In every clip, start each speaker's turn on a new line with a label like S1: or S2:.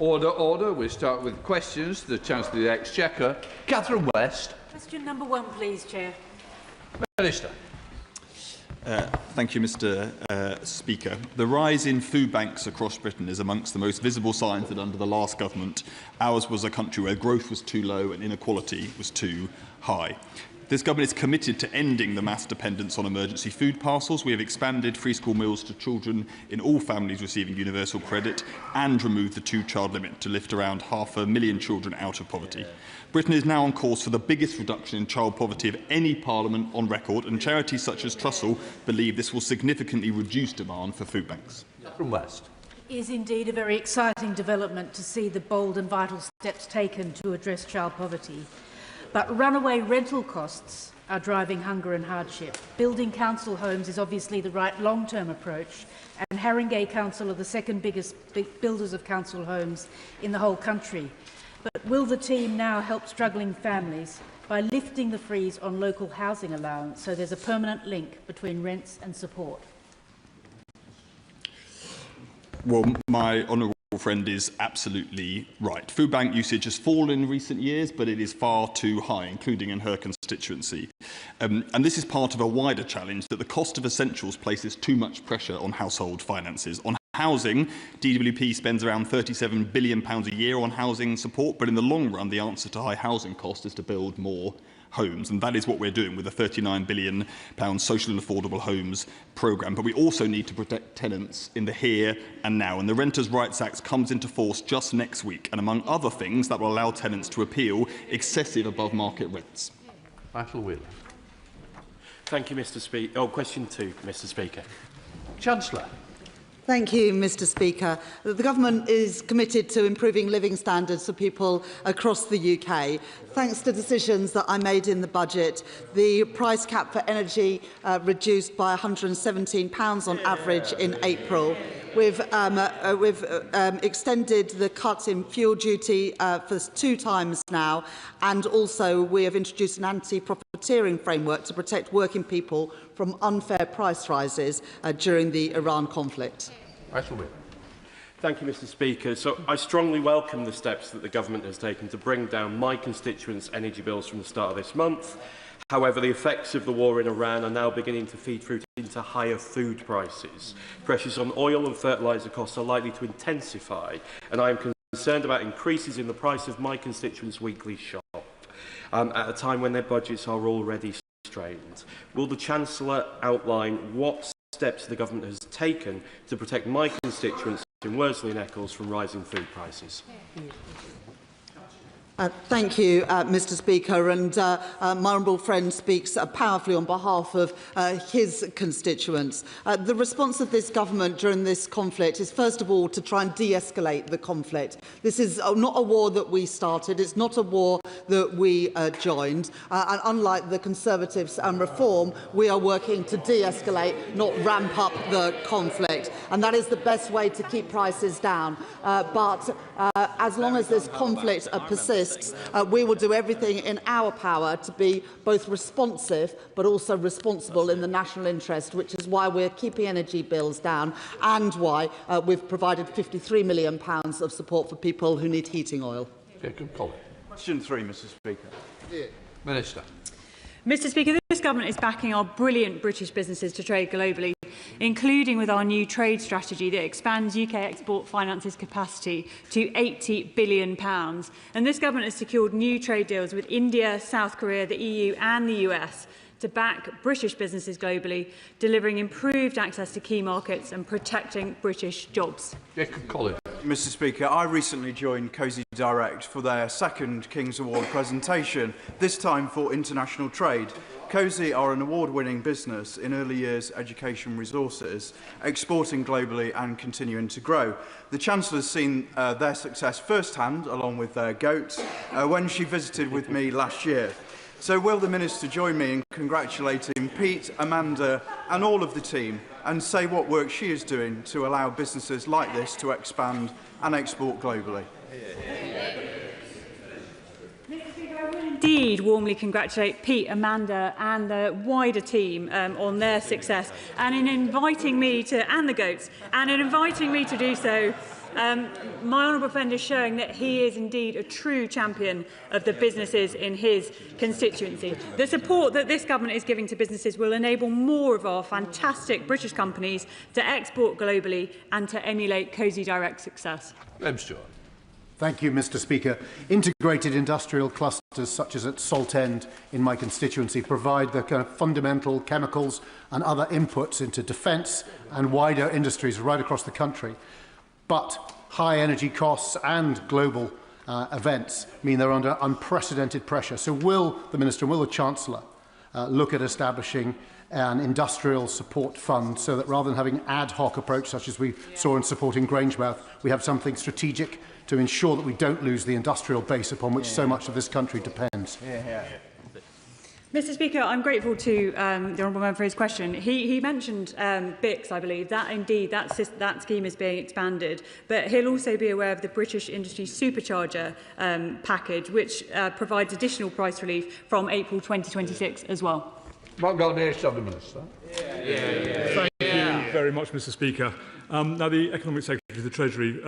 S1: Order, order. We start with questions to the Chancellor of the Exchequer. Catherine West.
S2: Question number 1, please, Chair.
S1: Minister.
S3: Thank you, Mr. Speaker. The rise in food banks across Britain is amongst the most visible signs that under the last government, ours was a country where growth was too low and inequality was too high. This government is committed to ending the mass dependence on emergency food parcels. We have expanded free school meals to children in all families receiving universal credit and removed the 2-child limit to lift around 500,000 children out of poverty. Britain is now on course for the biggest reduction in child poverty of any parliament on record, and charities such as Trussell believe this will significantly reduce demand for food banks.
S1: From West.
S2: It is indeed a very exciting development to see the bold and vital steps taken to address child poverty. But runaway rental costs are driving hunger and hardship. Building council homes is obviously the right long-term approach, and Haringey Council are the second biggest builders of council homes in the whole country. But will the team now help struggling families by lifting the freeze on local housing allowance so there's a permanent link between rents and support?
S3: Well, my honourable friend is absolutely right. Food bank usage has fallen in recent years, but it is far too high, including in her constituency. And this is part of a wider challenge that the cost of essentials places too much pressure on household finances. On housing, DWP spends around £37 billion a year on housing support, but in the long run, the answer to high housing costs is to build more homes, and that is what we're doing with the £39 billion social and affordable homes programme. But we also need to protect tenants in the here and now, and the Renters' Rights Act comes into force just next week, and among other things, that will allow tenants to appeal excessive above-market rents.
S1: Michael Wheeler.
S4: Thank you, Mr. Speaker. Question 2, Mr. Speaker.
S1: Chancellor.
S5: Thank you, Mr. Speaker. The government is committed to improving living standards for people across the UK. Thanks to decisions that I made in the budget, the price cap for energy reduced by £117 on average in April. We've extended the cut in fuel duty for 2 times now, and also we have introduced an anti-profiteering framework to protect working people from unfair price rises during the Iran conflict.
S4: Thank you, Mr. Speaker. So I strongly welcome the steps that the government has taken to bring down my constituents' energy bills from the start of this month. However, the effects of the war in Iran are now beginning to feed through into higher food prices. Pressures on oil and fertiliser costs are likely to intensify, and I am concerned about increases in the price of my constituents' weekly shop at a time when their budgets are already strained. Will the Chancellor outline what steps the government has taken to protect my constituents in Worsley and Eccles from rising food prices?
S5: Thank you, Mr. Speaker, and my honourable friend speaks powerfully on behalf of his constituents. The response of this government during this conflict is, first of all, to try and de-escalate the conflict. This is not a war that we started, it's not a war that we joined, and unlike the Conservatives and Reform, we are working to de-escalate, not ramp up the conflict, and that is the best way to keep prices down. But as long as this conflict persists, we will do everything in our power to be both responsive but also responsible in the national interest, which is why we're keeping energy bills down and why we've provided £53 million of support for people who need heating oil.
S1: Question 3, Mr. Speaker. Minister.
S6: Mr. Speaker, this government is backing our brilliant British businesses to trade globally, including with our new trade strategy that expands UK export finance's capacity to £80 billion. And this government has secured new trade deals with India, South Korea, the EU and the US to back British businesses globally, delivering improved access to key markets and protecting British jobs.
S7: Mr. Speaker, I recently joined Cosy Direct for their second King's Award presentation, this time for international trade. Cosy are an award-winning business in early years education resources, exporting globally and continuing to grow. The Chancellor has seen their success firsthand, along with their goats, when she visited with me last year. So will the Minister join me in congratulating Pete, Amanda and all of the team and say what work she is doing to allow businesses like this to expand and export globally?
S6: Indeed, warmly congratulate Pete, Amanda and the wider team on their success and in inviting me to, and the goats, and in inviting me to do so my honourable friend is showing that he is indeed a true champion of the businesses in his constituency. The support that this government is giving to businesses will enable more of our fantastic British companies to export globally and to emulate Cosy Direct's success.
S8: Thank you, Mr. Speaker. Integrated industrial clusters such as at Saltend in my constituency provide the kind of fundamental chemicals and other inputs into defence and wider industries right across the country. But high energy costs and global events mean they're under unprecedented pressure. So will the Minister and will the Chancellor look at establishing an industrial support fund so that rather than having an ad hoc approach such as we saw in supporting Grangemouth, we have something strategic to ensure that we don't lose the industrial base upon which so much of this country depends?
S6: Mr. Speaker, I'm grateful to the honourable member for his question. He mentioned BICS, I believe. That indeed, that scheme is being expanded. But he'll also be aware of the British Industry Supercharger package, which provides additional price relief from April 2026 as well.
S1: Thank you
S9: very much, Mr. Speaker. Now, the Economic Secretary of the Treasury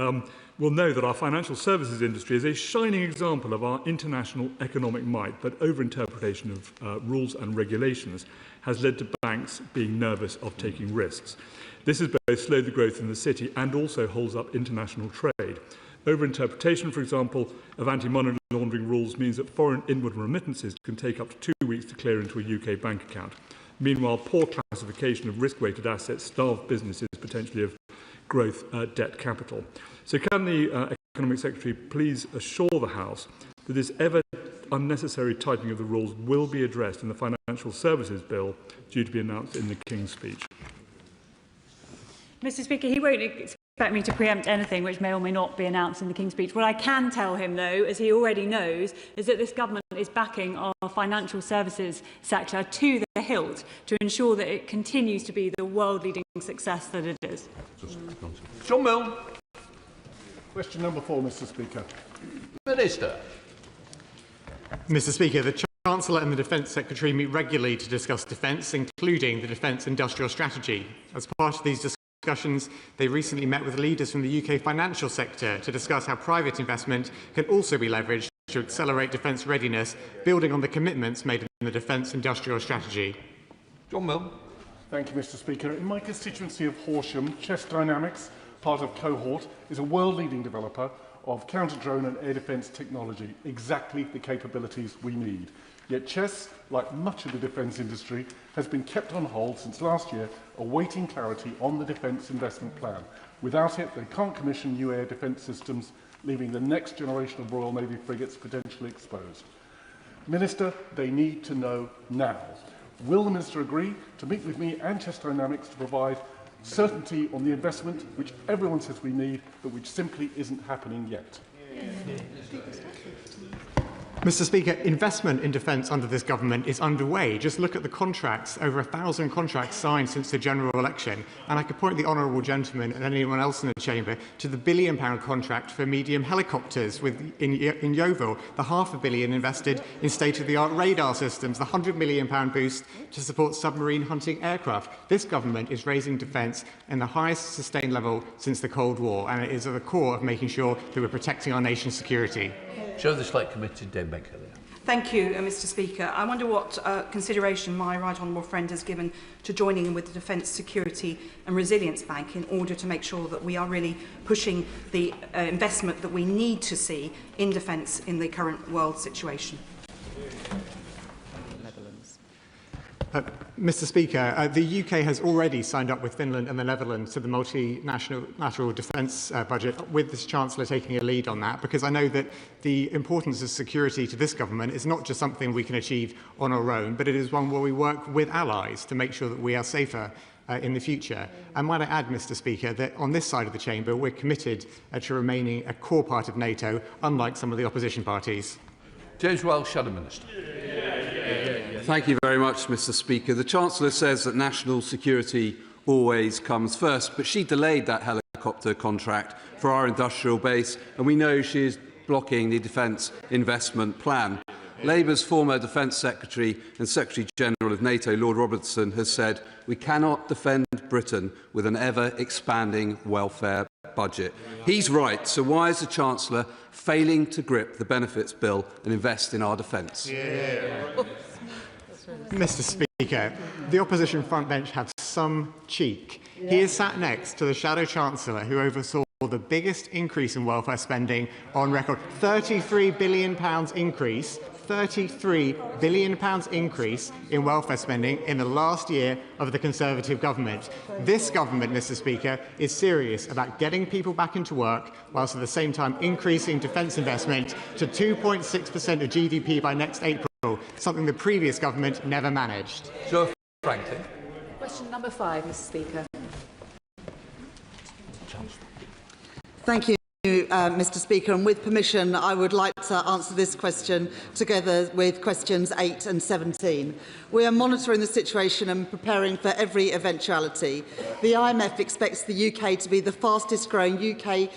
S9: will know that our financial services industry is a shining example of our international economic might, but overinterpretation of rules and regulations has led to banks being nervous of taking risks. This has both slowed the growth in the city and also holds up international trade. Overinterpretation, for example, of anti-money laundering rules means that foreign inward remittances can take up to 2 weeks to clear into a UK bank account. Meanwhile, poor classification of risk-weighted assets starve businesses potentially of growth debt capital. So can the Economic Secretary please assure the House that this ever unnecessary tightening of the rules will be addressed in the Financial Services Bill due to be announced in the King's Speech?
S6: Mr. Speaker, he won't expect me to preempt anything which may or may not be announced in the King's Speech. What I can tell him, though, as he already knows, is that this government is backing our financial services sector to the hilt to ensure that it continues to be the world-leading success that it is.
S1: John Mill.
S10: Question number 4, Mr. Speaker.
S1: Minister.
S11: Mr. Speaker, the Chancellor and the Defence Secretary meet regularly to discuss defence, including the Defence Industrial Strategy. As part of these discussions, they recently met with leaders from the UK financial sector to discuss how private investment can also be leveraged to accelerate defence readiness, building on the commitments made in the Defence Industrial Strategy.
S1: John Mill.
S10: Thank you, Mr. Speaker. In my constituency of Horsham, Chess Dynamics, part of Cohort, is a world-leading developer of counter-drone and air defence technology, exactly the capabilities we need. Yet Chess, like much of the defence industry, has been kept on hold since last year, awaiting clarity on the defence investment plan. Without it, they can't commission new air defence systems, leaving the next generation of Royal Navy frigates potentially exposed. Minister, they need to know now. Will the Minister agree to meet with me and Chess Dynamics to provide certainty on the investment which everyone says we need, but which simply isn't happening yet?
S11: Mr. Speaker, investment in defence under this government is underway. Just look at the contracts, over 1,000 contracts signed since the general election. And I could point the honourable gentleman and anyone else in the chamber to the £1 billion contract for medium helicopters in Yeovil, the £500 million invested in state-of-the-art radar systems, the £100 million boost to support submarine hunting aircraft. This government is raising defence in the highest sustained level since the Cold War, and it is at the core of making sure that we're protecting our nation's security.
S1: Show the Select Committee, Dame Baker.
S12: Thank you, Mr. Speaker. I wonder what consideration my right honourable friend has given to joining in with the Defence Security and Resilience Bank in order to make sure that we are really pushing the investment that we need to see in defence in the current world situation.
S11: Mr. Speaker, the UK has already signed up with Finland and the Netherlands to the multinational defence budget, with this Chancellor taking a lead on that, because I know that the importance of security to this government is not just something we can achieve on our own, but it is one where we work with allies to make sure that we are safer in the future. And might I add, Mr. Speaker, that on this side of the chamber, we're committed to remaining a core part of NATO, unlike some of the opposition parties.
S1: James Wells, Shadow Minister.
S13: Thank you very much, Mr. Speaker. The Chancellor says that national security always comes first, but she delayed that helicopter contract for our industrial base, and we know she is blocking the Defence Investment Plan. Labour's former Defence Secretary and Secretary-General of NATO, Lord Robertson, has said we cannot defend Britain with an ever-expanding welfare budget. He's right, so why is the Chancellor failing to grip the benefits bill and invest in our defence?
S11: Mr. Speaker, the opposition frontbench had some cheek. He is sat next to the Shadow Chancellor who oversaw the biggest increase in welfare spending on record. £33 billion increase. £33 billion increase in welfare spending in the last year of the Conservative government. This government, Mr. Speaker, is serious about getting people back into work, whilst at the same time increasing defence investment to 2.6% of GDP by next April, something the previous government never managed.
S1: Sir Franklin.
S14: Question number 5, Mr. Speaker.
S5: Thank you, Mr. Speaker. And with permission, I would like to answer this question together with questions 8 and 17. We are monitoring the situation and preparing for every eventuality. The IMF expects the UK to be the fastest growing European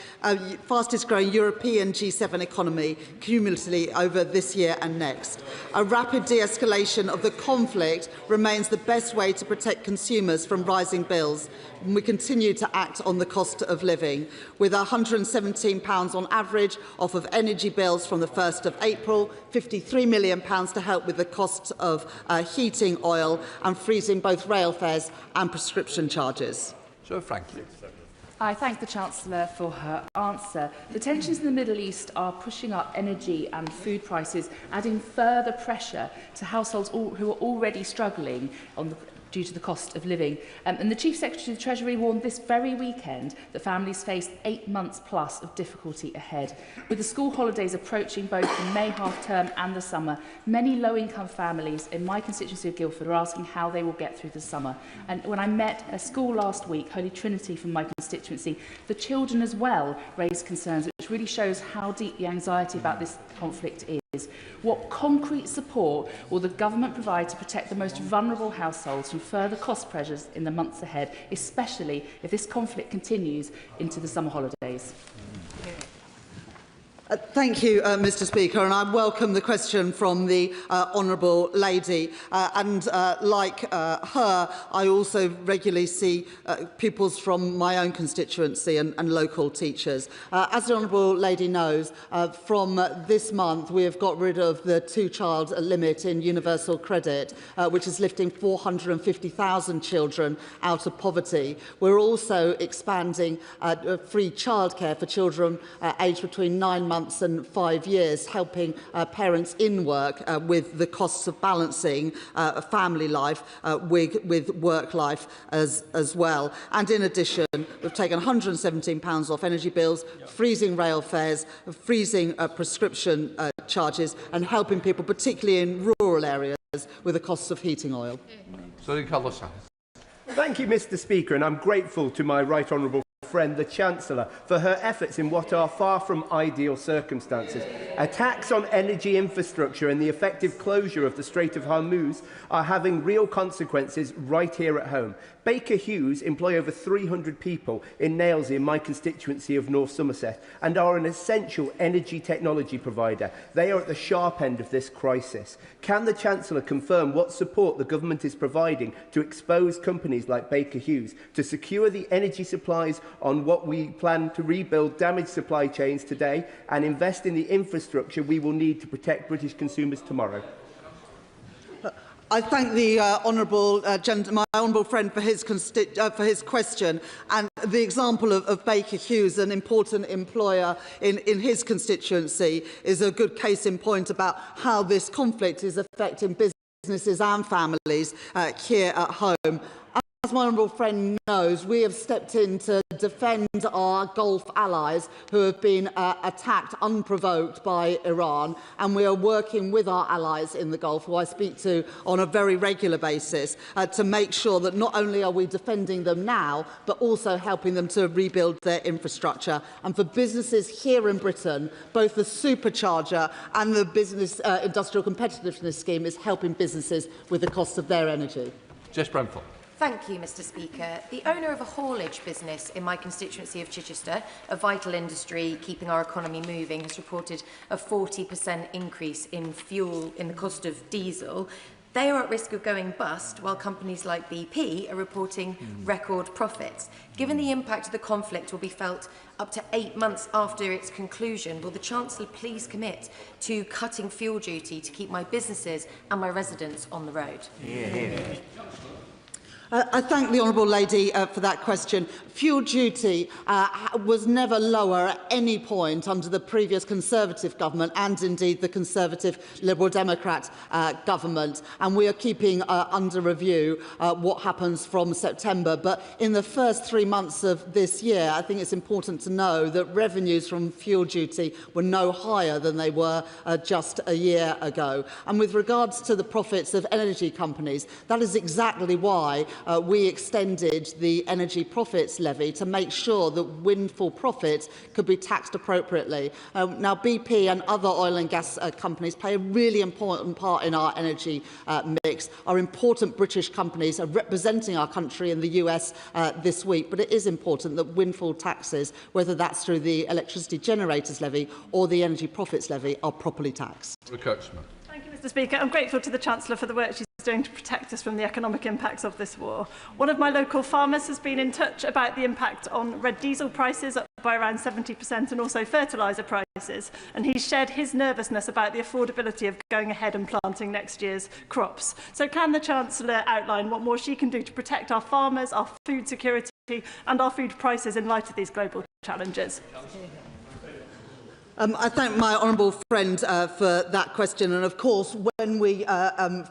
S5: G7 economy cumulatively over this year and next. A rapid de-escalation of the conflict remains the best way to protect consumers from rising bills. And we continue to act on the cost of living, with £117 on average off of energy bills from the 1st of April, £53 million to help with the cost of heating oil, and freezing both rail fares and prescription charges.
S1: Sir Franklin.
S14: I thank the Chancellor for her answer. The tensions in the Middle East are pushing up energy and food prices, adding further pressure to households who are already struggling due to the cost of living. And the Chief Secretary of the Treasury warned this very weekend that families face 8 months plus of difficulty ahead. With the school holidays approaching both the May half-term and the summer, many low-income families in my constituency of Guildford are asking how they will get through the summer. And when I met a school last week, Holy Trinity from my constituency, the children as well raised concerns, which really shows how deep the anxiety about this conflict is. What concrete support will the government provide to protect the most vulnerable households from further cost pressures in the months ahead, especially if this conflict continues into the summer holidays?
S5: Thank you, Mr. Speaker, and I welcome the question from the honourable lady. Like her, I also regularly see pupils from my own constituency and local teachers. As the honourable lady knows, from this month we have got rid of the 2-child limit in universal credit, which is lifting 450,000 children out of poverty. We're also expanding free childcare for children aged between 9 months and 5 years, helping parents in work with the costs of balancing family life with work life as well. And in addition, we've taken £117 off energy bills, freezing rail fares, freezing prescription charges, and helping people, particularly in rural areas, with the costs of heating oil.
S15: Thank you, Mr. Speaker, and I'm grateful to my right honourable friend, the Chancellor, for her efforts in what are far from ideal circumstances. Attacks on energy infrastructure and the effective closure of the Strait of Hormuz are having real consequences right here at home. Baker Hughes employ over 300 people in Nailsea in my constituency of North Somerset and are an essential energy technology provider. They are at the sharp end of this crisis. Can the Chancellor confirm what support the government is providing to expose companies like Baker Hughes to secure the energy supplies on what we plan to rebuild damaged supply chains today and invest in the infrastructure we will need to protect British consumers tomorrow?
S5: I thank the my honourable friend for his question, and the example of Baker Hughes, an important employer in his constituency, is a good case in point about how this conflict is affecting businesses and families here at home. As my honourable friend knows, we have stepped in to defend our Gulf allies who have been attacked unprovoked by Iran, and we are working with our allies in the Gulf, who I speak to on a very regular basis, to make sure that not only are we defending them now, but also helping them to rebuild their infrastructure. And for businesses here in Britain, both the supercharger and the Business Industrial Competitiveness Scheme is helping businesses with the cost of their energy.
S1: Jess Bramford.
S16: Thank you, Mr. Speaker. The owner of a haulage business in my constituency of Chichester, a vital industry keeping our economy moving, has reported a 40% increase in the cost of diesel. They are at risk of going bust, while companies like BP are reporting record profits. Given the impact of the conflict will be felt up to 8 months after its conclusion, will the Chancellor please commit to cutting fuel duty to keep my businesses and my residents on the road?
S5: I thank the Honourable Lady for that question. Fuel duty was never lower at any point under the previous Conservative government and indeed the Conservative Liberal Democrat government, and we are keeping under review what happens from September. But in the first 3 months of this year, I think it's important to know that revenues from fuel duty were no higher than they were just a year ago. And with regards to the profits of energy companies, that is exactly why we extended the energy profits levy to make sure that windfall profits could be taxed appropriately. Now, BP and other oil and gas companies play a really important part in our energy mix. Our important British companies are representing our country in the US this week, but it is important that windfall taxes, whether that's through the electricity generators levy or the energy profits levy, are properly taxed.
S17: Thank you, Mr. Speaker. I'm grateful to the Chancellor for the work she's doing to protect us from the economic impacts of this war. One of my local farmers has been in touch about the impact on red diesel prices, up by around 70%, and also fertiliser prices, and he's shared his nervousness about the affordability of going ahead and planting next year's crops. So can the Chancellor outline what more she can do to protect our farmers, our food security and our food prices in light of these global challenges?
S5: I thank my honourable friend for that question, and of course when we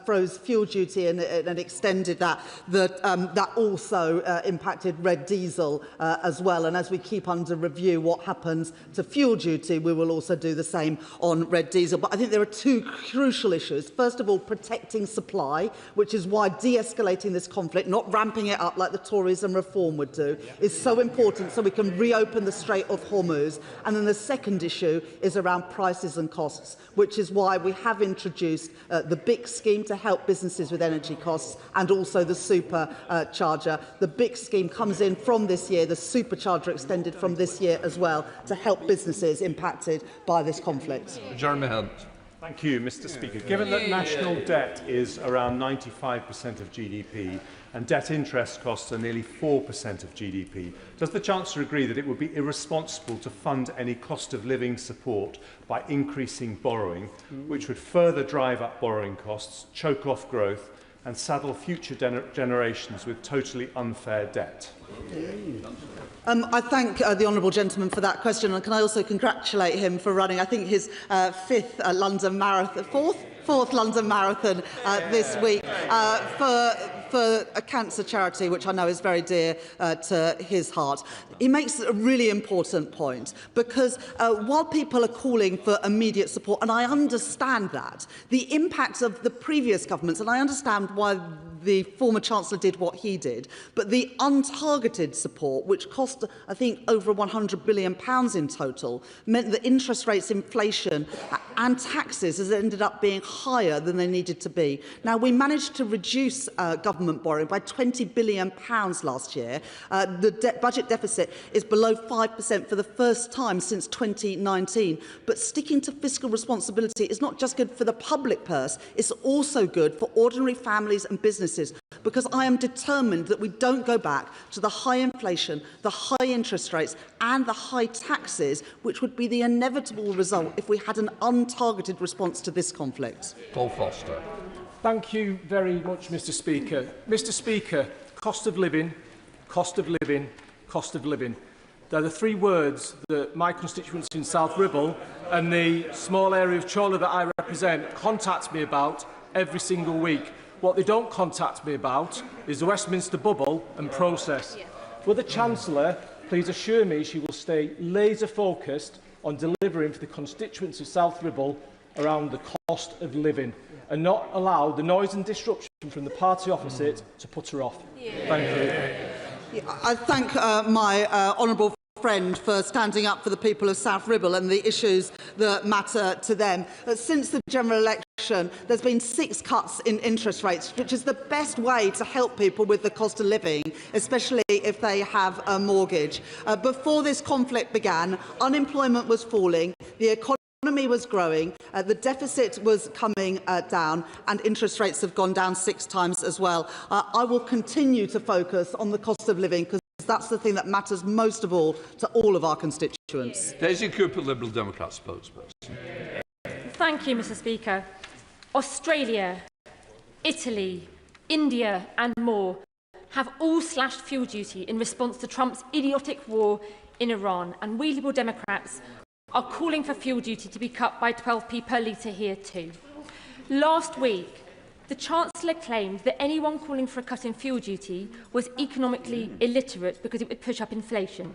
S5: froze fuel duty and extended that, that also impacted red diesel as well, and as we keep under review what happens to fuel duty, we will also do the same on red diesel. But I think there are two crucial issues. First of all, protecting supply, which is why de-escalating this conflict, not ramping it up like the Tories and Reform would do, is so important so we can reopen the Strait of Hormuz. And then the second issue is around prices and costs, which is why we have introduced the BIC scheme to help businesses with energy costs, and also the supercharger. The BIC scheme comes in from this year, the supercharger extended from this year as well, to help businesses impacted by this conflict.
S17: Jeremy Hunt.
S18: Thank you, Mr. Speaker. Given that national debt is around 95% of GDP and debt interest costs are nearly 4% of GDP, does the Chancellor agree that it would be irresponsible to fund any cost of living support by increasing borrowing, which would further drive up borrowing costs, choke off growth and saddle future generations with totally unfair debt?
S5: I thank the honourable gentleman for that question, and can I also congratulate him for running, I think, his fourth London Marathon this week for a cancer charity, which I know is very dear to his heart. He makes a really important point, because while people are calling for immediate support, and I understand that, the impact of the previous governments, and I understand why the former Chancellor did what he did, but the untargeted support, which cost, I think, over £100 billion in total, meant that interest rates, inflation and taxes has ended up being higher than they needed to be. Now, we managed to reduce government borrowing by £20 billion last year. The budget deficit is below 5% for the first time since 2019. But sticking to fiscal responsibility is not just good for the public purse, it's also good for ordinary families and businesses, because I am determined that we don't go back to the high inflation, the high interest rates and the high taxes, which would be the inevitable result if we had an untargeted response to this conflict.
S17: Paul Foster.
S19: Thank you very much, Mr. Speaker. Mr. Speaker, cost of living, cost of living, cost of living. They're the three words that my constituents in South Ribble and the small area of Chorley that I represent contact me about every single week. What they don't contact me about is the Westminster bubble and process. Will the Chancellor please assure me she will stay laser-focused on delivering for the constituents of South Ribble around the cost of living, and not allow the noise and disruption from the party opposite to put her off? Thank you.
S5: I thank my honourable friend for standing up for the people of South Ribble and the issues that matter to them. Since the general election, there's been 6 cuts in interest rates, which is the best way to help people with the cost of living, especially if they have a mortgage. Before this conflict began, unemployment was falling, the economy economy was growing, the deficit was coming down, and interest rates have gone down 6 times as well. I will continue to focus on the cost of living because that's the thing that matters most of all to all of our constituents.
S1: Daisy Cooper, Liberal Democrat spokesperson.
S20: Thank you, Mr. Speaker. Australia, Italy, India and more have all slashed fuel duty in response to Trump's idiotic war in Iran, and we Liberal Democrats are calling for fuel duty to be cut by 12p per litre here too. Last week, the Chancellor claimed that anyone calling for a cut in fuel duty was economically illiterate because it would push up inflation.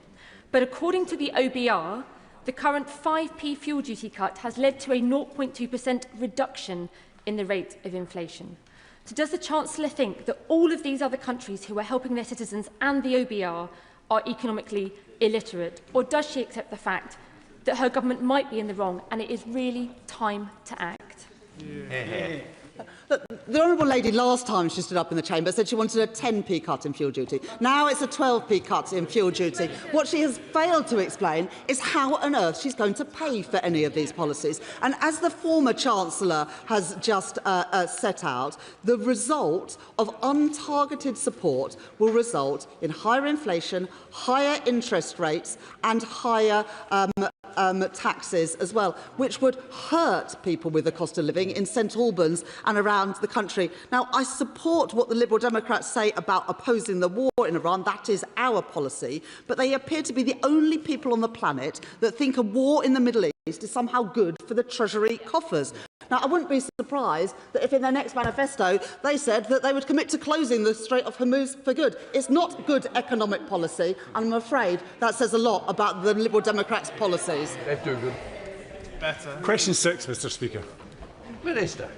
S20: But according to the OBR, the current 5p fuel duty cut has led to a 0.2% reduction in the rate of inflation. So does the Chancellor think that all of these other countries who are helping their citizens and the OBR are economically illiterate? Or does she accept the fact that her government might be in the wrong and it is really time to act?
S5: Look, the Honourable Lady last time she stood up in the chamber said she wanted a 10p cut in fuel duty. Now it's a 12p cut in fuel duty. What she has failed to explain is how on earth she's going to pay for any of these policies. And as the former Chancellor has just set out, the result of untargeted support will result in higher inflation, higher interest rates and higher taxes as well, which would hurt people with the cost of living in St Albans and around the country. Now, I support what the Liberal Democrats say about opposing the war in Iran. That is our policy. But they appear to be the only people on the planet that think a war in the Middle East is somehow good for the Treasury coffers. Now, I wouldn't be surprised that if in their next manifesto they said that they would commit to closing the Strait of Hormuz for good. It's not good economic policy, and I'm afraid that says a lot about the Liberal Democrats' policies.
S1: They're too good.
S18: Better. Question 6, Mr. Speaker.
S1: Minister.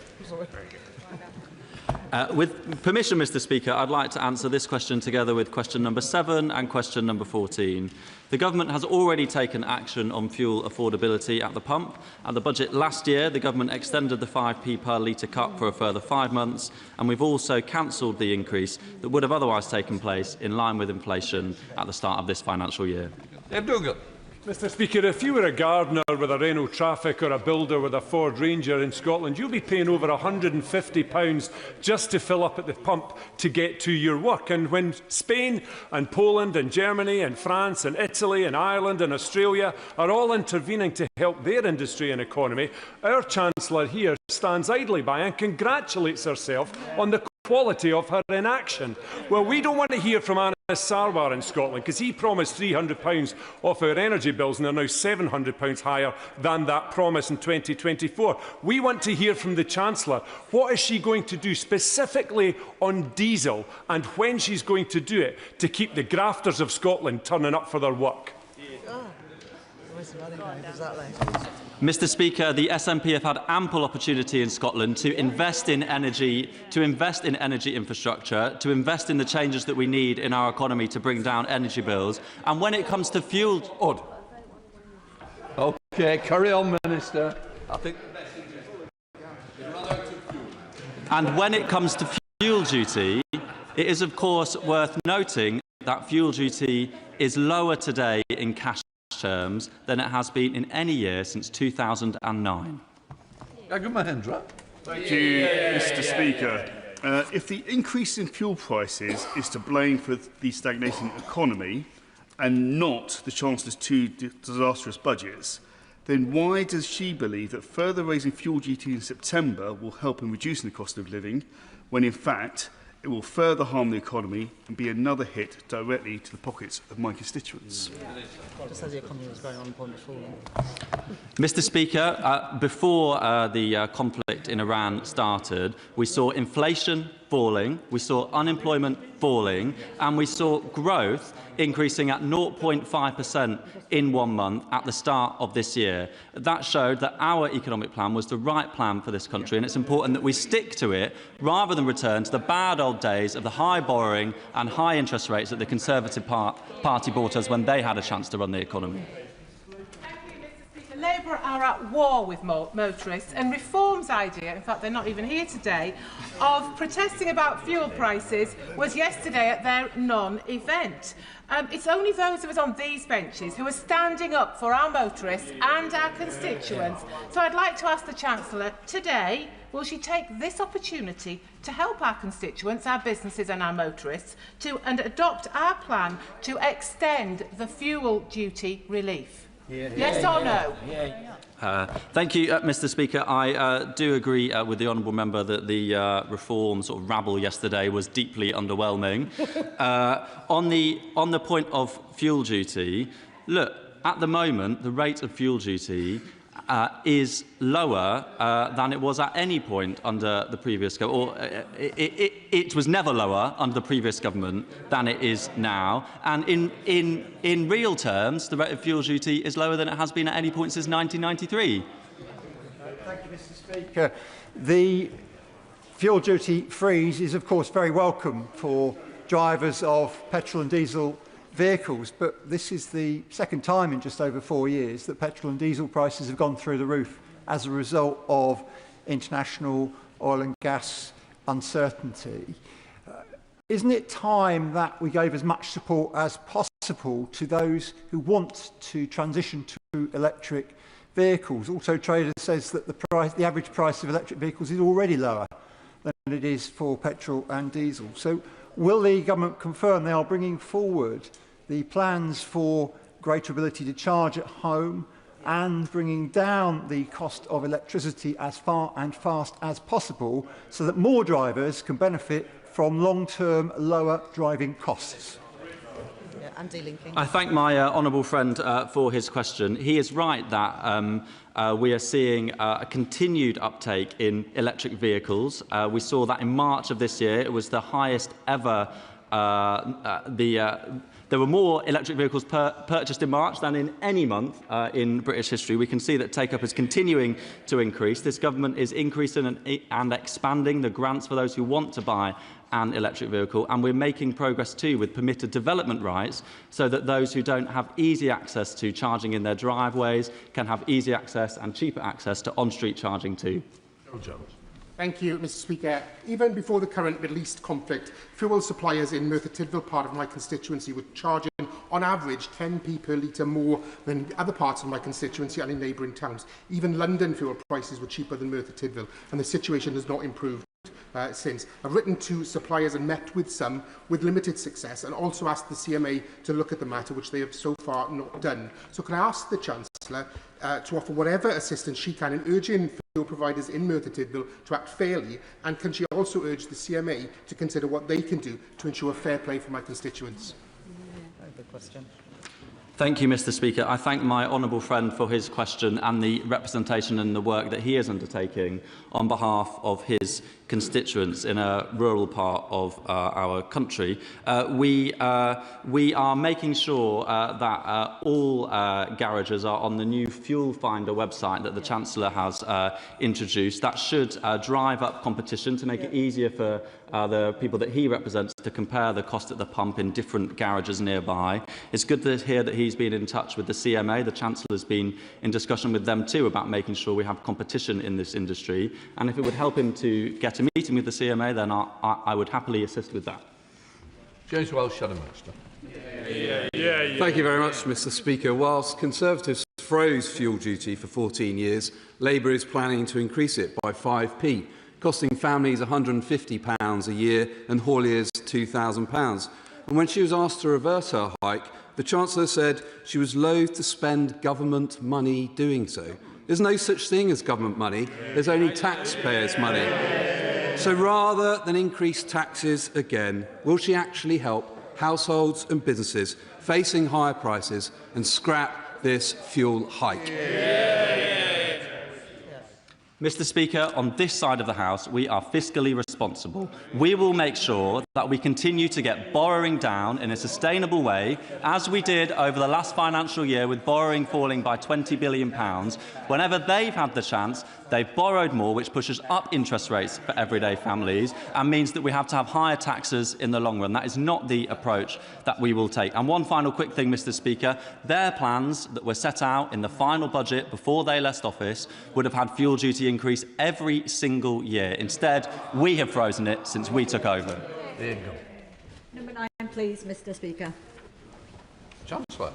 S21: With permission, Mr. Speaker, I'd like to answer this question together with question number 7 and question number 14. The Government has already taken action on fuel affordability at the pump. At the budget last year, the Government extended the 5p per litre cut for a further 5 months, and we've also cancelled the increase that would have otherwise taken place in line with inflation at the start of this financial year.
S18: Mr. Speaker, if you were a gardener with a Renault Traffic or a builder with a Ford Ranger in Scotland, you'll be paying over £150 just to fill up at the pump to get to your work. And when Spain and Poland and Germany and France and Italy and Ireland and Australia are all intervening to help their industry and economy, our Chancellor here stands idly by and congratulates herself on the quality of her inaction. Well, we don't want to hear from Anas Sarwar in Scotland because he promised £300 off our energy bills and they're now £700 higher than that promise in 2024. We want to hear from the Chancellor. What is she going to do specifically on diesel and when she's going to do it to keep the grafters of Scotland turning up for their work?
S21: Mr. Speaker, the SNP have had ample opportunity in Scotland to invest in energy, infrastructure, to invest in the changes that we need in our economy to bring down energy bills. And when it comes to fuel...
S1: OK, carry on, Minister.
S21: And when it comes to fuel duty, it is, of course, worth noting that fuel duty is lower today in cash terms than it has been in any year since 2009.
S1: Thank
S22: you, Mr. Speaker. If the increase in fuel prices is to blame for the stagnating economy and not the Chancellor's two disastrous budgets, then why does she believe that further raising fuel duty in September will help in reducing the cost of living, when in fact it will further harm the economy and be another hit directly to the pockets of my constituents?
S5: Just as the economy was going on point before.
S21: Mr. Speaker, before the conflict in Iran started, we saw inflation falling, we saw unemployment falling, and we saw growth increasing at 0.5% in 1 month at the start of this year. That showed that our economic plan was the right plan for this country, and it's important that we stick to it rather than return to the bad old days of the high borrowing and high interest rates that the Conservative Party brought us when they had a chance to run the economy.
S23: Labour
S2: are at war with motorists, and Reform's idea, in fact they're not even here today, of protesting about fuel prices was yesterday at their non-event. It's only those of us on these benches who are standing up for our motorists and our constituents. So I'd like to ask the Chancellor today, will she take this opportunity to help our constituents, our businesses and our motorists and adopt our plan to extend the fuel duty relief? Yes or no?
S21: Thank you, Mr. Speaker. I do agree with the honourable member that the reform sort of rabble yesterday was deeply underwhelming. On the point of fuel duty, look, at the moment, the rate of fuel duty is lower than it was at any point under the previous government, or it was never lower under the previous government than it is now. And in real terms, the rate of fuel duty is lower than it has been at any point since 1993.
S3: Thank you, Mr. Speaker. The fuel duty freeze is, of course, very welcome for drivers of petrol and diesel vehicles, but this is the second time in just over 4 years that petrol and diesel prices have gone through the roof as a result of international oil and gas uncertainty. Isn't it time that we gave as much support as possible to those who want to transition to electric vehicles? Auto Trader says that the average price of electric vehicles is already lower than it is for petrol and diesel. So will the government confirm they are bringing forward the plans for greater ability to charge at home and bringing down the cost of electricity as far and fast as possible so that more drivers can benefit from long-term lower driving costs?
S21: I thank my honourable friend for his question. He is right that we are seeing a continued uptake in electric vehicles. We saw that in March of this year. It was the highest ever. There were more electric vehicles purchased in March than in any month in British history. We can see that take-up is continuing to increase. This government is increasing and expanding the grants for those who want to buy an electric vehicle, and we're making progress too with permitted development rights so that those who don't have easy access to charging in their driveways can have easy access and cheaper access to on-street charging too.
S23: Thank you, Mr. Speaker. Even before the current Middle East conflict, fuel suppliers in Merthyr Tydfil, part of my constituency, were charging on average 10p per litre more than other parts of my constituency and in neighbouring towns. Even London fuel prices were cheaper than Merthyr Tydfil, and the situation has not improved since. I've written to suppliers and met with some with limited success, and also asked the CMA to look at the matter, which they have so far not done. So can I ask the Chancellor to offer whatever assistance she can in urging fuel providers in Merthyr Tydfil to act fairly, and can she also urge the CMA to consider what they can do to ensure fair play for my constituents?
S5: Good question.
S21: Thank you, Mr. Speaker. I thank my honourable friend for his question and the representation and the work that he is undertaking on behalf of his constituents in a rural part of our country. We are making sure that all garages are on the new Fuel Finder website that the Chancellor has introduced. That should drive up competition to make it easier for the people that he represents to compare the cost at the pump in different garages nearby. It's good to hear that he's been in touch with the CMA. The Chancellor has been in discussion with them too about making sure we have competition in this industry. And if it would help him to get a meeting with the CMA, then I would happily assist with that.
S1: James Welsh, Shadow Minister.
S13: Thank you very much, Mr. Speaker. Whilst Conservatives froze fuel duty for 14 years, Labour is planning to increase it by 5p, costing families £150 a year and hauliers £2,000. And when she was asked to reverse her hike, the Chancellor said she was loath to spend government money doing so. There's no such thing as government money. There's only taxpayers' money. So rather than increase taxes again, will she actually help households and businesses facing higher prices and scrap this fuel hike?
S21: Mr. Speaker, on this side of the House, we are fiscally responsible. We will make sure that we continue to get borrowing down in a sustainable way, as we did over the last financial year with borrowing falling by £20 billion. Whenever they've had the chance, They've borrowed more, which pushes up interest rates for everyday families and means that we have to have higher taxes in the long run. That is not the approach that we will take. And one final quick thing, Mr. Speaker, their plans that were set out in the final budget before they left office would have had fuel duty increase every single year. Instead, we have frozen it since we took over.
S4: There you go.
S7: Number 9, please, Mr. Speaker.
S1: Chancellor.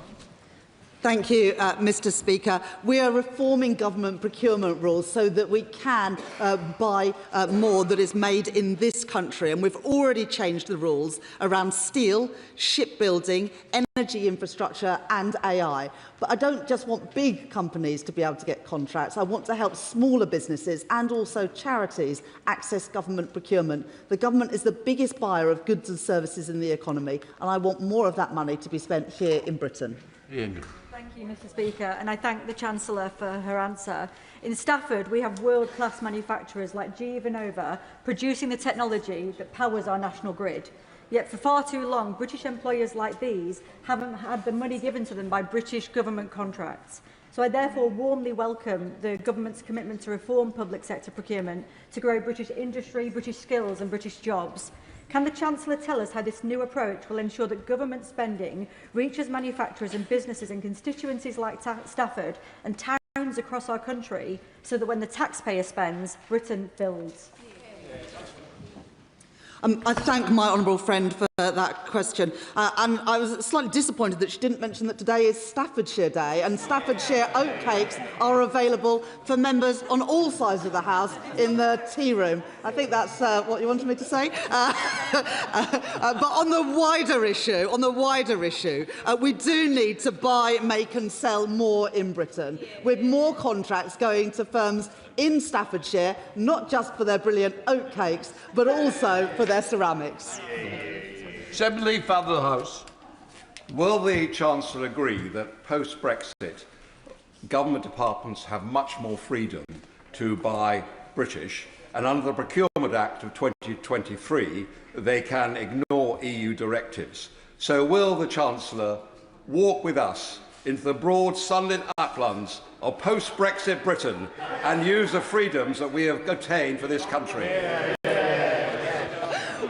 S5: Thank you, Mr. Speaker. We are reforming government procurement rules so that we can buy more that is made in this country. And we've already changed the rules around steel, shipbuilding, energy infrastructure and AI. But I don't just want big companies to be able to get contracts. I want to help smaller businesses and also charities access government procurement. The government is the biggest buyer of goods and services in the economy, and I want more of that money to be spent here in Britain.
S1: Ian.
S7: Thank you, Mr. Speaker, and I thank the Chancellor for her answer. In Stafford, we have world-class manufacturers like GE Vernova producing the technology that powers our national grid. Yet for far too long, British employers like these haven't had the money given to them by British government contracts. So I therefore warmly welcome the government's commitment to reform public sector procurement, to grow British industry, British skills and British jobs. Can the Chancellor tell us how this new approach will ensure that government spending reaches manufacturers and businesses in constituencies like Stafford and towns across our country, so that when the taxpayer spends, Britain builds?
S5: I thank my honourable friend for that question. And I was slightly disappointed that she didn't mention that today is Staffordshire Day, and Staffordshire oatcakes are available for members on all sides of the House in the tea room. I think that's what you wanted me to say. But on the wider issue, we do need to buy, make and sell more in Britain, with more contracts going to firms in Staffordshire, not just for their brilliant oatcakes, but also for their ceramics.
S1: Assembly, Father of the House.
S8: Will the Chancellor agree that post-Brexit, government departments have much more freedom to buy British, and under the Procurement Act of 2023, they can ignore EU directives? So will the Chancellor walk with us into the broad sunlit uplands of post-Brexit Britain and use the freedoms that we have obtained for this country?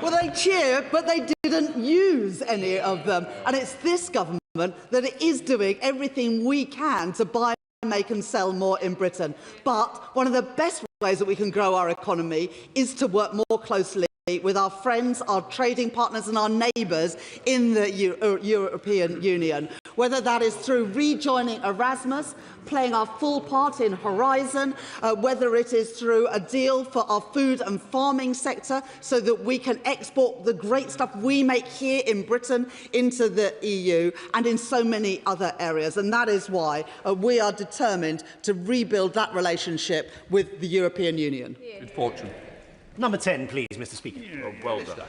S5: Well, they cheer, but they didn't use any of them. And it's this government that is doing everything we can to buy, make and sell more in Britain. But one of the best ways that we can grow our economy is to work more closely with our friends, our trading partners and our neighbours in the European Union, whether that is through rejoining Erasmus, playing our full part in Horizon, whether it is through a deal for our food and farming sector so that we can export the great stuff we make here in Britain into the EU, and in so many other areas. And that is why we are determined to rebuild that relationship with the European Union.
S1: Good fortune.
S4: Number 10, please, Mr. Speaker.
S1: Oh, well done.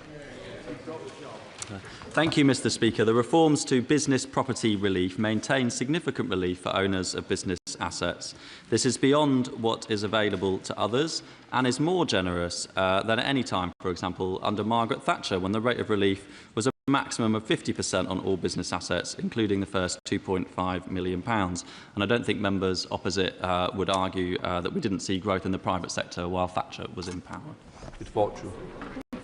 S21: Thank you, Mr. Speaker. The reforms to business property relief maintain significant relief for owners of business assets. This is beyond what is available to others and is more generous than at any time, for example, under Margaret Thatcher, when the rate of relief was a maximum of 50% on all business assets, including the first £2.5 million. And I don't think members opposite would argue that we didn't see growth in the private sector while Thatcher was in power.
S1: Good fortune.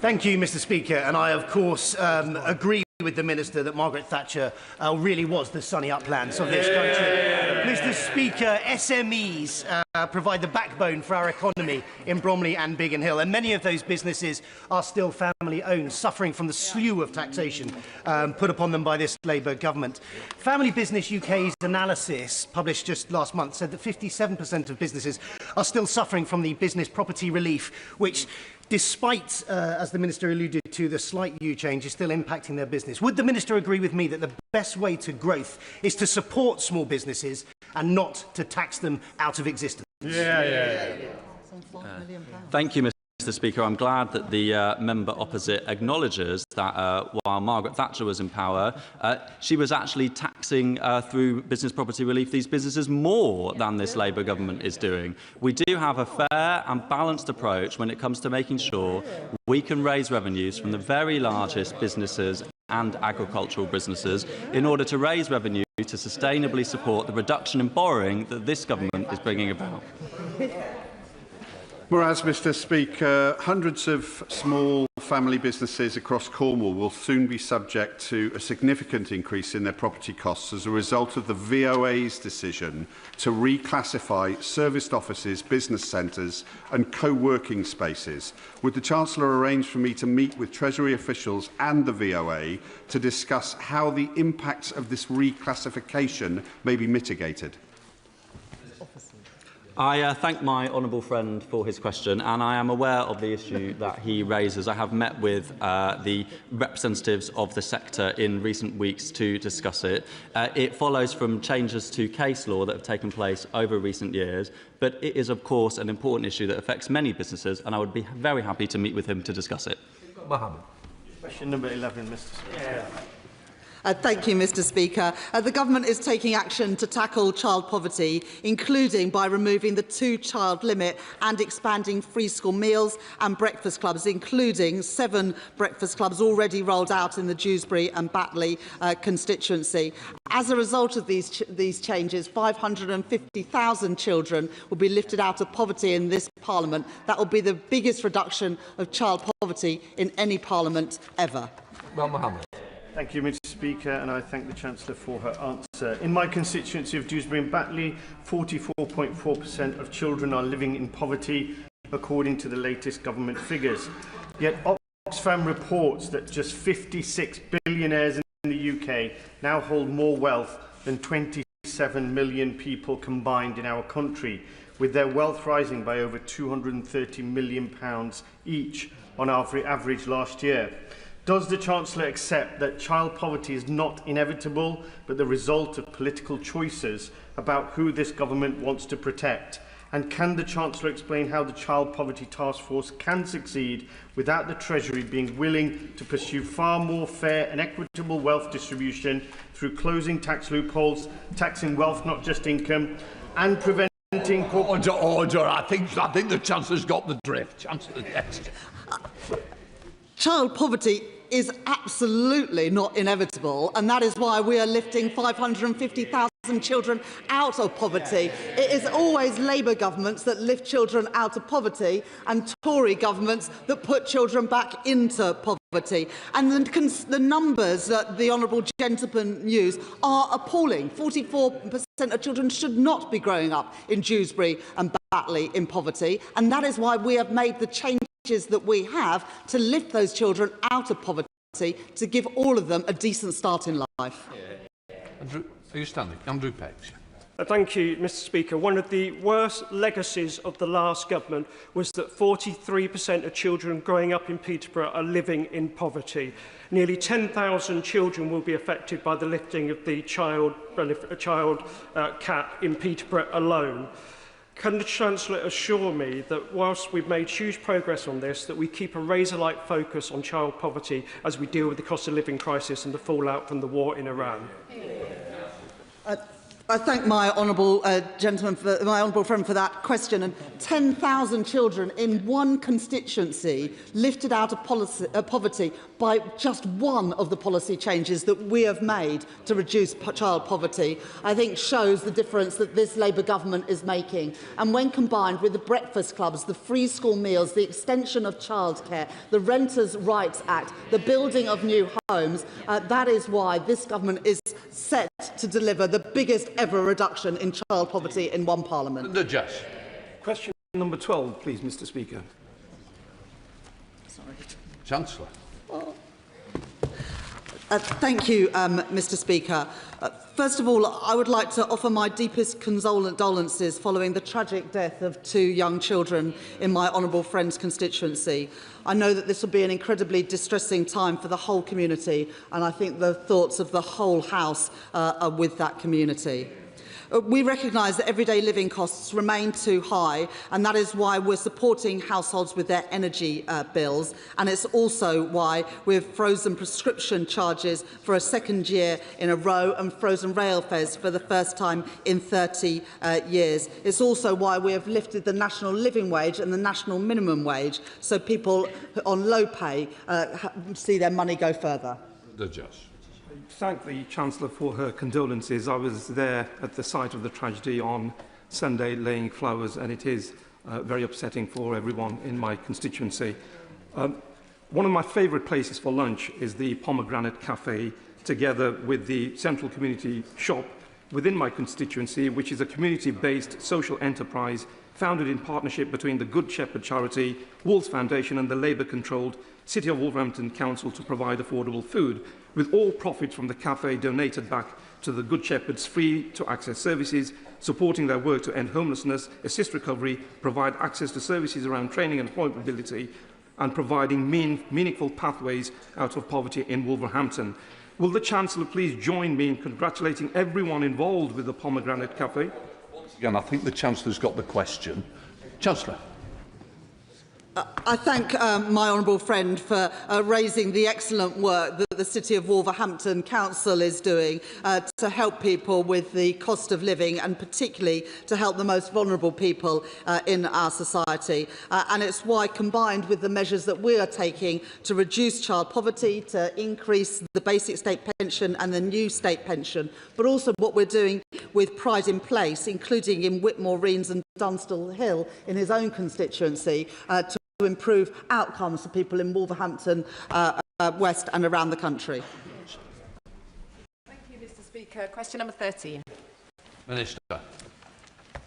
S4: Thank you, Mr. Speaker. And I, of course, agree with the Minister that Margaret Thatcher really was the sunny uplands of this country. Mr. Speaker, SMEs provide the backbone for our economy in Bromley and Biggin Hill, and many of those businesses are still family-owned, suffering from the slew of taxation put upon them by this Labour government. Family Business UK's analysis, published just last month, said that 57% of businesses are still suffering from the business property relief, which, despite, as the Minister alluded to, the slight U change, is still impacting their business. Would the Minister agree with me that the best way to growth is to support small businesses and not to tax them out of existence?
S21: Thank you, Mr. Speaker. I'm glad that the member opposite acknowledges that while Margaret Thatcher was in power, she was actually taxing through business property relief these businesses more than this Labour government is doing. We do have a fair and balanced approach when it comes to making sure we can raise revenues from the very largest businesses and agricultural businesses in order to raise revenue to sustainably support the reduction in borrowing that this government is bringing about.
S6: Whereas, Mr Speaker, hundreds of small family businesses across Cornwall will soon be subject to a significant increase in their property costs as a result of the VOA's decision to reclassify serviced offices, business centres and co-working spaces. Would the Chancellor arrange for me to meet with Treasury officials and the VOA to discuss how the impacts of this reclassification may be mitigated?
S21: I thank my honourable friend for his question, and I am aware of the issue that he raises. I have met with the representatives of the sector in recent weeks to discuss it. It follows from changes to case law that have taken place over recent years, but it is, of course, an important issue that affects many businesses, and I would be very happy to meet with him to discuss it.
S9: Mohammed.
S4: Question number 11, Mr Speaker.
S5: Thank you, Mr Speaker. The Government is taking action to tackle child poverty, including by removing the 2-child limit and expanding free school meals and breakfast clubs, including 7 breakfast clubs already rolled out in the Dewsbury and Batley constituency. As a result of these changes, 550,000 children will be lifted out of poverty in this Parliament. That will be the biggest reduction of child poverty in any Parliament ever.
S9: Well, Mohammed.
S4: Thank you, Mr Speaker, and I thank the Chancellor for her answer. In my constituency of Dewsbury and Batley, 44.4% of children are living in poverty, according to the latest government figures. Yet Oxfam reports that just 56 billionaires in the UK now hold more wealth than 27 million people combined in our country, with their wealth rising by over £230 million each on average last year. Does the Chancellor accept that child poverty is not inevitable, but the result of political choices about who this government wants to protect? And can the Chancellor explain how the Child Poverty Task Force can succeed without the Treasury being willing to pursue far more fair and equitable wealth distribution through closing tax loopholes, taxing wealth, not just income, and preventing...
S1: Order. I think the Chancellor's got the drift. Chancellor, yes.
S5: Child poverty is absolutely not inevitable, and that is why we are lifting 550,000 children out of poverty. It is always Labour governments that lift children out of poverty and Tory governments that put children back into poverty. And the numbers that the honourable gentleman used are appalling. 44% of children should not be growing up in Dewsbury and Batley in poverty, and that is why we have made the changes that we have to lift those children out of poverty, to give all of them a decent start in life.
S9: Andrew, are you standing? Andrew Page.
S10: Thank you, Mr Speaker. One of the worst legacies of the last government was that 43% of children growing up in Peterborough are living in poverty. Nearly 10,000 children will be affected by the lifting of the child cap in Peterborough alone. Can the Chancellor assure me that whilst we've made huge progress on this, that we keep a razor-like focus on child poverty as we deal with the cost of living crisis and the fallout from the war in Iran?
S5: I thank my honourable friend for that question. And 10,000 children in one constituency lifted out of poverty by just one of the policy changes that we have made to reduce child poverty, I think shows the difference that this Labour government is making. And when combined with the breakfast clubs, the free school meals, the extension of childcare, the Renters' Rights Act, the building of new homes, that is why this government is set to deliver the biggest ever reduction in child poverty in one Parliament.
S9: The Judge.
S19: Question number 12, please, Mr Speaker.
S5: Sorry.
S9: Chancellor.
S5: Thank you, Mr Speaker. First of all, I would like to offer my deepest condolences following the tragic death of 2 young children in my honourable friend's constituency. I know that this will be an incredibly distressing time for the whole community, and I think the thoughts of the whole House are with that community. We recognise that everyday living costs remain too high, and that is why we're supporting households with their energy bills, and it's also why we've frozen prescription charges for a second year in a row and frozen rail fares for the first time in 30 years. It's also why we have lifted the national living wage and the national minimum wage, so people on low pay see their money go further.
S9: The Judge.
S10: Thank the Chancellor for her condolences. I was there at the site of the tragedy on Sunday laying flowers, and it is
S11: very upsetting for everyone in my constituency. One of my favourite places for lunch is the Pomegranate Cafe, together with the Central Community Shop within my constituency, which is a community-based social enterprise founded in partnership between the Good Shepherd Charity, Wolves Foundation and the Labour-controlled City of Wolverhampton Council to provide affordable food, with all profits from the cafe donated back to the Good Shepherd's free-to-access services, supporting their work to end homelessness, assist recovery, provide access to services around training and employability, and providing meaningful pathways out of poverty in Wolverhampton. Will the Chancellor please join me in congratulating everyone involved with the Pomegranate Cafe?
S9: Once again, I think the Chancellor's got the question. Chancellor.
S5: I thank my honourable friend for raising the excellent work that the City of Wolverhampton Council is doing to help people with the cost of living, and particularly to help the most vulnerable people in our society. And it's why, combined with the measures that we are taking to reduce child poverty, to increase the basic state pension and the new state pension, but also what we're doing with Pride in Place, including in Whitmore, Reens and Dunstall Hill in his own constituency, to improve outcomes for people in Wolverhampton West and around the country.
S2: Thank you, Mr. Speaker. Question number 13.
S9: Minister.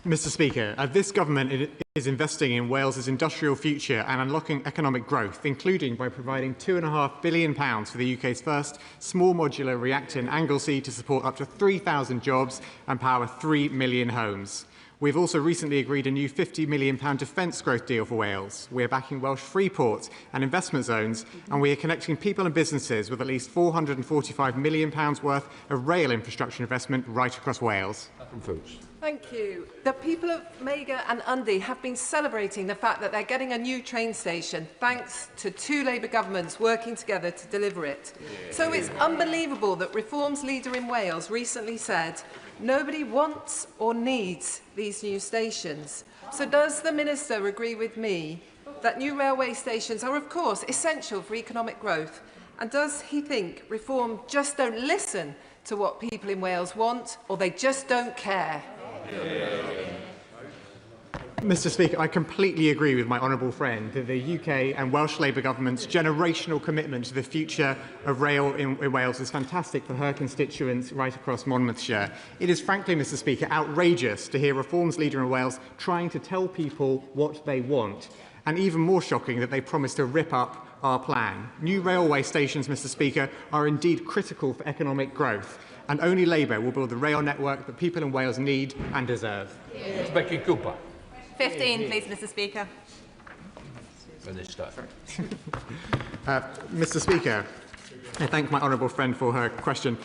S12: Mr. Speaker, this government is investing in Wales's industrial future and unlocking economic growth, including by providing £2.5 billion for the UK's first small modular reactor in Anglesey to support up to 3,000 jobs and power 3 million homes. We've also recently agreed a new £50 million defence growth deal for Wales. We're backing Welsh free ports and investment zones, and we are connecting people and businesses with at least £445 million worth of rail infrastructure investment right across Wales.
S14: Thank you. The people of Mega and Undy have been celebrating the fact that they're getting a new train station thanks to two Labour governments working together to deliver it. So it's unbelievable that Reform's leader in Wales recently said, nobody wants or needs these new stations. So does the Minister agree with me that new railway stations are, of course, essential for economic growth? And does he think Reform just don't listen to what people in Wales want, or they just don't care?
S12: Mr. Speaker, I completely agree with my honourable friend that the UK and Welsh Labour government's generational commitment to the future of rail in Wales is fantastic for her constituents right across Monmouthshire. It is frankly, Mr. Speaker, outrageous to hear Reform's leader in Wales trying to tell people what they want, and even more shocking that they promise to rip up our plan. New railway stations, Mr. Speaker, are indeed critical for economic growth, and only Labour will build the rail network that people in Wales need and deserve.
S9: Becky Cooper.
S24: 15, please, Mr. Speaker.
S9: Minister.
S12: Mr. Speaker, I thank my honourable friend for her question.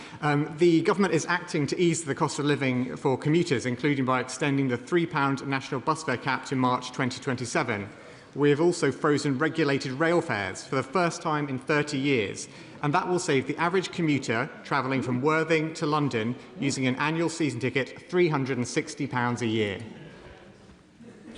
S12: The government is acting to ease the cost of living for commuters, including by extending the £3 national bus fare cap to March 2027. We have also frozen regulated rail fares for the first time in 30 years, and that will save the average commuter travelling from Worthing to London using an annual season ticket £360 a year.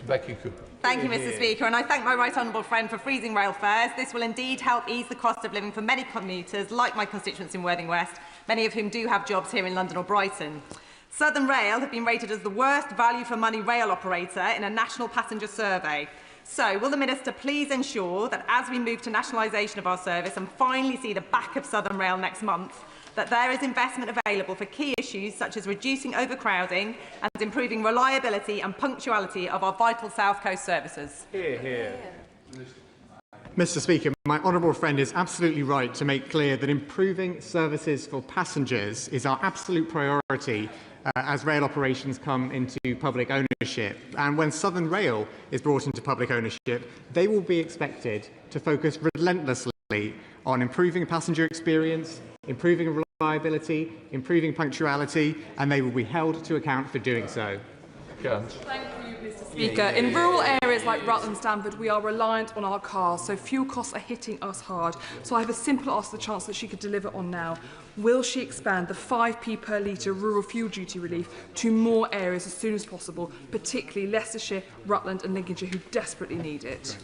S9: Becky Cooper.
S24: Thank you, Mr. Speaker, and I thank my right honourable friend for freezing rail fares. This will indeed help ease the cost of living for many commuters, like my constituents in Worthing West, many of whom do have jobs here in London or Brighton. Southern Rail have been rated as the worst value-for-money rail operator in a national passenger survey. So, will the Minister please ensure that as we move to nationalisation of our service and finally see the back of Southern Rail next month, that there is investment available for key issues such as reducing overcrowding and improving reliability and punctuality of our vital South Coast services?
S12: Hear, hear. Mr. Speaker, my honourable friend is absolutely right to make clear that improving services for passengers is our absolute priority as rail operations come into public ownership. And when Southern Rail is brought into public ownership, they will be expected to focus relentlessly on improving passenger experience, improving reliability, improving punctuality, and they will be held to account for doing so.
S25: Thank you, Mr. Speaker. In rural areas like Rutland and Stamford, we are reliant on our cars, so fuel costs are hitting us hard. So I have a simple ask to the Chancellor she could deliver on now. Will she expand the 5p per litre rural fuel duty relief to more areas as soon as possible, particularly Leicestershire, Rutland and Lincolnshire, who desperately need it?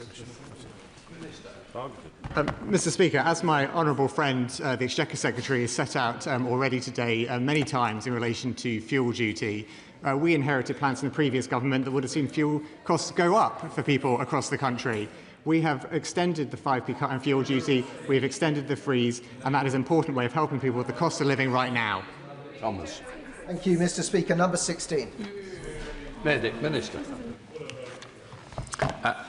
S12: Mr. Speaker, as my honourable friend, the Exchequer Secretary, has set out already today many times in relation to fuel duty, we inherited plans from the previous government that would have seen fuel costs go up for people across the country. We have extended the 5p cut in fuel duty, we have extended the freeze, and that is an important way of helping people with the cost of living right now.
S9: Thomas.
S15: Thank you, Mr. Speaker. Number 16.
S9: Minister.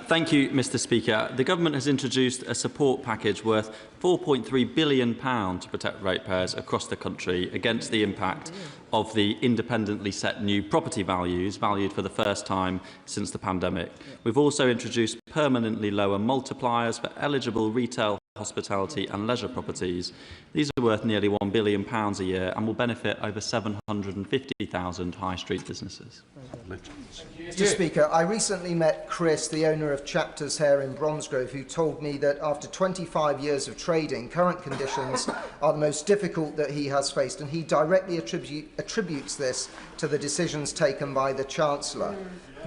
S21: Thank you, Mr. Speaker. The Government has introduced a support package worth £4.3 billion to protect ratepayers across the country against the impact of the independently set new property values, valued for the first time since the pandemic. We've also introduced permanently lower multipliers for eligible retail, hospitality and leisure properties. These are worth nearly £1 billion a year and will benefit over 750,000 high street businesses.
S15: Mr. Speaker, I recently met Chris, the owner of Chapters Hair in Bromsgrove, who told me that after 25 years of trading, current conditions are the most difficult that he has faced, and he directly attributes this to the decisions taken by the Chancellor.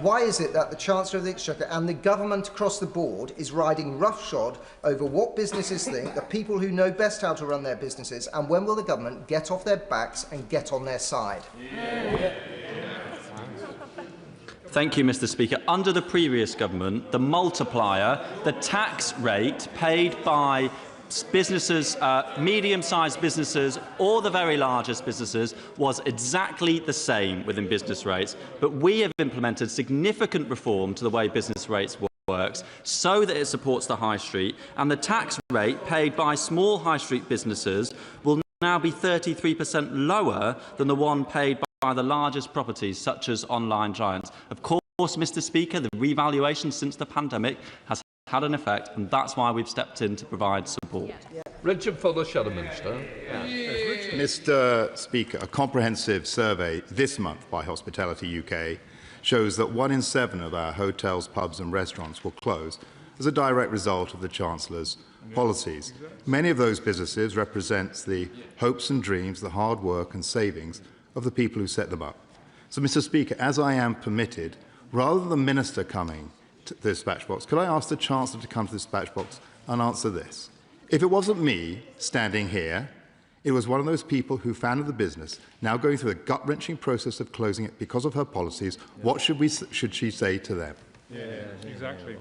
S15: Why is it that the Chancellor of the Exchequer and the government across the board is riding roughshod over what businesses think, the people who know best how to run their businesses, and when will the government get off their backs and get on their side?
S21: Thank you, Mr. Speaker. Under the previous government, the multiplier, the tax rate paid by businesses, medium-sized businesses or the very largest businesses was exactly the same within business rates. But we have implemented significant reform to the way business rates works so that it supports the high street, and the tax rate paid by small high street businesses will now be 33% lower than the one paid by the largest properties such as online giants. Of course, Mr. Speaker, the revaluation since the pandemic has had an effect, and that's why we've stepped in to provide support.
S9: Richard Fuller, Shadow Minister.
S16: Mr. Speaker, a comprehensive survey this month by Hospitality UK shows that 1 in 7 of our hotels, pubs and restaurants will close as a direct result of the Chancellor's policies. Many of those businesses represent the hopes and dreams, the hard work and savings of the people who set them up. So, Mr. Speaker, as I am permitted, rather than the Minister coming to the dispatch box, could I ask the Chancellor to come to the dispatch box and answer this? If it wasn't me standing here, it was one of those people who founded the business, now going through a gut-wrenching process of closing it because of her policies. What should she say to them?
S10: Yeah, exactly.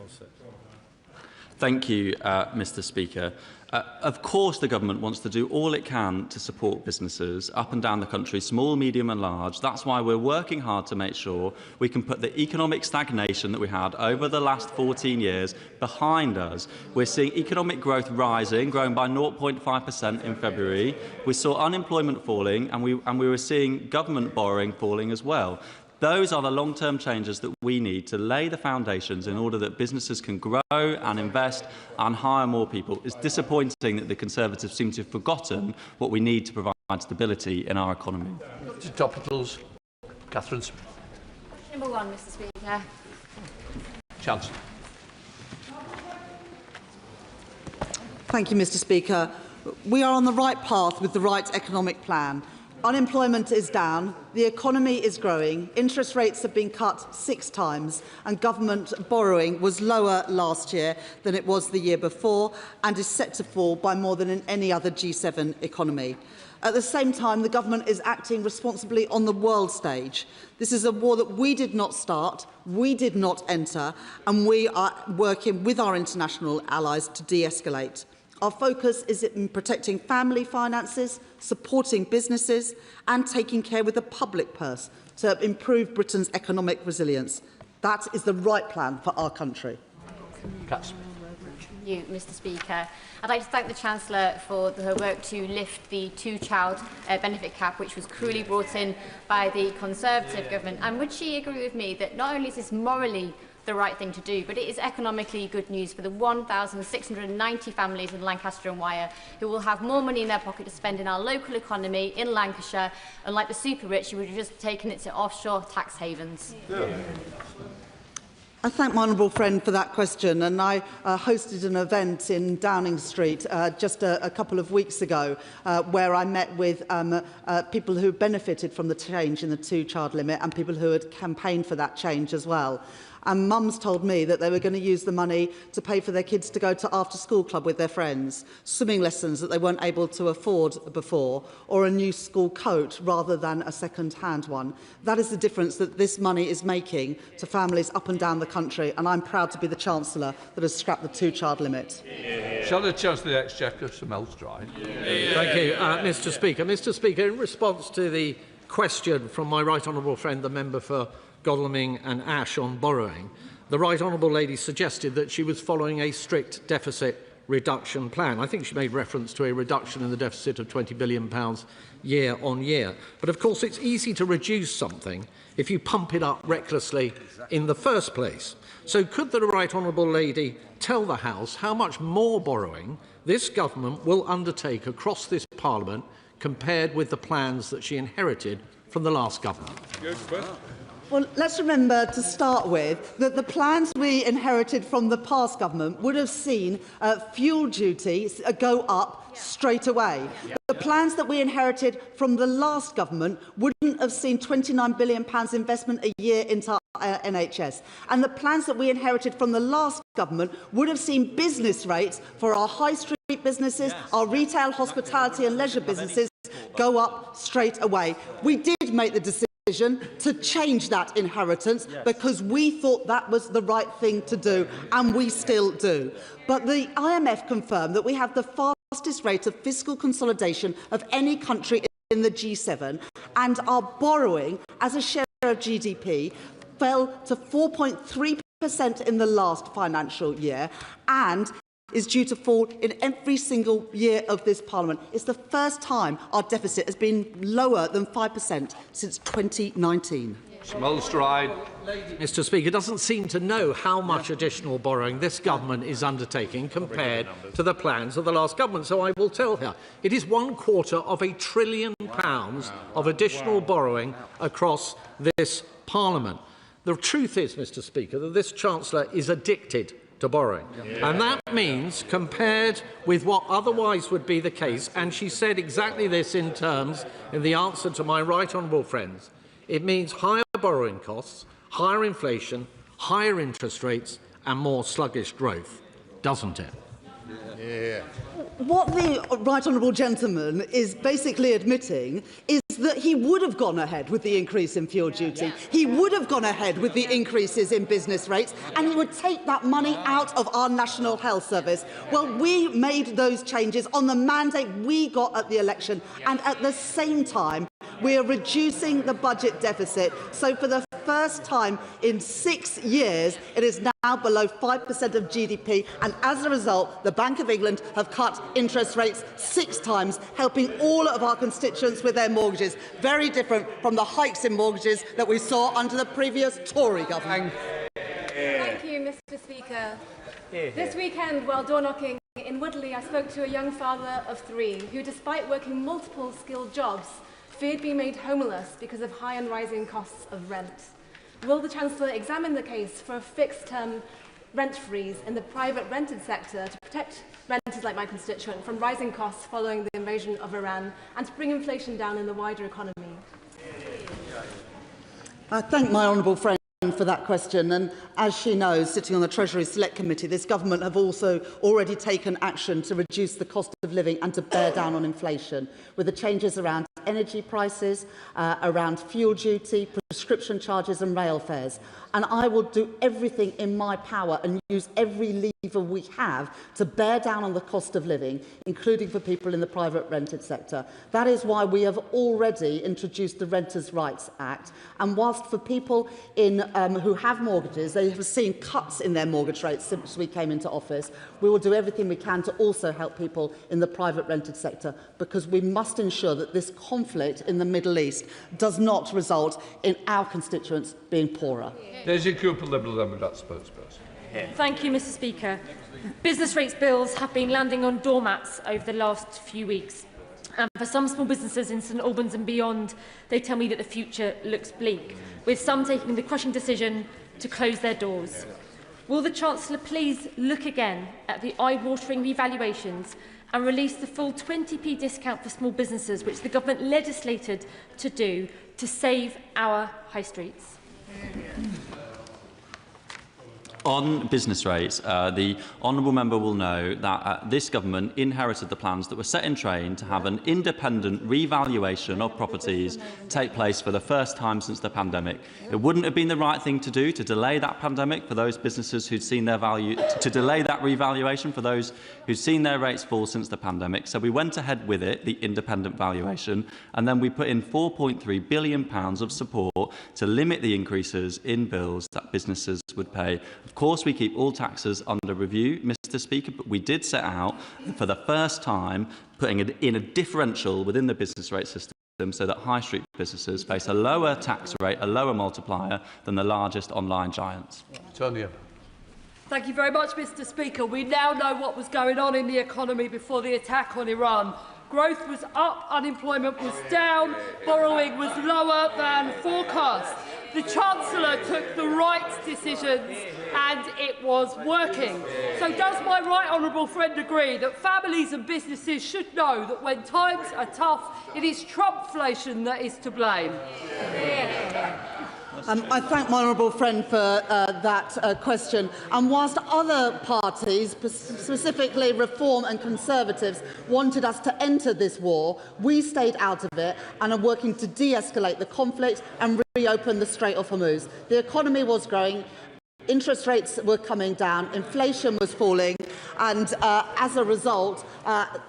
S21: Thank you, Mr. Speaker. Of course, the government wants to do all it can to support businesses up and down the country, small, medium and large. That's why we're working hard to make sure we can put the economic stagnation that we had over the last 14 years behind us. We're seeing economic growth rising, growing by 0.5% in February. We saw unemployment falling, and we were seeing government borrowing falling as well. Those are the long-term changes that we need to lay the foundations in order that businesses can grow and invest and hire more people. It's disappointing that the Conservatives seem to have forgotten what we need to provide stability in our economy.
S9: Topicals. Catherine.
S17: Number 1, Mr. Speaker.
S9: Chancellor.
S5: Thank you, Mr. Speaker. We are on the right path with the right economic plan. Unemployment is down, the economy is growing, interest rates have been cut 6 times, and government borrowing was lower last year than it was the year before and is set to fall by more than in any other G7 economy. At the same time, the government is acting responsibly on the world stage. This is a war that we did not start, we did not enter, and we are working with our international allies to de-escalate. Our focus is in protecting family finances, supporting businesses and taking care with the public purse to improve Britain's economic resilience. That is the right plan for our country.
S17: Thank you, Mr. Speaker. I'd like to thank the Chancellor for her work to lift the 2-child benefit cap, which was cruelly brought in by the Conservative government. And would she agree with me that not only is this morally the right thing to do, but it is economically good news for the 1,690 families in Lancaster and Wyre who will have more money in their pocket to spend in our local economy in Lancashire, unlike the super rich who would have just taken it to offshore tax havens.
S5: I thank my honourable friend for that question, and I hosted an event in Downing Street just a couple of weeks ago where I met with people who benefited from the change in the 2-child limit and people who had campaigned for that change as well. And mums told me that they were going to use the money to pay for their kids to go to after-school club with their friends, swimming lessons that they weren't able to afford before, or a new school coat rather than a second-hand one. That is the difference that this money is making to families up and down the country, and I'm proud to be the Chancellor that has scrapped the two-child limit.
S1: Shall the Chancellor of the Exchequer, Sir Melstride?
S3: Thank you, Mr. Speaker. Mr. Speaker, in response to the question from my right honourable friend, the member for Godalming and Ash, on borrowing, the right honourable lady suggested that she was following a strict deficit reduction plan. I think she made reference to a reduction in the deficit of £20 billion year on year. But of course, it's easy to reduce something if you pump it up recklessly in the first place. So could the right honourable lady tell the House how much more borrowing this government will undertake across this Parliament compared with the plans that she inherited from the last government?
S5: Well, let's remember to start with that the plans we inherited from the past government would have seen fuel duties go up straight away. The plans that we inherited from the last government wouldn't have seen £29 billion investment a year into NHS. And the plans that we inherited from the last government would have seen business rates for our high street businesses, our retail, hospitality and leisure businesses go up straight away. We did make the decision to change that inheritance because we thought that was the right thing to do, and we still do. But the IMF confirmed that we have the fastest rate of fiscal consolidation of any country in the G7, and our borrowing as a share of GDP fell to 4.3% in the last financial year and is due to fall in every single year of this Parliament. It's the first time our deficit has been lower than 5% since 2019.
S3: Mr. Speaker, doesn't seem to know how much additional borrowing this government is undertaking compared to the plans of the last government. So I will tell her it is £250 billion of additional borrowing across this Parliament. The truth is, Mr. Speaker, that this Chancellor is addicted to borrowing. And that means, compared with what otherwise would be the case, and she said exactly this in the answer to my right honourable friends, it means higher borrowing costs, higher inflation, higher interest rates and more sluggish growth, doesn't it?
S5: What the right honourable gentleman is basically admitting is that he would have gone ahead with the increase in fuel duty, he would have gone ahead with the increases in business rates, and he would take that money out of our National Health Service. Well, we made those changes on the mandate we got at the election, and at the same time, we are reducing the budget deficit. So for the first time in 6 years, it is now below 5% of GDP, and as a result, the Bank of England have cut interest rates 6 times, helping all of our constituents with their mortgages. Very different from the hikes in mortgages that we saw under the previous Tory government.
S18: Thank you, Mr. Speaker. This weekend, while door knocking in Woodley, I spoke to a young father of 3 who, despite working multiple skilled jobs, feared being made homeless because of high and rising costs of rent. Will the Chancellor examine the case for a fixed-term rent freeze in the private rented sector to protect renters like my constituent from rising costs following the invasion of Iran and to bring inflation down in the wider economy?
S5: I thank my honourable friend for that question, and as she knows, sitting on the Treasury Select Committee, this government have also already taken action to reduce the cost of living and to bear down on inflation, with the changes around energy prices, around fuel duty, prescription charges and rail fares. And I will do everything in my power and use every lever we have to bear down on the cost of living, including for people in the private rented sector. That is why we have already introduced the Renters' Rights Act. And whilst for people who have mortgages, they have seen cuts in their mortgage rates since we came into office, we will do everything we can to also help people in the private rented sector, because we must ensure that this conflict in the Middle East does not result in our constituents being poorer.
S1: Daisy Cooper, Liberal Democrat spokesperson.
S20: Thank you, Mr. Speaker. Business rates bills have been landing on doormats over the last few weeks. And for some small businesses in St Albans and beyond, they tell me that the future looks bleak, with some taking the crushing decision to close their doors. Will the Chancellor please look again at the eye-watering revaluations and release the full 20p discount for small businesses, which the government legislated to do to save our high streets?
S21: On business rates, the honourable member will know that this government inherited the plans that were set in train to have an independent revaluation of properties take place for the first time since the pandemic. It wouldn't have been the right thing to do to delay that pandemic for those businesses who'd seen their value, to delay that revaluation for those who'd seen their rates fall since the pandemic. So we went ahead with it, the independent valuation, and then we put in £4.3 billion of support to limit the increases in bills that businesses would pay. Of course, we keep all taxes under review, Mr. Speaker, but we did set out for the first time putting it in a differential within the business rate system so that high street businesses face a lower tax rate, a lower multiplier than the largest online giants.
S9: Tonya.
S7: Thank you very much, Mr. Speaker. We now know what was going on in the economy before the attack on Iran. Growth was up, unemployment was down, borrowing was lower than forecast. The Chancellor took the right decisions and it was working. So does my right honourable friend agree that families and businesses should know that when times are tough, it is Trumpflation that is to blame?
S5: I thank my honourable friend for that question. And whilst other parties, specifically Reform and Conservatives, wanted us to enter this war, we stayed out of it and are working to de-escalate the conflict and reopen the Strait of Hormuz. The economy was growing, interest rates were coming down, inflation was falling, and as a result,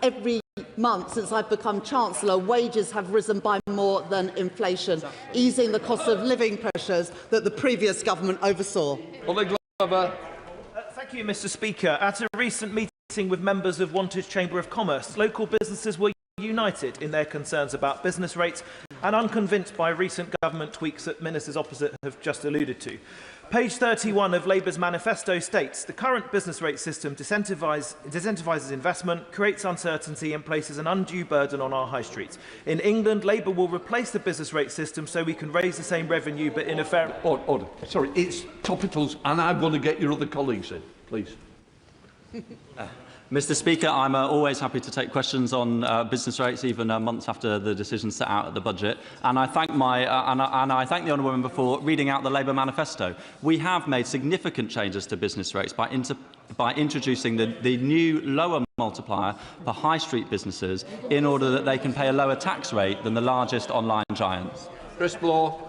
S5: every month since I've become Chancellor, wages have risen by more than inflation, easing the cost of living pressures that the previous government oversaw.
S8: Thank you, Mr. Speaker. At a recent meeting with members of Wantage Chamber of Commerce, local businesses were united in their concerns about business rates and unconvinced by recent government tweaks that ministers opposite have just alluded to. Page 31 of Labour's manifesto states the current business rate system disincentivises investment, creates uncertainty and places an undue burden on our high streets. In England, Labour will replace the business rate system so we can raise the same revenue but in a fair...
S9: Order. Sorry, it's topicals and I'm going to get your other colleagues in, please.
S21: Mr. Speaker, I'm always happy to take questions on business rates, even months after the decision set out at the budget. And I thank I thank the honourable member for reading out the Labour manifesto. We have made significant changes to business rates by introducing the new lower multiplier for high street businesses in order that they can pay a lower tax rate than the largest online giants.
S9: Chris Bloor.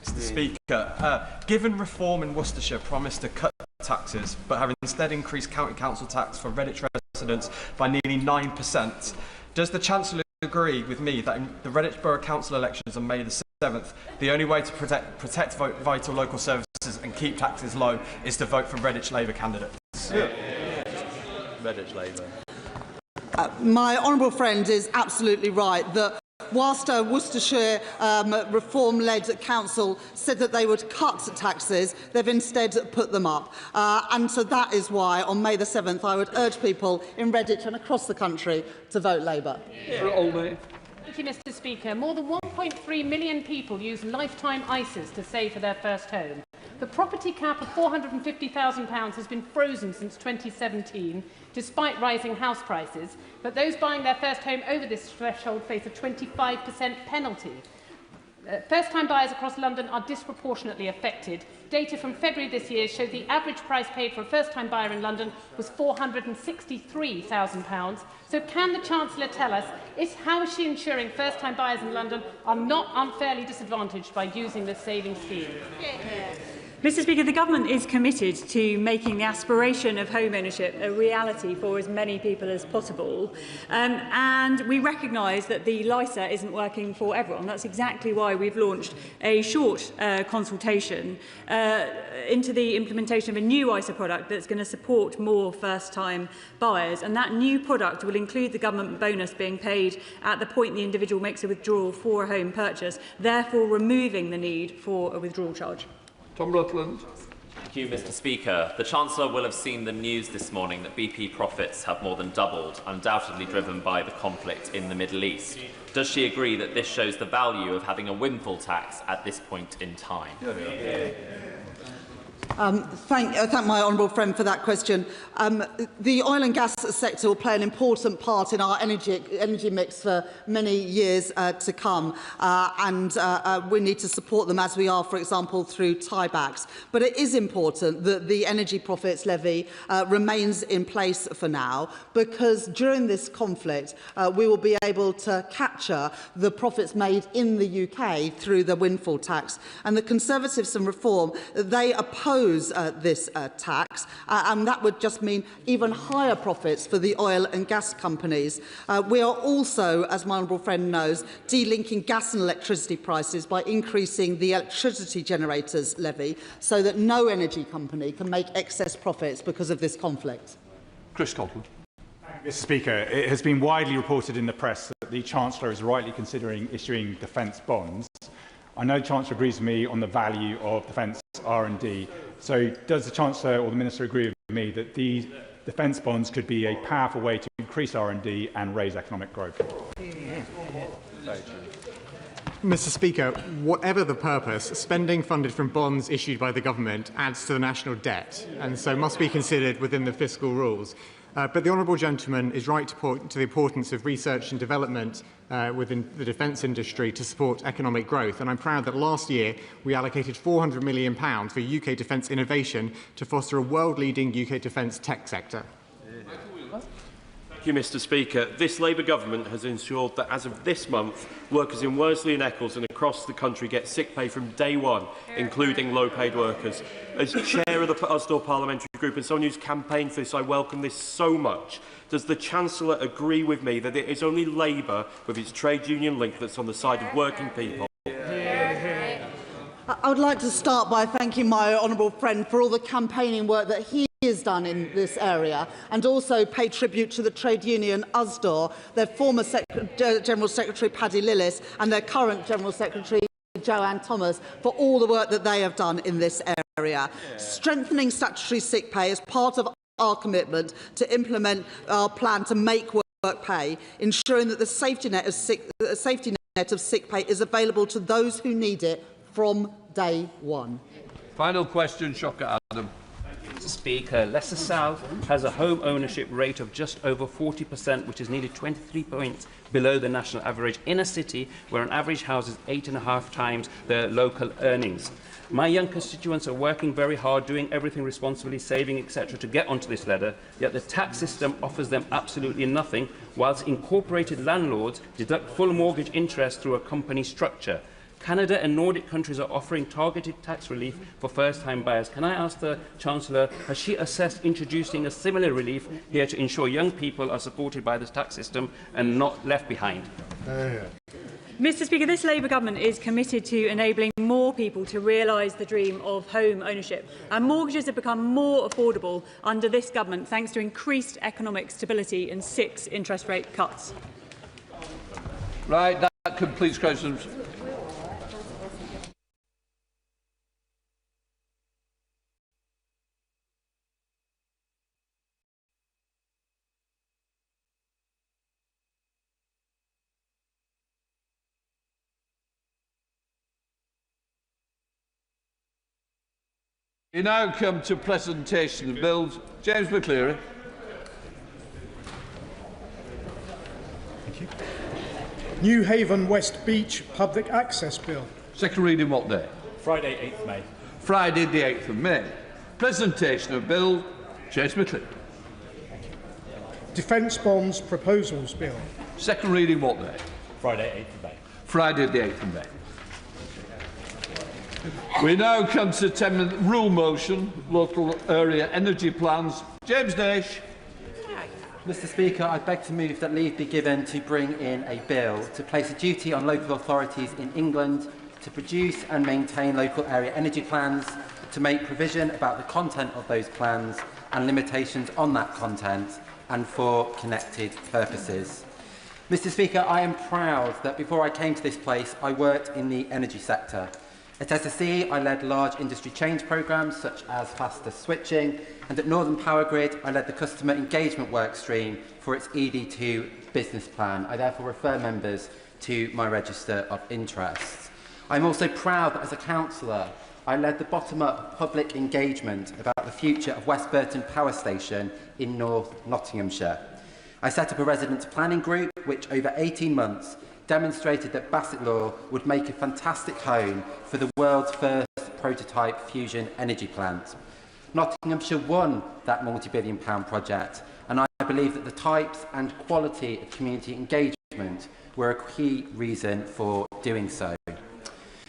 S13: Mr. Speaker, given Reform in Worcestershire promised to cut taxes, but have instead increased county council tax for Redditch residents by nearly 9%, does the Chancellor agree with me that in the Redditch Borough Council elections on May the 7th, the only way to protect vital local services and keep taxes low is to vote for Redditch Labour candidates?
S21: Redditch Labour.
S5: My honourable friend is absolutely right that whilst Worcestershire Reform-led council said that they would cut taxes, they've instead put them up. And so that is why, on May the 7th, I would urge people in Redditch and across the country to vote Labour.
S22: Thank you, Mr. Speaker. More than 1.3 million people use lifetime ISAs to save for their first home. The property cap of £450,000 has been frozen since 2017, despite rising house prices, but those buying their first home over this threshold face a 25% penalty. First-time buyers across London are disproportionately affected. Data from February this year showed the average price paid for a first-time buyer in London was £463,000. So can the Chancellor tell us how is she ensuring first-time buyers in London are not unfairly disadvantaged by using this saving scheme?
S23: Mr. Speaker, the government is committed to making the aspiration of home ownership a reality for as many people as possible. And we recognise that the LISA isn't working for everyone. That's exactly why we've launched a short consultation into the implementation of a new ISA product that's going to support more first-time buyers. And that new product will include the government bonus being paid at the point the individual makes a withdrawal for a home purchase, therefore removing the need for a withdrawal charge.
S9: Tom Rutland.
S26: Thank you, Mr. Speaker. The Chancellor will have seen the news this morning that BP profits have more than doubled, undoubtedly driven by the conflict in the Middle East. Does she agree that this shows the value of having a windfall tax at this point in time?
S5: Thank my honourable friend for that question. The oil and gas sector will play an important part in our energy mix for many years to come, and we need to support them as we are, for example, through tiebacks. But it is important that the Energy Profits Levy remains in place for now, because during this conflict we will be able to capture the profits made in the UK through the windfall tax. And the Conservatives and Reform, they oppose this tax, and that would just mean even higher profits for the oil and gas companies. We are also, as my honourable friend knows, delinking gas and electricity prices by increasing the electricity generators levy so that no energy company can make excess profits because of this conflict.
S1: Chris Scotland.
S2: Mr. Speaker, it has been widely reported in the press that the Chancellor is rightly considering issuing defence bonds. I know the Chancellor agrees with me on the value of defence R&D. So does the Chancellor or the Minister agree with me that these defence bonds could be a powerful way to increase R&D and raise economic growth?
S12: Mr. Speaker, whatever the purpose, spending funded from bonds issued by the government adds to the national debt and so must be considered within the fiscal rules. But the honourable gentleman is right to point to the importance of research and development within the defence industry to support economic growth. And I'm proud that last year we allocated £400 million for UK defence innovation to foster a world-leading UK defence tech sector.
S4: Thank you, Mr. Speaker. This Labour government has ensured that as of this month, workers in Worsley and Eccles and across the country get sick pay from day one, including low-paid workers. As chair of the Usdaw Parliamentary Group and someone who's campaigned for this, I welcome this so much. Does the Chancellor agree with me that it is only Labour, with its trade union link, that's on the side of working people?
S5: I would like to start by thanking my honourable friend for all the campaigning work that he has done in this area, and also pay tribute to the trade union Usdaw, their former General Secretary Paddy Lillis and their current General Secretary Joanne Thomas for all the work that they have done in this area. Strengthening statutory sick pay is part of our commitment to implement our plan to make work pay, ensuring that the safety net of sick pay is available to those who need it from day one.
S1: Final question, Shocker Adam.
S6: Mr. Speaker, Leicester South has a home ownership rate of just over 40%, which is nearly 23 points below the national average in a city where an average house is 8.5 times their local earnings. My young constituents are working very hard, doing everything responsibly, saving, etc., to get onto this ladder, yet the tax system offers them absolutely nothing, whilst incorporated landlords deduct full mortgage interest through a company structure. Canada and Nordic countries are offering targeted tax relief for first-time buyers. Can I ask the Chancellor, has she assessed introducing a similar relief here to ensure young people are supported by this tax system and not left behind?
S23: Mr. Speaker, this Labour government is committed to enabling more people to realise the dream of home ownership. And mortgages have become more affordable under this government thanks to increased economic stability and 6 interest rate cuts.
S1: Right, that completes questions. We now come to presentation of bills. James McCleary.
S11: Thank you. New Haven West Beach Public Access Bill.
S1: Second reading what day?
S11: Friday, 8th May.
S1: Friday the 8th of May. Presentation of bill. James McCleary.
S11: Defence Bonds Proposals Bill.
S1: Second reading what day?
S11: Friday, 8th of May.
S1: Friday the 8th of May. We now come to 10-minute rule motion, local area energy plans. James Nash.
S14: Mr. Speaker, I beg to move that leave be given to bring in a bill to place a duty on local authorities in England to produce and maintain local area energy plans, to make provision about the content of those plans and limitations on that content, and for connected purposes. Mr. Speaker, I am proud that before I came to this place, I worked in the energy sector. At SSE, I led large industry change programmes such as faster switching, and at Northern Power Grid, I led the customer engagement work stream for its ED2 business plan. I therefore refer members to my register of interests. I'm also proud that as a councillor, I led the bottom-up public engagement about the future of West Burton Power Station in North Nottinghamshire. I set up a residents' planning group which, over 18 months, demonstrated that Bassetlaw would make a fantastic home for the world's first prototype fusion energy plant. Nottinghamshire won that multi-billion-pound project, and I believe that the types and quality of community engagement were a key reason for doing so.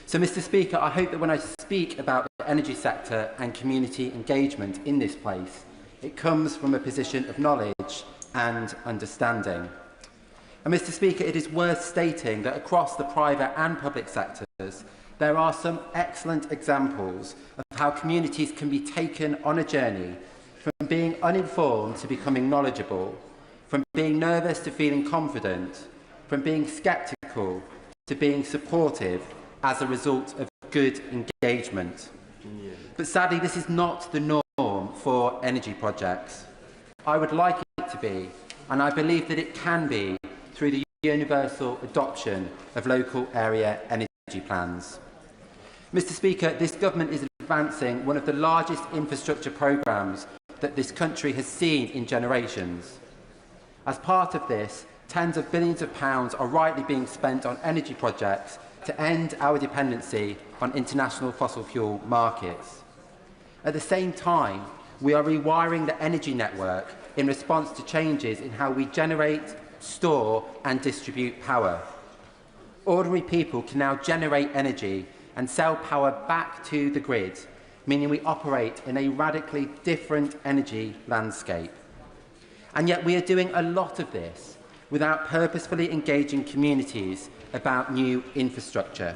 S14: So, Mr. Speaker, I hope that when I speak about the energy sector and community engagement in this place, it comes from a position of knowledge and understanding. And, Mr. Speaker, it is worth stating that across the private and public sectors, there are some excellent examples of how communities can be taken on a journey from being uninformed to becoming knowledgeable, from being nervous to feeling confident, from being sceptical to being supportive as a result of good engagement. But sadly, this is not the norm for energy projects. I would like it to be, and I believe that it can be, through the universal adoption of local area energy plans. Mr. Speaker, this government is advancing one of the largest infrastructure programmes that this country has seen in generations. As part of this, tens of billions of pounds are rightly being spent on energy projects to end our dependency on international fossil fuel markets. At the same time, we are rewiring the energy network in response to changes in how we generate, store and distribute power. Ordinary people can now generate energy and sell power back to the grid, meaning we operate in a radically different energy landscape. And yet we are doing a lot of this without purposefully engaging communities about new infrastructure.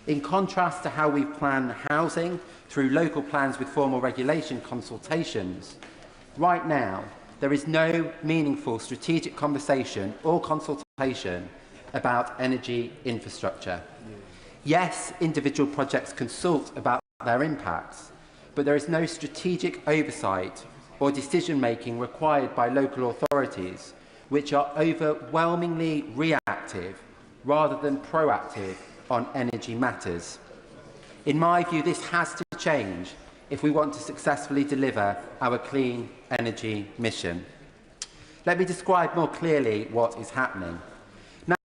S14: In contrast to how we plan housing through local plans with formal regulation consultations, right now there is no meaningful strategic conversation or consultation about energy infrastructure. Yes, individual projects consult about their impacts, but there is no strategic oversight or decision-making required by local authorities, which are overwhelmingly reactive rather than proactive on energy matters. In my view, this has to change if we want to successfully deliver our clean energy mission. Let me describe more clearly what is happening.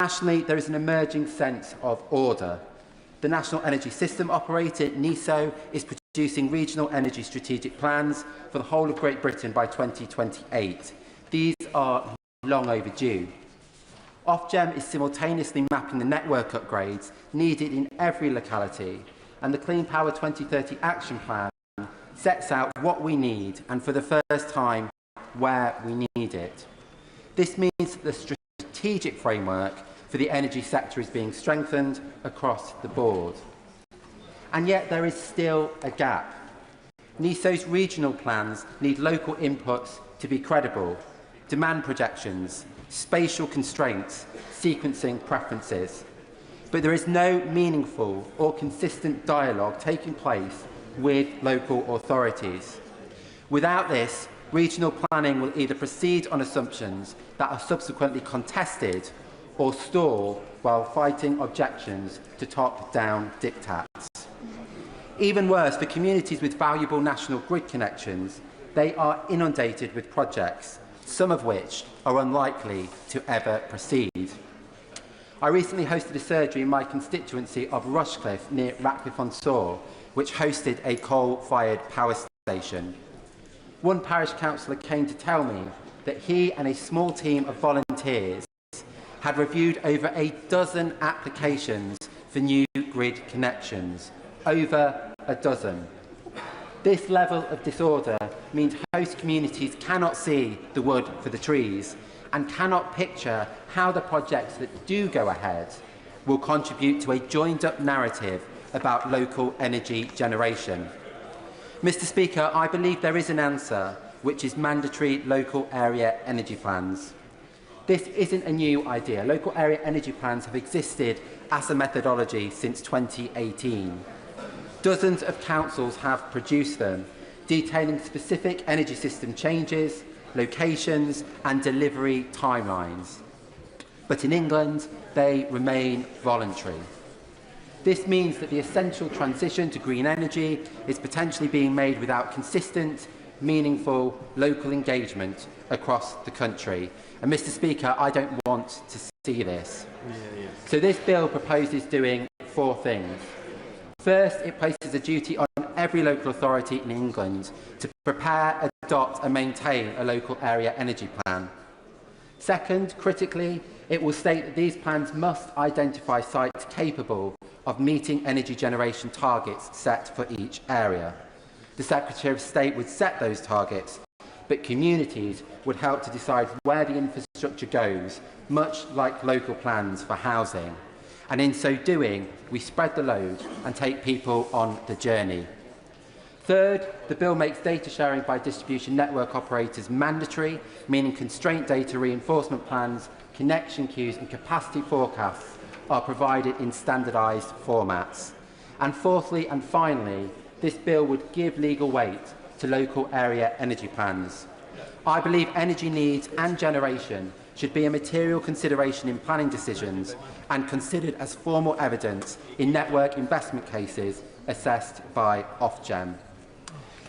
S14: Nationally, there is an emerging sense of order. The National Energy System Operator, NESO, is producing regional energy strategic plans for the whole of Great Britain by 2028. These are long overdue. Ofgem is simultaneously mapping the network upgrades needed in every locality, and the Clean Power 2030 Action Plan sets out what we need and, for the first time, where we need it. This means that the strategic framework for the energy sector is being strengthened across the board. And yet there is still a gap. NESO's regional plans need local inputs to be credible, demand projections, spatial constraints, sequencing preferences. But there is no meaningful or consistent dialogue taking place with local authorities. Without this, regional planning will either proceed on assumptions that are subsequently contested or stall while fighting objections to top-down diktats. Even worse, for communities with valuable national grid connections, they are inundated with projects, some of which are unlikely to ever proceed. I recently hosted a surgery in my constituency of Rushcliffe near Ratcliffe-on-Soar, which hosted a coal-fired power station. One parish councillor came to tell me that he and a small team of volunteers had reviewed over a dozen applications for new grid connections. Over a dozen. This level of disorder means host communities cannot see the wood for the trees and cannot picture how the projects that do go ahead will contribute to a joined-up narrative about local energy generation. Mr. Speaker, I believe there is an answer, which is mandatory local area energy plans. This isn't a new idea. Local area energy plans have existed as a methodology since 2018. Dozens of councils have produced them, detailing specific energy system changes, locations and delivery timelines. But in England, they remain voluntary. This means that the essential transition to green energy is potentially being made without consistent, meaningful local engagement across the country. And Mr. Speaker, I don't want to see this. So this bill proposes doing 4 things. First, it places a duty on every local authority in England to prepare, adopt and maintain a local area energy plan. Second, critically, it will state that these plans must identify sites capable of meeting energy generation targets set for each area. The Secretary of State would set those targets, but communities would help to decide where the infrastructure goes, much like local plans for housing. And in so doing, we spread the load and take people on the journey. Third, the bill makes data sharing by distribution network operators mandatory, meaning constraint data reinforcement plans, connection queues and capacity forecasts are provided in standardised formats. And fourthly and finally, this bill would give legal weight to local area energy plans. I believe energy needs and generation should be a material consideration in planning decisions and considered as formal evidence in network investment cases assessed by Ofgem.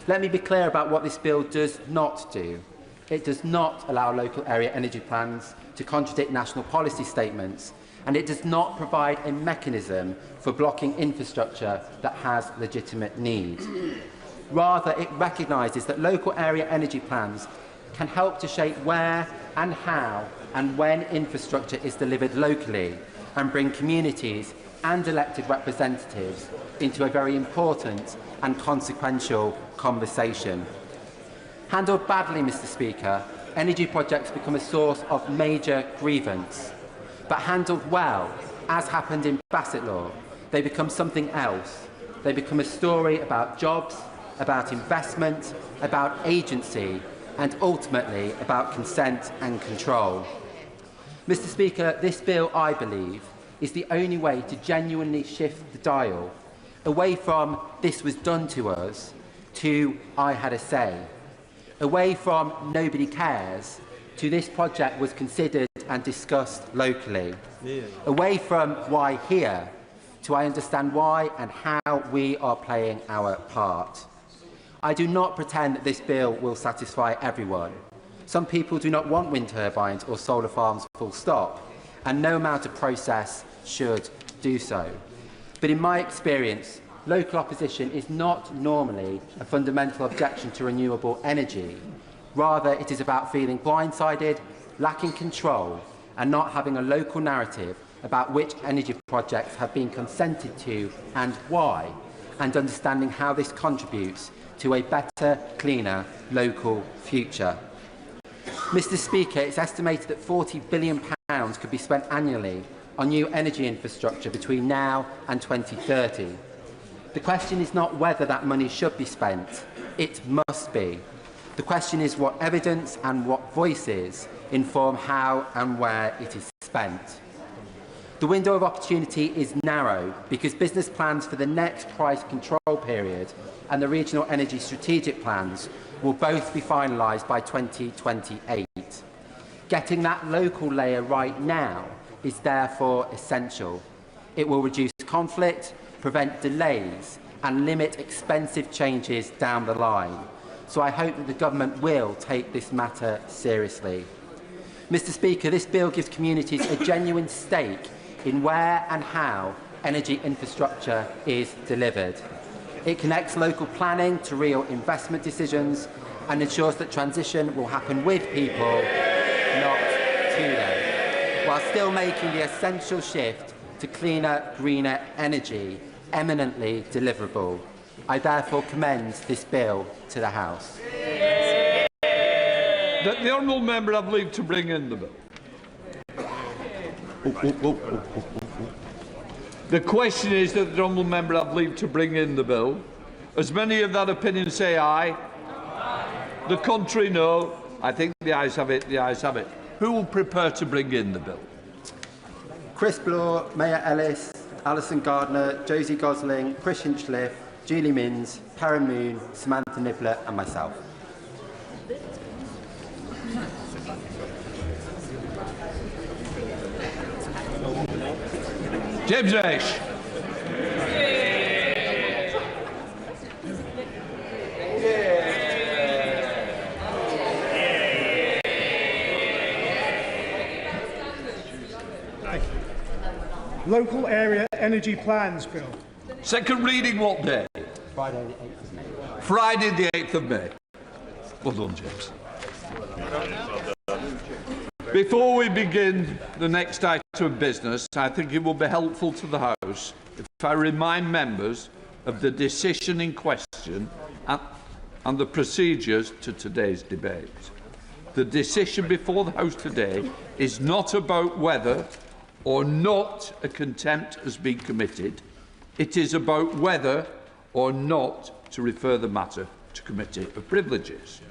S14: Let me be clear about what this bill does not do. It does not allow local area energy plans to contradict national policy statements, and it does not provide a mechanism for blocking infrastructure that has legitimate need. Rather, it recognises that local area energy plans can help to shape where and how and when infrastructure is delivered locally and bring communities and elected representatives into a very important and consequential conversation. Handled badly, Mr. Speaker, energy projects become a source of major grievance. But handled well, as happened in Bassett Law, they become something else. They become a story about jobs, about investment, about agency, and ultimately about consent and control. Mr. Speaker, this bill, I believe, is the only way to genuinely shift the dial away from "this was done to us" to "I had a say", away from "nobody cares" to "this project was considered and discussed locally", away from "why here" to "I understand why and how we are playing our part". I do not pretend that this bill will satisfy everyone. Some people do not want wind turbines or solar farms full stop, and no amount of process should do so. But in my experience, local opposition is not normally a fundamental objection to renewable energy. Rather, it is about feeling blindsided, lacking control, and not having a local narrative about which energy projects have been consented to and why, and understanding how this contributes to a better, cleaner local future. Mr. Speaker, it's estimated that £40 billion could be spent annually on new energy infrastructure between now and 2030. The question is not whether that money should be spent. It must be. The question is what evidence and what voices inform how and where it is spent. The window of opportunity is narrow because business plans for the next price control period and the regional energy strategic plans will both be finalised by 2028. Getting that local layer right now is therefore essential. It will reduce conflict, prevent delays and limit expensive changes down the line. So I hope that the government will take this matter seriously. Mr. Speaker, this bill gives communities a genuine stake in where and how energy infrastructure is delivered. It connects local planning to real investment decisions and ensures that transition will happen with people, not to them, while still making the essential shift to cleaner, greener energy eminently deliverable. I therefore commend this bill to the House.
S1: The honourable member have leave to bring in the bill. The question is that the honourable member have leave to bring in the bill. As many of that opinion say aye. The contrary, no. I think the ayes have it. The ayes have it. Who will prepare to bring in the bill?
S14: Chris Bloor, Mayor Ellis, Alison Gardner, Josie Gosling, Chris Hinchliffe, Julie Minns, Karen Moon, Samantha Nibbler and myself.
S1: James Nash.
S11: Local Area Energy Plans Bill.
S1: Second reading what day?
S14: Friday the 8th of May.
S1: Friday the 8th of May. Well done, James. Before we begin the next item of business, I think it will be helpful to the House if I remind members of the decision in question and the procedures to today's debate. The decision before the House today is not about whether or not a contempt has been committed. It is about whether or not to refer the matter to Committee of Privileges.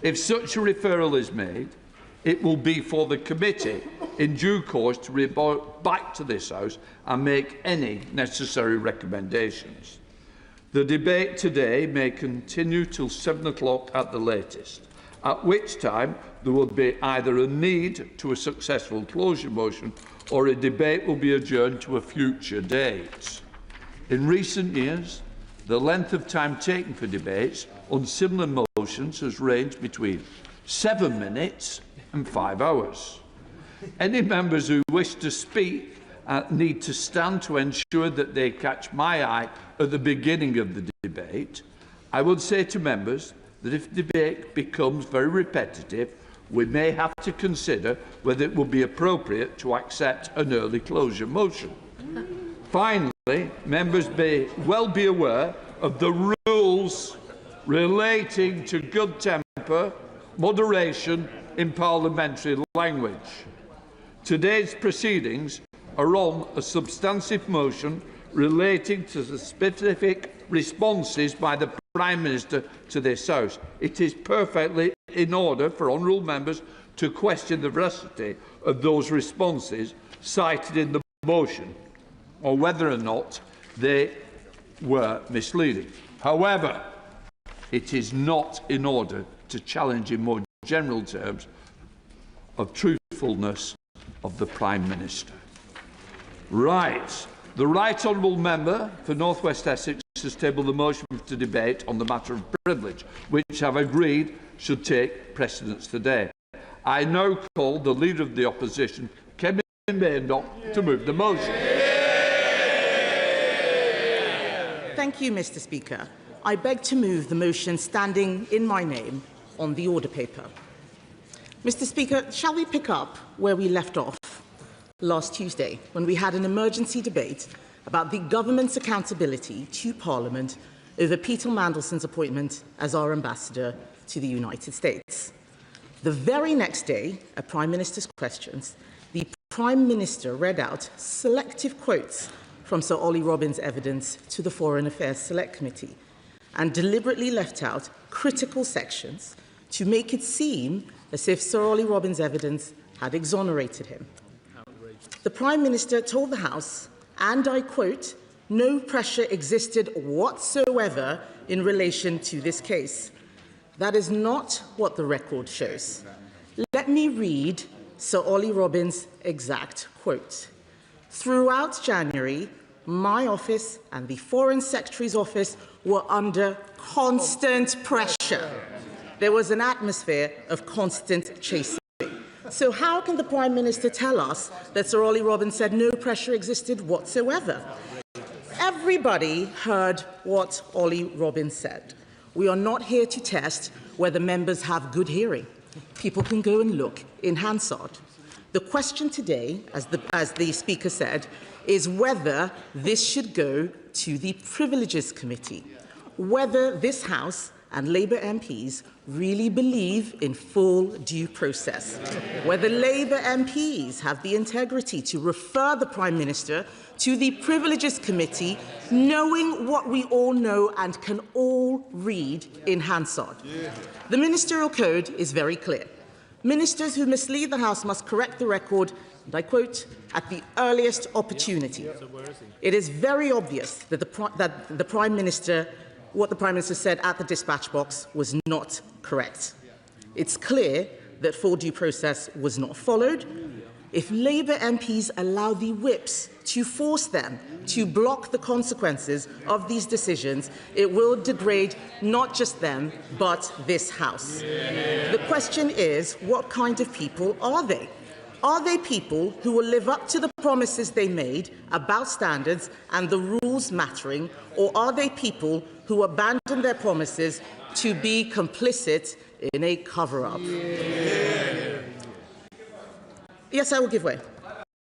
S1: If such a referral is made, it will be for the committee in due course to report back to this House and make any necessary recommendations. The debate today may continue till 7 o'clock at the latest, at which time there will be either a need to a successful closure motion or a debate will be adjourned to a future date. In recent years, the length of time taken for debates on similar motions has ranged between 7 minutes and 5 hours. Any members who wish to speak need to stand to ensure that they catch my eye at the beginning of the debate. I would say to members that if the debate becomes very repetitive, we may have to consider whether it would be appropriate to accept an early closure motion. Finally, members may well be aware of the rules relating to good temper, moderation in parliamentary language. Today's proceedings are on a substantive motion relating to the specific responses by the Prime Minister to this House. It is perfectly in order for honourable members to question the veracity of those responses cited in the motion, or whether or not they were misleading. However, it is not in order to challenge in more general terms of truthfulness of the Prime Minister. Right. The Right Honourable Member for North West Essex has tabled the motion to debate on the matter of privilege, which I've agreed should take precedence today. I now call the Leader of the Opposition, Kevin Maynock, to move the motion.
S10: Thank you, Mr. Speaker. I beg to move the motion standing in my name on the order paper. Mr. Speaker, shall we pick up where we left off last Tuesday, when we had an emergency debate about the government's accountability to Parliament over Peter Mandelson's appointment as our ambassador to the United States? The very next day, at Prime Minister's questions, the Prime Minister read out selective quotes from Sir Ollie Robbins' evidence to the Foreign Affairs Select Committee and deliberately left out critical sections to make it seem as if Sir Ollie Robbins' evidence had exonerated him. The Prime Minister told the House, and I quote, "No pressure existed whatsoever in relation to this case." That is not what the record shows. Let me read Sir Ollie Robbins' exact quote. "Throughout January, my office and the Foreign Secretary's office were under constant pressure. There was an atmosphere of constant chasing. So how can the Prime Minister tell us that Sir Ollie Robbins said no pressure existed whatsoever? Everybody heard what Ollie Robbins said. We are not here to test whether members have good hearing. People can go and look in Hansard. The question today, as the Speaker said, is whether this should go to the Privileges Committee, whether this House and Labour MPs really believe in full due process, whether Labour MPs have the integrity to refer the Prime Minister to the Privileges Committee, knowing what we all know and can all read in Hansard. The Ministerial Code is very clear. Ministers who mislead the House must correct the record, and I quote, at the earliest opportunity. It is very obvious that the Prime Minister, what the Prime Minister said at the dispatch box was not correct. It's clear that full due process was not followed. If Labour MPs allow the whips to force them to block the consequences of these decisions, it will degrade not just them, but this House. The question is, what kind of people are they? Are they people who will live up to the promises they made about standards and the rules mattering, or are they people who abandon their promises to be complicit in a cover-up? Yes, I will give way.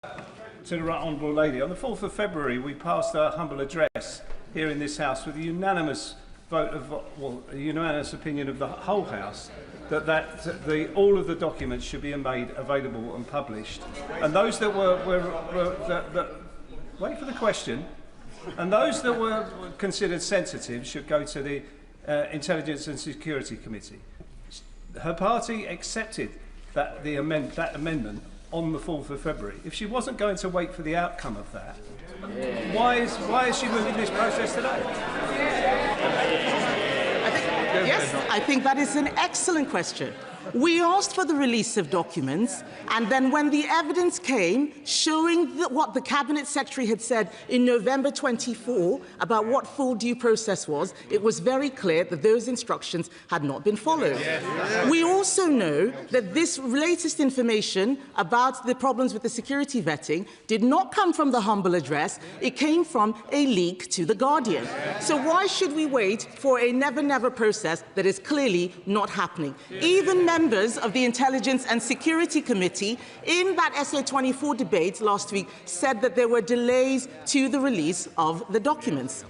S15: To the right honourable lady, on the 4th of February we passed our humble address here in this House with a unanimous vote of, well, a unanimous opinion of the whole House that all of the documents should be made available and published. And those that wait for the question, and those that were considered sensitive should go to the Intelligence and Security Committee. Her party accepted that amendment on the 4th of February. If she wasn't going to wait for the outcome of that, why is she moving this process today?
S10: Yes, I think that is an excellent question. We asked for the release of documents, and then when the evidence came showing what the Cabinet Secretary had said in November 24 about what full due process was, it was very clear that those instructions had not been followed. We also know that this latest information about the problems with the security vetting did not come from the humble address, it came from a leak to The Guardian. So why should we wait for a never-never process that is clearly not happening? Even members of the Intelligence and Security Committee in that SA24 debate last week said that there were delays to the release of the documents.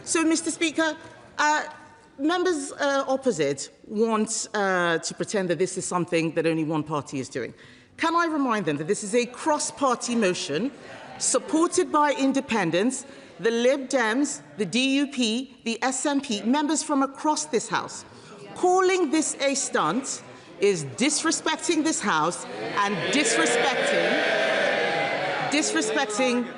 S10: So, Mr. Speaker, members opposite want to pretend that this is something that only one party is doing. Can I remind them that this is a cross-party motion supported by independents, the Lib Dems, the DUP, the SNP, members from across this House? Calling this a stunt is disrespecting this House and disrespecting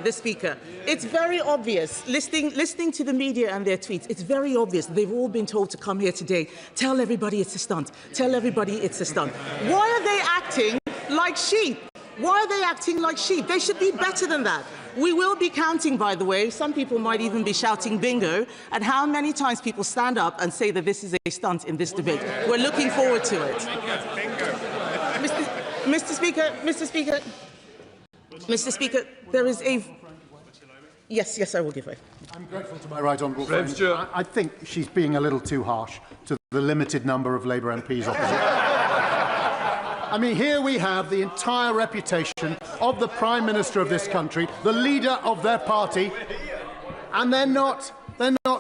S10: the Speaker. It's very obvious, listening to the media and their tweets, it's very obvious they've all been told to come here today, tell everybody it's a stunt, tell everybody it's a stunt. Why are they acting like sheep? Why are they acting like sheep? They should be better than that. We will be counting, by the way, some people might even be shouting bingo, at how many times people stand up and say that this is a stunt in this debate. We're looking forward to it. Mr. Speaker, there is a... Yes, I will give way.
S16: I'm grateful to my right honourable friend. I think she's being a little too harsh to the limited number of Labour MPs opposite. I mean, here we have the entire reputation of the Prime Minister of this country, the leader of their party, and they're not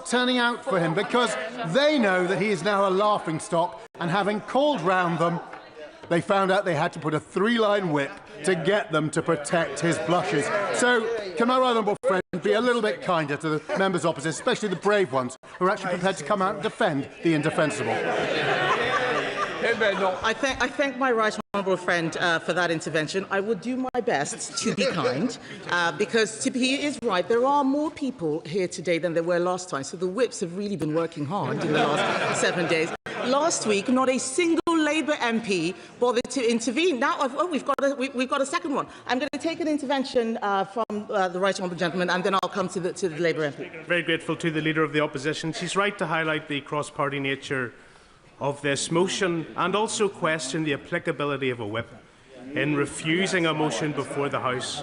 S16: turning out for him because they know that he is now a laughingstock, and having called round them, they found out they had to put a 3-line whip to get them to protect his blushes. So, can my right honourable friend be a little bit kinder to the members opposite, especially the brave ones, who are actually prepared to come out and defend the indefensible?
S10: I thank my right honourable friend for that intervention. I will do my best to be kind, because he is right. There are more people here today than there were last time, so the whips have really been working hard in the last 7 days. Last week, not a single Labour MP bothered to intervene. Now, we've got a second one. I'm going to take an intervention from the right honourable gentleman, and then I'll come to the Labour MP.
S17: Very grateful to the Leader of the Opposition. She's right to highlight the cross-party nature of this motion and also question the applicability of a whip in refusing a motion before the House.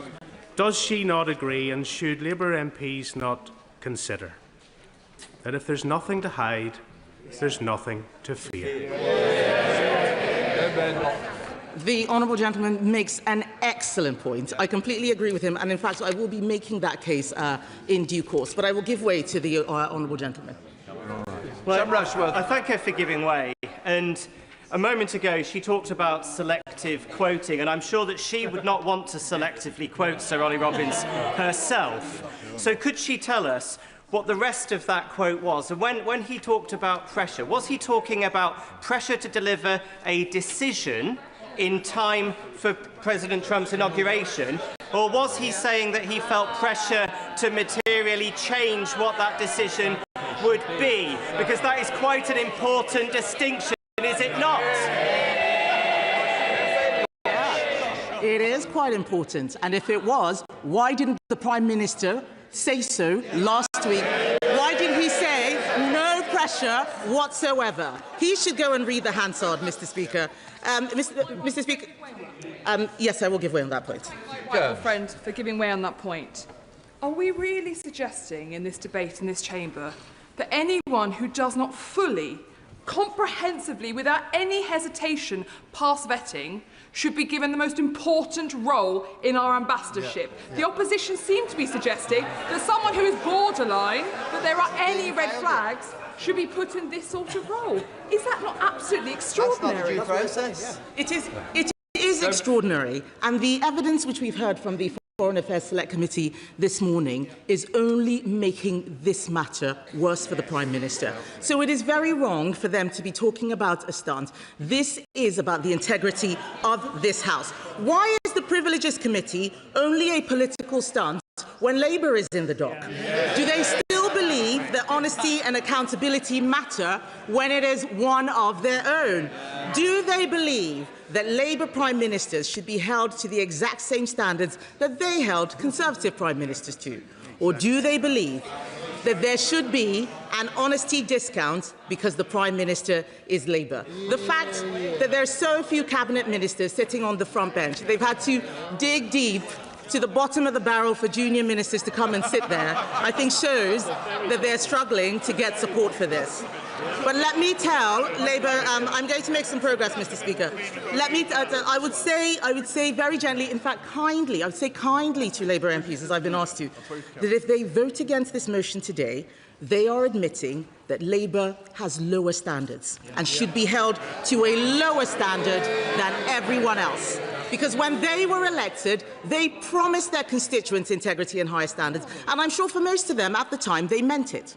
S17: Does she not agree, and should Labour MPs not consider that if there's nothing to hide, there's nothing to fear?
S10: The honourable gentleman makes an excellent point. I completely agree with him, and in fact I will be making that case in due course, but I will give way to the honourable gentleman.
S19: Well, I thank her for giving way. And a moment ago, she talked about selective quoting, and I'm sure that she would not want to selectively quote Sir Ollie Robbins herself. So could she tell us what the rest of that quote was? And when he talked about pressure, was he talking about pressure to deliver a decision in time for President Trump's inauguration, or was he saying that he felt pressure to materially change what that decision would be? Because that is quite an important distinction, is it not?
S10: It is quite important, and if it was, why didn't the Prime Minister say so last week? Why didn't he say no pressure pressure whatsoever. He should go and read the Hansard, Mr. Speaker. Mr. Speaker, yes, I will give way on that point.
S3: Right, friend, for giving way on that point. Are we really suggesting in this debate in this chamber that anyone who does not fully, comprehensively, without any hesitation, pass vetting should be given the most important role in our ambassadorship? The opposition seem to be suggesting that someone who is borderline, that there are any red flags, should be put in this sort of role. Is that not absolutely extraordinary?
S10: That's not due process. It is extraordinary, and the evidence which we've heard from the Foreign Affairs Select Committee this morning is only making this matter worse for the Prime Minister. So it is very wrong for them to be talking about a stunt. This is about the integrity of this House. Why is the Privileges Committee only a political stunt when Labour is in the dock? Do they still believe that honesty and accountability matter when it is one of their own? Do they believe that Labour Prime Ministers should be held to the exact same standards that they held Conservative Prime Ministers to? Or do they believe that there should be an honesty discount because the Prime Minister is Labour? The fact that there are so few Cabinet Ministers sitting on the front bench, they've had to dig deep to the bottom of the barrel for junior ministers to come and sit there, I think shows that they're struggling to get support for this. But let me tell Labour, I'm going to make some progress, Mr. Speaker. Let me, I would say very gently, in fact kindly, I would say kindly to Labour MPs, as I've been asked to, that if they vote against this motion today, they are admitting that Labour has lower standards and should be held to a lower standard than everyone else. Because when they were elected, they promised their constituents integrity and higher standards, and I'm sure for most of them at the time they meant it.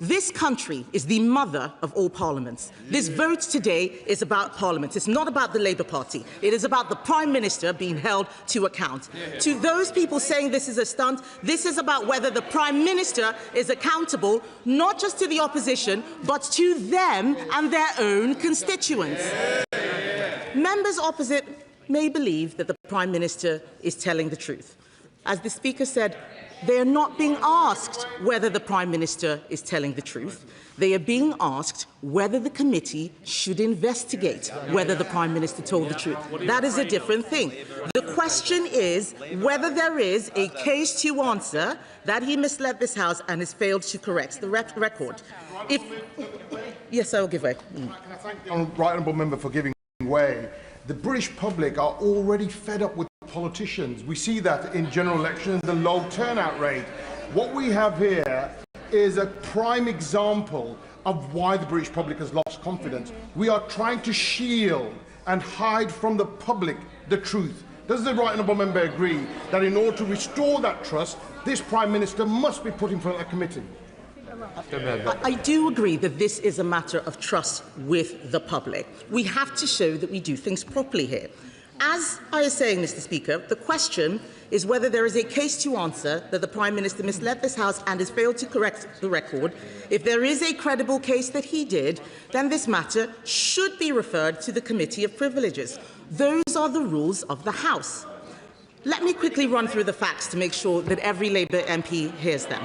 S10: This country is the mother of all parliaments. This vote today is about Parliament. It's not about the Labour Party. It is about the Prime Minister being held to account. To those people saying this is a stunt, this is about whether the Prime Minister is accountable, not just to the opposition, but to them and their own constituents. Members opposite may believe that the Prime Minister is telling the truth. As the Speaker said, they are not being asked whether the Prime Minister is telling the truth. They are being asked whether the committee should investigate whether the Prime Minister told the truth. That is a different thing. The question is whether there is a case to answer that he misled this House and has failed to correct the record. Yes, I will give way.
S7: Can I thank the right honourable member for giving way? The British public are already fed up with politicians. We see that in general elections, the low turnout rate. What we have here is a prime example of why the British public has lost confidence. We are trying to shield and hide from the public the truth. Does the right honourable member agree that in order to restore that trust, this Prime Minister must be put in front of a committee?
S10: I do agree that this is a matter of trust with the public. We have to show that we do things properly here. As I was saying, Mr. Speaker, the question is whether there is a case to answer that the Prime Minister misled this House and has failed to correct the record. If there is a credible case that he did, then this matter should be referred to the Committee of Privileges. Those are the rules of the House. Let me quickly run through the facts to make sure that every Labour MP hears them.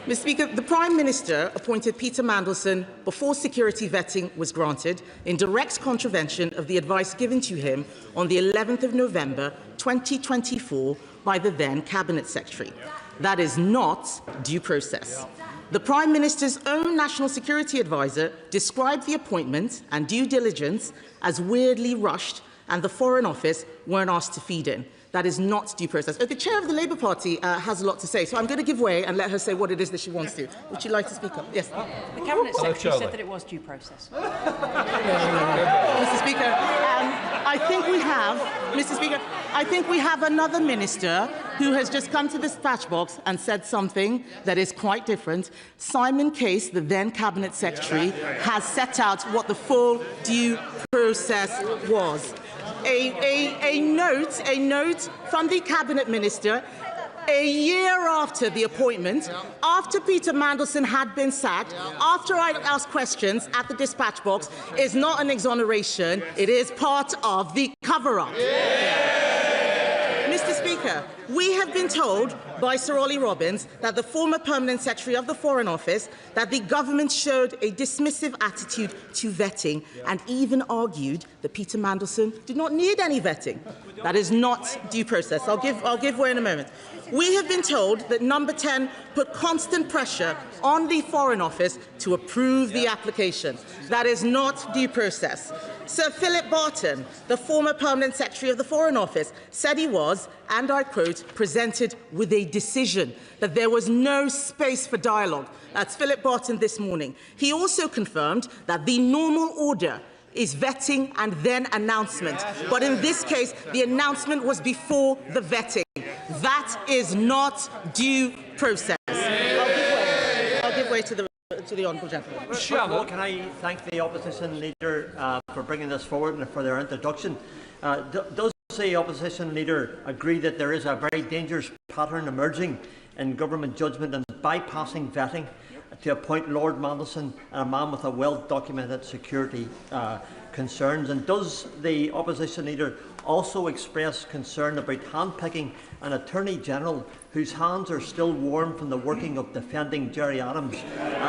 S10: Mr. Speaker, the Prime Minister appointed Peter Mandelson before security vetting was granted, in direct contravention of the advice given to him on the 11th of November 2024 by the then Cabinet Secretary. That is not due process. The Prime Minister's own National Security Advisor described the appointment and due diligence as weirdly rushed, and the Foreign Office weren't asked to feed in. That is not due process. The chair of the Labour Party has a lot to say, so I'm going to give way and let her say what it is that she wants to. Would you like to speak up? Yes.
S18: The Cabinet Secretary said that it was due process.
S10: Mr. Speaker, I think we have, Mr. Speaker, I think we have another minister who has just come to the dispatch box and said something that is quite different. Simon Case, the then Cabinet Secretary, has set out what the full due process was. A note from the Cabinet Minister a year after the appointment, after Peter Mandelson had been sacked, after I asked questions at the dispatch box, is not an exoneration, it is part of the cover-up. Mr. Speaker, we have been told by Sir Ollie Robbins, that the former Permanent Secretary of the Foreign Office, that the government showed a dismissive attitude to vetting and even argued that Peter Mandelson did not need any vetting. That is not due process. I'll give way in a moment. We have been told that Number 10 put constant pressure on the Foreign Office to approve the application. That is not due process. Sir Philip Barton, the former Permanent Secretary of the Foreign Office, said he was, and I quote, presented with a decision, that there was no space for dialogue. That's Philip Barton this morning. He also confirmed that the normal order is vetting and then announcement. But in this case, the announcement was before the vetting. That is not due process. I'll give way to the honourable gentleman.
S8: First of all, can I thank the opposition leader for bringing this forward and for their introduction. Does the opposition leader agree that there is a very dangerous pattern emerging in government judgment and bypassing vetting to appoint Lord Mandelson, a man with a well-documented security concerns? And does the opposition leader also express concern about handpicking an Attorney-General whose hands are still warm from the working of defending Gerry Adams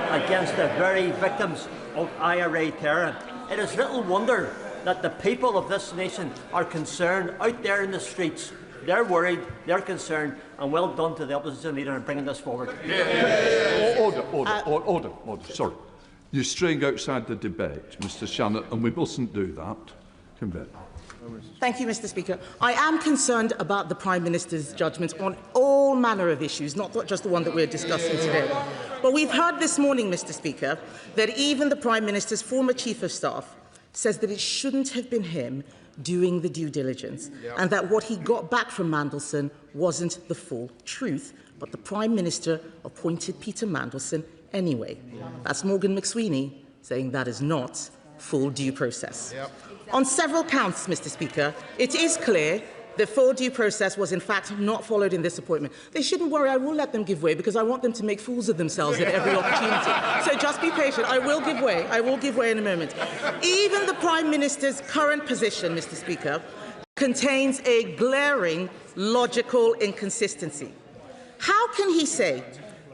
S8: against the very victims of IRA terror? It is little wonder that the people of this nation are concerned out there in the streets. They're worried, they're concerned, and well done to the opposition leader in bringing this forward.
S1: Order. Sorry. You're straying outside the debate, Mr Shannon, and we mustn't do that. Convene.
S10: Thank you, Mr Speaker. I am concerned about the Prime Minister's judgment on all manner of issues, not just the one that we're discussing today. But we've heard this morning, Mr Speaker, that even the Prime Minister's former Chief of Staff says that it shouldn't have been him doing the due diligence, and that what he got back from Mandelson wasn't the full truth, but the Prime Minister appointed Peter Mandelson anyway. That's Morgan McSweeney saying that is not full due process. On several counts, Mr Speaker, it is clear that full due process was in fact not followed in this appointment. They shouldn't worry, I will let them give way, because I want them to make fools of themselves at every opportunity. So just be patient, I will give way in a moment. Even the Prime Minister's current position, Mr Speaker, contains a glaring logical inconsistency. How can he say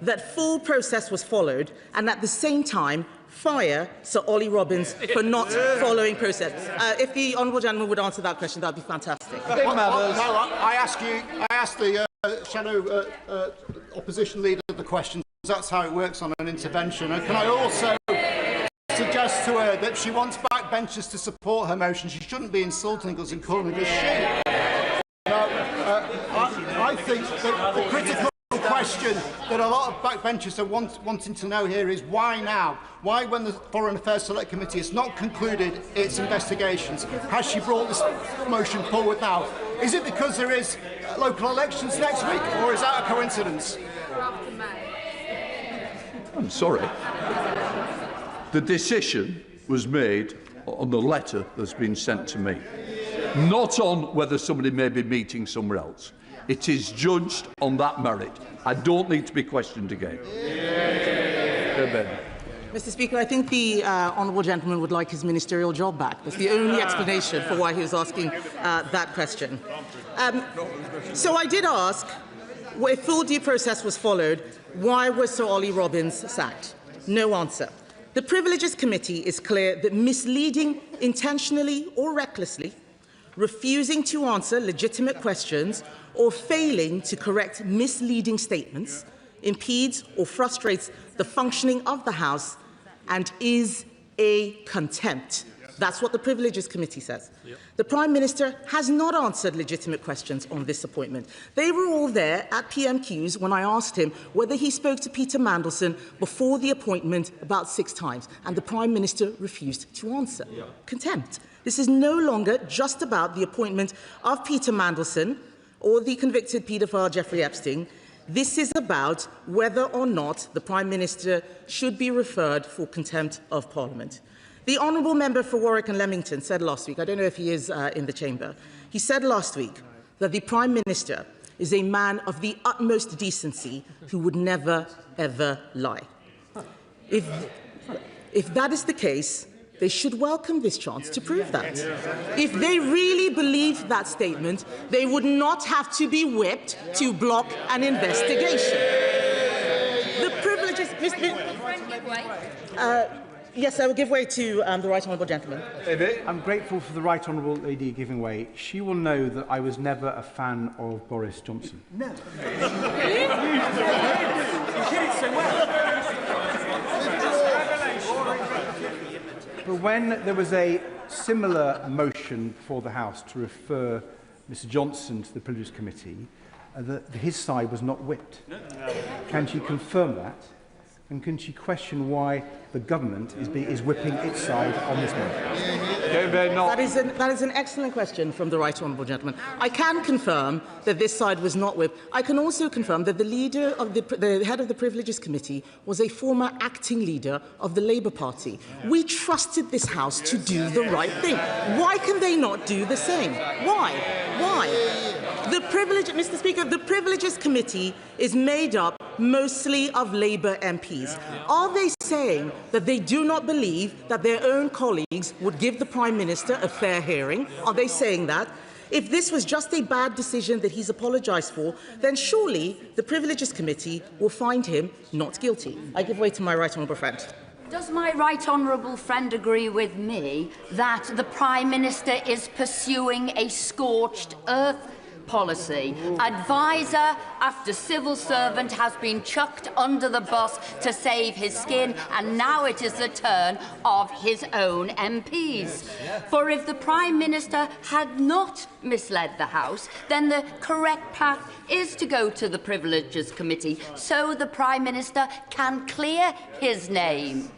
S10: that full process was followed and at the same time fire Sir Ollie Robbins for not following process? If the honourable gentleman would answer that question, that would be fantastic.
S16: I asked the shadow opposition leader the question. That's how it works on an intervention. And can I also suggest to her that if she wants backbenchers to support her motion, she shouldn't be insulting us and calling us shit. I think that the critical question that a lot of backbenchers are wanting to know here is why now? Why, when the Foreign Affairs Select Committee has not concluded its investigations, has she brought this motion forward now? Is it because there is local elections next week, or is that a coincidence?
S1: I'm sorry. The decision was made on the letter that's been sent to me, not on whether somebody may be meeting somewhere else. It is judged on that merit. I don't need to be questioned again.
S10: Mr Speaker, I think the honourable gentleman would like his ministerial job back. That's the only explanation for why he was asking that question. So I did ask, if full due process was followed, why was Sir Ollie Robbins sacked? No answer. The Privileges Committee is clear that misleading intentionally or recklessly, refusing to answer legitimate questions, or failing to correct misleading statements impedes or frustrates the functioning of the House and is a contempt. That's what the Privileges Committee says. The Prime Minister has not answered legitimate questions on this appointment. They were all there at PMQs when I asked him whether he spoke to Peter Mandelson before the appointment about 6 times, and the Prime Minister refused to answer. Contempt. This is no longer just about the appointment of Peter Mandelson or the convicted paedophile Jeffrey Epstein. This is about whether or not the Prime Minister should be referred for contempt of Parliament. The honourable member for Warwick and Leamington said last week, I don't know if he is in the chamber, he said last week that the Prime Minister is a man of the utmost decency who would never, ever lie. If that is the case, They should welcome this chance to prove that. If they really believed that statement, they would not have to be whipped to block an investigation. The privileges... Yes, I will give way to the Right Honourable Gentleman.
S13: I'm grateful for the Right Honourable Lady giving way. She will know that I was never a fan of Boris Johnson. No. You did it so well. But when there was a similar motion before the House to refer Mr Johnson to the Privileges Committee, his side was not whipped. Can she confirm that? And can she question why the government is whipping its side on this matter?
S10: That is an excellent question from the Right Honourable Gentleman. I can confirm that this side was not whipped. I can also confirm that the leader of the head of the Privileges Committee was a former acting leader of the Labour Party. We trusted this House to do the right thing. Why can they not do the same? Why? Mr. Speaker, the Privileges Committee is made up mostly of Labour MPs. Are they saying that they do not believe that their own colleagues would give the Prime Minister a fair hearing? Are they saying that? If this was just a bad decision that he's apologised for, then surely the Privileges Committee will find him not guilty. I give way to my right honourable friend.
S18: Does my right honourable friend agree with me that the Prime Minister is pursuing a scorched earth policy? Advisor after civil servant has been chucked under the bus to save his skin, and now it is the turn of his own MPs. For if the Prime Minister had not misled the House, then the correct path is to go to the Privileges Committee so the Prime Minister can clear his name.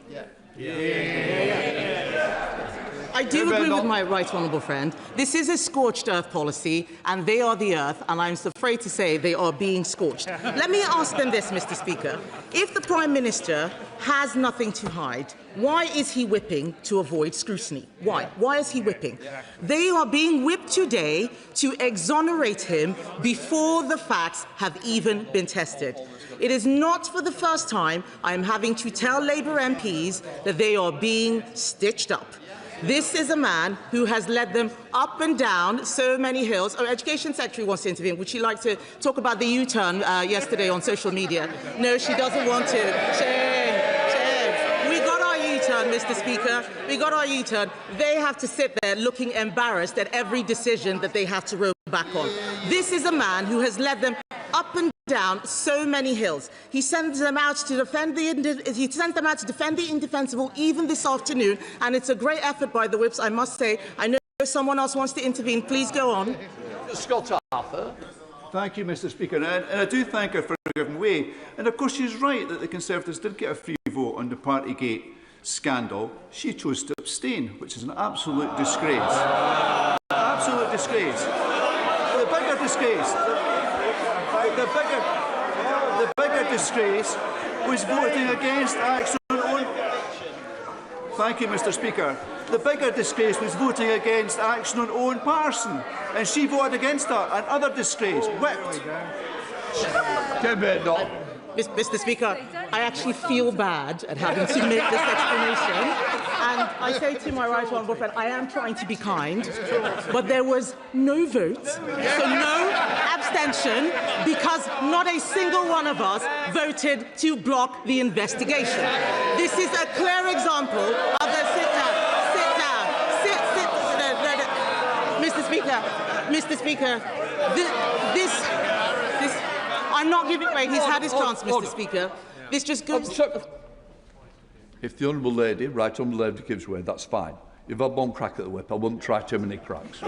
S10: I do agree with my right honourable friend. This is a scorched earth policy, and they are the earth, and I'm afraid to say they are being scorched. Let me ask them this, Mr. Speaker. If the Prime Minister has nothing to hide, why is he whipping to avoid scrutiny? Why? Why is he whipping? They are being whipped today to exonerate him before the facts have even been tested. It is not for the first time I am having to tell Labour MPs that they are being stitched up. This is a man who has led them up and down so many hills. Our Education Secretary wants to intervene. Would she like to talk about the U-turn yesterday on social media? No, she doesn't want to. Shame. We got our U-turn, Mr. Speaker. We got our U-turn. They have to sit there looking embarrassed at every decision that they have to roll back on. This is a man who has led them up and down so many hills. He sends them out to defend the indefensible even this afternoon, and it's a great effort by the whips, I must say. I know someone else wants to intervene. Please go on.
S1: Scott Arthur.
S20: Thank you, Mr. Speaker, and I do thank her for giving way. And of course, she's right that the Conservatives did get a free vote on the Partygate scandal. She chose to abstain, which is an absolute disgrace. Absolute disgrace. The bigger disgrace. The bigger disgrace was voting against action on... Thank you, Mr. Speaker. The bigger disgrace was voting against action on Owen Parson, and she voted against that. And other disgrace, whipped.
S10: Mr. Speaker, I actually feel bad at having to make this explanation. And I say to my right honourable friend, I am trying to be kind, but there was no vote, so no abstention, because not a single one of us voted to block the investigation. This is a clear example of the Mr. Speaker, I'm not giving way. He's had his chance, Mr. Speaker. This just goes...
S1: If the Honourable Lady, Right Honourable Lady, gives way, that's fine. You've had one crack at the whip. I wouldn't try too many cracks.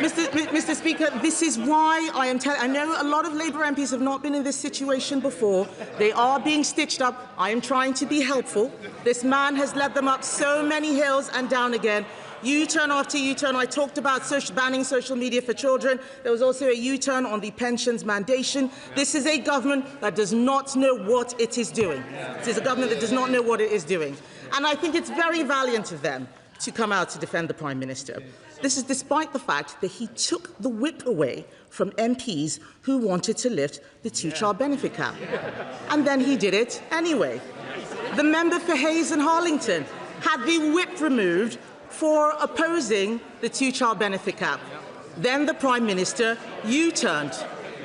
S10: Mr. Speaker, this is why I am telling... I know a lot of Labour MPs have not been in this situation before. They are being stitched up. I am trying to be helpful. This man has led them up so many hills and down again. U-turn after U-turn. I talked about banning social media for children. There was also a U-turn on the pensions mandation. This is a government that does not know what it is doing. This is a government that does not know what it is doing. And I think it's very valiant of them to come out to defend the Prime Minister. This is despite the fact that he took the whip away from MPs who wanted to lift the two-child benefit cap. And then he did it anyway. The member for Hayes and Harlington had the whip removed for opposing the two-child benefit cap. Then the Prime Minister U-turned.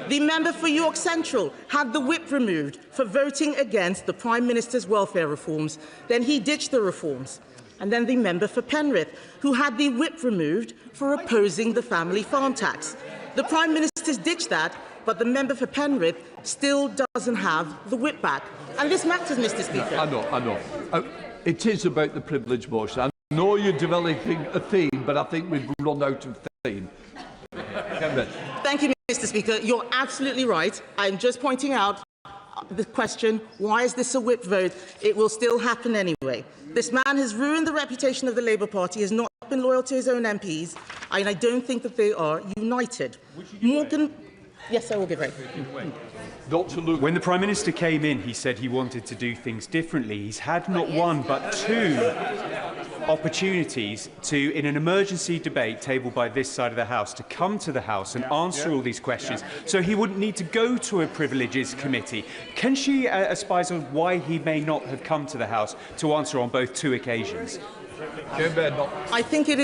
S10: The member for York Central had the whip removed for voting against the Prime Minister's welfare reforms. Then he ditched the reforms. And then the member for Penrith, who had the whip removed for opposing the family farm tax. The Prime Minister's ditched that, but the member for Penrith still doesn't have the whip back. And this matters, Mr. Speaker.
S1: I know. It is about the privilege motion. I know you're developing a theme, but I think we've run out of theme.
S10: Thank you, Mr. Speaker. You're absolutely right. I'm just pointing out the question, why is this a whip vote? It will still happen anyway. This man has ruined the reputation of the Labour Party, has not been loyal to his own MPs, and I don't think that they are united. Morgan... Yes, I will give way.
S9: When the Prime Minister came in, he said he wanted to do things differently. He's had not one but two opportunities to, in an emergency debate tabled by this side of the House, to come to the House and answer all these questions, so he wouldn't need to go to a Privileges Committee. Can she espouse on why he may not have come to the House to answer on both two occasions?
S10: I think it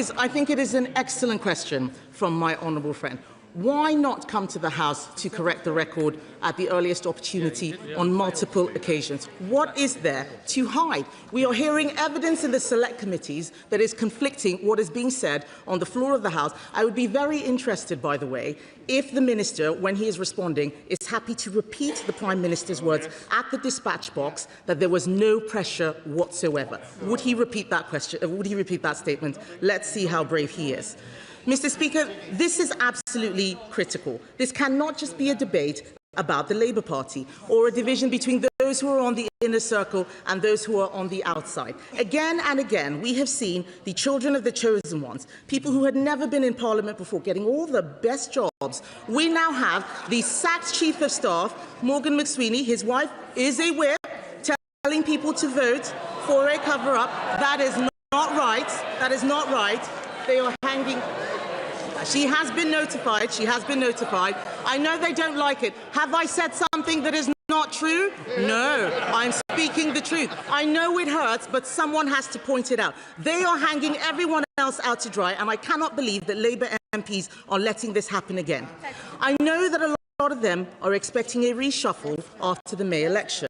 S10: is an excellent question from my honourable friend. Why not come to the House to correct the record at the earliest opportunity on multiple occasions? What is there to hide? We are hearing evidence in the select committees that is conflicting what is being said on the floor of the House. I would be very interested, by the way, if the Minister, when he is responding, is happy to repeat the Prime Minister's words at the dispatch box that there was no pressure whatsoever. Would he repeat that question? Would he repeat that statement? Let's see how brave he is. Mr. Speaker, this is absolutely critical. This cannot just be a debate about the Labour Party or a division between those who are on the inner circle and those who are on the outside. Again and again, we have seen the children of the chosen ones, people who had never been in Parliament before, getting all the best jobs. We now have the sacked Chief of Staff, Morgan McSweeney. His wife is a whip, telling people to vote for a cover-up. That is not right. That is not right. They are hanging... She has been notified. She has been notified. I know they don't like it. Have I said something that is not true? No, I'm speaking the truth. I know it hurts, but someone has to point it out. They are hanging everyone else out to dry, and I cannot believe that Labour MPs are letting this happen again. I know that a lot of them are expecting a reshuffle after the May election.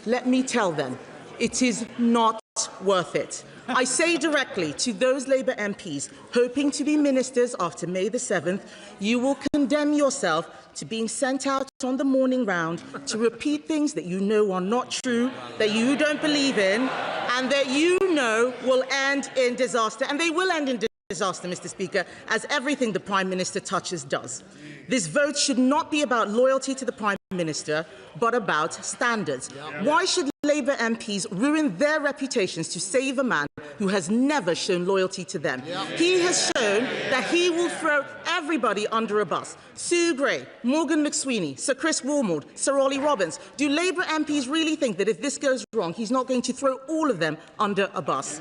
S10: Let me tell them, it is not worth it. I say directly to those Labour MPs hoping to be ministers after May the 7th, you will condemn yourself to being sent out on the morning round to repeat things that you know are not true, that you don't believe in, and that you know will end in disaster. And they will end in disaster, Mr. Speaker, as everything the Prime Minister touches does. This vote should not be about loyalty to the Prime Minister, but about standards. Why should Labour MPs ruin their reputations to save a man who has never shown loyalty to them? He has shown that he will throw everybody under a bus. Sue Gray, Morgan McSweeney, Sir Chris Wilmord, Sir Ollie Robbins. Do Labour MPs really think that if this goes wrong, he's not going to throw all of them under a bus?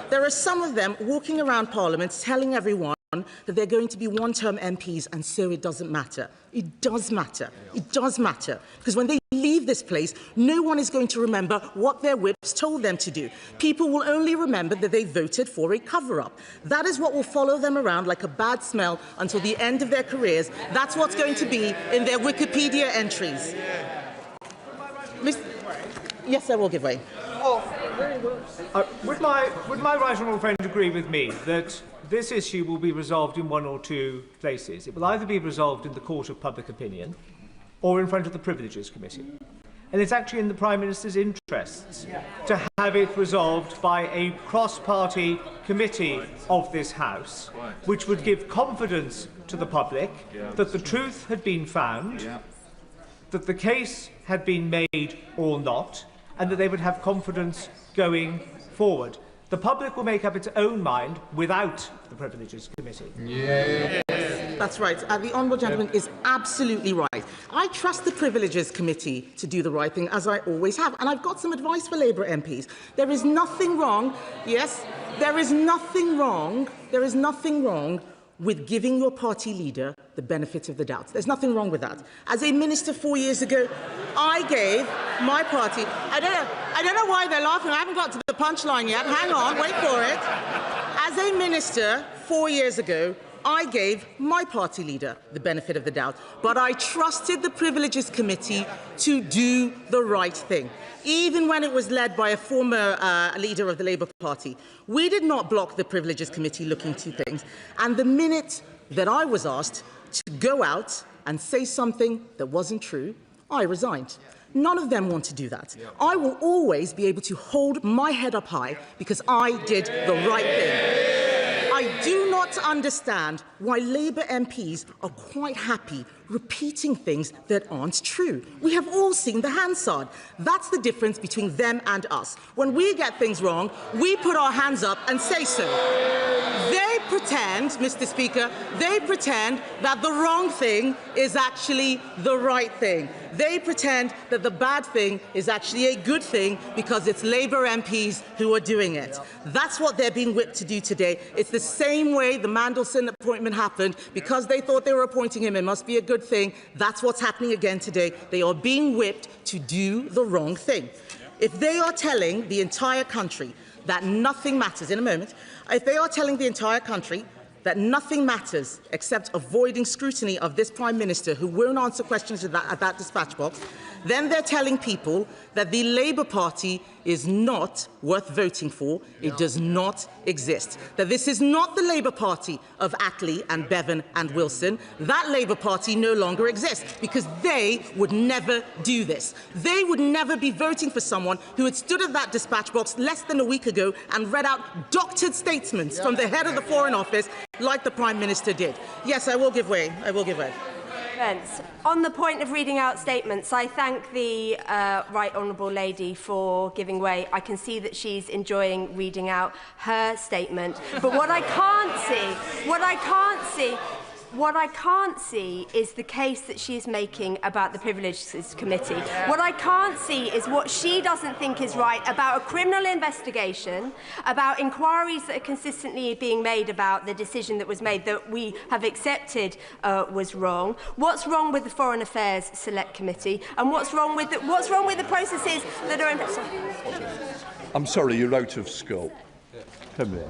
S10: There are some of them walking around Parliament telling everyone that they're going to be one-term MPs, and so it doesn't matter. It does matter. It does matter. Because when they leave this place, no one is going to remember what their whips told them to do. People will only remember that they voted for a cover-up. That is what will follow them around like a bad smell until the end of their careers. That's what's going to be in their Wikipedia entries. Yes, I will give way.
S15: Would my right honourable friend agree with me that this issue will be resolved in one or two places? It will either be resolved in the Court of Public Opinion or in front of the Privileges Committee. And it's actually in the Prime Minister's interests to have it resolved by a cross-party committee of this House, which would give confidence to the public that the truth had been found, that the case had been made or not, and that they would have confidence going forward. The public will make up its own mind without the Privileges Committee.
S10: Yes. That's right. The Honourable Gentleman is absolutely right. I trust the Privileges Committee to do the right thing, as I always have. And I've got some advice for Labour MPs. There is nothing wrong, yes, there is nothing wrong with giving your party leader the benefit of the doubt. There's nothing wrong with that. As a minister 4 years ago, I gave my party... I don't know. I don't know why they're laughing. I haven't got to the punchline yet. Hang on, wait for it. As a minister 4 years ago, I gave my party leader the benefit of the doubt, but I trusted the Privileges Committee to do the right thing, even when it was led by a former leader of the Labour Party. We did not block the Privileges Committee looking to things, and the minute that I was asked to go out and say something that wasn't true, I resigned. None of them want to do that. I will always be able to hold my head up high because I did the right thing. I do not understand why Labour MPs are quite happy repeating things that aren't true. We have all seen the Hansard. That's the difference between them and us. When we get things wrong, we put our hands up and say so. They pretend, Mr. Speaker, they pretend that the wrong thing is actually the right thing. They pretend that the bad thing is actually a good thing because it's Labour MPs who are doing it. That's what they're being whipped to do today. It's the same way the Mandelson appointment happened. Because they thought they were appointing him, it must be a good thing. That's what's happening again today. They are being whipped to do the wrong thing. If they are telling the entire country that nothing matters, in a moment, if they are telling the entire country that nothing matters except avoiding scrutiny of this Prime Minister who won't answer questions at that dispatch box, then they're telling people that the Labour Party is not worth voting for. It does not exist. That this is not the Labour Party of Attlee and Bevan and Wilson. That Labour Party no longer exists because they would never do this. They would never be voting for someone who had stood at that dispatch box less than a week ago and read out doctored statements from the head of the Foreign Office like the Prime Minister did. Yes, I will give way. I will give way.
S2: On the point of reading out statements, I thank the Right Honourable Lady for giving way. I can see that she's enjoying reading out her statement. But what I can't see is the case that she is making about the Privileges Committee. What I can't see is what she doesn't think is right about a criminal investigation, about inquiries that are consistently being made about the decision that was made that we have accepted was wrong. What's wrong with the Foreign Affairs Select Committee, and what's wrong with the processes that are in place?
S1: I'm sorry, you're out of scope. Come here.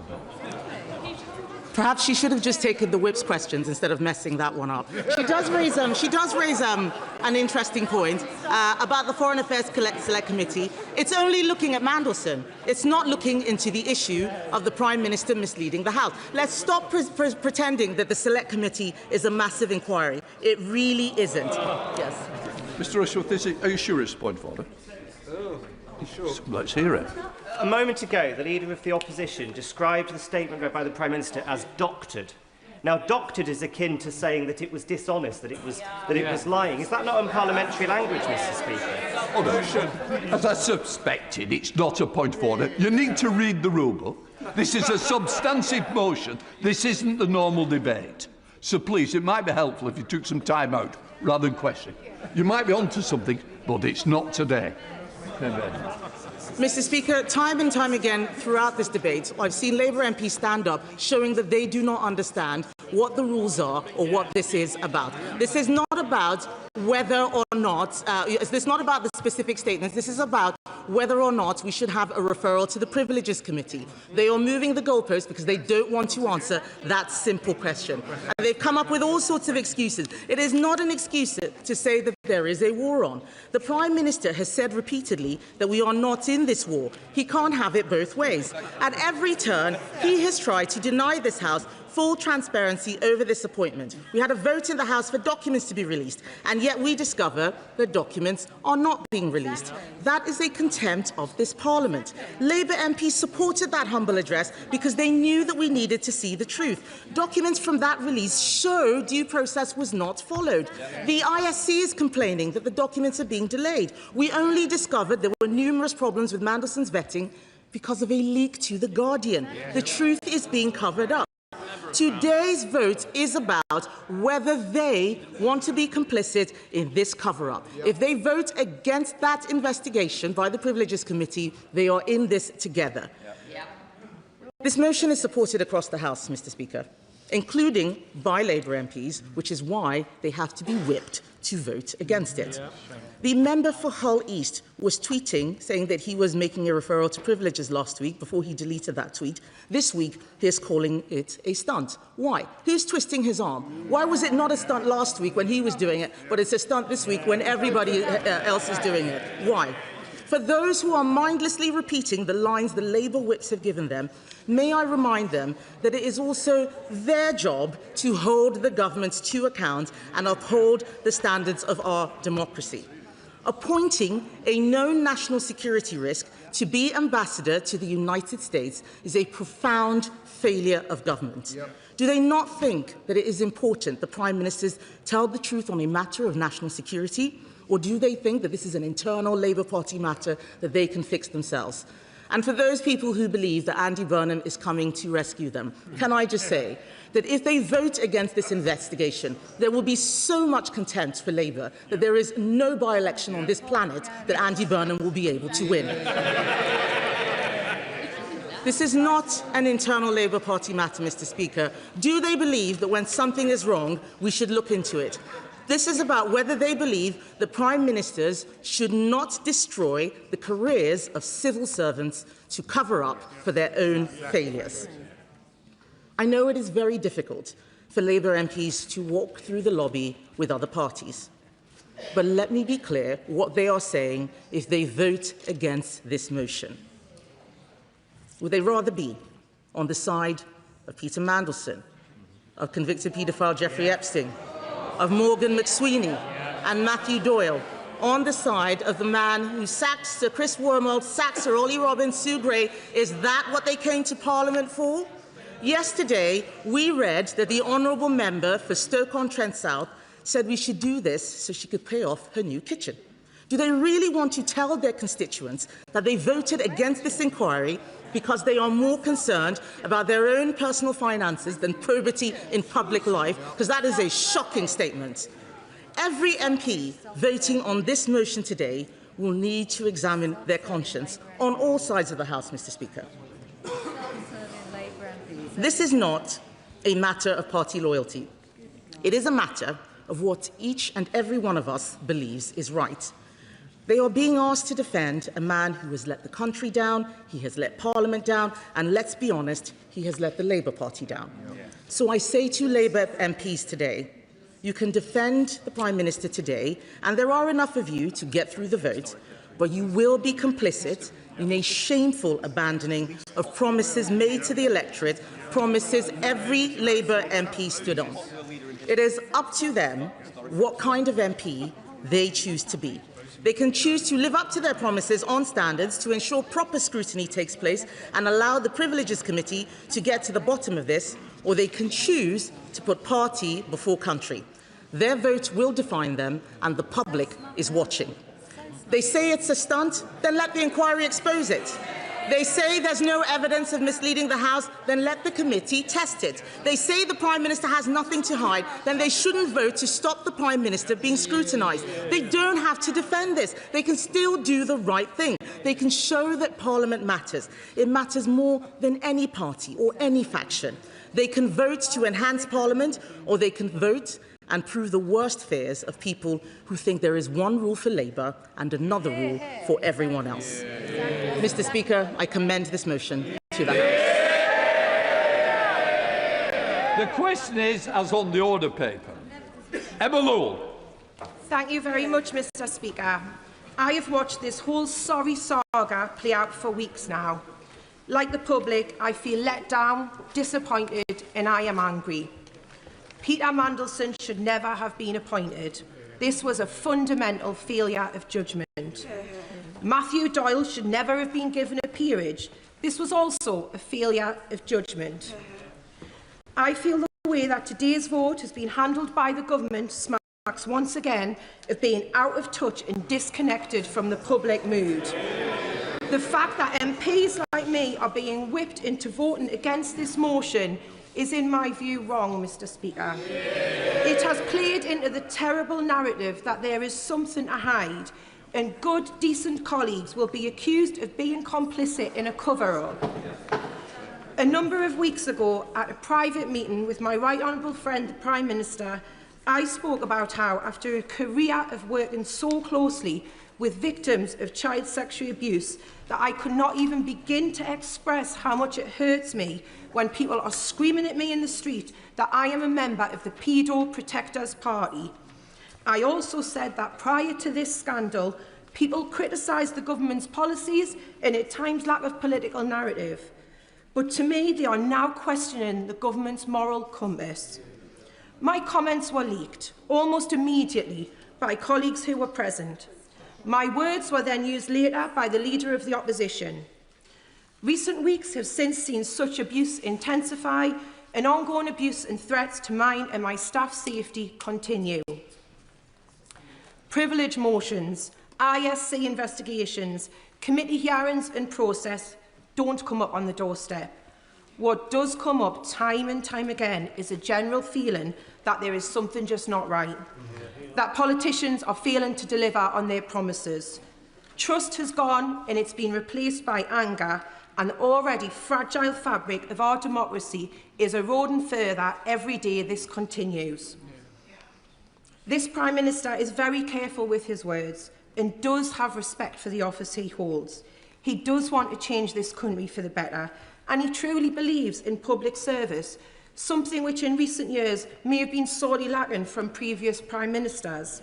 S10: Perhaps she should have just taken the whip's questions instead of messing that one up. She does raise an interesting point about the Foreign Affairs Select Committee. It's only looking at Mandelson. It's not looking into the issue of the Prime Minister misleading the House. Let's stop pretending that the Select Committee is a massive inquiry. It really isn't. Yes.
S1: Mr. Rushworth, are you sure it's a point of order? Sure. Let's hear it.
S19: A moment ago, the Leader of the Opposition described the statement read by the Prime Minister as doctored. Now, doctored is akin to saying that it was dishonest, that it was lying. Is that not unparliamentary language, Mr. Speaker?
S1: Oh, no. As I suspected, it's not a point of order. You need to read the rule book. This is a substantive motion. This isn't the normal debate. So please, it might be helpful if you took some time out rather than question. You might be onto something, but it's not today.
S10: Mr. Speaker, time and time again throughout this debate, I've seen Labour MPs stand up showing that they do not understand what the rules are or what this is about. This is not about whether or not, this is not about the specific statements, this is about whether or not we should have a referral to the Privileges Committee. They are moving the goalposts because they don't want to answer that simple question. And they've come up with all sorts of excuses. It is not an excuse to say that there is a war on. The Prime Minister has said repeatedly that we are not in this war. He can't have it both ways. At every turn, he has tried to deny this House full transparency over this appointment. We had a vote in the House for documents to be released, and yet we discover that documents are not being released. That is a contempt of this Parliament. Labour MPs supported that humble address because they knew that we needed to see the truth. Documents from that release show due process was not followed. The ISC is complaining that the documents are being delayed. We only discovered there were numerous problems with Mandelson's vetting because of a leak to The Guardian. The truth is being covered up. Today's vote is about whether they want to be complicit in this cover-up. If they vote against that investigation by the Privileges Committee, they are in this together. This motion is supported across the House, Mr. Speaker, including by Labour MPs, which is why they have to be whipped to vote against it. The member for Hull East was tweeting, saying that he was making a referral to privileges last week before he deleted that tweet. This week, he is calling it a stunt. Why? Who's twisting his arm? Why was it not a stunt last week when he was doing it, but it's a stunt this week when everybody else is doing it? Why? For those who are mindlessly repeating the lines the Labour whips have given them, may I remind them that it is also their job to hold the government to account and uphold the standards of our democracy. Appointing a known national security risk to be ambassador to the United States is a profound failure of government. Do they not think that it is important the Prime Ministers tell the truth on a matter of national security? Or do they think that this is an internal Labour Party matter that they can fix themselves? And for those people who believe that Andy Burnham is coming to rescue them, can I just say that if they vote against this investigation, there will be so much contempt for Labour that there is no by-election on this planet that Andy Burnham will be able to win. This is not an internal Labour Party matter, Mr. Speaker. Do they believe that when something is wrong, we should look into it? This is about whether they believe that Prime Ministers should not destroy the careers of civil servants to cover up for their own failures. I know it is very difficult for Labour MPs to walk through the lobby with other parties. But let me be clear what they are saying if they vote against this motion. Would they rather be on the side of Peter Mandelson, of convicted paedophile Jeffrey Epstein, of Morgan McSweeney and Matthew Doyle, on the side of the man who sacked Sir Chris Wormald, sacked Sir Ollie Robbins, Sue Gray? Is that what they came to Parliament for? Yesterday, we read that the honourable member for Stoke-on-Trent South said we should do this so she could pay off her new kitchen. Do they really want to tell their constituents that they voted against this inquiry because they are more concerned about their own personal finances than probity in public life? Because that is a shocking statement. Every MP voting on this motion today will need to examine their conscience on all sides of the House, Mr. Speaker. This is not a matter of party loyalty. It is a matter of what each and every one of us believes is right. They are being asked to defend a man who has let the country down, he has let Parliament down, and let's be honest, he has let the Labour Party down. So I say to Labour MPs today, you can defend the Prime Minister today, and there are enough of you to get through the vote, but you will be complicit in a shameful abandoning of promises made to the electorate, promises every Labour MP stood on. It is up to them what kind of MP they choose to be. They can choose to live up to their promises on standards to ensure proper scrutiny takes place and allow the Privileges Committee to get to the bottom of this, or they can choose to put party before country. Their vote will define them, and the public is watching. They say it's a stunt, then let the inquiry expose it. They say there's no evidence of misleading the House, then let the committee test it. They say the Prime Minister has nothing to hide, then they shouldn't vote to stop the Prime Minister being scrutinised. They don't have to defend this. They can still do the right thing. They can show that Parliament matters. It matters more than any party or any faction. They can vote to enhance Parliament, or they can vote and prove the worst fears of people who think there is one rule for Labour and another rule for everyone else. Mr. Speaker, I commend this motion to the House.
S1: The question is, as on the order paper. Emma Lowell.
S12: Thank you very much, Mr. Speaker. I have watched this whole sorry saga play out for weeks now. Like the public, I feel let down, disappointed, and I am angry. Peter Mandelson should never have been appointed. This was a fundamental failure of judgment. Matthew Doyle should never have been given a peerage. This was also a failure of judgment. I feel the way that today's vote has been handled by the government smacks once again of being out of touch and disconnected from the public mood. The fact that MPs like me are being whipped into voting against this motion is, in my view, wrong, Mr. Speaker. It has played into the terrible narrative that there is something to hide, and good, decent colleagues will be accused of being complicit in a cover-up. A number of weeks ago, at a private meeting with my right honourable friend, the Prime Minister, I spoke about how, after a career of working so closely with victims of child sexual abuse, that I could not even begin to express how much it hurts me when people are screaming at me in the street that I am a member of the Pedo Protectors Party. I also said that prior to this scandal, people criticised the government's policies and at times lack of political narrative. But to me, they are now questioning the government's moral compass. My comments were leaked almost immediately by colleagues who were present. My words were then used later by the Leader of the Opposition. Recent weeks have since seen such abuse intensify and ongoing abuse and threats to mine and my staff's safety continue. Privilege motions, ISC investigations, committee hearings and process don't come up on the doorstep. What does come up time and time again is a general feeling that there is something just not right, that politicians are failing to deliver on their promises. Trust has gone and it's been replaced by anger, and the already fragile fabric of our democracy is eroding further every day this continues. This Prime Minister is very careful with his words and does have respect for the office he holds. He does want to change this country for the better, and he truly believes in public service, something which in recent years may have been sorely lacking from previous Prime Ministers.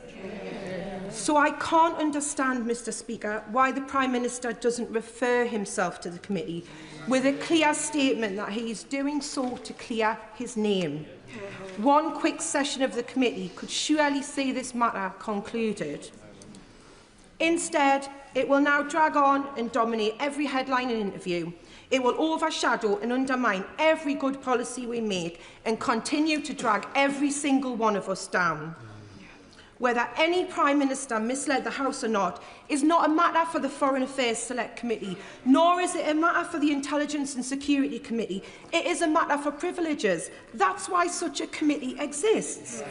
S12: So I can't understand, Mr Speaker, why the Prime Minister doesn't refer himself to the committee with a clear statement that he is doing so to clear his name. One quick session of the committee could surely see this matter concluded. Instead, it will now drag on and dominate every headline and interview. It will overshadow and undermine every good policy we make and continue to drag every single one of us down. Whether any Prime Minister misled the House or not is not a matter for the Foreign Affairs Select Committee, nor is it a matter for the Intelligence and Security Committee. It is a matter for privileges. That's why such a committee exists.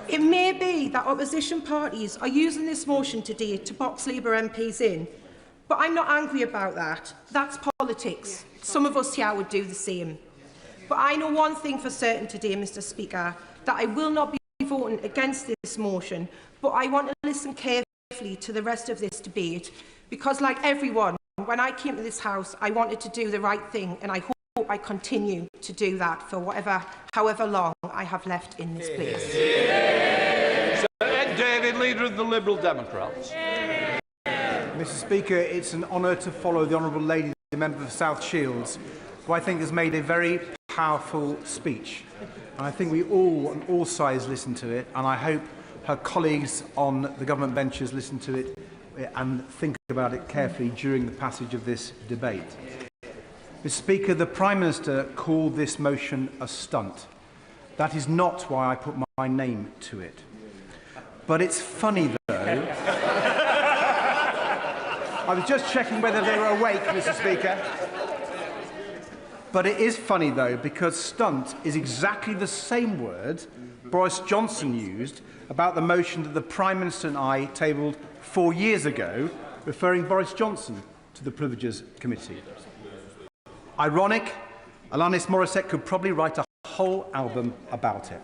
S12: It may be that opposition parties are using this motion today to box Labour MPs in, but I'm not angry about that. That's politics. Some of us here would do the same. But I know one thing for certain today, Mr Speaker, that I will not be voting against this motion, but I want to listen carefully to the rest of this debate, because like everyone, when I came to this House, I wanted to do the right thing, and I hope I continue to do that for however long I have left in this place.
S1: Sir Ed David, Leader of the Liberal Democrats.
S13: Mr Speaker, it's an honour to follow the Honourable Lady, the member for South Shields, who I think has made a very powerful speech. And I think we all, on all sides, listen to it, and I hope her colleagues on the government benches listen to it and think about it carefully during the passage of this debate. Mr Speaker, the Prime Minister called this motion a stunt. That is not why I put my name to it. But it's funny, though. I was just checking whether they were awake, Mr Speaker. But it is funny, though, because stunt is exactly the same word Boris Johnson used about the motion that the Prime Minister and I tabled 4 years ago, referring Boris Johnson to the Privileges Committee. Ironic, Alanis Morissette could probably write a whole album about it.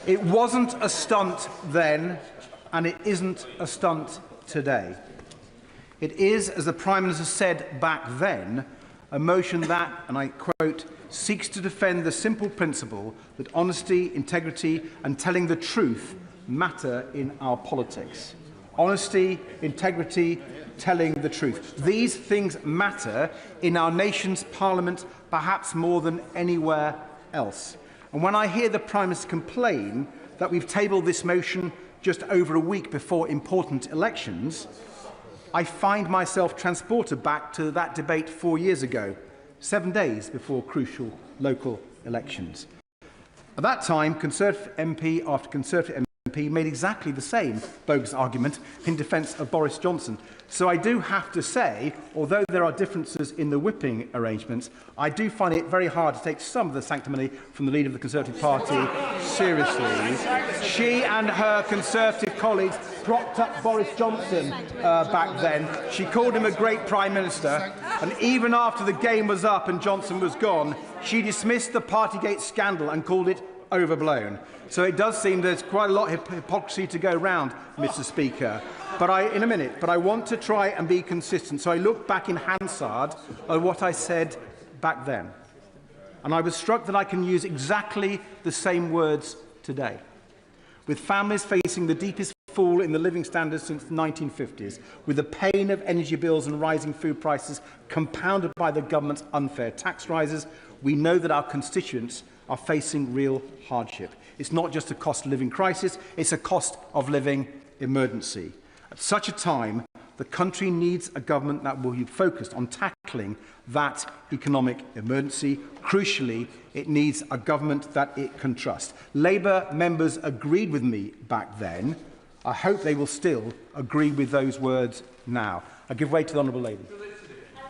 S13: It wasn't a stunt then, and it isn't a stunt today. It is, as the Prime Minister said back then, a motion that, and I quote, seeks to defend the simple principle that honesty, integrity and telling the truth matter in our politics. Honesty, integrity, telling the truth. These things matter in our nation's parliament perhaps more than anywhere else. And when I hear the Prime Minister complain that we've tabled this motion just over a week before important elections, I find myself transported back to that debate 4 years ago, 7 days before crucial local elections. At that time, Conservative MP after Conservative MP made exactly the same bogus argument in defence of Boris Johnson. So I do have to say, although there are differences in the whipping arrangements, I do find it very hard to take some of the sanctimony from the leader of the Conservative Party seriously. She and her Conservative colleagues propped up Boris Johnson back then. She called him a great Prime Minister, and even after the game was up and Johnson was gone, she dismissed the Partygate scandal and called it overblown. So it does seem there's quite a lot of hypocrisy to go round, Mr. Speaker. But I want to try and be consistent. So I look back in Hansard at what I said back then. And I was struck that I can use exactly the same words today. With families facing the deepest fall in the living standards since the 1950s, with the pain of energy bills and rising food prices compounded by the government's unfair tax rises, we know that our constituents are facing real hardship. It's not just a cost of living crisis, it's a cost of living emergency. At such a time, the country needs a government that will be focused on tackling that economic emergency. Crucially, it needs a government that it can trust. Labour members agreed with me back then. I hope they will still agree with those words now. I give way to the Honourable Lady.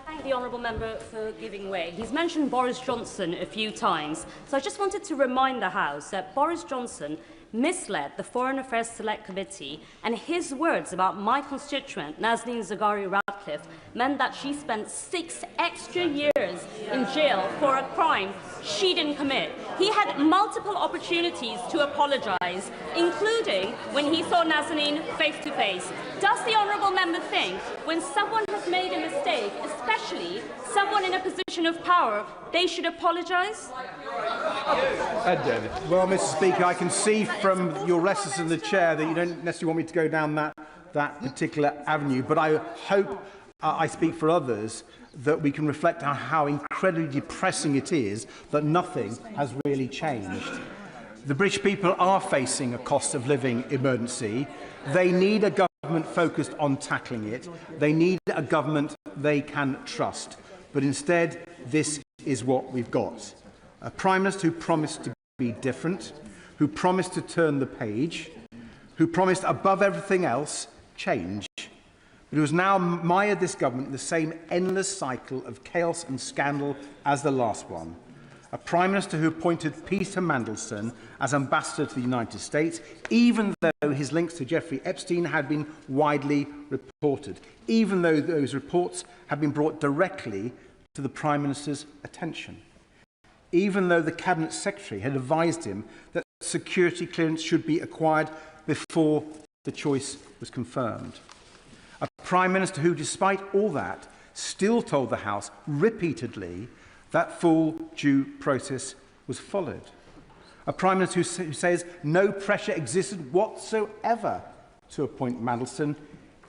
S4: Thank the Honourable Member for giving way. He's mentioned Boris Johnson a few times, so I just wanted to remind the House that Boris Johnson misled the Foreign Affairs Select Committee, and his words about my constituent, Nazanin Zaghari-Ratcliffe, meant that she spent 6 extra years in jail for a crime she didn't commit. He had multiple opportunities to apologise, including when he saw Nazanin face-to-face. Does the Honourable Member think when someone has made a mistake, especially someone in a position of power, they should apologise?
S13: Well, Mr. Speaker, I can see from your letters in the chair that you don't necessarily want me to go down that particular avenue, but I hope I speak for others that we can reflect on how incredibly depressing it is that nothing has really changed. The British people are facing a cost of living emergency. They need a government focused on tackling it. They need a government they can trust. But instead, this is what we've got. A Prime Minister who promised to be different, who promised to turn the page, who promised above everything else change, but who has now mired this government in the same endless cycle of chaos and scandal as the last one. A Prime Minister who appointed Peter Mandelson as ambassador to the United States, even though his links to Jeffrey Epstein had been widely reported, even though those reports had been brought directly to the Prime Minister's attention, even though the Cabinet Secretary had advised him that security clearance should be acquired before the choice was confirmed. A Prime Minister who, despite all that, still told the House repeatedly that full due process was followed. A Prime Minister who says no pressure existed whatsoever to appoint Mandelson,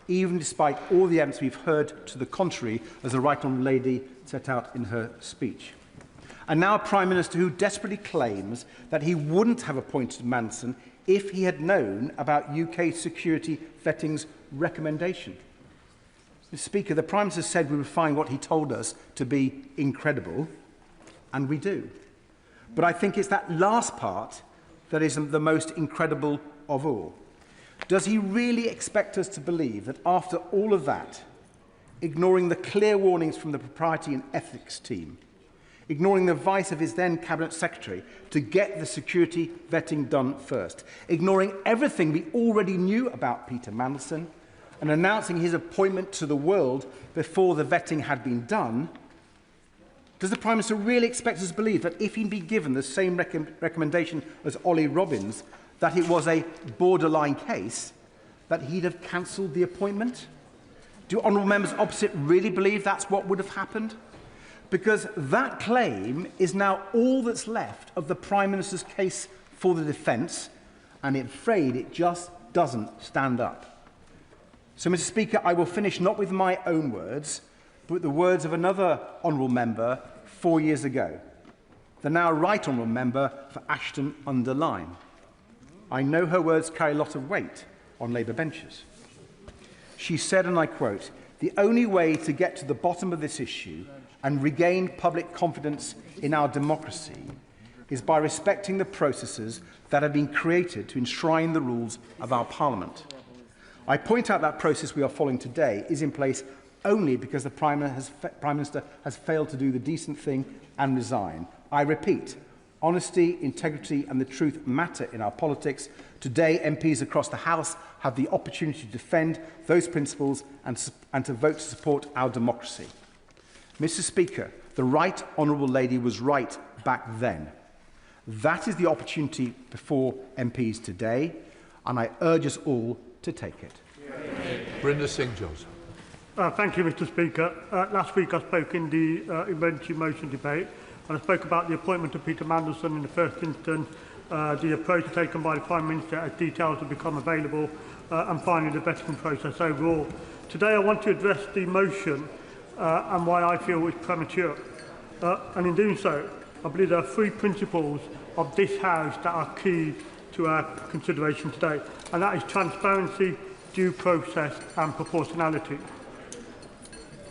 S13: even despite all the evidence we've heard to the contrary, as the Right Honourable Lady set out in her speech. And now a Prime Minister who desperately claims that he wouldn't have appointed Mandelson if he had known about UK security vetting's recommendation. Mr. Speaker, the Prime Minister said we would find what he told us to be incredible, and we do. But I think it's that last part that is the most incredible of all. Does he really expect us to believe that after all of that, ignoring the clear warnings from the Propriety and Ethics team, ignoring the advice of his then Cabinet Secretary to get the security vetting done first, ignoring everything we already knew about Peter Mandelson, and announcing his appointment to the world before the vetting had been done, does the Prime Minister really expect us to believe that if he'd been given the same recommendation as Ollie Robbins, that it was a borderline case, that he'd have cancelled the appointment? Do honourable members opposite really believe that's what would have happened? Because that claim is now all that's left of the Prime Minister's case for the defence, and I'm afraid it just doesn't stand up. So, Mr. Speaker, I will finish not with my own words, but with the words of another honourable member 4 years ago, the now right honourable member for Ashton-under-Lyne. I know her words carry a lot of weight on Labour benches. She said, and I quote, "The only way to get to the bottom of this issue and regain public confidence in our democracy is by respecting the processes that have been created to enshrine the rules of our Parliament." I point out that process we are following today is in place only because the Prime Minister has failed to do the decent thing and resign. I repeat, honesty, integrity and the truth matter in our politics. Today, MPs across the House have the opportunity to defend those principles and to vote to support our democracy. Mr. Speaker, the Right Honourable Lady was right back then. That is the opportunity before MPs today, and I urge us all to take it.
S1: Brenda Singh Joseph.
S5: Thank you, Mr. Speaker. Last week I spoke in the emergency motion debate, and I spoke about the appointment of Peter Mandelson in the first instance, the approach taken by the Prime Minister as details have become available, and finally the vetting process overall. Today I want to address the motion and why I feel it's premature. And in doing so, I believe there are three principles of this House that are key to our consideration today, and that is transparency, due process and proportionality.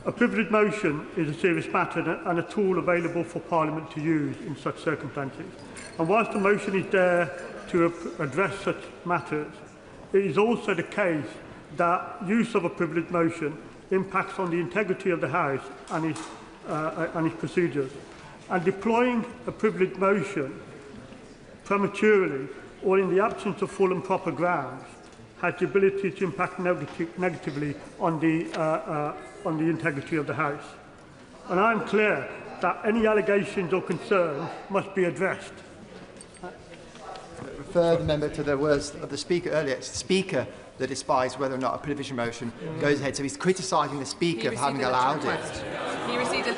S5: A privileged motion is a serious matter and a tool available for Parliament to use in such circumstances. And whilst the motion is there to address such matters, it is also the case that use of a privileged motion impacts on the integrity of the House and its procedures. And deploying a privileged motion prematurely or in the absence of full and proper grounds has the ability to impact negatively on the integrity of the House. And I am clear that any allegations or concerns must be addressed.
S21: Refer the member to the words of the Speaker earlier. It's the Speaker that decides whether or not a privilege motion goes ahead. So he's criticising the Speaker for having allowed it.
S3: He received a...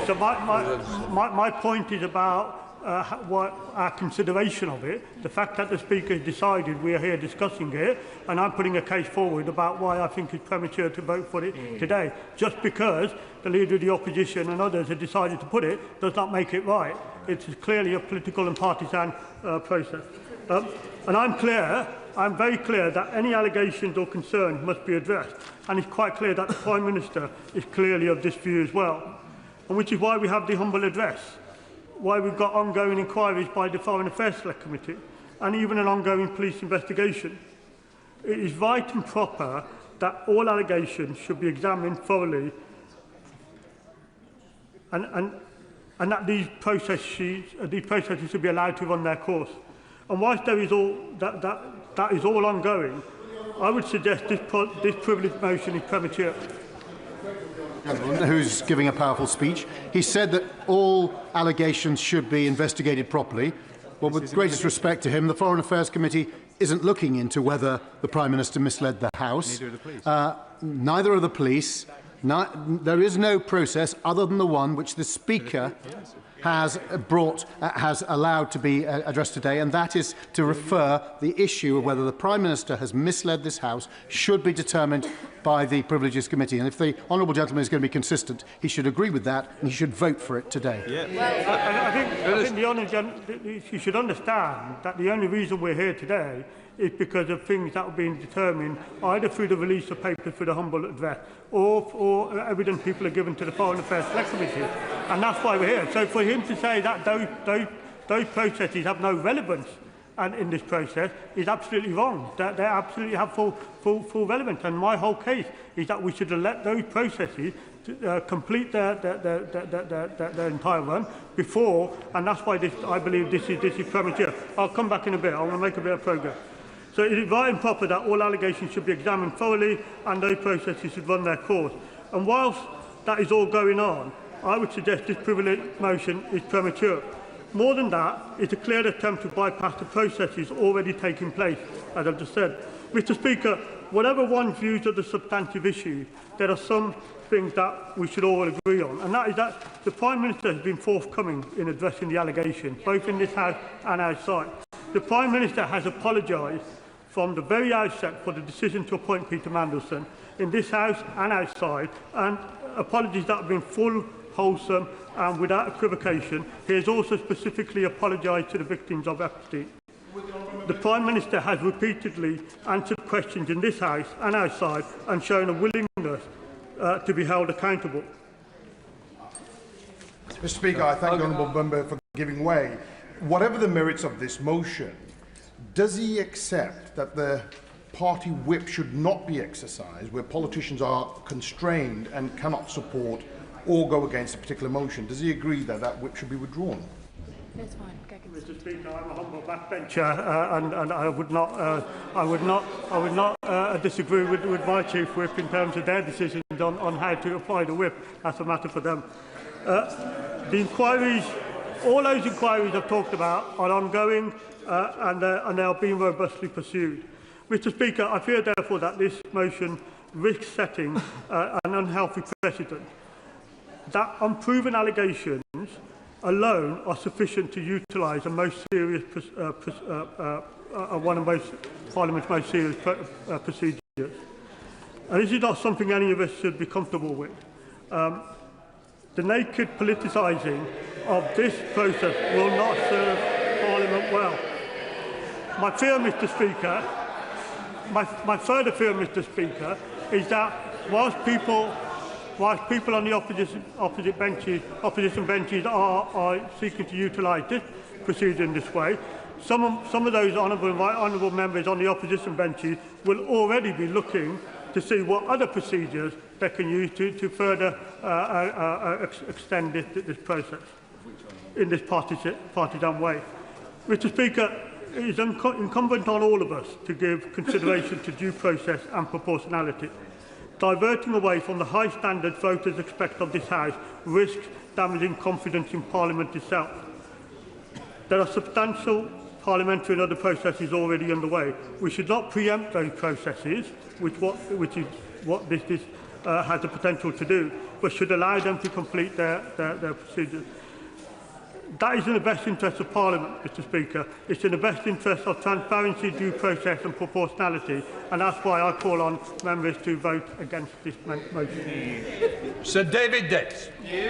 S5: So my point is about what our consideration of it, the fact that the Speaker has decided we are here discussing it, and I'm putting a case forward about why I think it's premature to vote for it today. Just because the Leader of the Opposition and others have decided to put it does not make it right. It's clearly a political and partisan process. And I'm very clear that any allegations or concerns must be addressed, and it's quite clear that the Prime Minister is clearly of this view as well, and which is why we have the humble address, why we've got ongoing inquiries by the Foreign Affairs Select Committee, and even an ongoing police investigation. It is right and proper that all allegations should be examined thoroughly, and that these processes should be allowed to run their course. And whilst there is all that is all ongoing, I would suggest this privileged motion is premature.
S16: Who's giving a powerful speech. He said that all allegations should be investigated properly. Well, with greatest respect to him, the Foreign Affairs Committee isn't looking into whether the Prime Minister misled the House.
S9: Neither are the police.
S16: Neither are the police. There is no process other than the one which the Speaker has allowed to be addressed today, and that is to refer the issue of whether the Prime Minister has misled this House should be determined by the Privileges Committee. And if the honourable gentleman is going to be consistent, he should agree with that and he should vote for it today.
S5: I think the honourable gentleman, you should understand that the only reason we're here today is because of things that are being determined either through the release of papers for the humble address or evidence people are given to the Foreign Affairs Select Committee. And that's why we're here. So for him to say that those processes have no relevance in this process is absolutely wrong. That they absolutely have full relevance. And my whole case is that we should let those processes complete their entire run before, and that's why I believe this is premature. I'll come back in a bit. I want to make a bit of progress. So it is right and proper that all allegations should be examined thoroughly and those processes should run their course. And whilst that is all going on, I would suggest this privilege motion is premature. More than that, it's a clear attempt to bypass the processes already taking place, as I've just said. Mr. Speaker, whatever one's views of the substantive issue, there are some things that we should all agree on, and that is that the Prime Minister has been forthcoming in addressing the allegations, both in this House and outside. The Prime Minister has apologised from the very outset for the decision to appoint Peter Mandelson in this House and outside, and apologies that have been full, wholesome and without equivocation. He has also specifically apologised to the victims of Epstein. The Prime Minister has repeatedly answered questions in this House and outside and shown a willingness to be held accountable.
S7: Mr. Speaker, I thank the honourable member for giving way. Whatever the merits of this motion, does he accept that the party whip should not be exercised where politicians are constrained and cannot support or go against a particular motion? Does he agree that that whip should be withdrawn?
S5: That's fine. Mr. Speaker, I'm a humble backbencher, and I would not disagree with my chief whip in terms of their decisions on how to apply the whip. That's a matter for them. The inquiries All those inquiries I've talked about are ongoing and they are being robustly pursued. Mr. Speaker, I fear therefore that this motion risks setting an unhealthy precedent. That unproven allegations alone are sufficient to utilise a most serious one of Parliament's most serious procedures. And this is not something any of us should be comfortable with. The naked politicising of this process will not serve Parliament well. My fear, Mr. Speaker, my further fear, Mr. Speaker, is that whilst people on the opposition benches are seeking to utilise this procedure in this way, some of those honourable members on the opposition benches will already be looking to see what other procedures they can use to further extend this process in this partisan way. Mr. Speaker, it is incumbent on all of us to give consideration to due process and proportionality. Diverting away from the high standards voters expect of this House risks damaging confidence in Parliament itself. There are substantial parliamentary and other processes already underway. We should not preempt those processes, which is what this has the potential to do, but should allow them to complete their procedures. That is in the best interest of Parliament, Mr. Speaker. It's in the best interest of transparency, due process and proportionality, and that's why I call on members to vote against this motion.
S1: Sir David Dix.
S11: Thank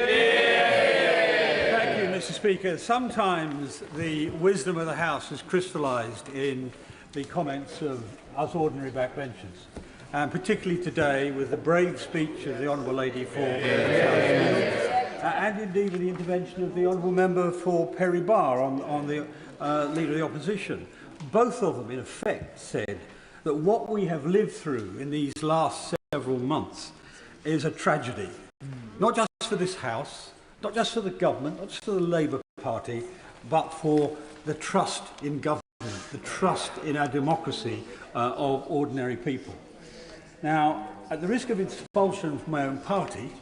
S11: you, Mr. Speaker. Sometimes the wisdom of the House is crystallised in the comments of us ordinary backbenchers, and particularly today with the brave speech of the Honourable Lady for and indeed with the intervention of the Honourable Member for Perry Barr on the Leader of the Opposition. Both of them, in effect, said that what we have lived through in these last several months is a tragedy, not just for this House, not just for the government, not just for the Labour Party, but for the trust in government, the trust in our democracy of ordinary people. Now, at the risk of expulsion from my own party,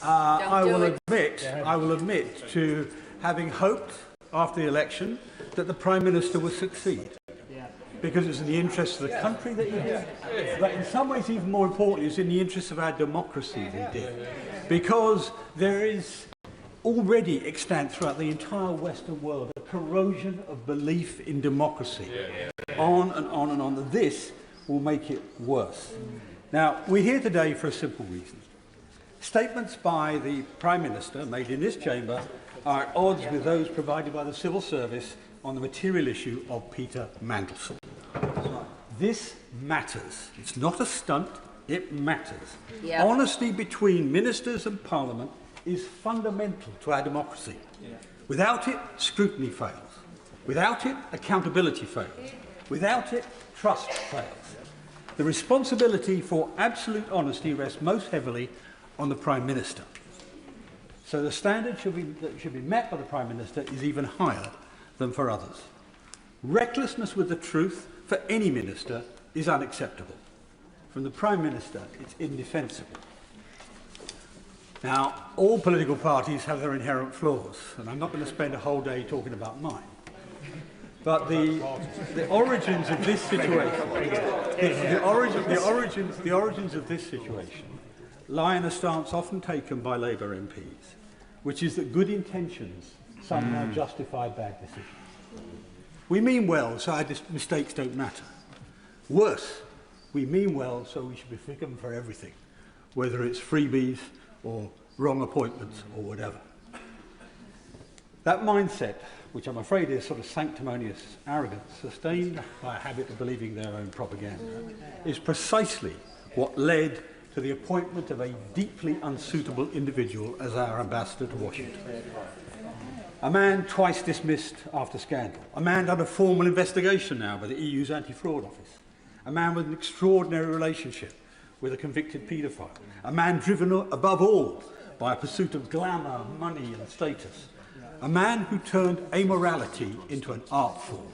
S11: I will admit to having hoped after the election that the Prime Minister would succeed, because it's in the interest of the country that he did, but in some ways even more importantly, it's in the interest of our democracy that he did, because there is already extant throughout the entire Western world a corrosion of belief in democracy, on and on and on. This will make it worse. Now, we're here today for a simple reason. Statements by the Prime Minister made in this chamber are at odds with those provided by the Civil Service on the material issue of Peter Mandelson. This matters. It's not a stunt, it matters. Yep. Honesty between ministers and Parliament is fundamental to our democracy. Without it, scrutiny fails. Without it, accountability fails. Without it, trust fails. The responsibility for absolute honesty rests most heavily on the Prime Minister. So the standard that should be met by the Prime Minister is even higher than for others. Recklessness with the truth for any minister is unacceptable. From the Prime Minister, it's indefensible. Now, all political parties have their inherent flaws, and I'm not going to spend a whole day talking about mine. But the origins of this situation, the origins of this situation lie in a stance often taken by Labour MPs, which is that good intentions somehow justify bad decisions. We mean well, so our mistakes don't matter. Worse, we mean well, so we should be forgiven for everything, whether it's freebies or wrong appointments or whatever. That mindset, which I'm afraid is sort of sanctimonious arrogance, sustained by a habit of believing their own propaganda, is precisely what led to the appointment of a deeply unsuitable individual as our ambassador to Washington. A man twice dismissed after scandal. A man under formal investigation now by the EU's anti-fraud office. A man with an extraordinary relationship with a convicted paedophile. A man driven above all by a pursuit of glamour, money and status. A man who turned amorality into an art form.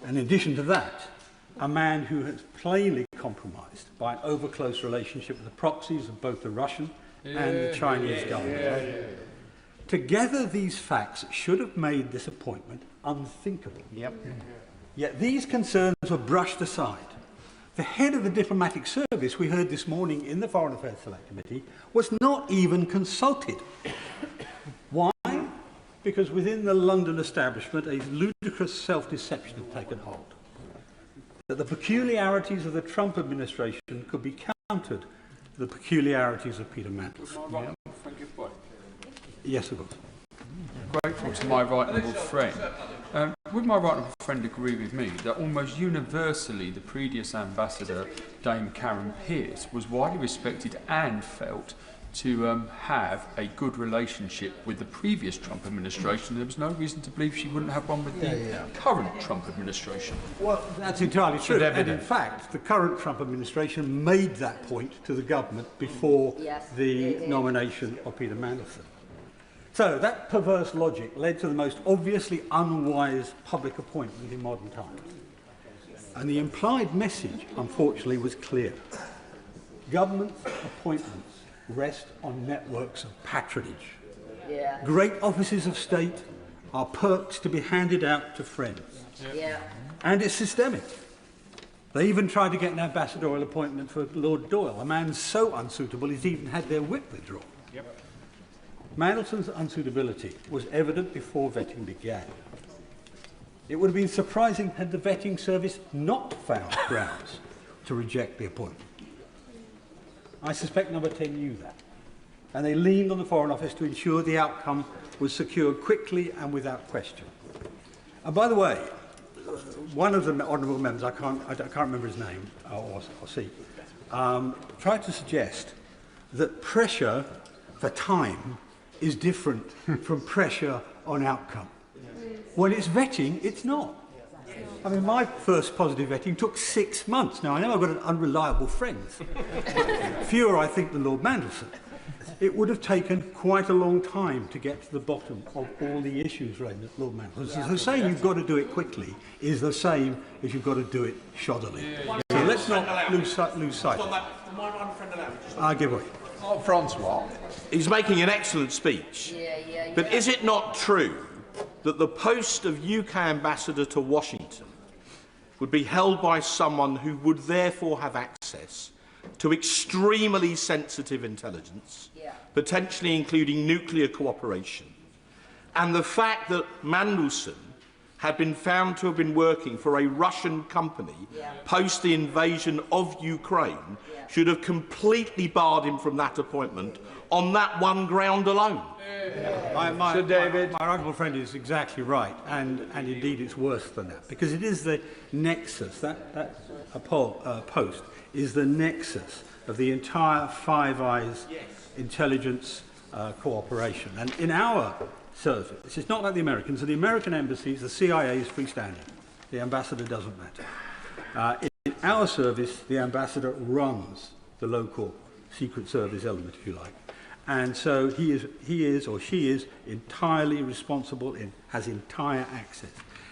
S11: And in addition to that, a man who has plainly compromised by an over-close relationship with the proxies of both the Russian and the Chinese government. Together, these facts should have made this appointment unthinkable. Yet these concerns were brushed aside. The head of the diplomatic service, we heard this morning in the Foreign Affairs Select Committee, was not even consulted. Why? Because within the London establishment, a ludicrous self-deception had taken hold. That the peculiarities of the Trump administration could be countered to the peculiarities of Peter Mandelson. Yes, of course.
S6: Grateful to my right honourable friend. Would my right honourable friend agree with me that almost universally the previous ambassador, Dame Karen Pierce, was widely respected and felt to have a good relationship with the previous Trump administration? There was no reason to believe she wouldn't have one with the current Trump administration.
S11: Well, that's entirely true. And in fact, the current Trump administration made that point to the government before the nomination of Peter Mandelson. So that perverse logic led to the most obviously unwise public appointment in modern times. And the implied message, unfortunately, was clear. Government appointments rest on networks of patronage. Great offices of state are perks to be handed out to friends. And it's systemic. They even tried to get an ambassadorial appointment for Lord Doyle, a man so unsuitable he's even had their whip withdrawn. Mandelson's unsuitability was evident before vetting began. It would have been surprising had the vetting service not found grounds to reject the appointment. I suspect Number 10 knew that, and they leaned on the Foreign Office to ensure the outcome was secured quickly and without question. And by the way, one of the honourable members, I can't remember his name or seat, tried to suggest that pressure for time is different from pressure on outcome. When it's vetting, it's not. I mean, my first positive vetting took 6 months. Now, I know I've got an unreliable friend. Fewer, I think, than Lord Mandelson. It would have taken quite a long time to get to the bottom of all the issues related to Lord Mandelson. So saying you've got to do it quickly is the same as you've got to do it shoddily. So let's not lose sight of that. I'll give way.
S22: Francois. He's making an excellent speech. But is it not true that the post of UK ambassador to Washington would be held by someone who would therefore have access to extremely sensitive intelligence, potentially including nuclear cooperation, and the fact that Mandelson had been found to have been working for a Russian company post the invasion of Ukraine should have completely barred him from that appointment on that one ground alone?
S11: My honourable friend is exactly right, and indeed it's worse than that, because it is the nexus, that post is the nexus of the entire Five Eyes intelligence cooperation. And in our service, it's not like the Americans. In the American embassies, the CIA is freestanding. The ambassador doesn't matter. In our service, the ambassador runs the local Secret Service element, if you like. And so he is or she is entirely responsible and has entire access.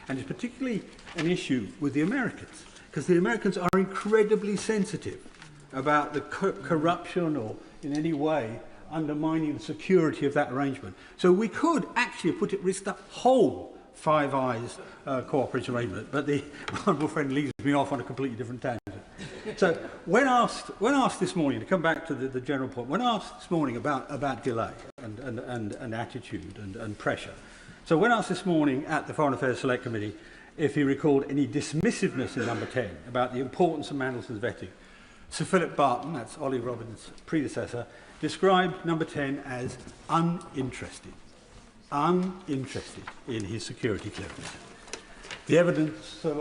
S11: And it's particularly an issue with the Americans, because the Americans are incredibly sensitive about the corruption or in any way undermining the security of that arrangement. So we could actually put at risk the whole Five Eyes cooperation arrangement, but the honourable friend leads me off on a completely different tangent. So when asked this morning, to come back to the general point, when asked this morning about delay and attitude and pressure, so when asked this morning at the Foreign Affairs Select Committee if he recalled any dismissiveness in Number 10 about the importance of Mandelson's vetting, Sir Philip Barton, that's Ollie Robbins' predecessor, described Number 10 as uninterested in his security clearance. The evidence Sir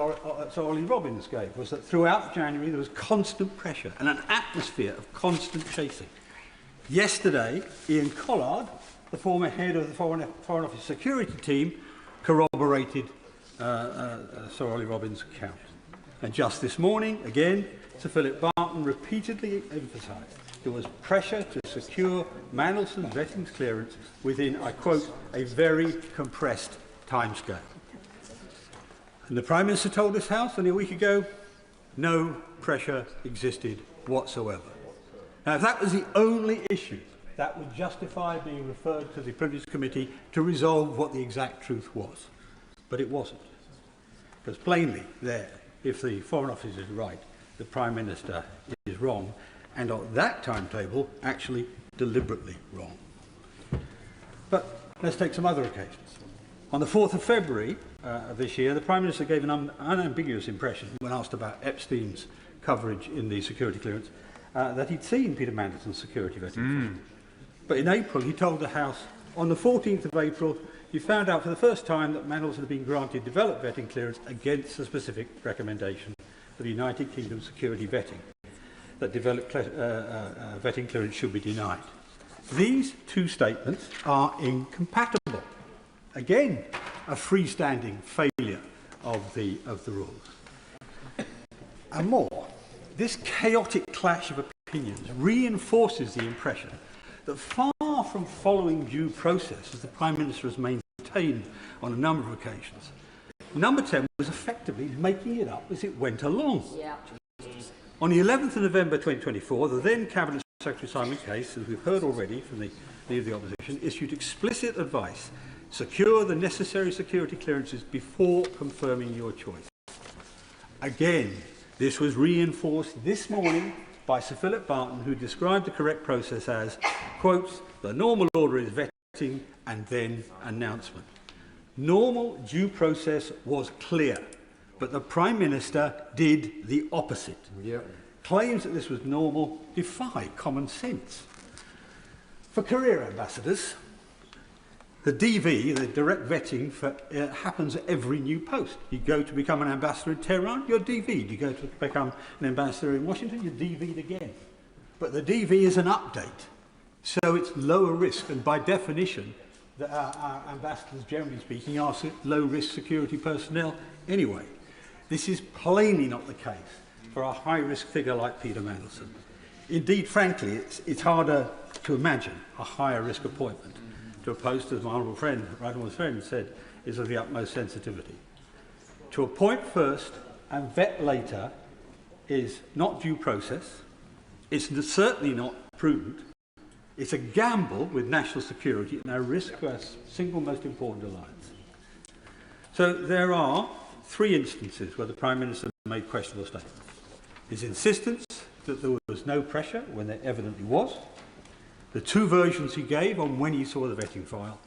S11: Ollie Robbins gave was that throughout January there was constant pressure and an atmosphere of constant chasing. Yesterday, Ian Collard, the former head of the Foreign Office security team, corroborated Sir Ollie Robbins' account. And just this morning, again, Sir Philip Barton repeatedly emphasised there was pressure to secure Mandelson's vetting clearance within, I quote, a very compressed timescale. And the Prime Minister told this House only a week ago, no pressure existed whatsoever. Now, if that was the only issue that would justify being referred to the Privileges Committee to resolve what the exact truth was. But it wasn't. Because plainly there, if the Foreign Office is right, the Prime Minister is wrong, and on that timetable, actually deliberately wrong. But let's take some other occasions. On the 4th of February of this year, the Prime Minister gave an unambiguous impression when asked about Epstein's coverage in the security clearance that he'd seen Peter Mandelson's security vetting. But in April, he told the House, on the 14th of April, you found out for the first time that Mandelson had been granted developed vetting clearance against a specific recommendation of the United Kingdom security vetting, that developed vetting clearance should be denied. These two statements are incompatible. Again, a freestanding failure of the rules. And more, this chaotic clash of opinions reinforces the impression that far from following due process, as the Prime Minister has maintained on a number of occasions, Number 10 was effectively making it up as it went along. Yeah. On the 11th of November 2024, the then Cabinet Secretary Simon Case, as we've heard already from the Leader of the Opposition, issued explicit advice: secure the necessary security clearances before confirming your choice. Again, this was reinforced this morning by Sir Philip Barton, who described the correct process as, quote, the normal order is vetting and then announcement. Normal due process was clear, but the Prime Minister did the opposite. Yep. Claims that this was normal defy common sense. For career ambassadors, the DV, the direct vetting, happens at every new post. You go to become an ambassador in Tehran, you're DV'd. You go to become an ambassador in Washington, you're DV'd again. But the DV is an update, so it's lower risk, and by definition, our ambassadors, generally speaking, are low-risk security personnel anyway. This is plainly not the case for a high-risk figure like Peter Mandelson. Indeed, frankly, it's harder to imagine a higher-risk appointment to a post, as my honourable friend, said, is of the utmost sensitivity. To appoint first and vet later is not due process. It's certainly not prudent. It's a gamble with national security and a risk to our single most important alliance. So there are three instances where the Prime Minister made questionable statements. His insistence that there was no pressure when there evidently was, the two versions he gave on when he saw the vetting file,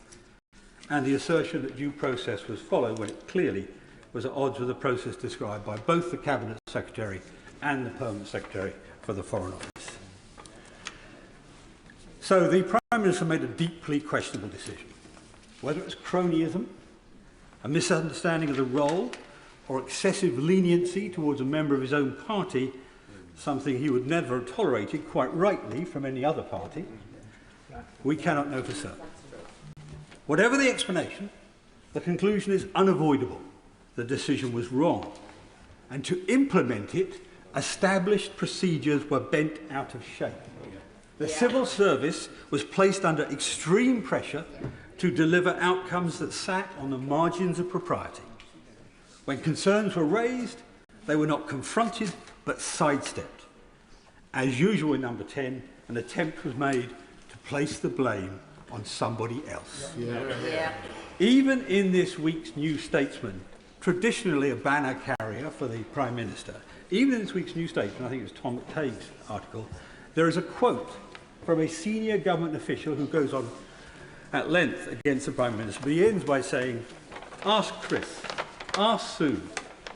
S11: and the assertion that due process was followed when it clearly was at odds with the process described by both the Cabinet Secretary and the Permanent Secretary for the Foreign Office. So the Prime Minister made a deeply questionable decision. Whether it was cronyism, a misunderstanding of the role, or excessive leniency towards a member of his own party, something he would never have tolerated, quite rightly, from any other party, we cannot know for certain. Whatever the explanation, the conclusion is unavoidable. The decision was wrong. And to implement it, established procedures were bent out of shape. The civil service was placed under extreme pressure to deliver outcomes that sat on the margins of propriety. When concerns were raised, they were not confronted but sidestepped. As usual in number 10, an attempt was made to place the blame on somebody else. Even in this week's New Statesman, traditionally a banner carrier for the Prime Minister, even in this week's New Statesman, I think it was Tom McTague's article, there is a quote from a senior government official who goes on at length against the Prime Minister, but he ends by saying, ask Chris, ask Sue,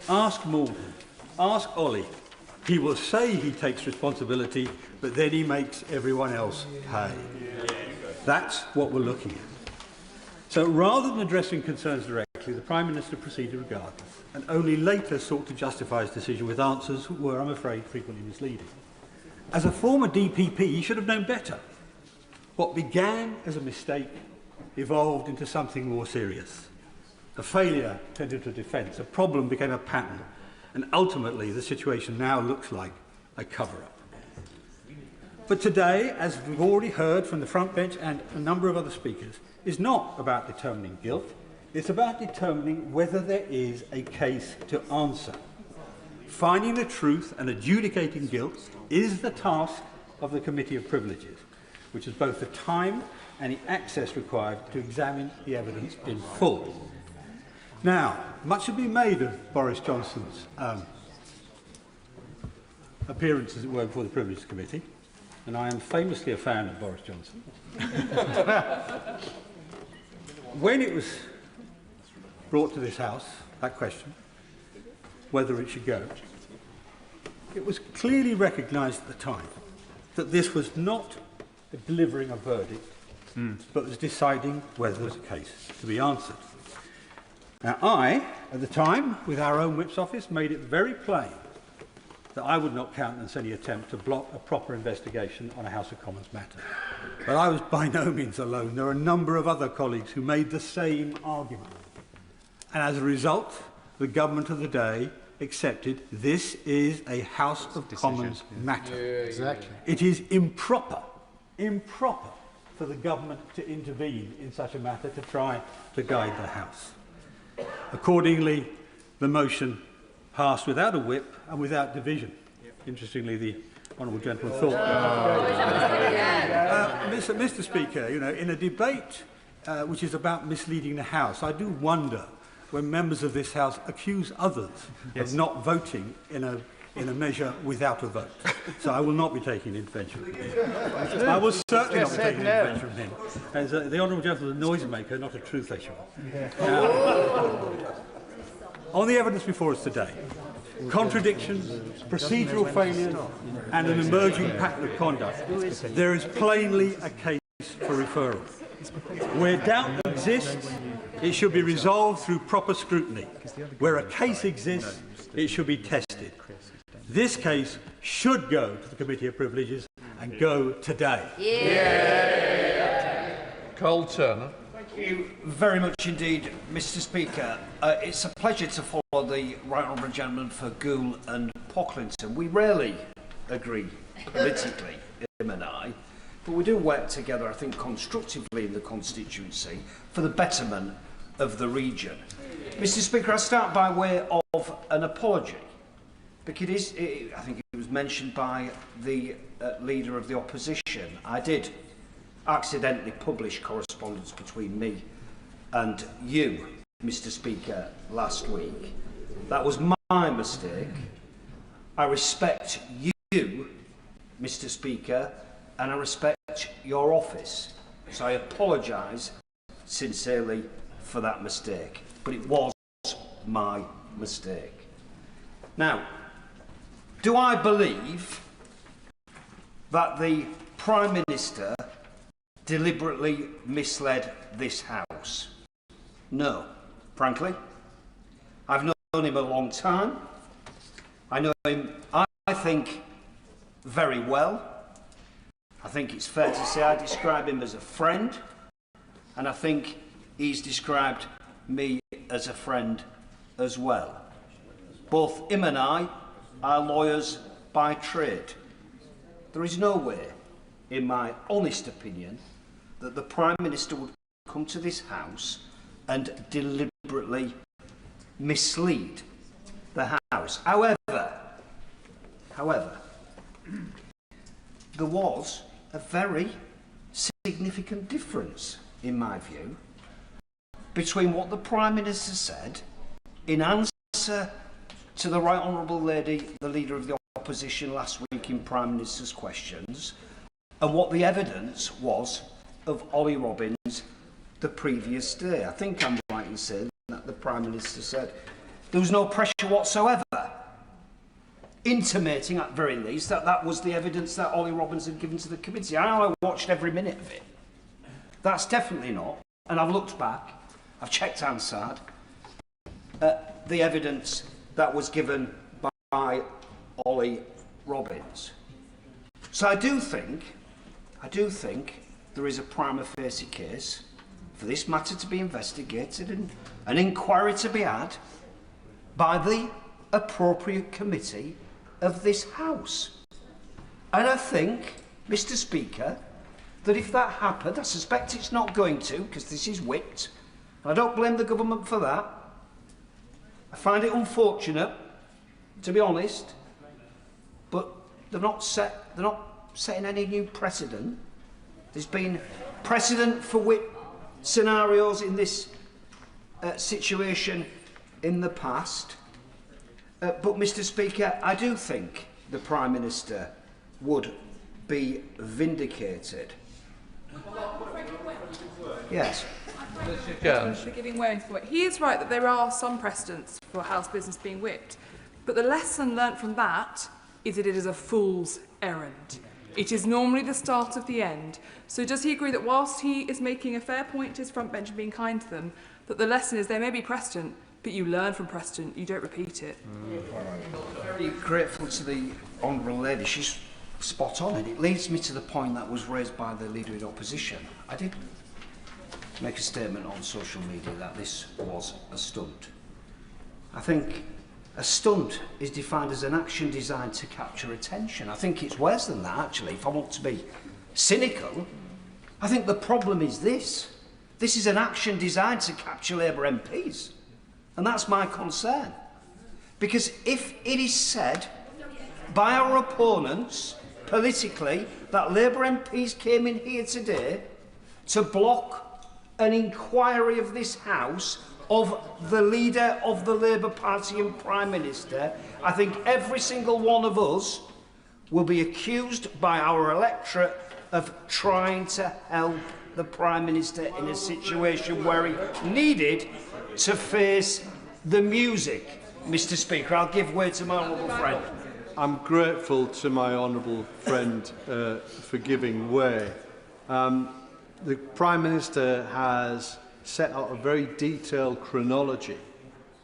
S11: ask Morgan, ask Ollie. He will say he takes responsibility, but then he makes everyone else pay. That's what we're looking at. So rather than addressing concerns directly, the Prime Minister proceeded regardless, and only later sought to justify his decision with answers that were, I'm afraid, frequently misleading. As a former DPP, he should have known better. What began as a mistake evolved into something more serious. A failure turned into a defence, a problem became a pattern, and ultimately the situation now looks like a cover-up. But today, as we've already heard from the front bench and a number of other speakers, is not about determining guilt, it's about determining whether there is a case to answer. Finding the truth and adjudicating guilt is the task of the Committee of Privileges. which is both the time and the access required to examine the evidence in full. Now, much has been made of Boris Johnson's appearance, as it were, before the Privileges Committee, and I am famously a fan of Boris Johnson. When it was brought to this House, that question, whether it should go, it was clearly recognised at the time that this was not delivering a verdict, but was deciding whether there was a case to be answered. Now, I, at the time, with our own Whip's office, made it very plain that I would not countenance any attempt to block a proper investigation on a House of Commons matter. But I was by no means alone. There are a number of other colleagues who made the same argument. And as a result, the government of the day accepted this is a House of Commons matter.
S16: Exactly.
S11: It is improper for the government to intervene in such a matter to try to guide the House. Accordingly, the motion passed without a whip and without division. Interestingly, the honourable gentleman thought. Mr. Speaker, you know, in a debate which is about misleading the House, I do wonder when members of this House accuse others of not voting in a measure without a vote. So I will not be taking intervention from him. I will certainly not be taking intervention from him. As the honourable gentleman is a noisemaker, not a truth issuer. On the evidence before us today, contradictions, procedural failures and an emerging pattern of conduct, there is plainly a case for referral. Where doubt exists, it should be resolved through proper scrutiny. Where a case exists, it should be tested. This case should go to the Committee of Privileges and go today.
S1: Cole Turner.
S14: Thank you very much indeed, Mr. Speaker. It's a pleasure to follow the Right Honourable Gentleman for Goole and Pocklington. We rarely agree politically, him and I, but we do work together, I think, constructively in the constituency for the betterment of the region. Mr. Speaker, I start by way of an apology, because I think it was mentioned by the Leader of the Opposition. I did accidentally publish correspondence between me and you, Mr. Speaker, last week. That was my mistake. I respect you, Mr. Speaker, and I respect your office. So I apologise sincerely for that mistake. But it was my mistake. Now, do I believe that the Prime Minister deliberately misled this House? No, frankly. I've known him a long time. I know him, I think, very well. I think it's fair to say I describe him as a friend, and I think he's described me as a friend as well. Both him and I are lawyers by trade. There is no way, in my honest opinion, that the Prime Minister would come to this House and deliberately mislead the House. However, there was a very significant difference, in my view, between what the Prime Minister said in answer to the Right Honourable Lady, the Leader of the Opposition, last week in Prime Minister's questions, and what the evidence was of Ollie Robbins the previous day. I think I'm right in saying that the Prime Minister said there was no pressure whatsoever, intimating at very least that that was the evidence that Ollie Robbins had given to the committee. I watched every minute of it. That's definitely not, and I've looked back, I've checked Hansard, the evidence that was given by Ollie Robbins. So I do think there is a prima facie case for this matter to be investigated and an inquiry to be had by the appropriate committee of this House. And I think, Mr. Speaker, that if that happened, I suspect it's not going to, because this is whipped, and I don't blame the government for that. I find it unfortunate, to be honest, but they're not setting any new precedent. There's been precedent for whip scenarios in this situation in the past. But, Mr. Speaker, I do think the Prime Minister would be vindicated. Yes.
S3: For giving way for it. He is right that there are some precedents for House business being whipped, but the lesson learnt from that is that it is a fool's errand. It is normally the start of the end. So does he agree that whilst he is making a fair point to his front bench and being kind to them, that the lesson is there may be precedent, but you learn from precedent, you don't repeat it?
S14: Very grateful to the honourable lady. She's spot on, and it leads me to the point that was raised by the Leader in Opposition. I did make a statement on social media that this was a stunt. I think a stunt is defined as an action designed to capture attention. I think it's worse than that, actually, if I want to be cynical. I think the problem is this. This is an action designed to capture Labour MPs. And that's my concern. Because if it is said by our opponents, politically, that Labour MPs came in here today to block an inquiry of this House of the leader of the Labour Party and Prime Minister, I think every single one of us will be accused by our electorate of trying to help the Prime Minister in a situation where he needed to face the music. Mr. Speaker, I'll give way to my honourable friend.
S8: I'm grateful to my honourable friend for giving way. The Prime Minister has set out a very detailed chronology,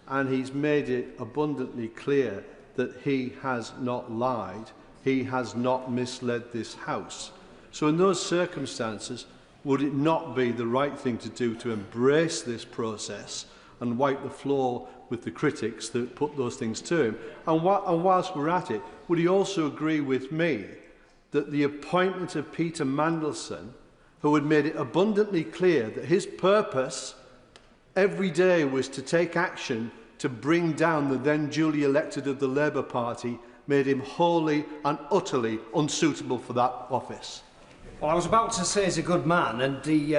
S8: and he's made it abundantly clear that he has not lied, he has not misled this House. So in those circumstances, would it not be the right thing to do to embrace this process and wipe the floor with the critics that put those things to him? And whilst we're at it, would he also agree with me that the appointment of Peter Mandelson, who had made it abundantly clear that his purpose every day was to take action to bring down the then duly elected of the Labour Party, made him wholly and utterly unsuitable for that office?
S14: Well, I was about to say he's a good man, and he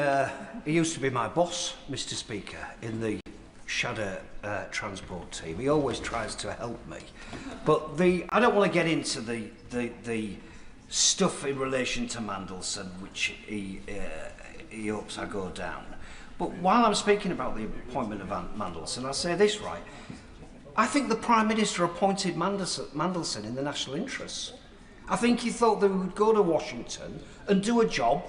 S14: used to be my boss, Mr. Speaker, in the shadow transport team. He always tries to help me. But I don't want to get into the stuff in relation to Mandelson, which he hopes I go down. But while I'm speaking about the appointment of Mandelson, I'll say this, right. I think the Prime Minister appointed Mandelson in the national interest. I think he thought that we would go to Washington and do a job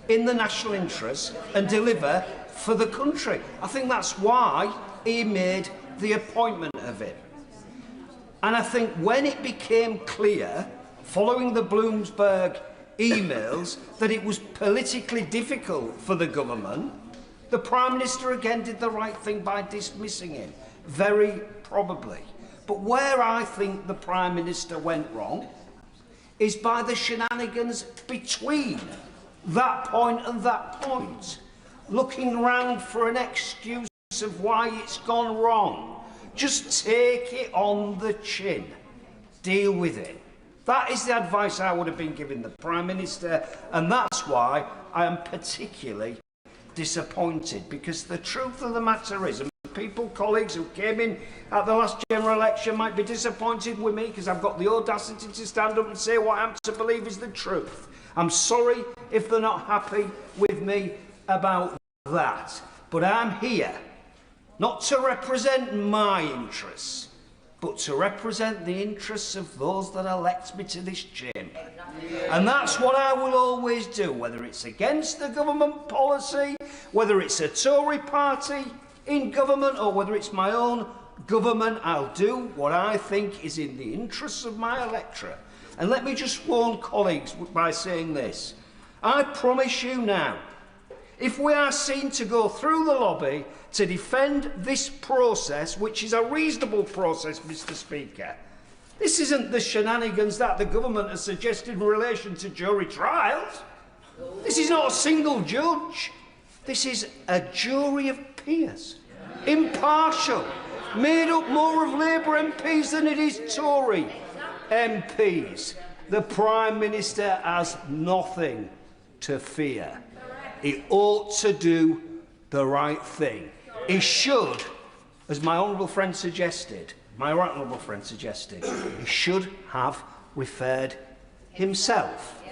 S14: in the national interest and deliver for the country. I think that's why he made the appointment of him. And I think when it became clear, following the Bloomberg emails, that it was politically difficult for the government, the Prime Minister again did the right thing by dismissing him, very probably. But where I think the Prime Minister went wrong is by the shenanigans between that point and that point, looking round for an excuse of why it's gone wrong. Just take it on the chin. Deal with it. That is the advice I would have been giving the Prime Minister, and that's why I am particularly disappointed, because the truth of the matter is, and people, colleagues who came in at the last general election might be disappointed with me because I've got the audacity to stand up and say what I'm to believe is the truth. I'm sorry if they're not happy with me about that, but I'm here not to represent my interests, but to represent the interests of those that elect me to this chamber. And that's what I will always do, whether it's against the government policy, whether it's a Tory party in government, or whether it's my own government. I'll do what I think is in the interests of my electorate. And let me just warn colleagues by saying this. I promise you now, if we are seen to go through the lobby to defend this process, which is a reasonable process, Mr. Speaker, this isn't the shenanigans that the government has suggested in relation to jury trials. This is not a single judge. This is a jury of peers, impartial, made up more of Labour MPs than it is Tory MPs. The Prime Minister has nothing to fear. He ought to do the right thing. He should, as my honourable friend suggested, he should have referred himself.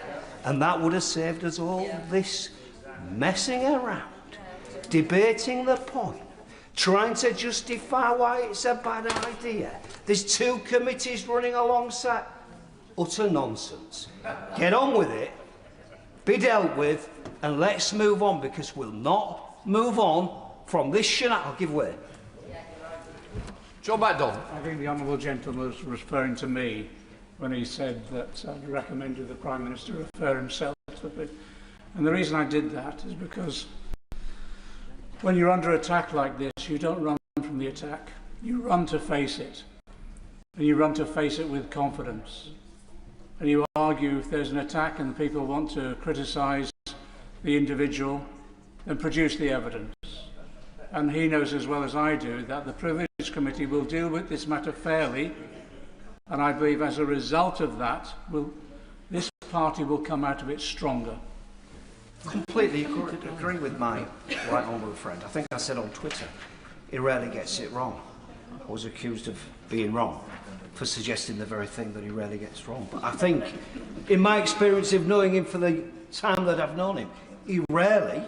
S14: And that would have saved us all this messing around, debating the point, trying to justify why it's a bad idea. There's two committees running alongside. Utter nonsense. Get on with it, be dealt with, and let's move on, because we'll not move on from this shenanigans. I'll give way.
S1: John MacDonald.
S17: I think the honourable gentleman was referring to me when he said that I recommended the Prime Minister refer himself to it. And the reason I did that is because when you're under attack like this, you don't run from the attack. You run to face it. And you run to face it with confidence. And you argue if there's an attack and people want to criticise the individual, then produce the evidence. And he knows as well as I do that the Privilege Committee will deal with this matter fairly, and I believe as a result of that, this party will come out of it stronger.
S14: Completely agree with my right honourable friend. I think I said on Twitter, he rarely gets it wrong. I was accused of being wrong for suggesting the very thing that he rarely gets wrong. But I think, in my experience of knowing him for the time that I've known him, he rarely,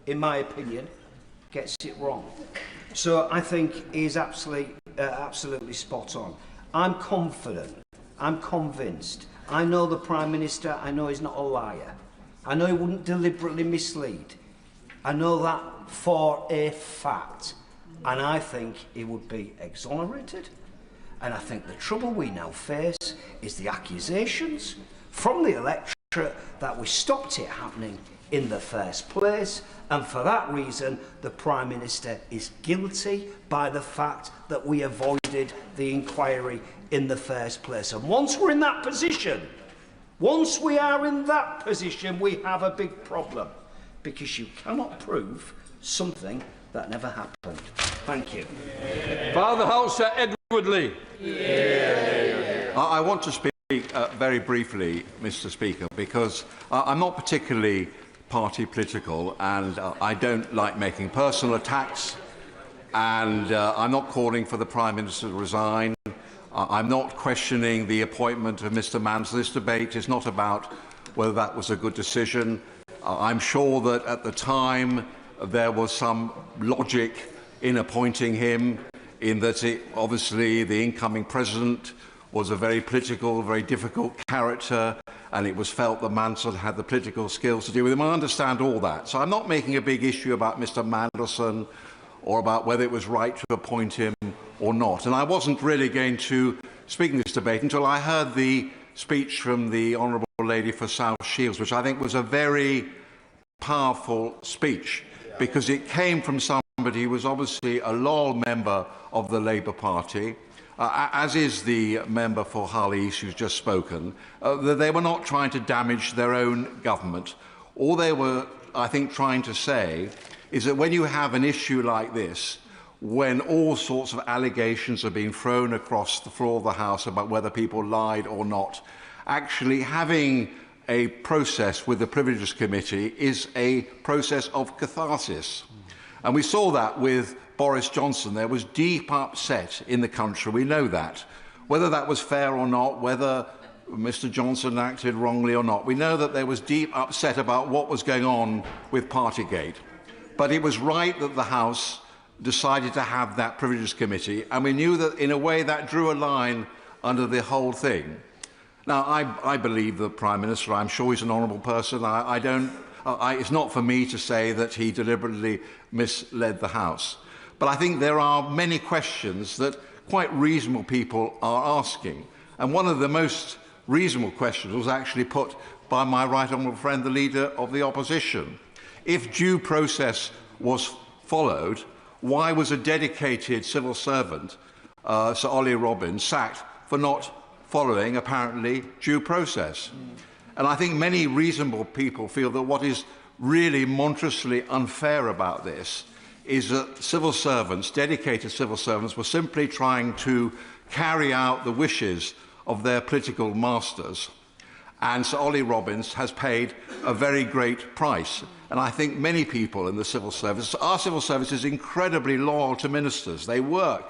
S14: in my opinion, gets it wrong. So I think he's absolutely spot on. I'm confident, I'm convinced. I know the Prime Minister, I know he's not a liar. I know he wouldn't deliberately mislead. I know that for a fact. And I think he would be exonerated. And I think the trouble we now face is the accusations from the electorate that we stopped it happening in the first place, and for that reason the Prime Minister is guilty by the fact that we avoided the inquiry in the first place. And once we're in that position, once we are in that position, we have a big problem, because you cannot prove something that never happened. Thank you.
S1: Father House, Edward Lee.
S18: I want to speak very briefly, Mr. Speaker, because I'm not particularly party political, and I don't like making personal attacks, and I'm not calling for the Prime Minister to resign. I'm not questioning the appointment of Mr. Mandelson. This debate is not about whether that was a good decision. I'm sure that at the time there was some logic in appointing him, in that obviously the incoming president was a very political, very difficult character, and it was felt that Mandelson had the political skills to deal with him. I understand all that. So I'm not making a big issue about Mr. Mandelson or about whether it was right to appoint him or not. And I wasn't really going to speak in this debate until I heard the speech from the Honourable Lady for South Shields, which I think was a very powerful speech, because it came from somebody who was obviously a loyal member of the Labour Party, as is the member for Hull East who's just spoken, that they were not trying to damage their own government. All they were, I think, trying to say is that when you have an issue like this, when all sorts of allegations are being thrown across the floor of the House about whether people lied or not, actually having a process with the Privileges Committee is a process of catharsis. And we saw that with Boris Johnson. There was deep upset in the country, we know that. Whether that was fair or not, whether Mr. Johnson acted wrongly or not, we know that there was deep upset about what was going on with Partygate. But it was right that the House decided to have that Privileges Committee, and we knew that in a way that drew a line under the whole thing. Now, I believe the Prime Minister. I'm sure he's an honourable person. It's not for me to say that he deliberately misled the House. But I think there are many questions that quite reasonable people are asking. And one of the most reasonable questions was actually put by my right honourable friend, the Leader of the Opposition. If due process was followed, why was a dedicated civil servant, Sir Ollie Robbins, sacked for not following, apparently, due process? And I think many reasonable people feel that what is really monstrously unfair about this is that civil servants, dedicated civil servants, were simply trying to carry out the wishes of their political masters. And Sir Ollie Robbins has paid a very great price. And I think many people in the civil service, our civil service is incredibly loyal to ministers. They work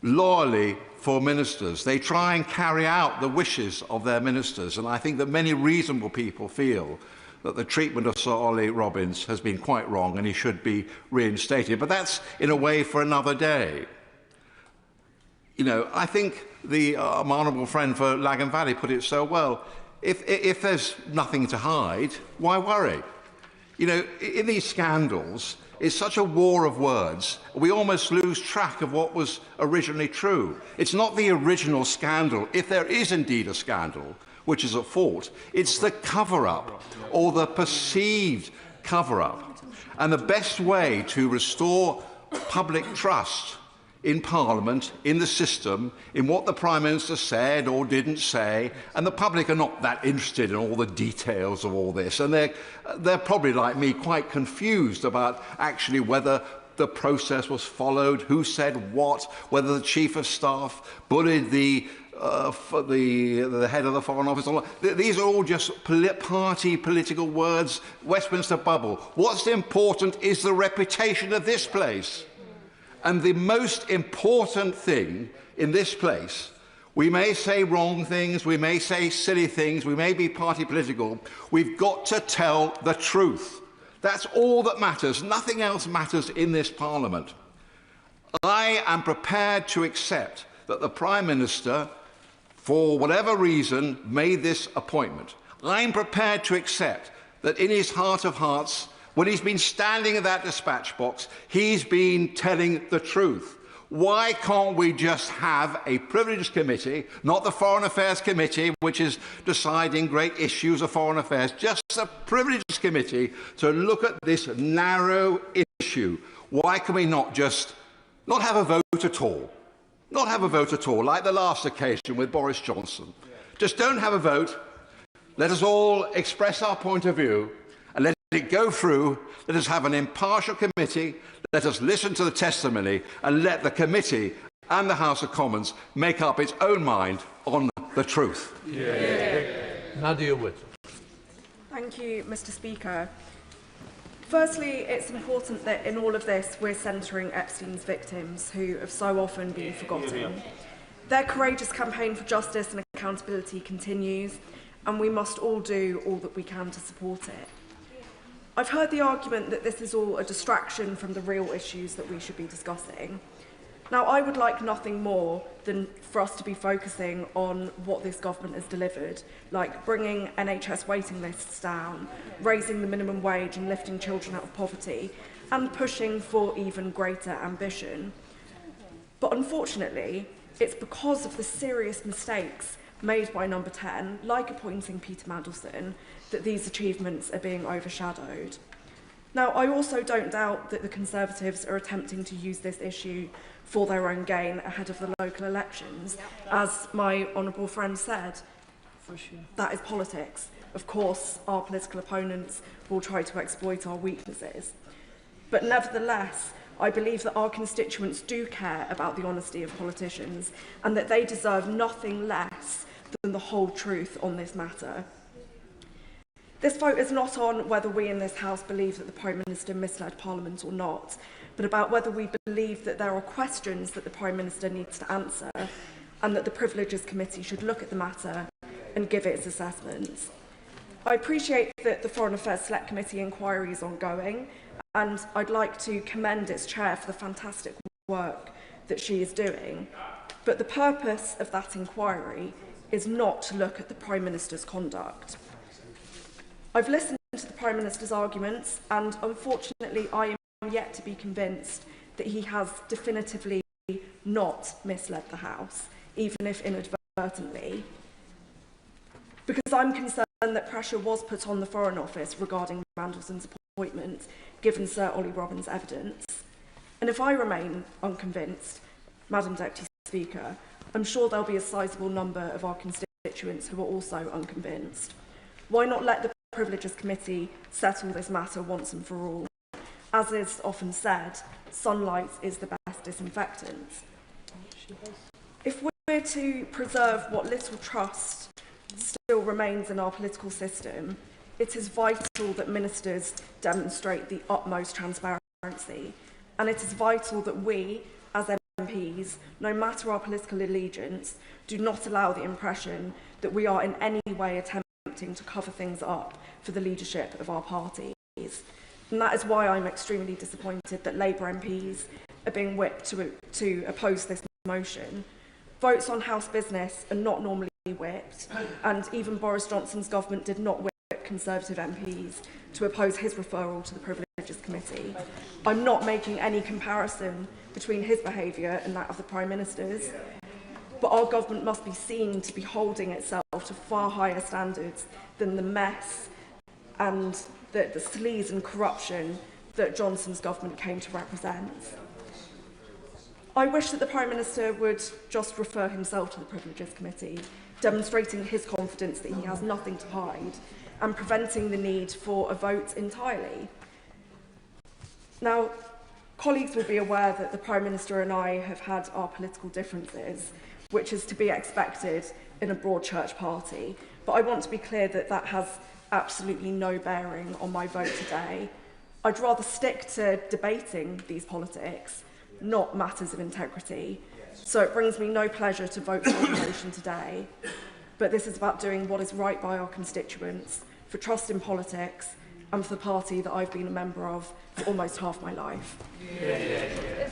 S18: loyally for ministers. They try and carry out the wishes of their ministers. And I think that many reasonable people feel that the treatment of Sir Ollie Robbins has been quite wrong and he should be reinstated. But that's, in a way, for another day. You know, I think my honourable friend for Lagan Valley put it so well. If there's nothing to hide, why worry? You know, in these scandals, it's such a war of words, we almost lose track of what was originally true. It's not the original scandal, if there is indeed a scandal, which is at fault. It's the cover-up, or the perceived cover-up. And the best way to restore public trust in Parliament, in the system, in what the Prime Minister said or didn't say, and the public are not that interested in all the details of all this, and they're probably, like me, quite confused about actually whether the process was followed, who said what, whether the Chief of Staff bullied the head of the Foreign Office. These are all just party political words, Westminster bubble. What's important is the reputation of this place. And the most important thing in this place, we may say wrong things, we may say silly things, we may be party political, we've got to tell the truth. That's all that matters. Nothing else matters in this Parliament. I am prepared to accept that the Prime Minister, for whatever reason, made this appointment. I'm prepared to accept that in his heart of hearts, when he's been standing at that dispatch box, he's been telling the truth. Why can't we just have a privileged committee, not the Foreign Affairs Committee, which is deciding great issues of foreign affairs, just a privileged committee to look at this narrow issue? Why can we not just not have a vote at all? Not have a vote at all, like the last occasion with Boris Johnson. Just don't have a vote. Let us all express our point of view and let it go through. Let us have an impartial committee. Let us listen to the testimony and let the committee and the House of Commons make up its own mind on the truth.
S1: Nadia Witt.
S15: Thank you, Mr. Speaker. Firstly, it's important that in all of this we're centring Epstein's victims, who have so often been forgotten. Their courageous campaign for justice and accountability continues, and we must all do all that we can to support it. I've heard the argument that this is all a distraction from the real issues that we should be discussing. Now, I would like nothing more than for us to be focusing on what this government has delivered, like bringing NHS waiting lists down, raising the minimum wage and lifting children out of poverty, and pushing for even greater ambition. But unfortunately, it's because of the serious mistakes made by Number 10, like appointing Peter Mandelson, that these achievements are being overshadowed. Now, I also don't doubt that the Conservatives are attempting to use this issue for their own gain ahead of the local elections. As my honourable friend said, that is politics. Of course, our political opponents will try to exploit our weaknesses. But nevertheless, I believe that our constituents do care about the honesty of politicians and that they deserve nothing less than the whole truth on this matter. This vote is not on whether we in this House believe that the Prime Minister misled Parliament or not, but about whether we believe that there are questions that the Prime Minister needs to answer and that the Privileges Committee should look at the matter and give its assessments. I appreciate that the Foreign Affairs Select Committee inquiry is ongoing, and I'd like to commend its chair for the fantastic work that she is doing. But the purpose of that inquiry is not to look at the Prime Minister's conduct. I've listened to the Prime Minister's arguments, and unfortunately I am yet to be convinced that he has definitively not misled the House, even if inadvertently. Because I'm concerned that pressure was put on the Foreign Office regarding Mandelson's appointment, given Sir Ollie Robbins' evidence. And if I remain unconvinced, Madam Deputy Speaker, I'm sure there'll be a sizable number of our constituents who are also unconvinced. Why not let the Privileges Committee settle this matter once and for all? As is often said, sunlight is the best disinfectant. If we're to preserve what little trust still remains in our political system, it is vital that ministers demonstrate the utmost transparency, and it is vital that we, as MPs, no matter our political allegiance, do not allow the impression that we are in any way attempting to cover things up for the leadership of our parties. And that is why I'm extremely disappointed that Labour MPs are being whipped to oppose this motion. Votes on House business are not normally whipped, and even Boris Johnson's government did not whip Conservative MPs to oppose his referral to the Privileges Committee. I'm not making any comparison between his behaviour and that of the Prime Minister's, but our government must be seen to be holding itself to far higher standards than the mess and the sleaze and corruption that Johnson's government came to represent. I wish that the Prime Minister would just refer himself to the Privileges Committee, demonstrating his confidence that he has nothing to hide and preventing the need for a vote entirely. Now, colleagues will be aware that the Prime Minister and I have had our political differences, which is to be expected in a broad church party, but I want to be clear that that has absolutely no bearing on my vote today. I'd rather stick to debating these politics, not matters of integrity. So it brings me no pleasure to vote for the motion today, but this is about doing what is right by our constituents, for trust in politics, and for the party that I've been a member of for almost half my life.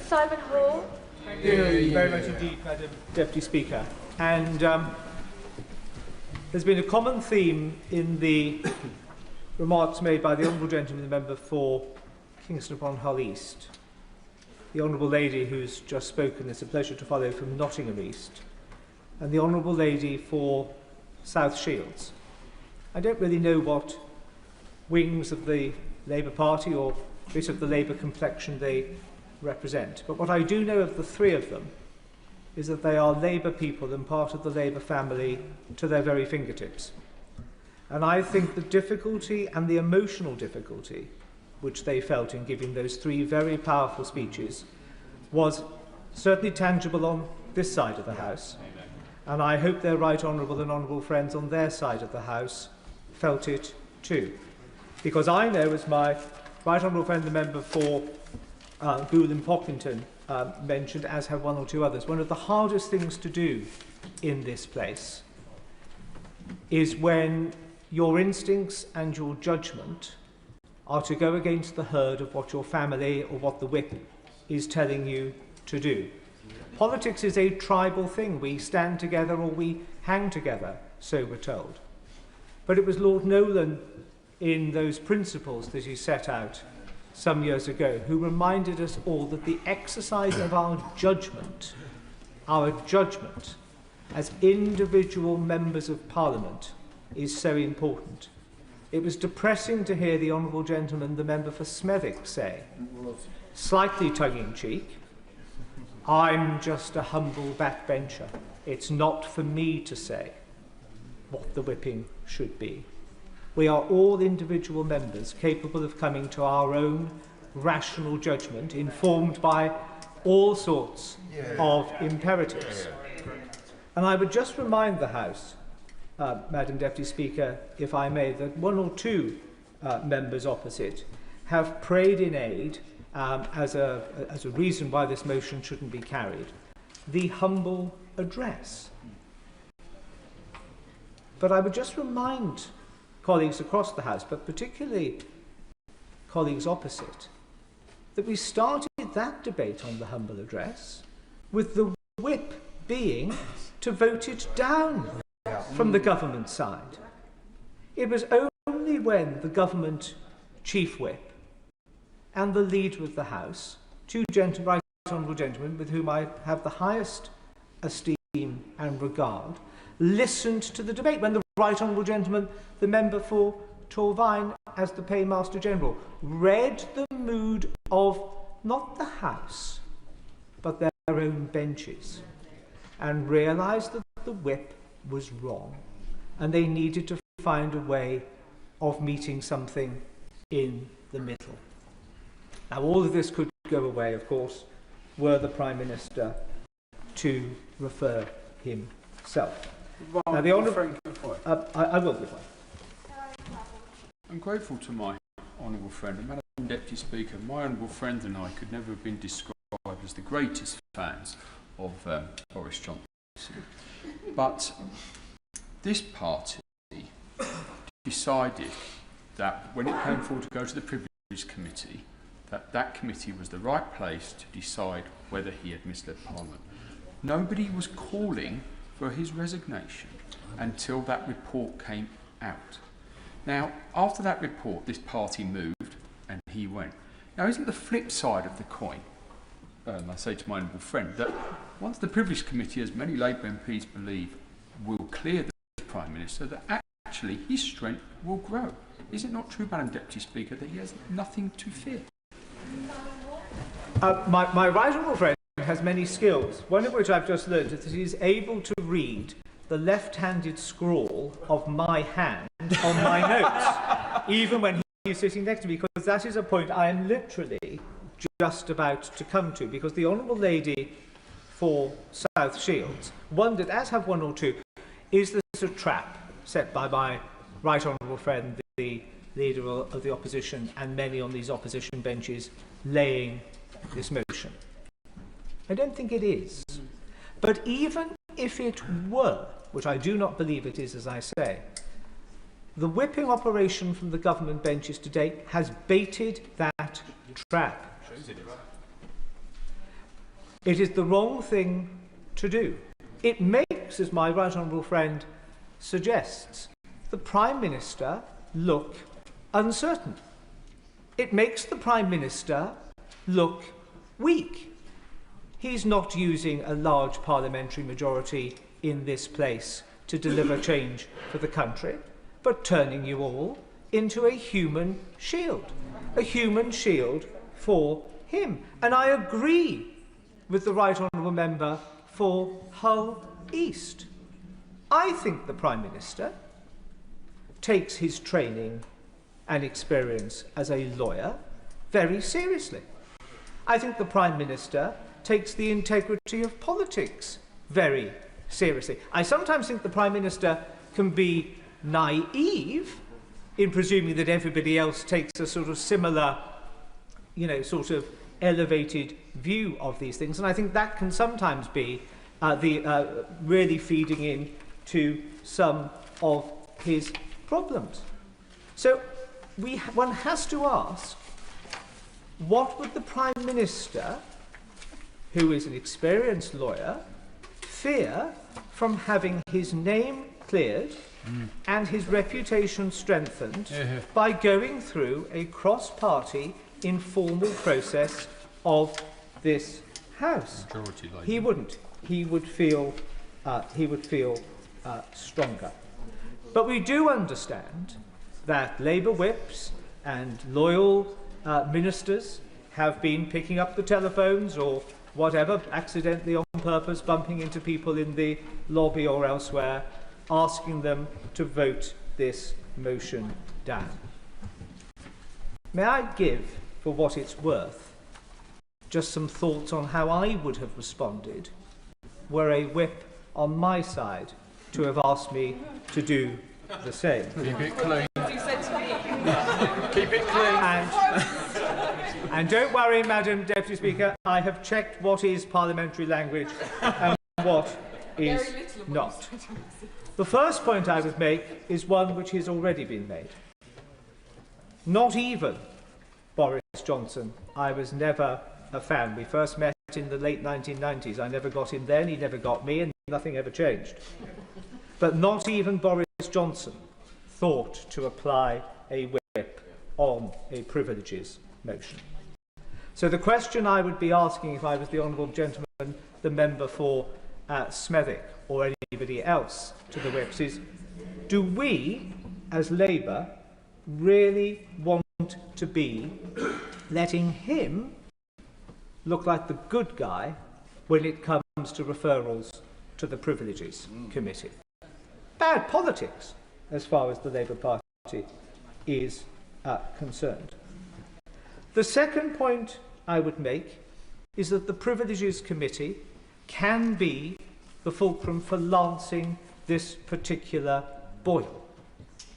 S2: Simon Hall.
S20: Thank you very much indeed, Madam Deputy Speaker. And there's been a common theme in the remarks made by the Honourable Gentleman, the member for Kingston upon Hull East. The Honourable Lady who's just spoken, it's a pleasure to follow, from Nottingham East, and the Honourable Lady for South Shields. I don't really know what wings of the Labour Party or bit of the Labour complexion they represent, but what I do know of the three of them is that they are Labour people and part of the Labour family to their very fingertips. And I think the difficulty and the emotional difficulty which they felt in giving those three very powerful speeches was certainly tangible on this side of the House, and I hope their right honourable and honourable friends on their side of the House felt it too. Because I know, as my right honourable friend, the member for Goole and Pocklington mentioned, as have one or two others, one of the hardest things to do in this place is when your instincts and your judgment are to go against the herd of what your family or what the whip is telling you to do. Politics is a tribal thing. We stand together or we hang together, so we're told. But it was Lord Nolan, in those principles that he set out some years ago, who reminded us all that the exercise of our judgment as individual members of Parliament is so important. It was depressing to hear the Honourable Gentleman, the member for Smethwick, say, slightly tongue-in-cheek, I'm just a humble backbencher. It's not for me to say what the whipping should be. We are all individual members capable of coming to our own rational judgment, informed by all sorts of imperatives. And I would just remind the House, Madam Deputy Speaker, if I may, that one or two members opposite have prayed in aid as a reason why this motion shouldn't be carried, the humble address. But I would just remind colleagues across the House, but particularly colleagues opposite, that we started that debate on the humble address with the whip being to vote it down from the government side. It was only when the government chief whip and the leader of the House, two right honourable gentlemen with whom I have the highest esteem and regard, listened to the debate, when the right honourable gentleman, the member for Torvine, as the Paymaster General, read the mood of not the House, but their own benches, and realised that the whip was wrong, and they needed to find a way of meeting something in the middle. Now, all of this could go away, of course, were the Prime Minister to refer himself. Now, the Honourable I will give way.
S6: I'm grateful to my honourable friend. And Madam Deputy Speaker, my honourable friend and I could never have been described as the greatest fans of Boris Johnson. But this party decided that when it came forward to go to the Privileges Committee, that committee was the right place to decide whether he had misled Parliament. Nobody was calling for his resignation until that report came out. Now, after that report, this party moved and he went. Now, isn't the flip side of the coin, I say to my honourable friend, that once the Privilege Committee, as many Labour MPs believe, will clear the Prime Minister, that actually his strength will grow? Is it not true, Madam Deputy Speaker, that he has nothing to fear?
S20: My right honourable friend has many skills, one of which I've just learned is that he is able to read the left-handed scrawl of my hand on my notes, even when he's sitting next to me, because that is a point I am literally just about to come to, because the Honourable Lady for South Shields wondered, as have one or two, is this a trap set by my right honourable friend, the Leader of the Opposition, and many on these opposition benches laying this motion? I don't think it is. But even if it were, which I do not believe it is, as I say, the whipping operation from the government benches today has baited that trap. It is the wrong thing to do. It makes, as my right honourable friend suggests, the Prime Minister look uncertain. It makes the Prime Minister look weak. He's not using a large parliamentary majority in this place to deliver change for the country, but turning you all into a human shield for him. And I agree with the right honourable member for Hull East. I think the Prime Minister takes his training and experience as a lawyer very seriously. I think the Prime Minister takes the integrity of politics very seriously. I sometimes think the Prime Minister can be naive in presuming that everybody else takes a sort of similar, sort of elevated view of these things, and I think that can sometimes be really feeding in to some of his problems. So one has to ask, what would the Prime Minister, who is an experienced lawyer, fear from having his name cleared and his reputation strengthened by going through a cross-party informal process of this House? He wouldn't. He would feel stronger. But we do understand that Labour whips and loyal ministers have been picking up the telephones or whatever, accidentally on purpose, bumping into people in the lobby or elsewhere, asking them to vote this motion down. May I give, for what it's worth, just some thoughts on how I would have responded were a whip on my side to have asked me to do the same.
S6: Keep it clean.
S20: Keep it clean. And don't worry, Madam Deputy Speaker, I have checked what is parliamentary language and what is not. The first point I would make is one which has already been made. Not even Boris Johnson. I was never a fan. We first met in the late 1990s. I never got him then, he never got me, and nothing ever changed. But not even Boris Johnson thought to apply a whip on a privileges motion. So the question I would be asking if I was the honourable gentleman, the member for Smethwick, or anybody else to the whips is, do we, as Labour, really want to be letting him look like the good guy when it comes to referrals to the Privileges Committee? Bad politics, as far as the Labour Party is concerned. The second point I would make is that the Privileges Committee can be the fulcrum for lancing this particular boil.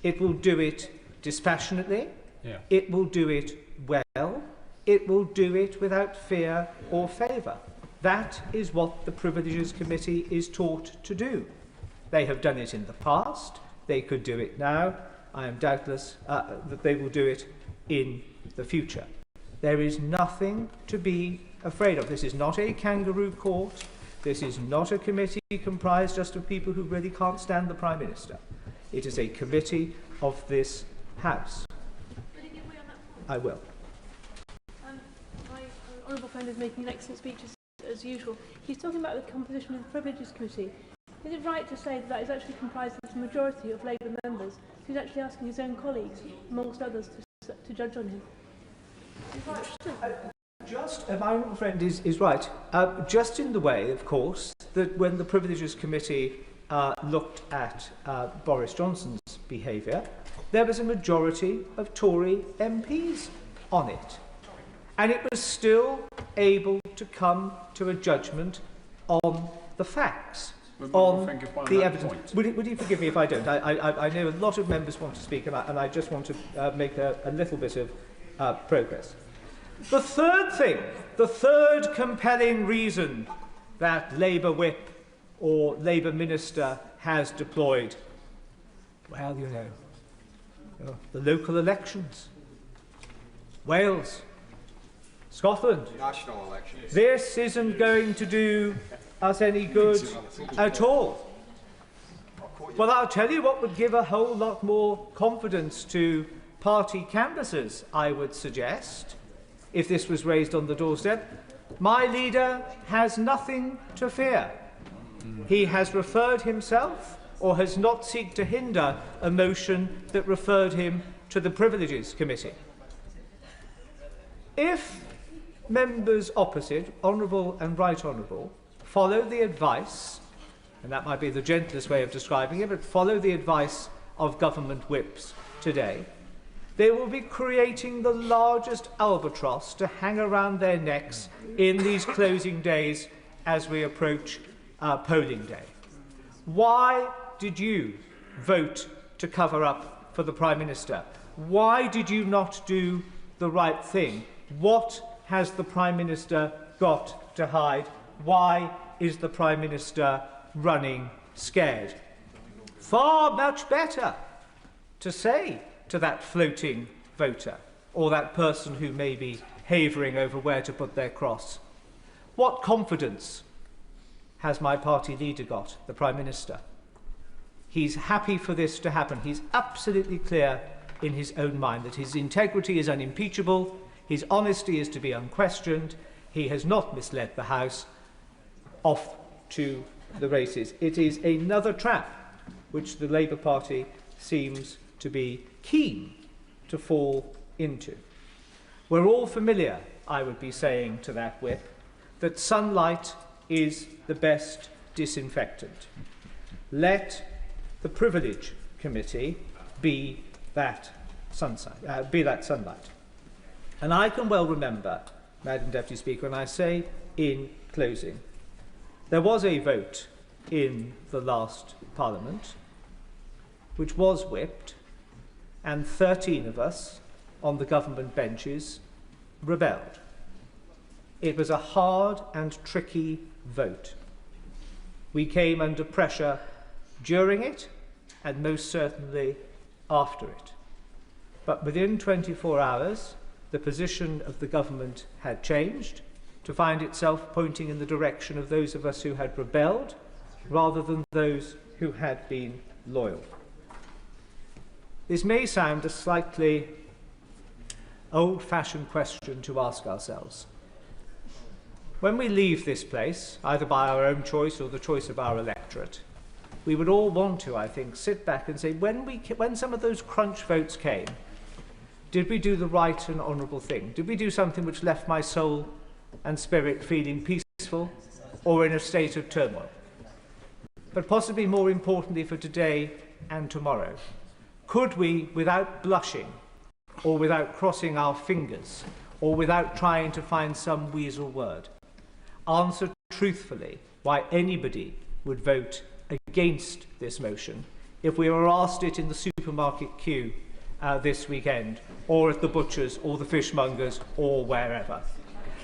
S20: It will do it dispassionately.
S6: Yeah.
S20: It will do it well. It will do it without fear or favour. That is what the Privileges Committee is taught to do. They have done it in the past. They could do it now. I am doubtless that they will do it in the future. There is nothing to be afraid of. This is not a kangaroo court. This is not a committee comprised just of people who really can't stand the Prime Minister. It is a committee of this House. I will.
S2: My honourable friend is making an excellent speech as usual. He's talking about the composition of the Privileges Committee. Is it right to say that that is actually comprised of the majority of Labour members? He's actually asking his own colleagues, amongst others, to judge on him.
S20: My honourable friend is right. Just in the way, of course, that when the Privileges Committee looked at Boris Johnson's behaviour, there was a majority of Tory MPs on it. And it was still able to come to a judgment on the facts, on the evidence. Would you forgive me if I don't? I know a lot of members want to speak, and I just want to make a little bit of progress. The third thing, the third compelling reason that Labour Whip or Labour Minister has deployed, well, you know, the local elections, Wales, Scotland.
S10: National elections.
S20: This isn't going to do us any good at all. Well, I'll tell you what would give a whole lot more confidence to party canvassers, I would suggest, if this was raised on the doorstep. My leader has nothing to fear. He has referred himself, or has not sought to hinder, a motion that referred him to the Privileges Committee. If members opposite, honourable and right honourable, follow the advice, and that might be the gentlest way of describing it, but follow the advice of government whips today, they will be creating the largest albatross to hang around their necks in these closing days as we approach polling day. Why did you vote to cover up for the Prime Minister? Why did you not do the right thing? What has the Prime Minister got to hide? Why is the Prime Minister running scared? Far much better to say to that floating voter, or that person who may be havering over where to put their cross, what confidence has my party leader got, the Prime Minister? He's happy for this to happen. He's absolutely clear in his own mind that his integrity is unimpeachable, his honesty is to be unquestioned, he has not misled the House. Off to the races. It is another trap which the Labour Party seems to be keen to fall into. We're all familiar, I would be saying to that whip, that sunlight is the best disinfectant. Let the Privilege Committee be that sunlight. And I can well remember, Madam Deputy Speaker, and I say in closing, there was a vote in the last Parliament which was whipped, and 13 of us on the government benches rebelled. It was a hard and tricky vote. We came under pressure during it and most certainly after it. But within 24 hours, the position of the government had changed to find itself pointing in the direction of those of us who had rebelled rather than those who had been loyal. This may sound a slightly old-fashioned question to ask ourselves. When we leave this place, either by our own choice or the choice of our electorate, we would all want to, I think, sit back and say, when some of those crunch votes came, did we do the right and honourable thing? Did we do something which left my soul and spirit feeling peaceful or in a state of turmoil? But possibly more importantly for today and tomorrow, could we, without blushing or without crossing our fingers or without trying to find some weasel word, answer truthfully why anybody would vote against this motion if we were asked it in the supermarket queue this weekend, or at the butcher's, or the fishmonger's, or wherever.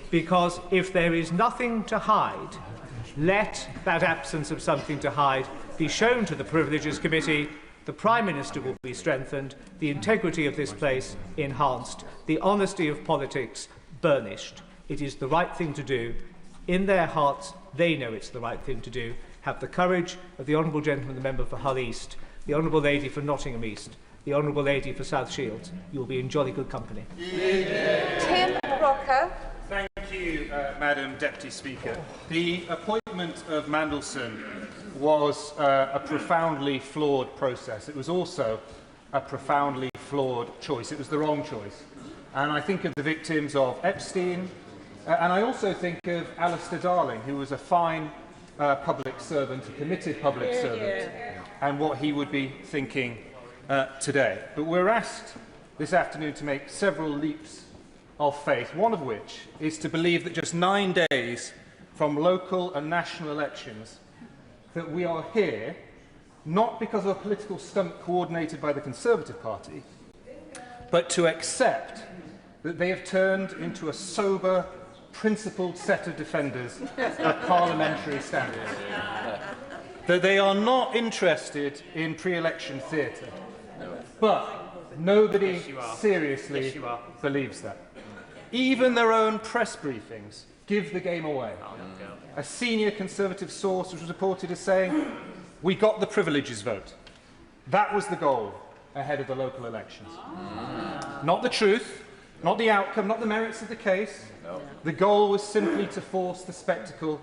S20: Because if there is nothing to hide, let that absence of something to hide be shown to the Privileges Committee. The Prime Minister will be strengthened, the integrity of this place enhanced, the honesty of politics burnished. It is the right thing to do. In their hearts, they know it's the right thing to do. Have the courage of the Honourable Gentleman, the Member for Hull East, the Honourable Lady for Nottingham East, the Honourable Lady for South Shields. You will be in jolly good company.
S15: Tim Rocker.
S9: Thank you, Madam Deputy Speaker. The appointment of Mandelson was a profoundly flawed process. It was also a profoundly flawed choice. It was the wrong choice. And I think of the victims of Epstein, and I also think of Alistair Darling, who was a fine public servant, a committed public servant, and what he would be thinking today. But we're asked this afternoon to make several leaps of faith, one of which is to believe that just 9 days from local and national elections that we are here not because of a political stunt coordinated by the Conservative Party, but to accept that they have turned into a sober, principled set of defenders of parliamentary standards. That they are not interested in pre-election theatre. But nobody seriously believes that. Even their own press briefings give the game away. A senior Conservative source was reported as saying, "We got the privileges vote." That was the goal ahead of the local elections. Not the truth, not the outcome, not the merits of the case. The goal was simply to force the spectacle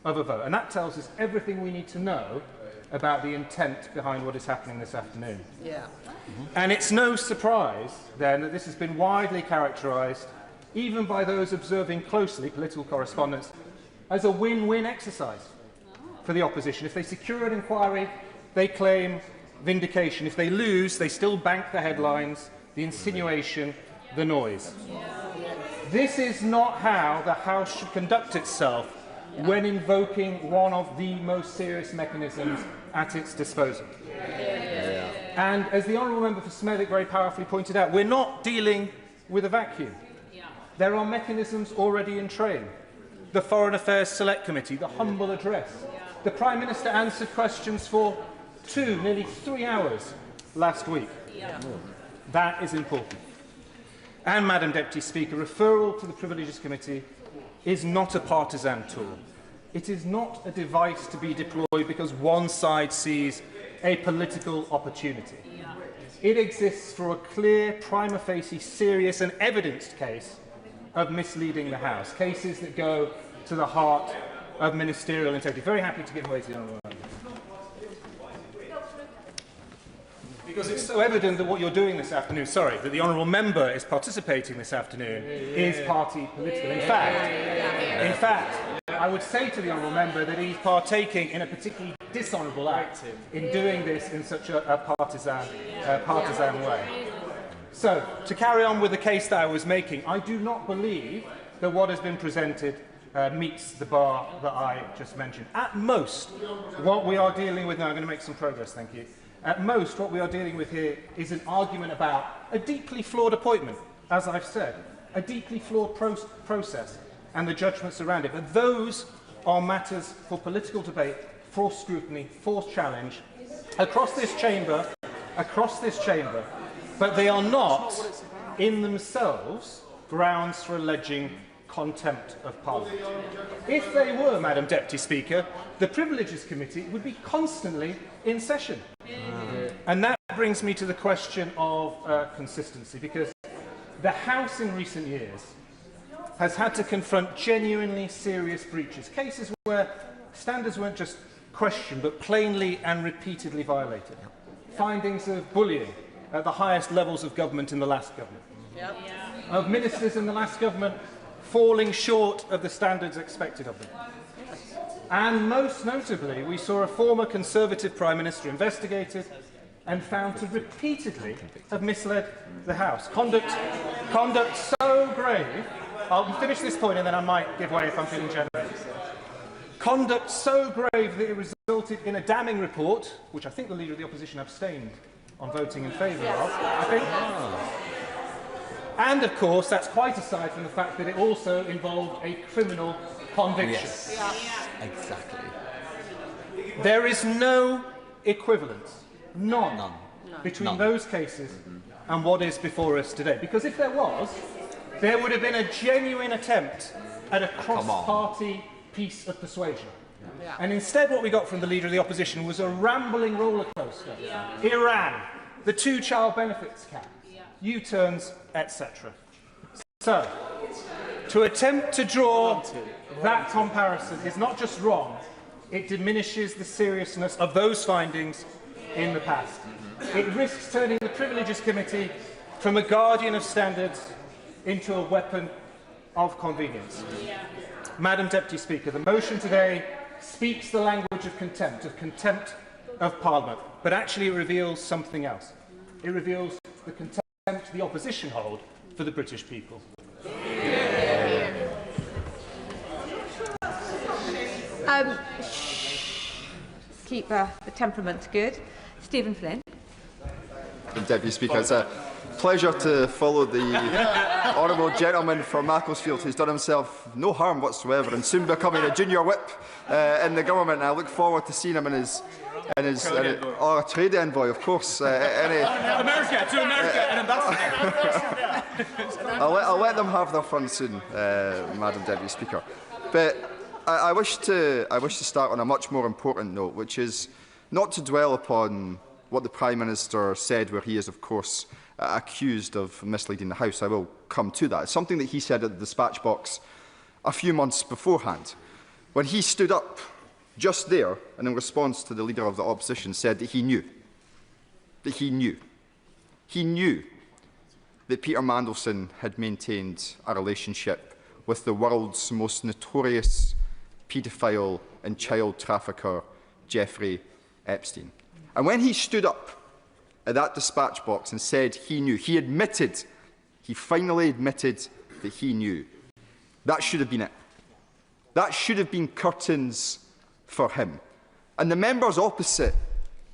S9: of a vote. And that tells us everything we need to know about the intent behind what is happening this afternoon. And it's no surprise, then, that this has been widely characterised, even by those observing closely political correspondence, as a win-win exercise for the opposition. If they secure an inquiry, they claim vindication. If they lose, they still bank the headlines, the insinuation, the noise. This is not how the House should conduct itself when invoking one of the most serious mechanisms at its disposal. And as the Honourable Member for Smethwick very powerfully pointed out, we're not dealing with a vacuum. There are mechanisms already in train. The Foreign Affairs Select Committee, the humble address. The Prime Minister answered questions for nearly 3 hours last week. That is important. And, Madam Deputy Speaker, referral to the Privileges Committee is not a partisan tool. It is not a device to be deployed because one side sees a political opportunity. It exists for a clear, prima facie, serious and evidenced case of misleading the House, cases that go to the heart of ministerial integrity. Very happy to give way to the Honourable Member. Because it's so evident that what you're doing this afternoon, that the Honourable Member is participating this afternoon, is party political. In fact, I would say to the Honourable Member that he's partaking in a particularly dishonourable act in doing this in such a partisan way. So, to carry on with the case that I was making, I do not believe that what has been presented meets the bar that I just mentioned. At most, what we are dealing with now, I'm going to make some progress, thank you. At most, what we are dealing with here is an argument about a deeply flawed appointment, as I've said, a deeply flawed process and the judgments around it. But those are matters for political debate, for scrutiny, for challenge, across this chamber, but they are not, in themselves, grounds for alleging contempt of Parliament. If they were, Madam Deputy Speaker, the Privileges Committee would be constantly in session. And that brings me to the question of consistency, because the House in recent years has had to confront genuinely serious breaches, cases where standards weren't just questioned but plainly and repeatedly violated. Findings of bullying at the highest levels of government in the last government, of ministers in the last government falling short of the standards expected of them. And most notably, we saw a former Conservative Prime Minister investigated and found to repeatedly have misled the House. Conduct so grave, I'll finish this point and then I might give way if I'm feeling generous. Conduct so grave that it
S10: resulted in a damning report, which I think the Leader of the Opposition abstained on voting in favour of, I think. And, of course, that's quite aside from the fact that it also involved a criminal conviction.
S19: Yes, exactly.
S10: There is no equivalence, none. Between those cases and what is before us today. Because if there was, there would have been a genuine attempt at a cross-party piece of persuasion. Yeah. And instead what we got from the Leader of the Opposition was a rambling roller coaster. Yeah. Iran, the two-child benefits cap, U-turns, etc. So, to attempt to draw that comparison is not just wrong, it diminishes the seriousness of those findings in the past. It risks turning the Privileges Committee from a guardian of standards into a weapon of convenience. Madam Deputy Speaker, the motion today speaks the language of contempt of Parliament, but actually it reveals something else. It reveals the contempt the opposition hold for the British people.
S23: Keep the temperament good. Stephen Flynn.
S24: Deputy Speaker, it's a pleasure to follow the honourable gentleman from Macclesfield who's done himself no harm whatsoever and soon becoming a junior whip in the government. And I look forward to seeing him in his a trade envoy, of course.
S10: America, an ambassador.
S24: I'll let them have their fun soon, Madam Deputy Speaker. But I wish to start on a much more important note, which is not to dwell upon what the Prime Minister said, where he is, of course, accused of misleading the House. I will come to that. It's something that he said at the dispatch box a few months beforehand, when he stood up just there and in response to the Leader of the Opposition said that he knew that Peter Mandelson had maintained a relationship with the world's most notorious paedophile and child trafficker, Jeffrey Epstein. And when he stood up at that dispatch box and said he knew, he finally admitted that he knew. That should have been it. That should have been curtains for him. And the members opposite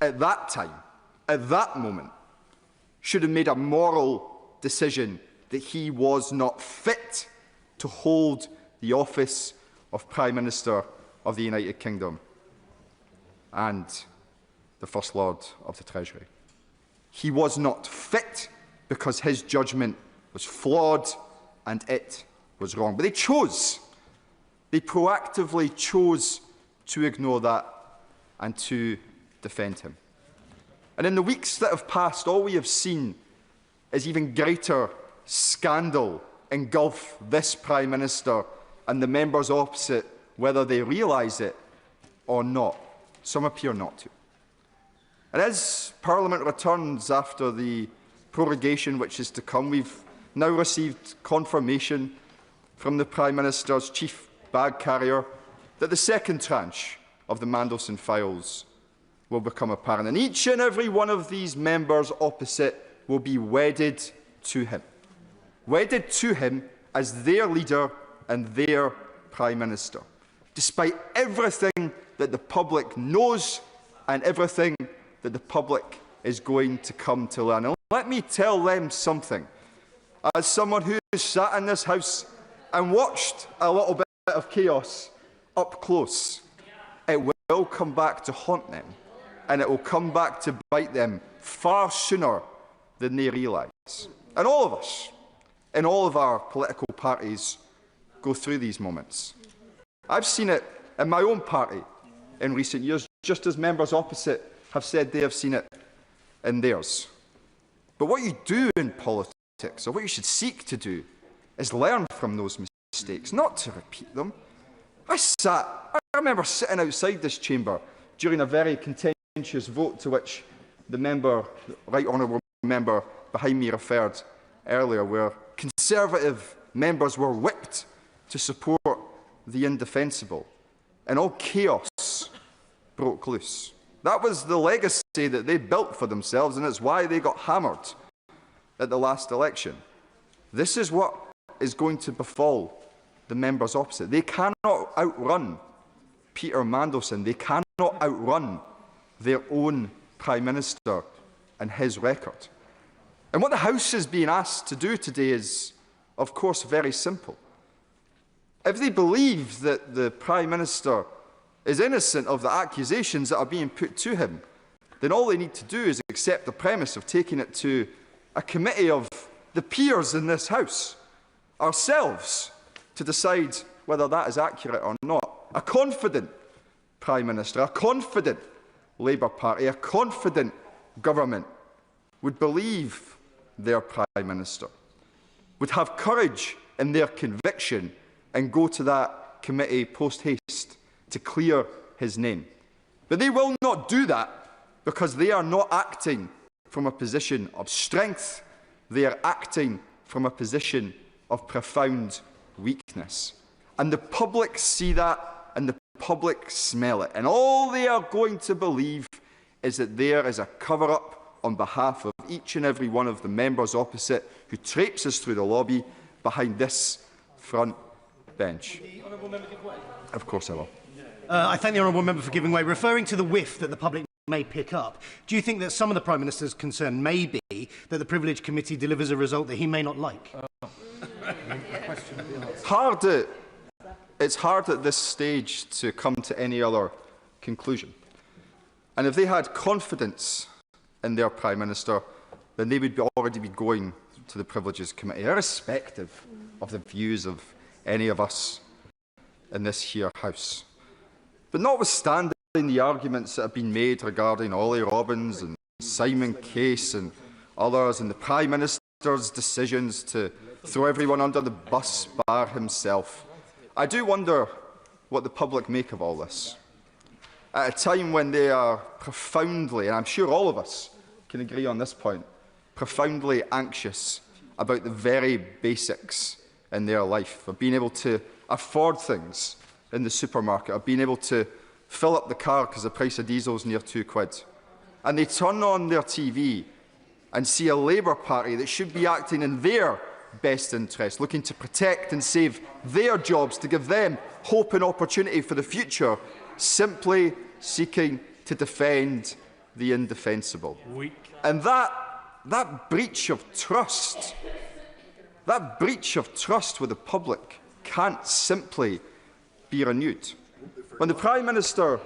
S24: at that time, at that moment, should have made a moral decision that he was not fit to hold the office of Prime Minister of the United Kingdom and the First Lord of the Treasury. He was not fit because his judgment was flawed and it was wrong. But they proactively chose to ignore that and to defend him. And in the weeks that have passed, all we have seen is even greater scandal engulf this Prime Minister and the members opposite, whether they realise it or not. Some appear not to. And as Parliament returns after the prorogation which is to come, we've now received confirmation from the Prime Minister's chief bag carrier that the second tranche of the Mandelson files will become apparent. And each and every one of these members opposite will be wedded to him as their leader and their Prime Minister, despite everything that the public knows and everything that the public is going to come to learn. And let me tell them something. As someone who has sat in this House and watched a little bit of chaos up close, it will come back to haunt them, and it will come back to bite them far sooner than they realise. And all of us, in all of our political parties, go through these moments. I've seen it in my own party in recent years, just as members opposite have said they have seen it in theirs. But what you do in politics, or what you should seek to do, is learn from those mistakes, not to repeat them. I remember sitting outside this chamber during a very contentious vote to which the right honourable member behind me referred earlier, where Conservative members were whipped to support the indefensible, and all chaos broke loose. That was the legacy that they built for themselves, and it's why they got hammered at the last election. This is what is going to befall the members opposite. They cannot outrun Peter Mandelson. They cannot not outrun their own Prime Minister and his record. And what the House is being asked to do today is, of course, very simple. If they believe that the Prime Minister is innocent of the accusations that are being put to him, then all they need to do is accept the premise of taking it to a committee of the peers in this House, ourselves, to decide whether that is accurate or not. A confident Prime Minister, a confident Labour Party, a confident government would believe their Prime Minister, would have courage in their conviction and go to that committee post-haste to clear his name. But they will not do that because they are not acting from a position of strength. They are acting from a position of profound weakness. And the public see that, and the public smell it. And all they are going to believe is that there is a cover-up on behalf of each and every one of the members opposite who traipses through the lobby behind this front bench. Of course I will.
S4: I thank the honourable member for giving way. Referring to the whiff that the public may pick up, do you think that some of the Prime Minister's concern may be that the Privilege Committee delivers a result that he may not like?
S24: It's hard at this stage to come to any other conclusion. And if they had confidence in their Prime Minister, then they would already be going to the Privileges Committee, irrespective of the views of any of us in this here House. But notwithstanding the arguments that have been made regarding Ollie Robbins and Simon Case and others, and the Prime Minister's decisions to throw everyone under the bus bar himself, I do wonder what the public make of all this. At a time when they are profoundly, and I'm sure all of us can agree on this point, profoundly anxious about the very basics in their life, of being able to afford things in the supermarket, of being able to fill up the car because the price of diesel is near £2. And they turn on their TV and see a Labour Party that should be acting in their best interest, looking to protect and save their jobs, to give them hope and opportunity for the future, simply seeking to defend the indefensible. And that breach of trust, with the public can't simply be renewed. When the Prime Minister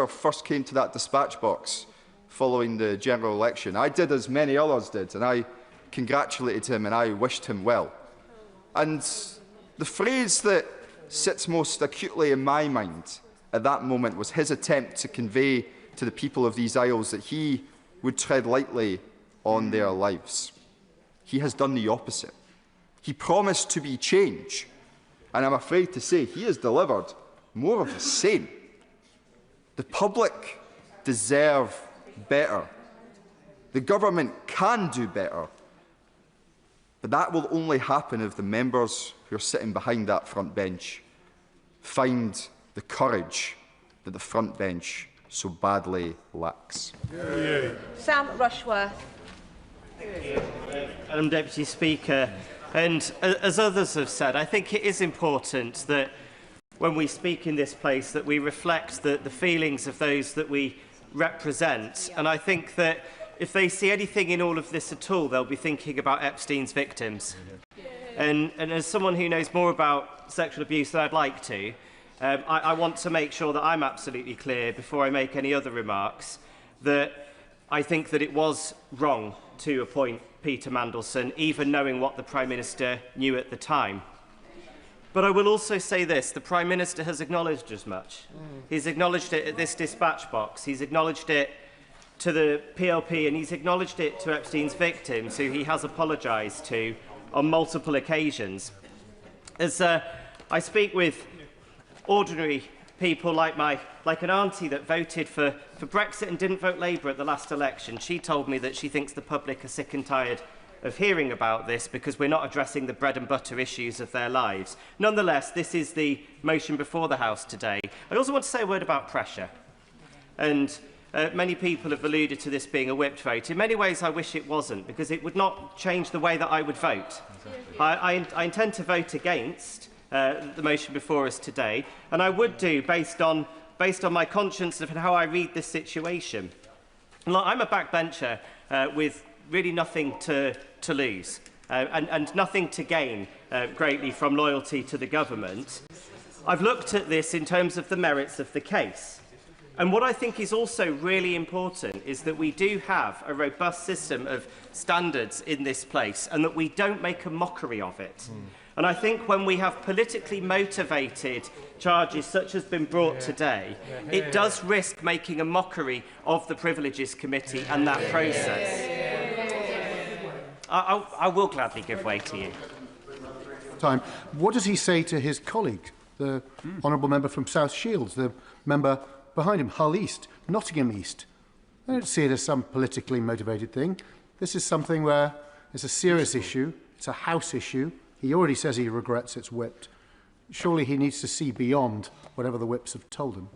S24: first came to that dispatch box following the general election, I did as many others did, and I congratulated him and I wished him well. And the phrase that sits most acutely in my mind at that moment was his attempt to convey to the people of these isles that he would tread lightly on their lives. He has done the opposite. He promised to be change, and I'm afraid to say he has delivered more of the same. The public deserve better. The government can do better. But that will only happen if the members who are sitting behind that front bench find the courage that the front bench so badly lacks.
S23: Sam Rushworth.
S12: Madam Deputy Speaker, and as others have said, I think it is important that when we speak in this place that we reflect the feelings of those that we represent. And I think that if they see anything in all of this at all, they'll be thinking about Epstein's victims. And as someone who knows more about sexual abuse than I'd like to, I want to make sure that I'm absolutely clear before I make any other remarks that I think that it was wrong to appoint Peter Mandelson, even knowing what the Prime Minister knew at the time. But I will also say this, the Prime Minister has acknowledged as much. He's acknowledged it at this dispatch box, he's acknowledged it to the PLP, and he's acknowledged it to Epstein's victims, who he has apologised to on multiple occasions. As I speak with ordinary people like an auntie that voted for Brexit and didn't vote Labour at the last election, she told me that she thinks the public are sick and tired of hearing about this because we're not addressing the bread and butter issues of their lives. Nonetheless, this is the motion before the House today. I also want to say a word about pressure. And many people have alluded to this being a whipped vote. In many ways, I wish it wasn't, because it would not change the way that I would vote. I intend to vote against the motion before us today, and I would do based on based on my conscience and how I read this situation. Look, I'm a backbencher with really nothing to lose and nothing to gain greatly from loyalty to the government. I've looked at this in terms of the merits of the case. And what I think is also really important is that we do have a robust system of standards in this place and that we don't make a mockery of it. And I think when we have politically motivated charges such as been brought today, it does risk making a mockery of the Privileges Committee and that process. I will gladly give way to you.
S16: Time. What does he say to his colleague, the honourable member from South Shields, the member behind him, Hull East, Nottingham East? I don't see it as some politically motivated thing. This is something where it's a serious issue, it's a House issue. He already says he regrets it's whipped. Surely he needs to see beyond whatever the whips have told him.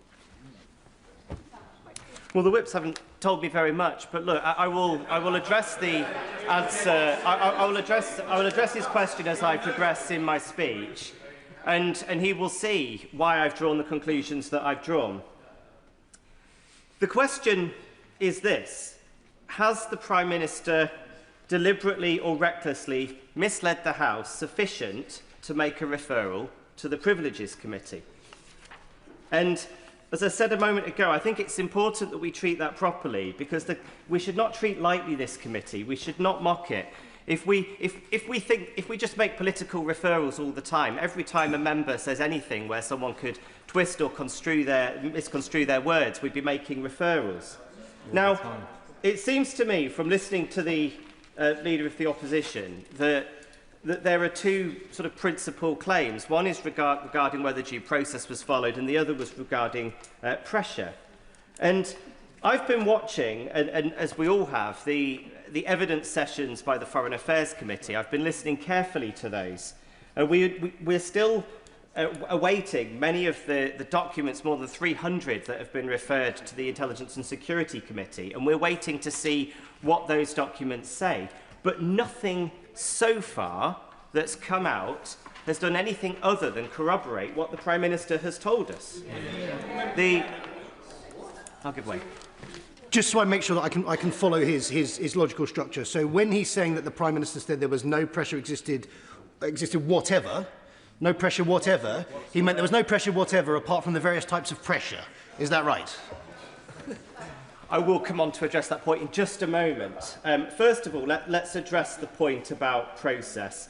S12: Well, the whips haven't told me very much, but look, I will address the answer. I will address his question as I progress in my speech, and he will see why I've drawn the conclusions that I've drawn. The question is this: has the Prime Minister deliberately or recklessly misled the House sufficient to make a referral to the Privileges Committee? And as I said a moment ago, I think it's important that we treat that properly, because we should not treat lightly this committee. We should not mock it. If we just make political referrals all the time, every time a member says anything where someone could twist or misconstrue their words, we'd be making referrals. Now, it seems to me, from listening to the Leader of the Opposition, that there are two sort of principal claims. One is regarding whether due process was followed, and the other was regarding pressure. And I've been watching, and as we all have, the evidence sessions by the Foreign Affairs Committee. I've been listening carefully to those. We're still awaiting many of the documents, more than 300, that have been referred to the Intelligence and Security Committee, and we're waiting to see what those documents say. But nothing so far that's come out has done anything other than corroborate what the Prime Minister has told us. I'll give way.
S4: Just so I make sure that I can follow his logical structure. So when he's saying that the Prime Minister said there was no pressure existed whatever, no pressure whatever, he meant there was no pressure whatever apart from the various types of pressure. Is that right?
S12: I will come on to address that point in just a moment. First of all, let's address the point about process.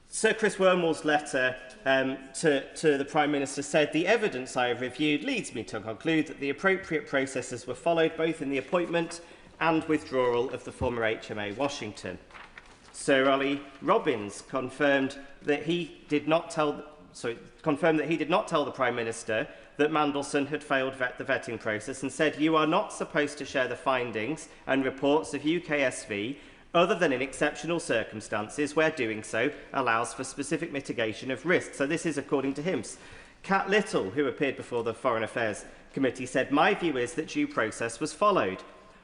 S12: Sir Chris Wormall's letter to the Prime Minister said, "The evidence I have reviewed leads me to conclude that the appropriate processes were followed both in the appointment and withdrawal of the former HMA Washington." Sir Ollie Robbins confirmed that he did not tell the Prime Minister that Mandelson had failed the vetting process, and said, "You are not supposed to share the findings and reports of UKSV other than in exceptional circumstances where doing so allows for specific mitigation of risk." So this is according to him. Kat Little, who appeared before the Foreign Affairs Committee, said, "My view is that due process was followed,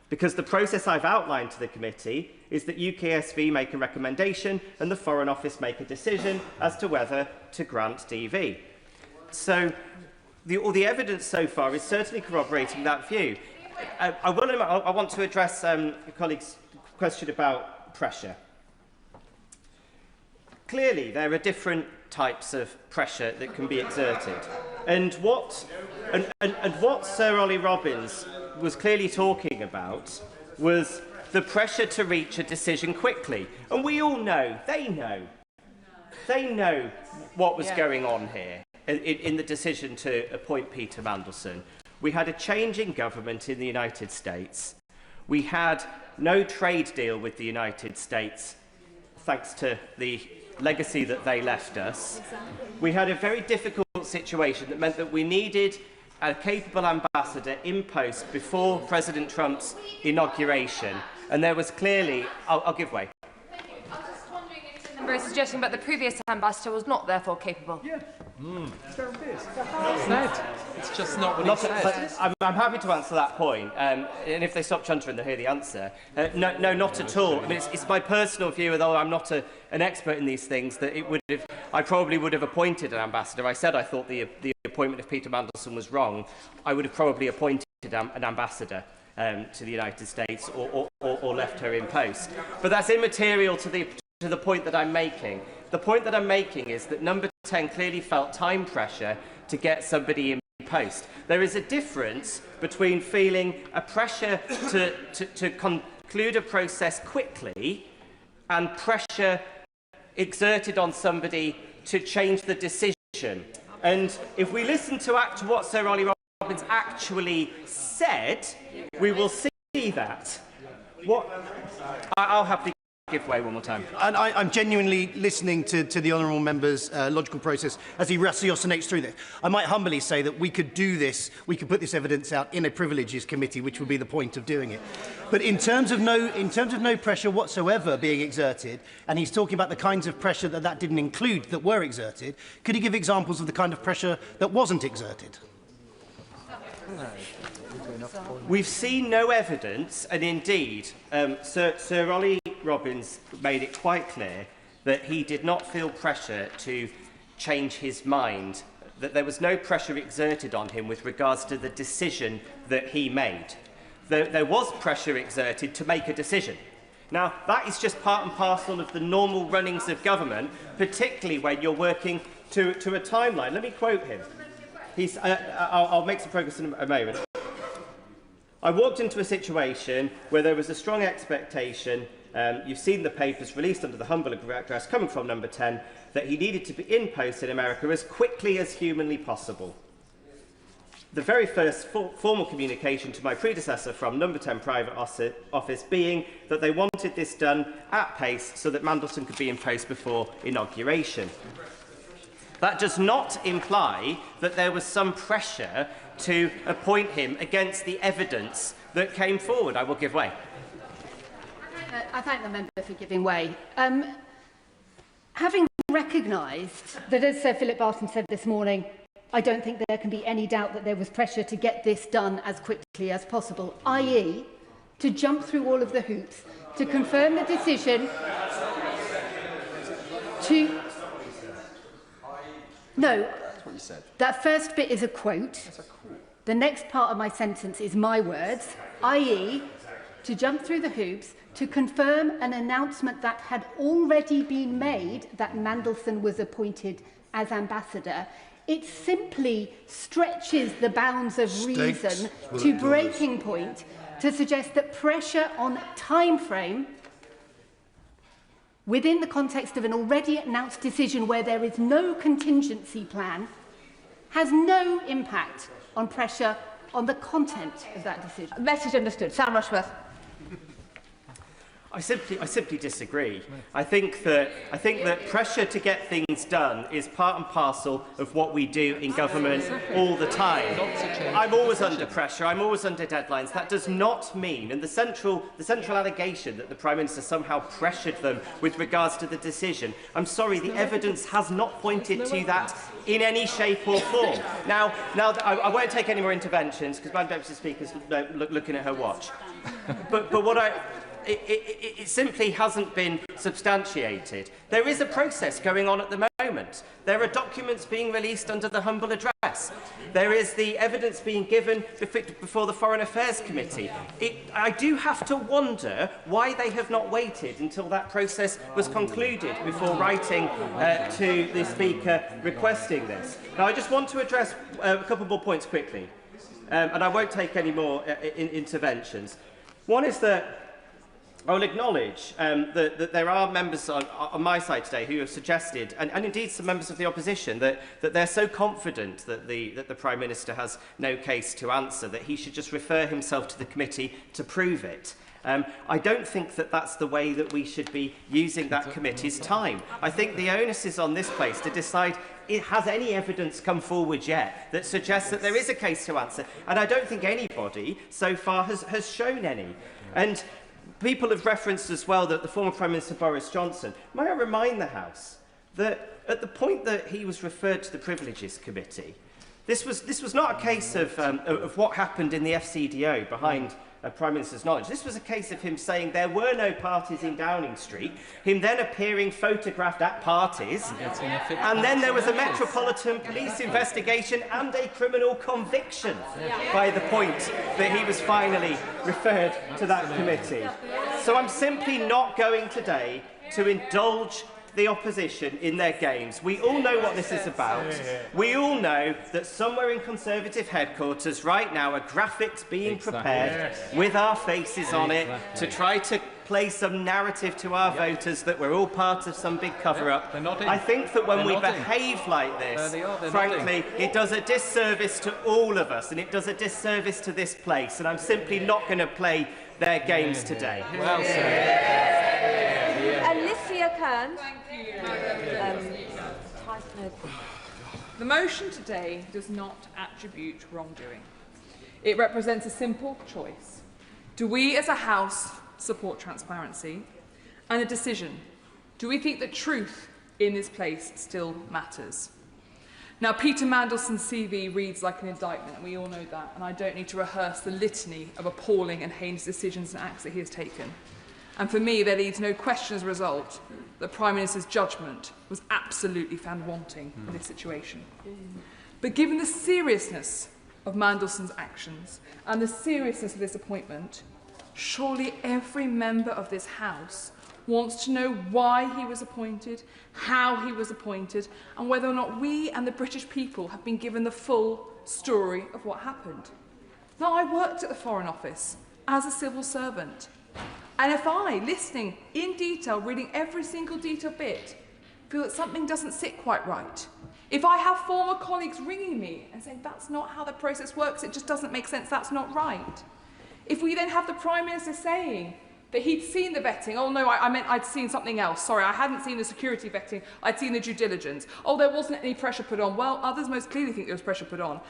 S12: because the process I've outlined to the committee is that UKSV make a recommendation and the Foreign Office make a decision as to whether to grant DV." So all the evidence so far is certainly corroborating that view. I want to address your colleague's question about pressure. Clearly, there are different types of pressure that can be exerted. And what Sir Ollie Robbins was clearly talking about was the pressure to reach a decision quickly. And we all know, they know what was going on here in the decision to appoint Peter Mandelson. We had a change in government in the United States. We had no trade deal with the United States, thanks to the legacy that they left us. We had a very difficult situation that meant that we needed a capable ambassador in post before President Trump's inauguration. And there was clearly... I'll give way.
S5: member is suggesting that the previous ambassador was not therefore capable.
S10: Yeah.
S7: It's just not what he said.
S12: I'm happy to answer that point, and if they stop chuntering, they'll hear the answer. No, not at all. I mean, it's my personal view, although I'm not an expert in these things, that I probably would have appointed an ambassador. I said I thought the appointment of Peter Mandelson was wrong. I would have probably appointed an ambassador to the United States or left her in post. But that's immaterial to the point that I'm making. The point that I'm making is that number 10 clearly felt time pressure to get somebody in post. There is a difference between feeling a pressure to conclude a process quickly and pressure exerted on somebody to change the decision. And if we listen to what Sir Ollie Robbins actually said, we will see that. I'll happily give way one more time.
S4: And I'm genuinely listening to the honourable member's logical process as he ratiocinates through this. I might humbly say that we could do this, we could put this evidence out in a privileges committee, which would be the point of doing it. But in terms of no pressure whatsoever being exerted, and he's talking about the kinds of pressure that didn't include that were exerted, could he give examples of the kind of pressure that wasn't exerted?
S12: We've seen no evidence, and indeed, Sir Ollie Robbins made it quite clear that he did not feel pressure to change his mind, that there was no pressure exerted on him with regards to the decision that he made. There was pressure exerted to make a decision. Now, that is just part and parcel of the normal runnings of government, particularly when you're working to a timeline. Let me quote him. I'll make some progress in a moment. I walked into a situation where there was a strong expectation, you've seen the papers released under the humble address coming from number 10, that he needed to be in post in America as quickly as humanly possible. The very first formal communication to my predecessor from number 10 private office being that they wanted this done at pace so that Mandelson could be in post before inauguration. That does not imply that there was some pressure to appoint him against the evidence that came forward. I will give way.
S13: I thank the member for giving way. Having recognised that, as Sir Philip Barton said this morning, I don't think there can be any doubt that there was pressure to get this done as quickly as possible, i.e. to jump through all of the hoops, to confirm the decision, to... No, that's what you said. That first bit is a quote. The next part of my sentence is my words, i.e. to jump through the hoops, to confirm an announcement that had already been made that Mandelson was appointed as ambassador. It simply stretches the bounds of reason to breaking point to suggest that pressure on time frame within the context of an already announced decision where there is no contingency plan has no impact on pressure on the content of that decision.
S23: Message understood. Sam Rushworth.
S12: I simply disagree. I think that pressure to get things done is part and parcel of what we do in government all the time. I'm always under pressure. I'm always under deadlines. That does not mean, and the central allegation that the Prime Minister somehow pressured them with regards to the decision. I'm sorry, the evidence has not pointed to that in any shape or form. Now I won't take any more interventions because my Deputy Speaker's looking at her watch. But what it simply hasn't been substantiated. There is a process going on at the moment. There are documents being released under the humble address. There is the evidence being given before the Foreign Affairs Committee. I do have to wonder why they have not waited until that process was concluded before writing to the Speaker requesting this. Now, I just want to address a couple more points quickly, and I won't take any more interventions. One is that I will acknowledge that there are members on my side today who have suggested, and indeed some members of the opposition, that they're so confident that the Prime Minister has no case to answer, that he should just refer himself to the committee to prove it. I don't think that that's the way that we should be using that committee's time. I think the onus is on this place to decide, has any evidence come forward yet that suggests that there is a case to answer? And I don't think anybody so far has shown any. And People have referenced as well that the former Prime Minister Boris Johnson. May I remind the House that at the point that he was referred to the Privileges Committee, this was not a case of what happened in the FCDO behind Prime Minister's knowledge. This was a case of him saying there were no parties in Downing Street, him then appearing photographed at parties, and then there was a Metropolitan Police investigation and a criminal conviction by the point that he was finally referred to that committee. So I'm simply not going today to indulge the opposition in their games. We all know what this is about. We all know that somewhere in Conservative headquarters right now are graphics being prepared with our faces on it to try to play some narrative to our voters that we're all part of some big cover-up. I think that when we behave like this, frankly, it does a disservice to all of us, and it does a disservice to this place, and I'm simply not going to play their games today.
S23: Well said. Alicia Kern.
S3: The motion today does not attribute wrongdoing. It represents a simple choice. Do we as a House support transparency? And a decision. Do we think that truth in this place still matters? Now, Peter Mandelson's CV reads like an indictment, and we all know that, and I don't need to rehearse the litany of appalling and heinous decisions and acts that he has taken. And for me, there leaves no question as a result that Prime Minister's judgment was absolutely found wanting in this situation. But given the seriousness of Mandelson's actions and the seriousness of this appointment, surely every member of this House wants to know why he was appointed, how he was appointed, and whether or not we and the British people have been given the full story of what happened. Now, I worked at the Foreign Office as a civil servant. And if I, listening in detail, reading every single detail bit, feel that something doesn't sit quite right, if I have former colleagues ringing me and saying, that's not how the process works, it just doesn't make sense, that's not right, if we then have the Prime Minister saying that he'd seen the vetting, oh no, I meant I'd seen something else, sorry, I hadn't seen the security vetting, I'd seen the due diligence, oh, there wasn't any pressure put on, well, others most clearly think there was pressure put on.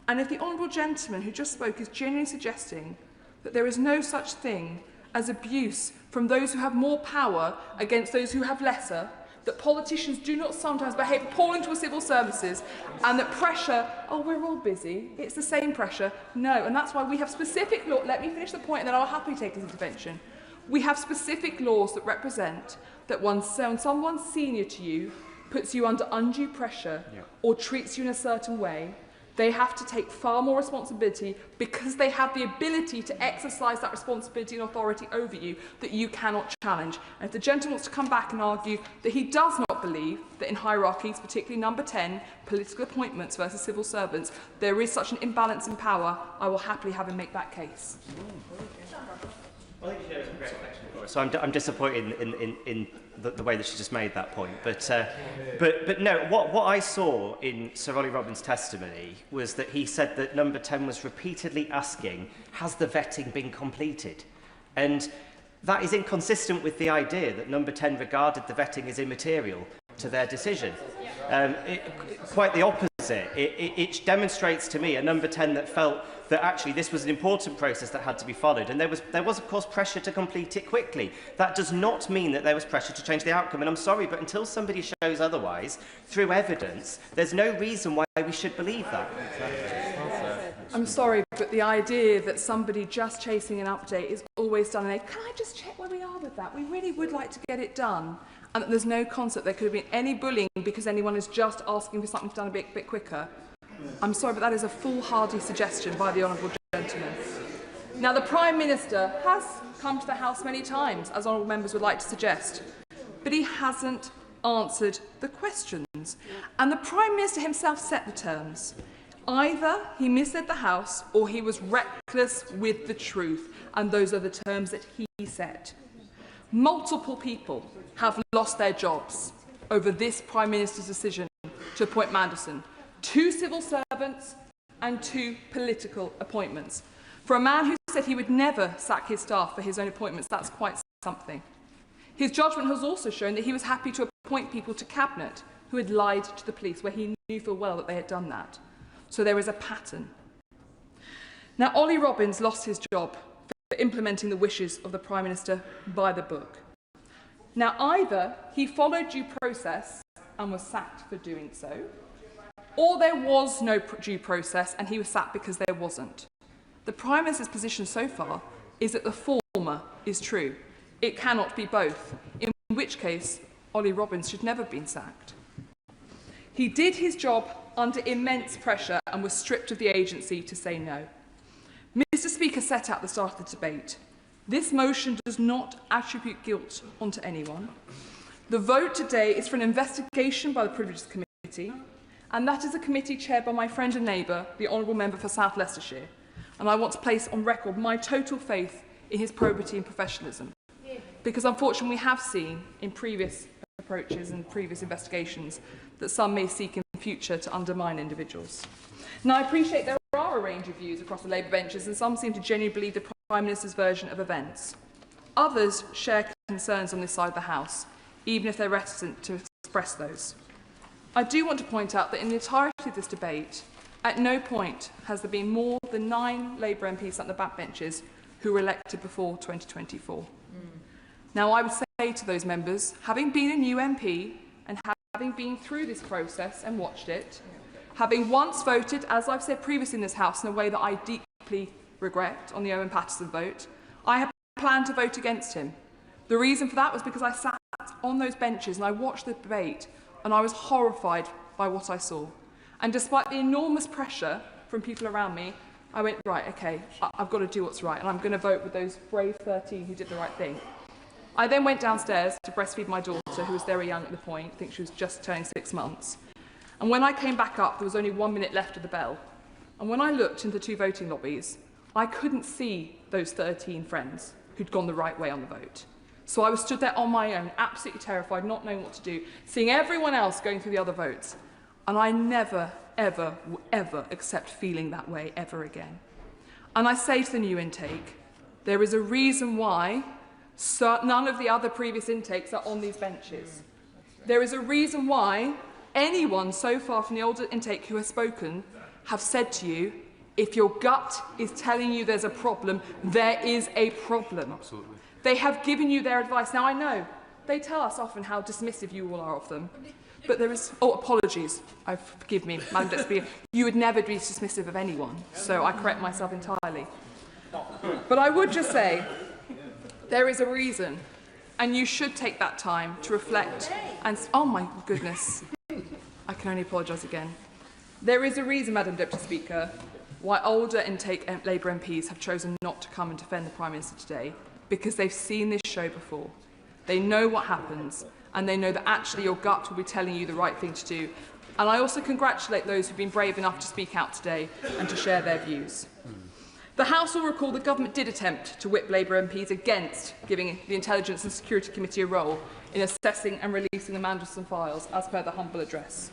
S3: And if the honourable gentleman who just spoke is genuinely suggesting that there is no such thing as abuse from those who have more power against those who have lesser, that politicians do not sometimes behave appalling to our civil services, and that pressure, oh, we're all busy, it's the same pressure. No, and that's why we have specific law. Let me finish the point and then I'll happily take this intervention. We have specific laws that represent that when someone senior to you puts you under undue pressure or treats you in a certain way, they have to take far more responsibility because they have the ability to exercise that responsibility and authority over you that you cannot challenge. And if the gentleman wants to come back and argue that he does not believe that in hierarchies, particularly number 10, political appointments versus civil servants, there is such an imbalance in power, I will happily have him make that case.
S12: So I'm disappointed in the way that she just made that point. But no, what I saw in Sir Ollie Robbins' testimony was that he said that number 10 was repeatedly asking, has the vetting been completed? And that is inconsistent with the idea that number 10 regarded the vetting as immaterial to their decision. Quite the opposite. It demonstrates to me a number 10 that felt that actually this was an important process that had to be followed, and there was of course pressure to complete it quickly. That does not mean that there was pressure to change the outcome, and I'm sorry, but until somebody shows otherwise through evidence, there's no reason why we should believe that.
S3: I'm sorry, but the idea that somebody just chasing an update is always done, and can I just check where we are with that? We really would like to get it done. And that there's no concept there could have been any bullying because anyone is just asking for something done a bit quicker. I'm sorry, but that is a foolhardy suggestion by the honourable gentleman. Now, the Prime Minister has come to the House many times, as honourable members would like to suggest, but he hasn't answered the questions. And the Prime Minister himself set the terms. Either he misled the House or he was reckless with the truth, and those are the terms that he set. Multiple people have lost their jobs over this Prime Minister's decision to appoint Mandelson. 2 civil servants and 2 political appointments. For a man who said he would never sack his staff for his own appointments, that's quite something. His judgment has also shown that he was happy to appoint people to Cabinet who had lied to the police, where he knew full well that they had done that. So there is a pattern. Now, Ollie Robbins lost his job for implementing the wishes of the Prime Minister by the book. Now, either he followed due process and was sacked for doing so, or there was no due process and he was sacked because there wasn't. The Prime Minister's position so far is that the former is true. It cannot be both, in which case Ollie Robbins should never have been sacked. He did his job under immense pressure and was stripped of the agency to say no. Mr. Speaker set out at the start of the debate. This motion does not attribute guilt onto anyone. The vote today is for an investigation by the Privileges Committee, and that is a committee chaired by my friend and neighbour, the Honourable Member for South Leicestershire. And I want to place on record my total faith in his probity and professionalism. Because unfortunately we have seen in previous approaches and previous investigations that some may seek in future to undermine individuals. Now, I appreciate there are a range of views across the Labour benches, and some seem to genuinely believe the Prime Minister's version of events. Others share concerns on this side of the House, even if they're reticent to express those. I do want to point out that in the entirety of this debate, at no point has there been more than 9 Labour MPs at the backbenches who were elected before 2024. Now, I would say to those members, having been a new MP and having been through this process and watched it, having once voted, as I've said previously in this House, in a way that I deeply regret on the Owen Paterson vote, I had planned to vote against him. The reason for that was because I sat on those benches and I watched the debate and I was horrified by what I saw. And despite the enormous pressure from people around me, I went, right, okay, I've got to do what's right, and I'm going to vote with those brave 13 who did the right thing. I then went downstairs to breastfeed my daughter, who was very young at the point. I think she was just turning 6 months. And when I came back up, there was only 1 minute left of the bell. And when I looked into the 2 voting lobbies, I couldn't see those 13 friends who'd gone the right way on the vote. So I was stood there on my own, absolutely terrified, not knowing what to do, seeing everyone else going through the other votes. And I never, ever, ever accept feeling that way ever again. And I say to the new intake, there is a reason why none of the other previous intakes are on these benches. There is a reason why anyone so far from the older intake who has spoken have said to you, if your gut is telling you there's a problem, there is a problem. Absolutely. They have given you their advice. Now, I know they tell us often how dismissive you all are of them, but there is... Oh, apologies. Forgive me, Madam Deputy Speaker. You would never be dismissive of anyone, so I correct myself entirely. But I would just say there is a reason, and you should take that time to reflect and... Oh, my goodness. I can only apologise again. There is a reason, Madam Deputy Speaker, why older intake Labour MPs have chosen not to come and defend the Prime Minister today, because they've seen this show before. They know what happens, and they know that actually your gut will be telling you the right thing to do. And I also congratulate those who've been brave enough to speak out today and to share their views. The House will recall the government did attempt to whip Labour MPs against giving the Intelligence and Security Committee a role in assessing and releasing the Mandelson files, as per the humble address.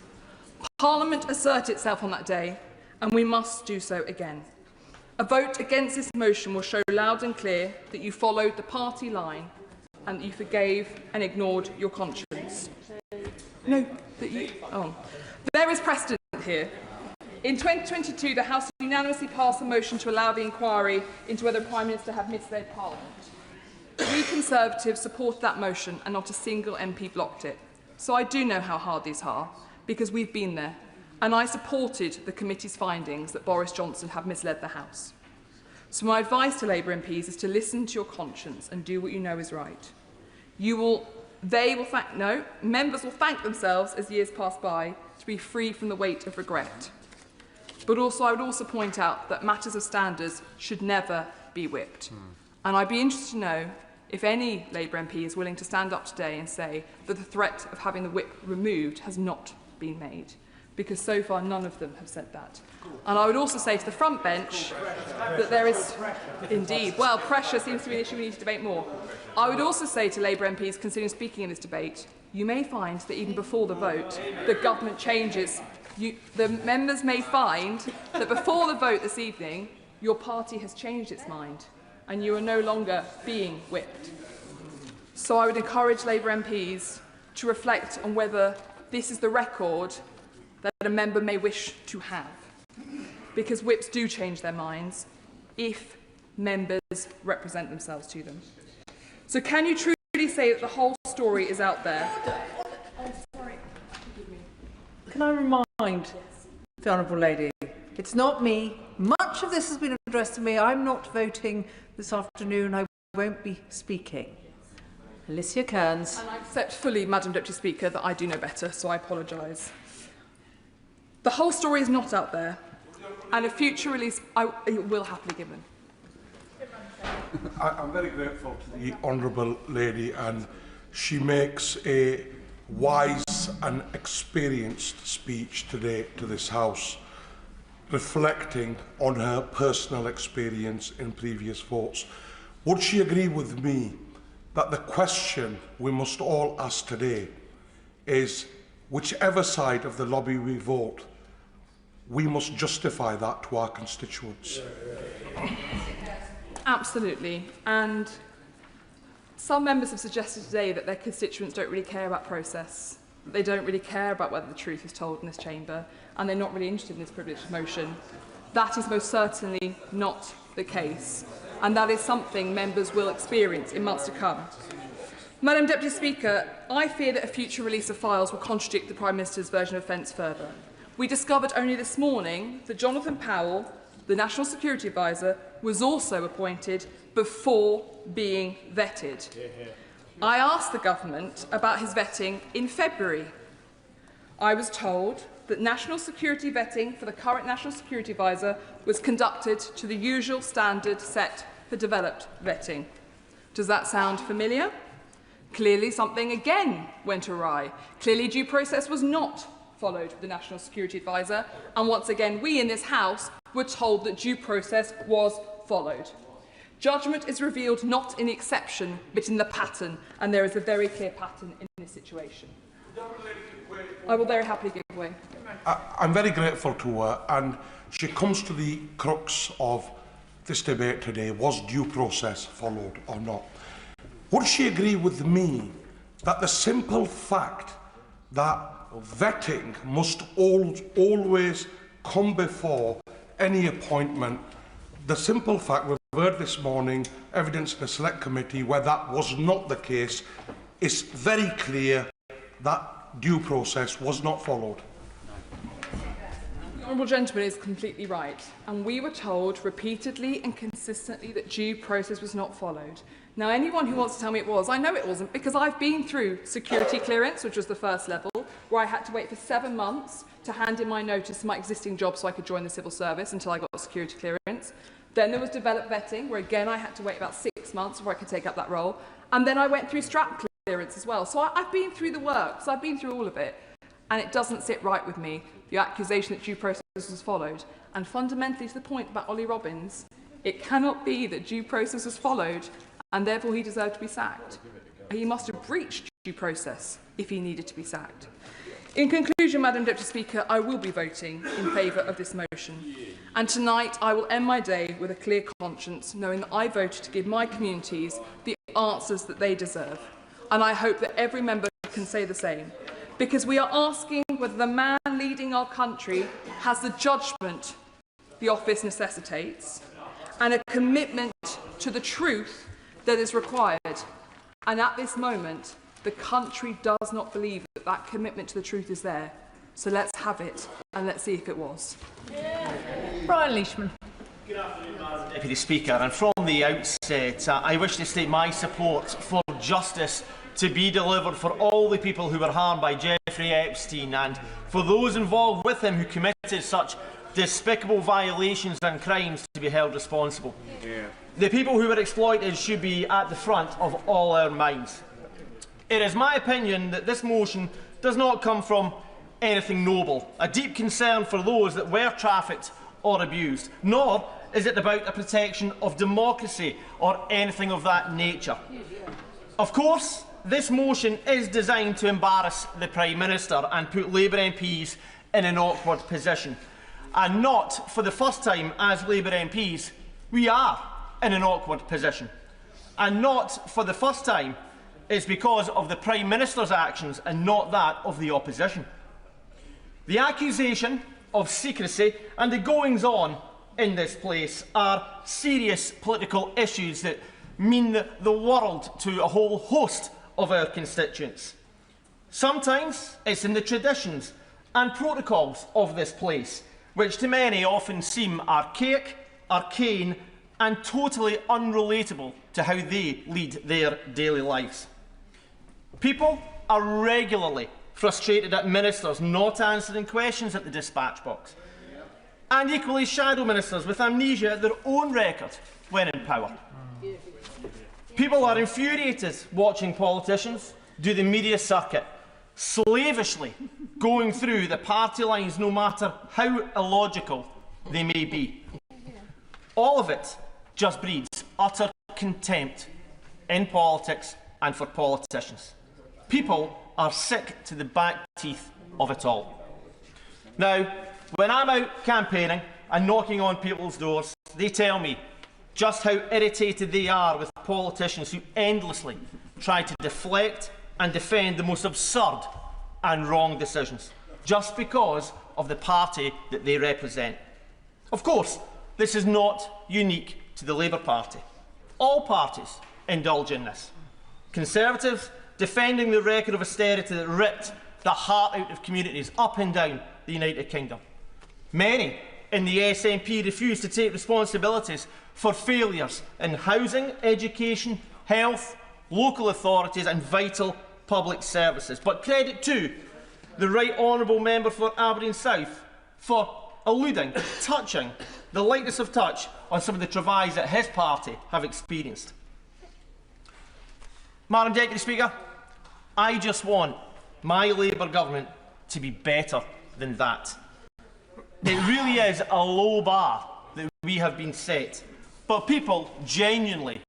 S3: Parliament asserted itself on that day, and we must do so again. A vote against this motion will show loud and clear that you followed the party line and that you forgave and ignored your conscience. No, that you... Oh. There is precedent here. In 2022, the House unanimously passed a motion to allow the inquiry into whether the Prime Minister had misled Parliament. We Conservatives supported that motion and not a single MP blocked it. So I do know how hard these are, because we've been there. And I supported the committee's findings that Boris Johnson had misled the House. So my advice to Labour MPs is to listen to your conscience and do what you know is right. Members will thank themselves as years pass by to be free from the weight of regret. But also, I would also point out that matters of standards should never be whipped. And I'd be interested to know if any Labour MP is willing to stand up today and say that the threat of having the whip removed has not been made, because so far none of them have said that. And I would also say to the front bench that there is indeed, well, pressure seems to be an issue we need to debate more. I would also say to Labour MPs considering speaking in this debate, you may find that even before the vote, the government changes. The members may find that before the vote this evening, your party has changed its mind and you are no longer being whipped. So I would encourage Labour MPs to reflect on whether this is the record that a member may wish to have. Because whips do change their minds if members represent themselves to them. So can you truly say that the whole story is out there?
S8: Can I remind the Honourable Lady, it's not me. Much of this has been addressed to me. I'm not voting this afternoon. I won't be speaking. Alicia Kearns.
S3: And I accept fully, Madam Deputy Speaker, that I do know better, so I apologise. The whole story is not out there, and a future release it will happily be given.
S11: I'm very grateful to the Honourable Lady, and she makes a wise and experienced speech today to this House, reflecting on her personal experience in previous votes. Would she agree with me that the question we must all ask today is, whichever side of the lobby we vote, we must justify that to our constituents?
S3: Absolutely. And some members have suggested today that their constituents don't really care about process. They don't really care about whether the truth is told in this chamber, and they're not really interested in this privileged motion. That is most certainly not the case, and that is something members will experience in months to come. Madam Deputy Speaker, I fear that a future release of files will contradict the Prime Minister's version of events further. We discovered only this morning that Jonathan Powell, the National Security Advisor, was also appointed before being vetted. I asked the government about his vetting in February. I was told that national security vetting for the current National Security Advisor was conducted to the usual standard set for developed vetting. Does that sound familiar? Clearly something again went awry. Clearly due process was not followed with the National Security Advisor, and once again we in this House were told that due process was followed. Judgment is revealed not in the exception but in the pattern, and there is a very clear pattern in this situation. I will very happily give way.
S11: I'm very grateful to her, and she comes to the crux of this debate today: was due process followed or not? Would she agree with me that the simple fact that vetting must always come before any appointment, the simple fact we've heard this morning evidence in the Select Committee where that was not the case, is very clear that due process was not followed?
S3: The Honourable Gentleman is completely right, and we were told repeatedly and consistently that due process was not followed. Now, anyone who wants to tell me it was, I know it wasn't, because I've been through security clearance, which was the first level, where I had to wait for 7 months to hand in my notice to my existing job so I could join the civil service until I got security clearance. Then there was developed vetting, where again I had to wait about 6 months before I could take up that role. And then I went through strap clearance as well. So I've been through the work, so I've been through all of it. And it doesn't sit right with me, the accusation that due process was followed. And fundamentally to the point about Ollie Robbins, it cannot be that due process was followed and therefore he deserved to be sacked. He must have breached due process if he needed to be sacked. In conclusion, Madam Deputy Speaker, I will be voting in favour of this motion. And tonight I will end my day with a clear conscience, knowing that I voted to give my communities the answers that they deserve. And I hope that every member can say the same. Because we are asking whether the man leading our country has the judgment the office necessitates and a commitment to the truth that is required. And at this moment, the country does not believe that that commitment to the truth is there. So let's have it, and let's see if it was.
S8: Brian Leishman.
S21: Good afternoon, Madam Deputy Speaker. And from the outset, I wish to state my support for justice to be delivered for all the people who were harmed by Jeffrey Epstein and for those involved with him who committed such despicable violations and crimes to be held responsible. The people who were exploited should be at the front of all our minds. It is my opinion that this motion does not come from anything noble, a deep concern for those that were trafficked or abused, nor is it about a protection of democracy or anything of that nature. Of course, this motion is designed to embarrass the Prime Minister and put Labour MPs in an awkward position. And not for the first time as Labour MPs, we are in an awkward position. And not for the first time it's because of the Prime Minister's actions and not that of the opposition. The accusation of secrecy and the goings-on in this place are serious political issues that mean the world to a whole host of our constituents. Sometimes it's in the traditions and protocols of this place, which to many often seem archaic, arcane and totally unrelatable to how they lead their daily lives. People are regularly frustrated at ministers not answering questions at the dispatch box, and equally shadow ministers with amnesia at their own record when in power. People are infuriated watching politicians do the media circuit, slavishly going through the party lines no matter how illogical they may be. All of it just breeds utter contempt in politics and for politicians. People are sick to the back teeth of it all. Now, when I'm out campaigning and knocking on people's doors, they tell me just how irritated they are with politicians who endlessly try to deflect and defend the most absurd and wrong decisions, just because of the party that they represent. Of course, this is not unique to the Labour Party. All parties indulge in this. Conservatives defending the record of austerity that ripped the heart out of communities up and down the United Kingdom. Many in the SNP refuse to take responsibilities for failures in housing, education, health, local authorities and vital public services. But credit to the Right Honourable Member for Aberdeen South for alluding, touching the lightness of touch on some of the travails that his party have experienced. Madam Deputy Speaker, I just want my Labour government to be better than that. It really is a low bar that we have been set, but people genuinely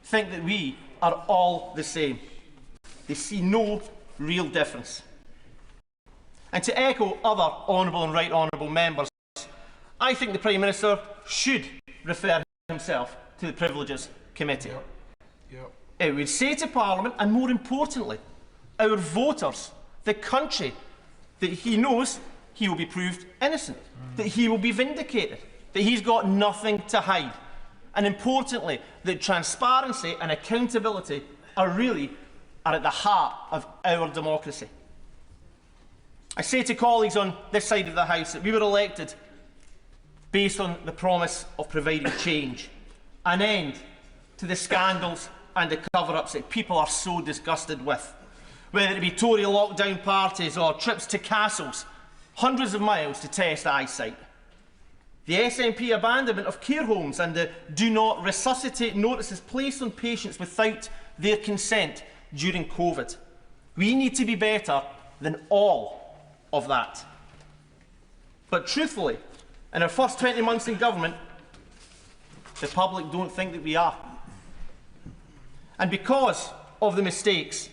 S21: think that we are all the same. They see no real difference. And to echo other honourable and right honourable members, I think the Prime Minister should refer himself to the Privileges Committee. It would say to Parliament, and more importantly, our voters, the country, that he knows he will be proved innocent, that he will be vindicated, that he's got nothing to hide, and importantly, that transparency and accountability are at the heart of our democracy. I say to colleagues on this side of the House that we were elected based on the promise of providing change, an end to the scandals and the cover-ups that people are so disgusted with, whether it be Tory lockdown parties or trips to castles, hundreds of miles to test eyesight. The SNP abandonment of care homes and the do not resuscitate notices placed on patients without their consent during COVID. We need to be better than all of that. But truthfully, in our first 20 months in government, the public don't think that we are. And because of the mistakes,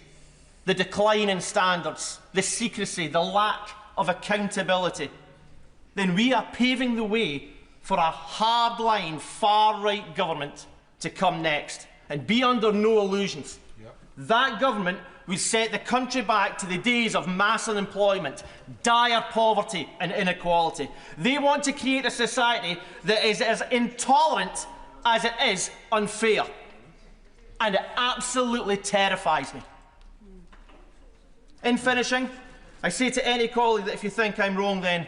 S21: the decline in standards, the secrecy, the lack of accountability, then we are paving the way for a hardline, far-right government to come next. And be under no illusions. That government would set the country back to the days of mass unemployment, dire poverty and inequality. They want to create a society that is as intolerant as it is unfair. And it absolutely terrifies me. In finishing, I say to any colleague that if you think I'm wrong, then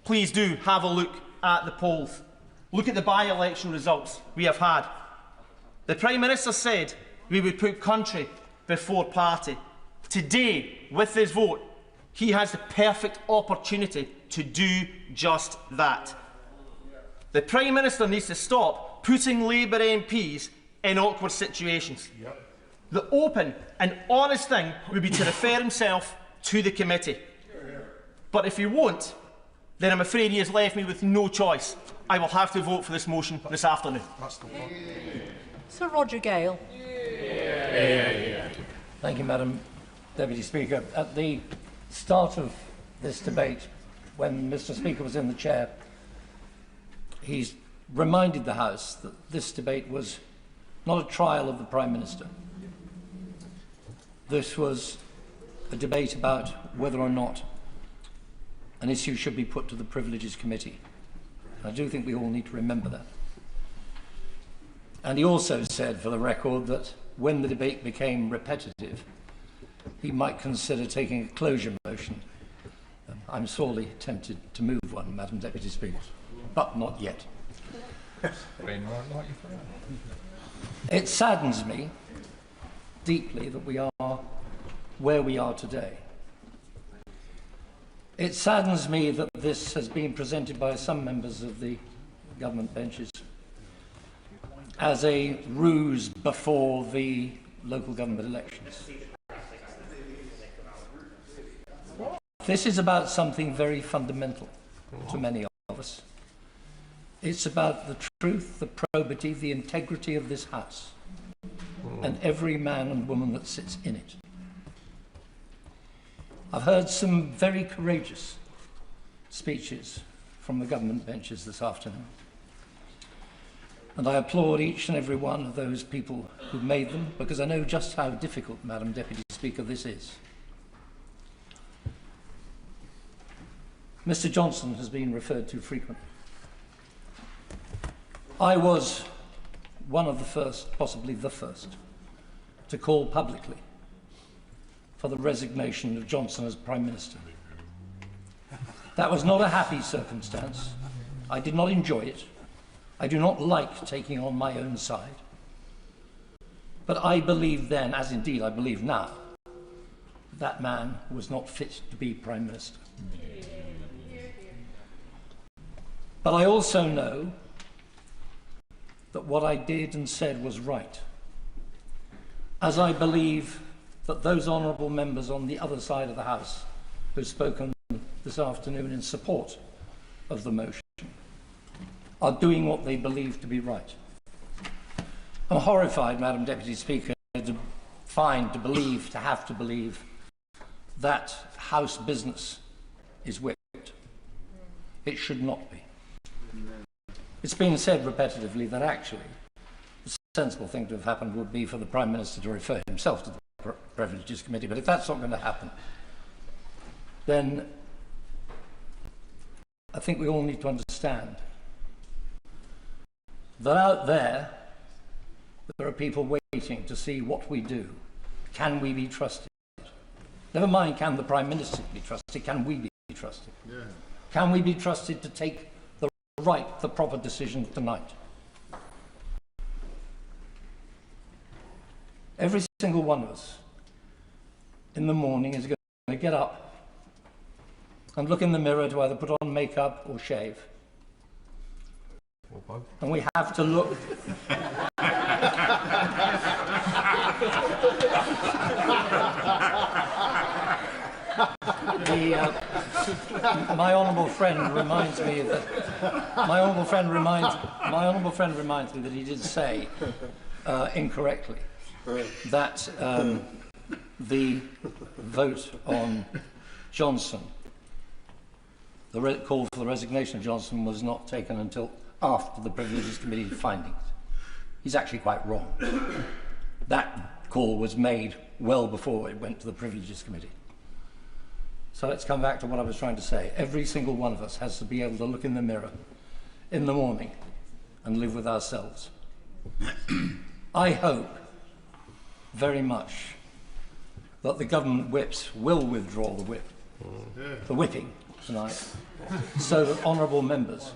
S21: please do have a look at the polls. Look at the by-election results we have had. The Prime Minister said we would put country before party. Today, with this vote, he has the perfect opportunity to do just that. The Prime Minister needs to stop putting Labour MPs in awkward situations. The open and honest thing would be to refer himself to the committee. But if he won't, then I'm afraid he has left me with no choice. I will have to vote for this motion this afternoon.
S8: Sir Roger Gale.
S14: Thank you, Madam Deputy Speaker. At the start of this debate, when Mr. Speaker was in the chair, he's reminded the House that this debate was not a trial of the Prime Minister. This was a debate about whether or not an issue should be put to the Privileges Committee. I do think we all need to remember that. And he also said, for the record, that when the debate became repetitive, he might consider taking a closure motion. I'm sorely tempted to move one, Madam Deputy Speaker, but not yet. It saddens me deeply that we are where we are today. It saddens me that this has been presented by some members of the government benches as a ruse before the local government elections. This is about something very fundamental to many of us. It's about the truth, the probity, the integrity of this House and every man and woman that sits in it. I've heard some very courageous speeches from the government benches this afternoon, and I applaud each and every one of those people who made them, because I know just how difficult, Madam Deputy Speaker, this is. Mr. Johnson has been referred to frequently. I was one of the first, possibly the first, to call publicly for the resignation of Johnson as Prime Minister. That was not a happy circumstance. I did not enjoy it. I do not like taking on my own side. But I believed then, as indeed I believe now, that man was not fit to be Prime Minister. But I also know that what I did and said was right, as I believe that those honourable members on the other side of the House who've spoken this afternoon in support of the motion are doing what they believe to be right. I'm horrified, Madam Deputy Speaker, to have to believe that House business is whipped. It should not be. It's been said repetitively that actually the sensible thing to have happened would be for the Prime Minister to refer himself to the Privileges Committee, but if that's not going to happen, then I think we all need to understand that out there are people waiting to see what we do. Can we be trusted? Never mind can the Prime Minister be trusted, can we be trusted? Yeah. Can we be trusted to take the proper decision tonight? Every single one of us in the morning is going to get up and look in the mirror to either put on makeup or shave. And we have to look. My honourable friend reminds me that my honourable friend reminds me that he did say incorrectly that the vote on Johnson, the call for the resignation of Johnson, was not taken until after the Privileges Committee findings. He's actually quite wrong. That call was made well before it went to the Privileges Committee. So let's come back to what I was trying to say. Every single one of us has to be able to look in the mirror in the morning and live with ourselves. I hope very much that the government whips will withdraw the whipping tonight, so that honourable members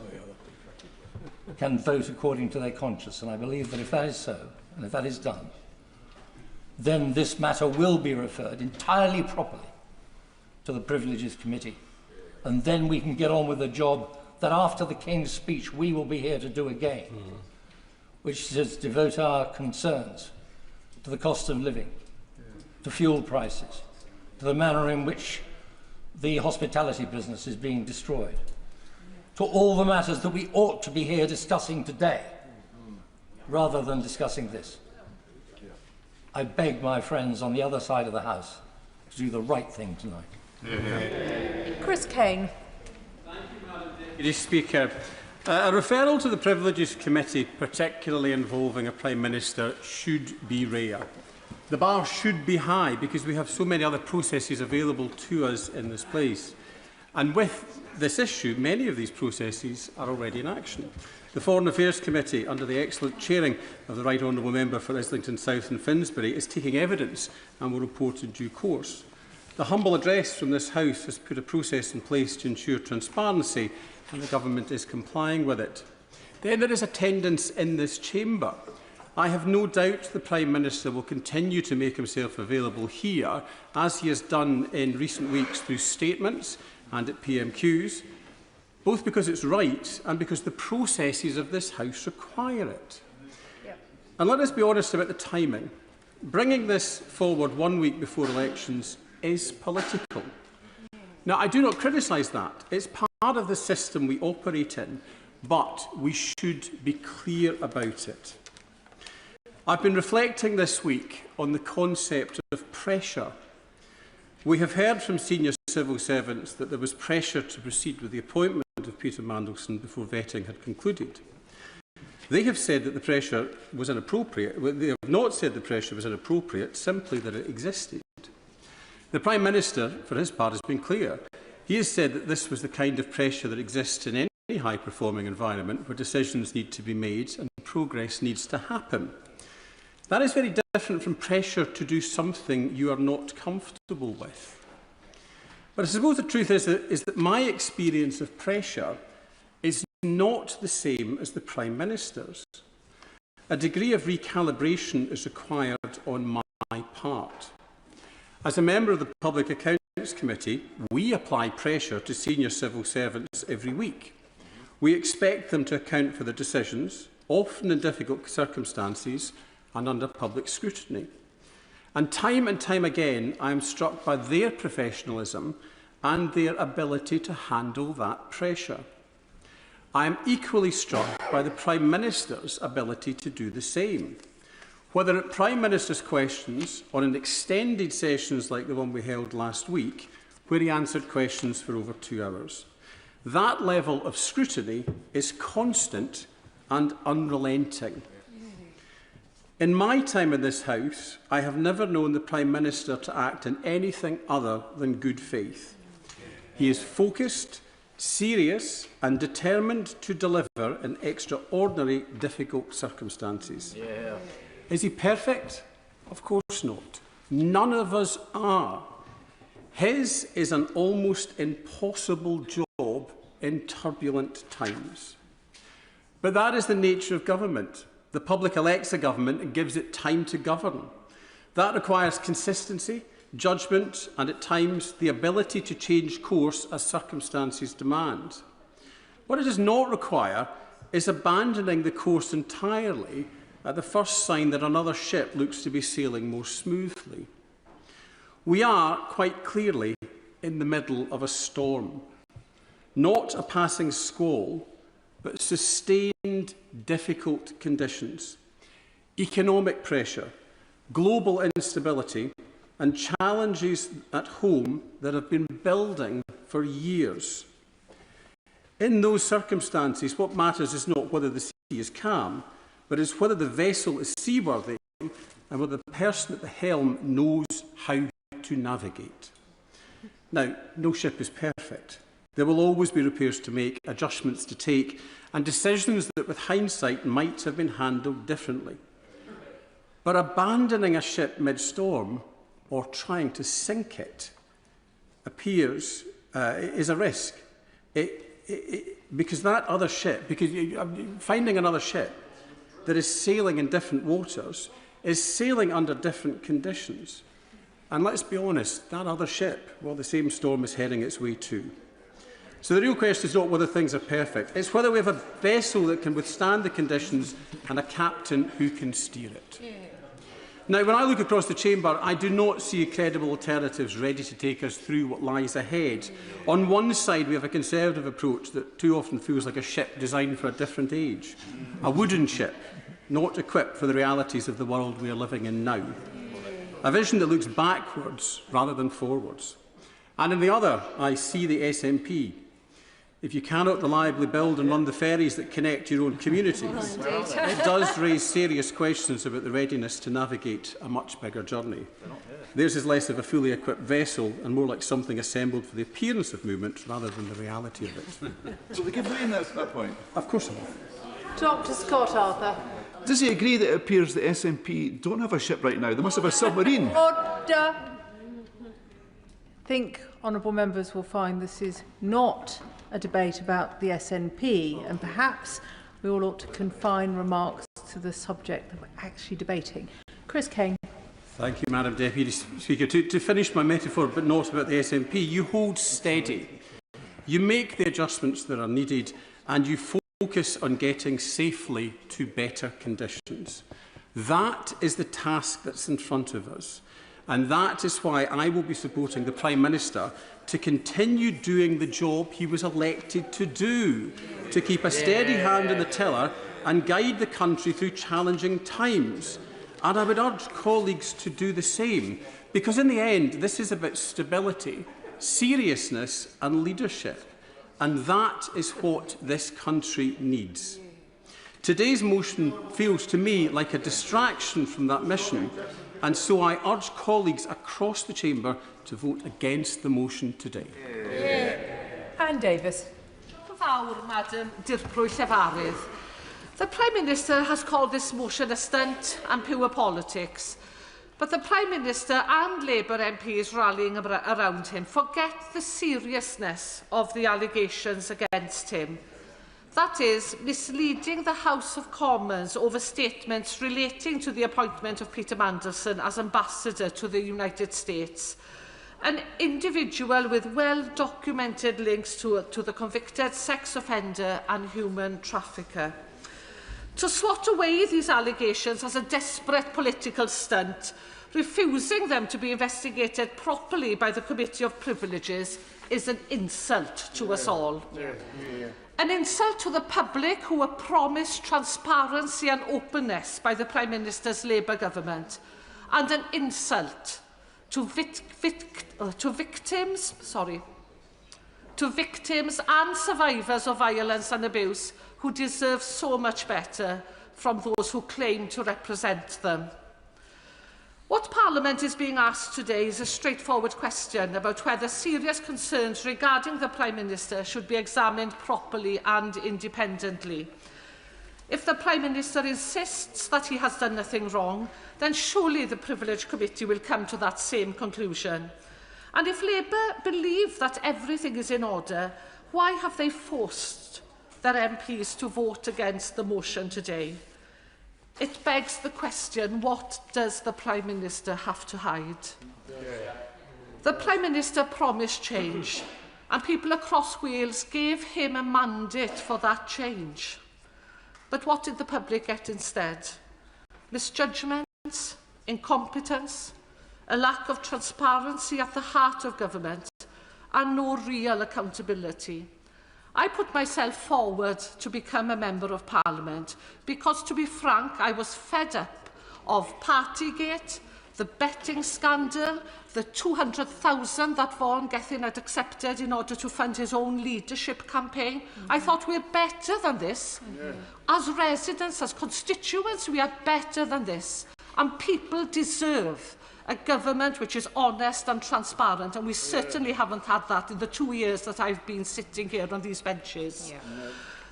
S14: can vote according to their conscience. And I believe that if that is so, and if that is done, then this matter will be referred entirely properly to the Privileges Committee, and then we can get on with the job that after the King's speech we will be here to do again, which is devote our concerns to the cost of living, to fuel prices, to the manner in which the hospitality business is being destroyed, to all the matters that we ought to be here discussing today, rather than discussing this. I beg my friends on the other side of the House to do the right thing tonight.
S23: Chris Kane.
S1: Deputy Speaker, a referral to the Privileges Committee, particularly involving a Prime Minister, should be rare. The bar should be high because we have so many other processes available to us in this place. And with this issue, many of these processes are already in action. The Foreign Affairs Committee, under the excellent chairing of the Right Honourable Member for Islington South and Finsbury, is taking evidence and will report in due course. The humble address from this House has put a process in place to ensure transparency, and the Government is complying with it. Then there is attendance in this chamber. I have no doubt the Prime Minister will continue to make himself available here, as he has done in recent weeks through statements and at PMQs, both because it's right and because the processes of this House require it. And let us be honest about the timing. Bringing this forward 1 week before elections is political. Now, I do not criticise that. It's part of the system we operate in, but we should be clear about it. I've been reflecting this week on the concept of pressure. We have heard from senior civil servants that there was pressure to proceed with the appointment of Peter Mandelson before vetting had concluded. They have said that the pressure was inappropriate. They have not said the pressure was inappropriate, simply that it existed. The Prime Minister, for his part, has been clear. He has said that this was the kind of pressure that exists in any high-performing environment where decisions need to be made and progress needs to happen. That is very different from pressure to do something you are not comfortable with. But I suppose the truth is that my experience of pressure is not the same as the Prime Minister's. A degree of recalibration is required on my part. As a member of the Public Accounts Committee, we apply pressure to senior civil servants every week. We expect them to account for their decisions, often in difficult circumstances and under public scrutiny. And time again, I am struck by their professionalism and their ability to handle that pressure. I am equally struck by the Prime Minister's ability to do the same. Whether at Prime Minister's questions or in extended sessions like the one we held last week, where he answered questions for over 2 hours. That level of scrutiny is constant and unrelenting. In my time in this House, I have never known the Prime Minister to act in anything other than good faith. He is focused, serious and determined to deliver in extraordinary, difficult circumstances. Is he perfect? Of course not. None of us are. His is an almost impossible job in turbulent times. But that is the nature of government. The public elects a government and gives it time to govern. That requires consistency, judgment and, at times, the ability to change course as circumstances demand. What it does not require is abandoning the course entirely at the first sign that another ship looks to be sailing more smoothly. We are, quite clearly, in the middle of a storm. Not a passing squall, but sustained, difficult conditions. Economic pressure, global instability, and challenges at home that have been building for years. In those circumstances, what matters is not whether the sea is calm, but is whether the vessel is seaworthy and whether the person at the helm knows how to navigate. Now, no ship is perfect. There will always be repairs to make, adjustments to take, and decisions that with hindsight might have been handled differently. But abandoning a ship mid-storm or trying to sink it is a risk. Because that other ship, finding another ship that is sailing in different waters is sailing under different conditions. And let's be honest, that other ship, well, the same storm is heading its way too. So the real question is not whether things are perfect, it's whether we have a vessel that can withstand the conditions and a captain who can steer it. Now, when I look across the chamber, I do not see credible alternatives ready to take us through what lies ahead. On one side, we have a Conservative approach that too often feels like a ship designed for a different age. A wooden ship, not equipped for the realities of the world we are living in now. A vision that looks backwards rather than forwards. And in the other, I see the SNP. if you cannot reliably build and run the ferries that connect your own communities, it does raise serious questions about the readiness to navigate a much bigger journey. Theirs is less of a fully equipped vessel and more like something assembled for the appearance of movement rather than the reality of it.
S6: So they give way in that point?
S1: Of course I will.
S8: Dr. Scott Arthur.
S6: Does he agree that it appears the SNP don't have a ship right now? They must have a submarine.
S8: Order. I think honourable members will find this is not a debate about the SNP, and perhaps we all ought to confine remarks to the subject that we're actually debating. Chris Kane.
S1: Thank you, Madam Deputy Speaker. To finish my metaphor, but not about the SNP, you hold steady. You make the adjustments that are needed, and you focus on getting safely to better conditions. That is the task that's in front of us. And that is why I will be supporting the Prime Minister to continue doing the job he was elected to do, to keep a steady hand on the tiller and guide the country through challenging times. And I would urge colleagues to do the same, because in the end, this is about stability, seriousness and leadership. And that is what this country needs. Today's motion feels to me like a distraction from that mission, and so I urge colleagues across the chamber to vote against the motion today.
S8: Anne Davis.
S17: Madam Llefarydd. The Prime Minister has called this motion a stunt and pure politics. But the Prime Minister and Labour MPs rallying around him forget the seriousness of the allegations against him. That is, misleading the House of Commons over statements relating to the appointment of Peter Mandelson as ambassador to the United States, an individual with well-documented links to the convicted sex offender and human trafficker. To swat away these allegations as a desperate political stunt, refusing them to be investigated properly by the Committee of Privileges, is an insult to us all. An insult to the public who were promised transparency and openness by the Prime Minister's Labour government, and an insult to victims and survivors of violence and abuse who deserve so much better from those who claim to represent them. What Parliament is being asked today is a straightforward question about whether serious concerns regarding the Prime Minister should be examined properly and independently. If the Prime Minister insists that he has done nothing wrong, then surely the Privilege Committee will come to that same conclusion. And if Labour believe that everything is in order, why have they forced their MPs to vote against the motion today? It begs the question, what does the Prime Minister have to hide? The Prime Minister promised change, and people across Wales gave him a mandate for that change. But what did the public get instead? Misjudgments, incompetence, a lack of transparency at the heart of government, and no real accountability. I put myself forward to become a Member of Parliament because, to be frank, I was fed up of Partygate, the betting scandal, the 200,000 that Vaughan Gethin had accepted in order to fund his own leadership campaign. I thought we're better than this. As residents, as constituents, we are better than this. And people deserve a government which is honest and transparent, and we certainly haven't had that in the 2 years that I've been sitting here on these benches.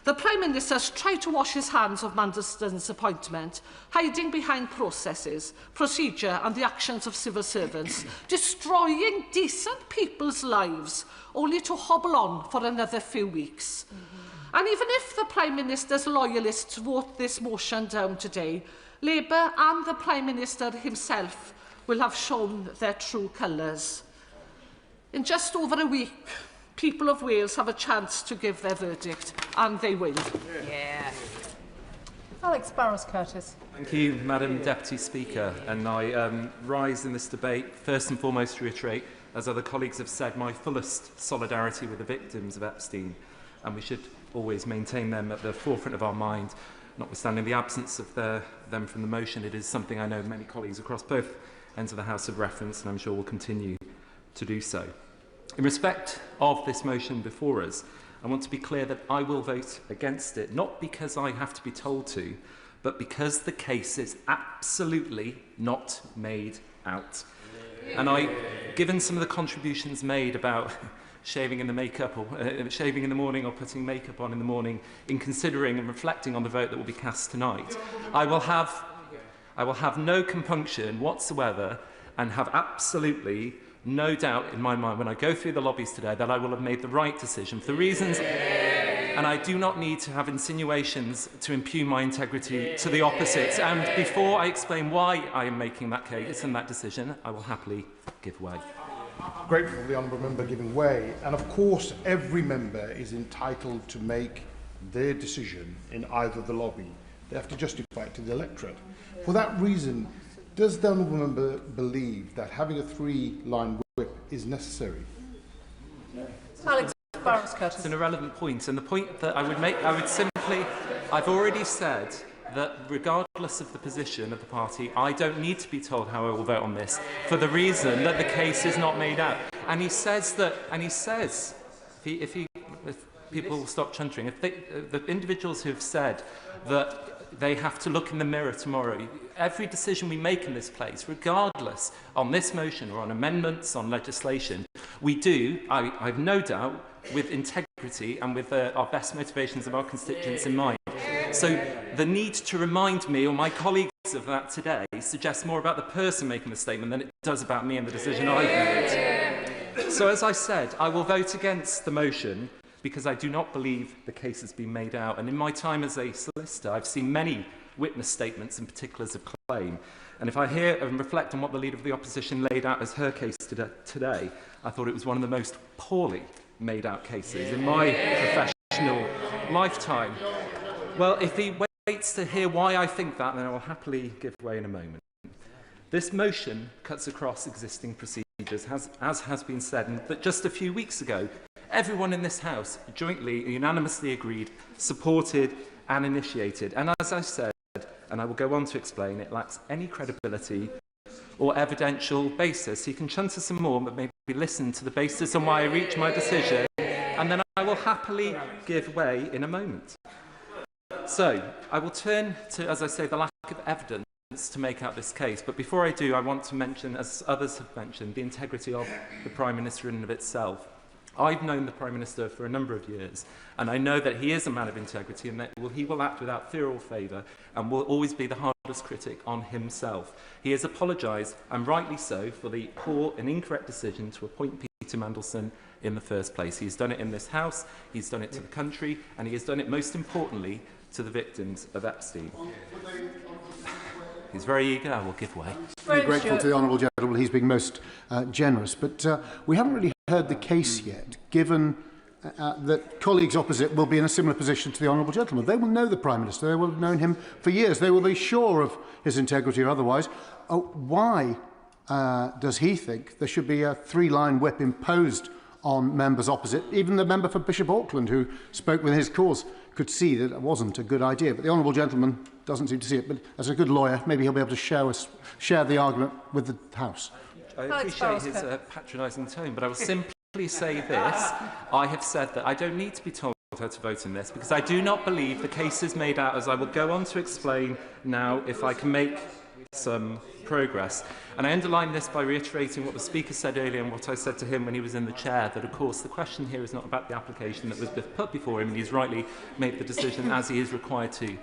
S17: The Prime Minister has tried to wash his hands of Mandelson's appointment, hiding behind processes, procedure and the actions of civil servants, destroying decent people's lives, only to hobble on for another few weeks. And even if the Prime Minister's loyalists vote this motion down today, Labour and the Prime Minister himself will have shown their true colours. In just over a week, people of Wales have a chance to give their verdict, and they will.
S8: Alex Barros-Curtis.
S7: Thank you, Madam Deputy Speaker. And I rise in this debate, first and foremost, to reiterate, as other colleagues have said, my fullest solidarity with the victims of Epstein. And we should always maintain them at the forefront of our mind, notwithstanding the absence of them from the motion. It is something I know many colleagues across both ends of the House have referenced, and I'm sure will continue to do so. In respect of this motion before us, I want to be clear that I will vote against it, not because I have to be told to, but because the case is absolutely not made out. And given some of the contributions made about shaving in the makeup or shaving in the morning or putting makeup on in the morning, in considering and reflecting on the vote that will be cast tonight, I will have no compunction whatsoever and have absolutely no doubt in my mind when I go through the lobbies today that I will have made the right decision for the reasons, and I do not need to have insinuations to impugn my integrity to the opposite. And before I explain why I am making that case and that decision, I will happily give way.
S11: Grateful for the honourable member giving way, and of course every member is entitled to make their decision in either the lobby. They have to justify it to the electorate. For that reason, does the honourable member believe that having a 3-line whip is necessary?
S7: No. It's an irrelevant point, and the point that I would make, I've already said that regardless of the position of the party, I don't need to be told how I will vote on this for the reason that the case is not made out. And he says that, if people will stop chuntering, the individuals who have said that they have to look in the mirror tomorrow, every decision we make in this place, regardless on this motion or on amendments, on legislation, we do, I have no doubt, with integrity and with our best motivations of our constituents in mind. So the need to remind me or my colleagues of that today suggests more about the person making the statement than it does about me and the decision I've made. So as I said, I will vote against the motion because I do not believe the case has been made out. And in my time as a solicitor, I've seen many witness statements and particulars of claim. And if I hear and reflect on what the Leader of the Opposition laid out as her case today, I thought it was one of the most poorly made out cases in my professional lifetime. Well, if he waits to hear why I think that, then I will happily give way in a moment. This motion cuts across existing procedures, as has been said, and that just a few weeks ago, everyone in this House jointly, unanimously agreed, supported and initiated. And as I said, and I will go on to explain, it lacks any credibility or evidential basis. You can chunt us some more, but maybe listen to the basis on why I reach my decision, and then I will happily give way in a moment. So, I will turn to, as I say, the lack of evidence to make out this case. But before I do, I want to mention, as others have mentioned, the integrity of the Prime Minister in and of itself. I've known the Prime Minister for a number of years, and I know that he is a man of integrity and that he will act without fear or favour and will always be the hardest critic on himself. He has apologised, and rightly so, for the poor and incorrect decision to appoint Peter Mandelson in the first place. He's done it in this House, he's done it to the country, and he has done it, most importantly, to the victims of Epstein. He's very eager. I will give way.
S16: Very grateful to the honourable gentleman. He's being most generous. But we haven't really heard the case yet, given that colleagues opposite will be in a similar position to the honourable gentleman. They will know the Prime Minister. They will have known him for years. They will be sure of his integrity or otherwise. Why does he think there should be a 3-line whip imposed on members opposite? Even the member for Bishop Auckland, who spoke with his cause, could see that it wasn't a good idea. But the honourable gentleman doesn't seem to see it. But as a good lawyer, maybe he'll be able to share the argument with the House.
S7: I appreciate his patronising tone, but I will simply say this. I have said that I don't need to be told how to vote in this because I do not believe the case is made out, as I will go on to explain now if I can make some progress. And I underline this by reiterating what the Speaker said earlier and what I said to him when he was in the chair, that of course the question here is not about the application that was put before him, and he's rightly made the decision as he is required to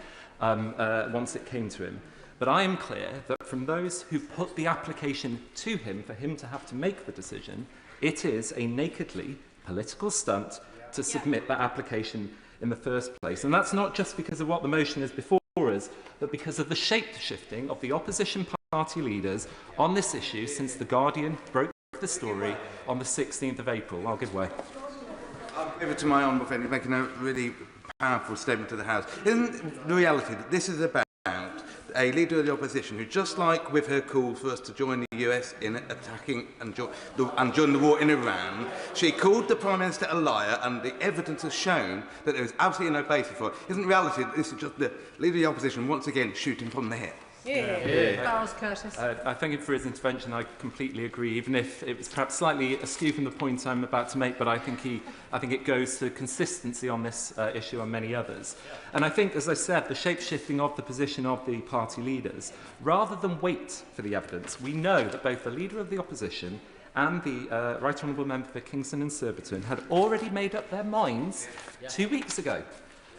S7: once it came to him. But I am clear that from those who put the application to him for him to have to make the decision, it is a nakedly political stunt to submit that application in the first place. And that's not just because of what the motion is before us, but because of the shape-shifting of the opposition party leaders on this issue since The Guardian broke the story on the 16th of April. I'll give way.
S2: I'll give it to my honourable friend. He's making a really powerful statement to the House. Isn't the reality that this is about a leader of the opposition who, just like with her call for us to join the US in attacking and join the war in Iran, she called the Prime Minister a liar, and the evidence has shown that there is absolutely no basis for it. Isn't reality that this is just the leader of the opposition once again shooting from the hip?
S7: I thank him for his intervention. I completely agree, even if it was perhaps slightly askew from the point I'm about to make, but I think it goes to consistency on this issue and many others. And I think, as I said, the shape-shifting of the position of the party leaders, rather than wait for the evidence, we know that both the Leader of the Opposition and the Right Honourable Member for Kingston and Surbiton had already made up their minds 2 weeks ago.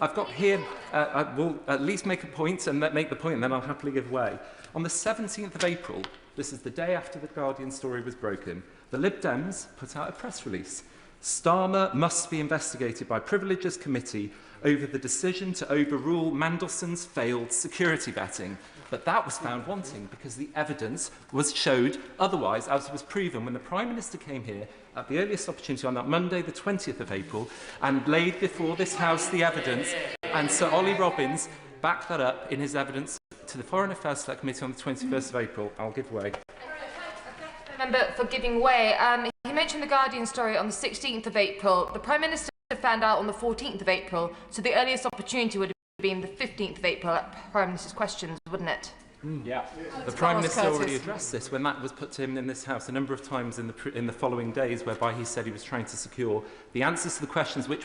S7: I've got here, I will at least make a point and make the point, and then I'll happily give way. On the 17th of April, this is the day after the Guardian story was broken, the Lib Dems put out a press release. Starmer must be investigated by Privileges Committee over the decision to overrule Mandelson's failed security vetting. But that was found wanting because the evidence was showed otherwise, as was proven when the Prime Minister came here at the earliest opportunity on that Monday, the 20th of April, and laid before this House the evidence, and Sir Ollie Robbins backed that up in his evidence to the Foreign Affairs Select Committee on the 21st of April. I'll give way.
S5: Member for giving way. He mentioned the Guardian story on the 16th of April. The Prime Minister found out on the 14th of April, so the earliest opportunity would have been the 15th of April at Prime Minister's questions, wouldn't it?
S7: Yeah. The Prime Minister already addressed this when that was put to him in this House a number of times in the following days, whereby he said he was trying to secure the answers to the questions which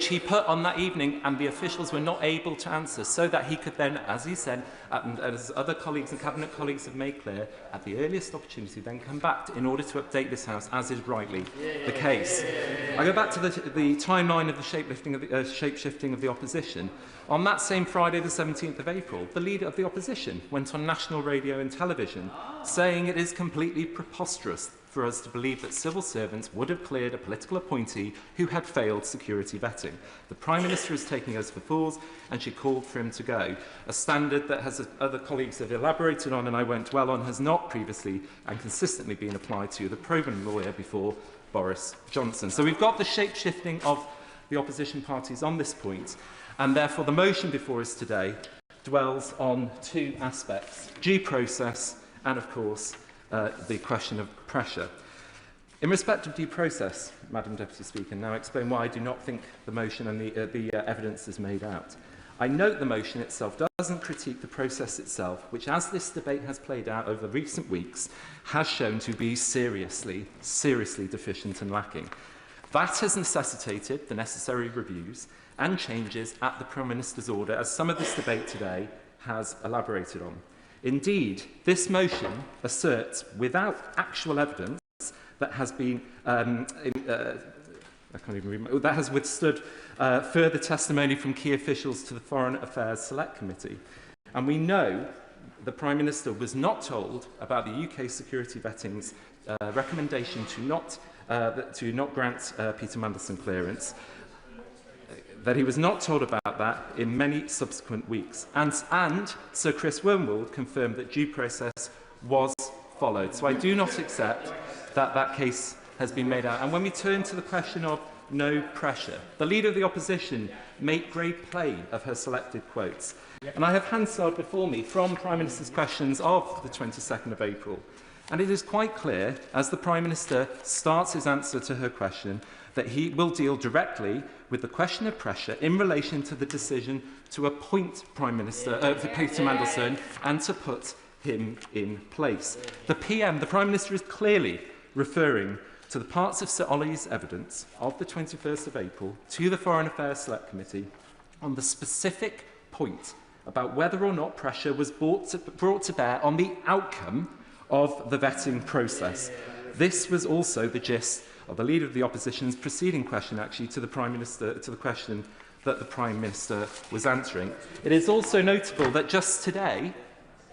S7: he put on that evening, and the officials were not able to answer, so that he could then, as he said, and as other colleagues and cabinet colleagues have made clear, at the earliest opportunity, then come back in order to update this House, as is rightly the case. I go back to the timeline of the shape-shifting of the opposition. On that same Friday, the 17th of April, the Leader of the Opposition went on national radio and television, saying it is completely preposterous for us to believe that civil servants would have cleared a political appointee who had failed security vetting. The Prime Minister is taking us for fools, and she called for him to go. A standard that, as other colleagues have elaborated on and I won't dwell on, has not previously and consistently been applied to the proven lawyer before Boris Johnson. So we've got the shape-shifting of the opposition parties on this point, and therefore the motion before us today dwells on two aspects: due process and, of course, the question of pressure. In respect of due process, Madam Deputy Speaker, now explain why I do not think the motion and the evidence is made out. I note the motion itself doesn't critique the process itself, which, as this debate has played out over recent weeks, has shown to be seriously deficient and lacking. That has necessitated the necessary reviews and changes at the Prime Minister's order, as some of this debate today has elaborated on. Indeed, this motion asserts, without actual evidence, that has been that has withstood further testimony from key officials to the Foreign Affairs Select Committee. And we know the Prime Minister was not told about the UK security vetting's recommendation to not grant Peter Mandelson clearance, that he was not told about that in many subsequent weeks. And Sir Chris Wormwood confirmed that due process was followed. So I do not accept that that case has been made out. And when we turn to the question of no pressure, the Leader of the Opposition made great play of her selected quotes. And I have Hansard before me from Prime Minister's questions of the 22nd of April. And it is quite clear, as the Prime Minister starts his answer to her question, that he will deal directly with the question of pressure in relation to the decision to appoint Prime Minister Peter Mandelson and to put him in place. The Prime Minister, is clearly referring to the parts of Sir Ollie's evidence of the 21st of April to the Foreign Affairs Select Committee on the specific point about whether or not pressure was brought to bear on the outcome of the vetting process. This was also the gist of the Leader of the Opposition's preceding question, actually, to the Prime Minister, to the question that the Prime Minister was answering. It is also notable that just today,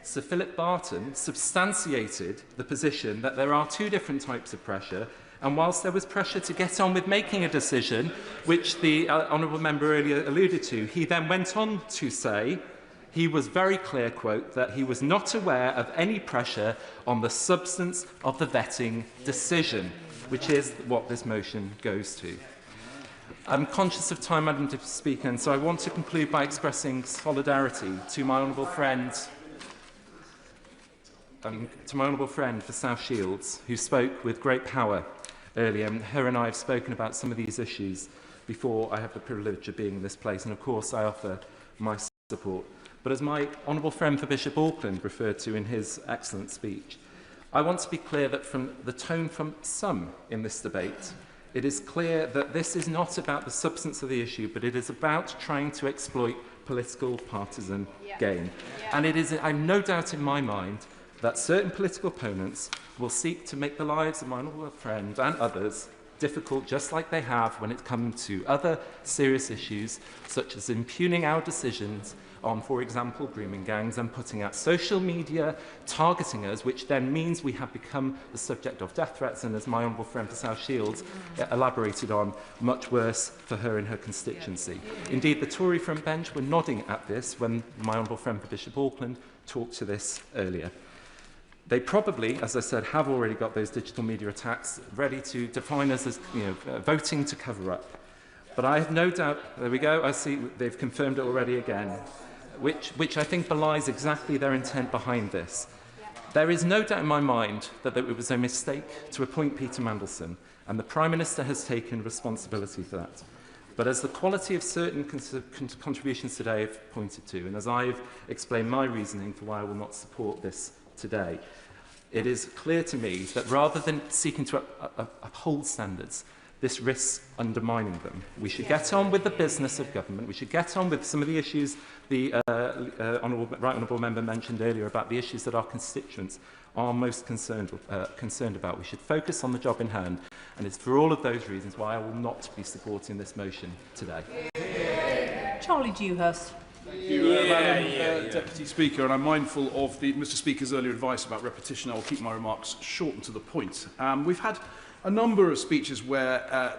S7: Sir Philip Barton substantiated the position that there are two different types of pressure, and whilst there was pressure to get on with making a decision, which the honourable member earlier alluded to, he then went on to say he was very clear, quote, that he was not aware of any pressure on the substance of the vetting decision, which is what this motion goes to. I'm conscious of time, Madam Deputy Speaker, and so I want to conclude by expressing solidarity to my honourable friend, for South Shields, who spoke with great power earlier. And her and I have spoken about some of these issues before I have the privilege of being in this place, and of course I offer my support. But as my honourable friend for Bishop Auckland referred to in his excellent speech, I want to be clear that from the tone from some in this debate, it is clear that this is not about the substance of the issue, but it is about trying to exploit political partisan gain. And it is, I've no doubt in my mind that certain political opponents will seek to make the lives of my honourable friend and others difficult, just like they have when it comes to other serious issues, such as impugning our decisions on, for example, grooming gangs and putting out social media targeting us, which then means we have become the subject of death threats, and as my honourable friend for South Shields elaborated on, much worse for her in her constituency. Indeed, the Tory front bench were nodding at this when my honourable friend for Bishop Auckland talked to this earlier. They probably, as I said, have already got those digital media attacks ready to define us as voting to cover up. But I have no doubt, there we go, I see they've confirmed it already again, which I think belies exactly their intent behind this. There is no doubt in my mind that it was a mistake to appoint Peter Mandelson, and the Prime Minister has taken responsibility for that. But as the quality of certain contributions today have pointed to, and as I've explained my reasoning for why I will not support this today, it is clear to me that rather than seeking to uphold standards, this risks undermining them. We should get on with the business of government. We should get on with some of the issues the Right Honourable Member mentioned earlier about the issues that our constituents are most concerned about. We should focus on the job in hand, and it's for all of those reasons why I will not be supporting this motion today.
S8: Charlie Dewhurst.
S6: Thank you, Madam Deputy Speaker, and I'm mindful of Mr Speaker's earlier advice about repetition. I will keep my remarks short and to the point. We've had a number of speeches where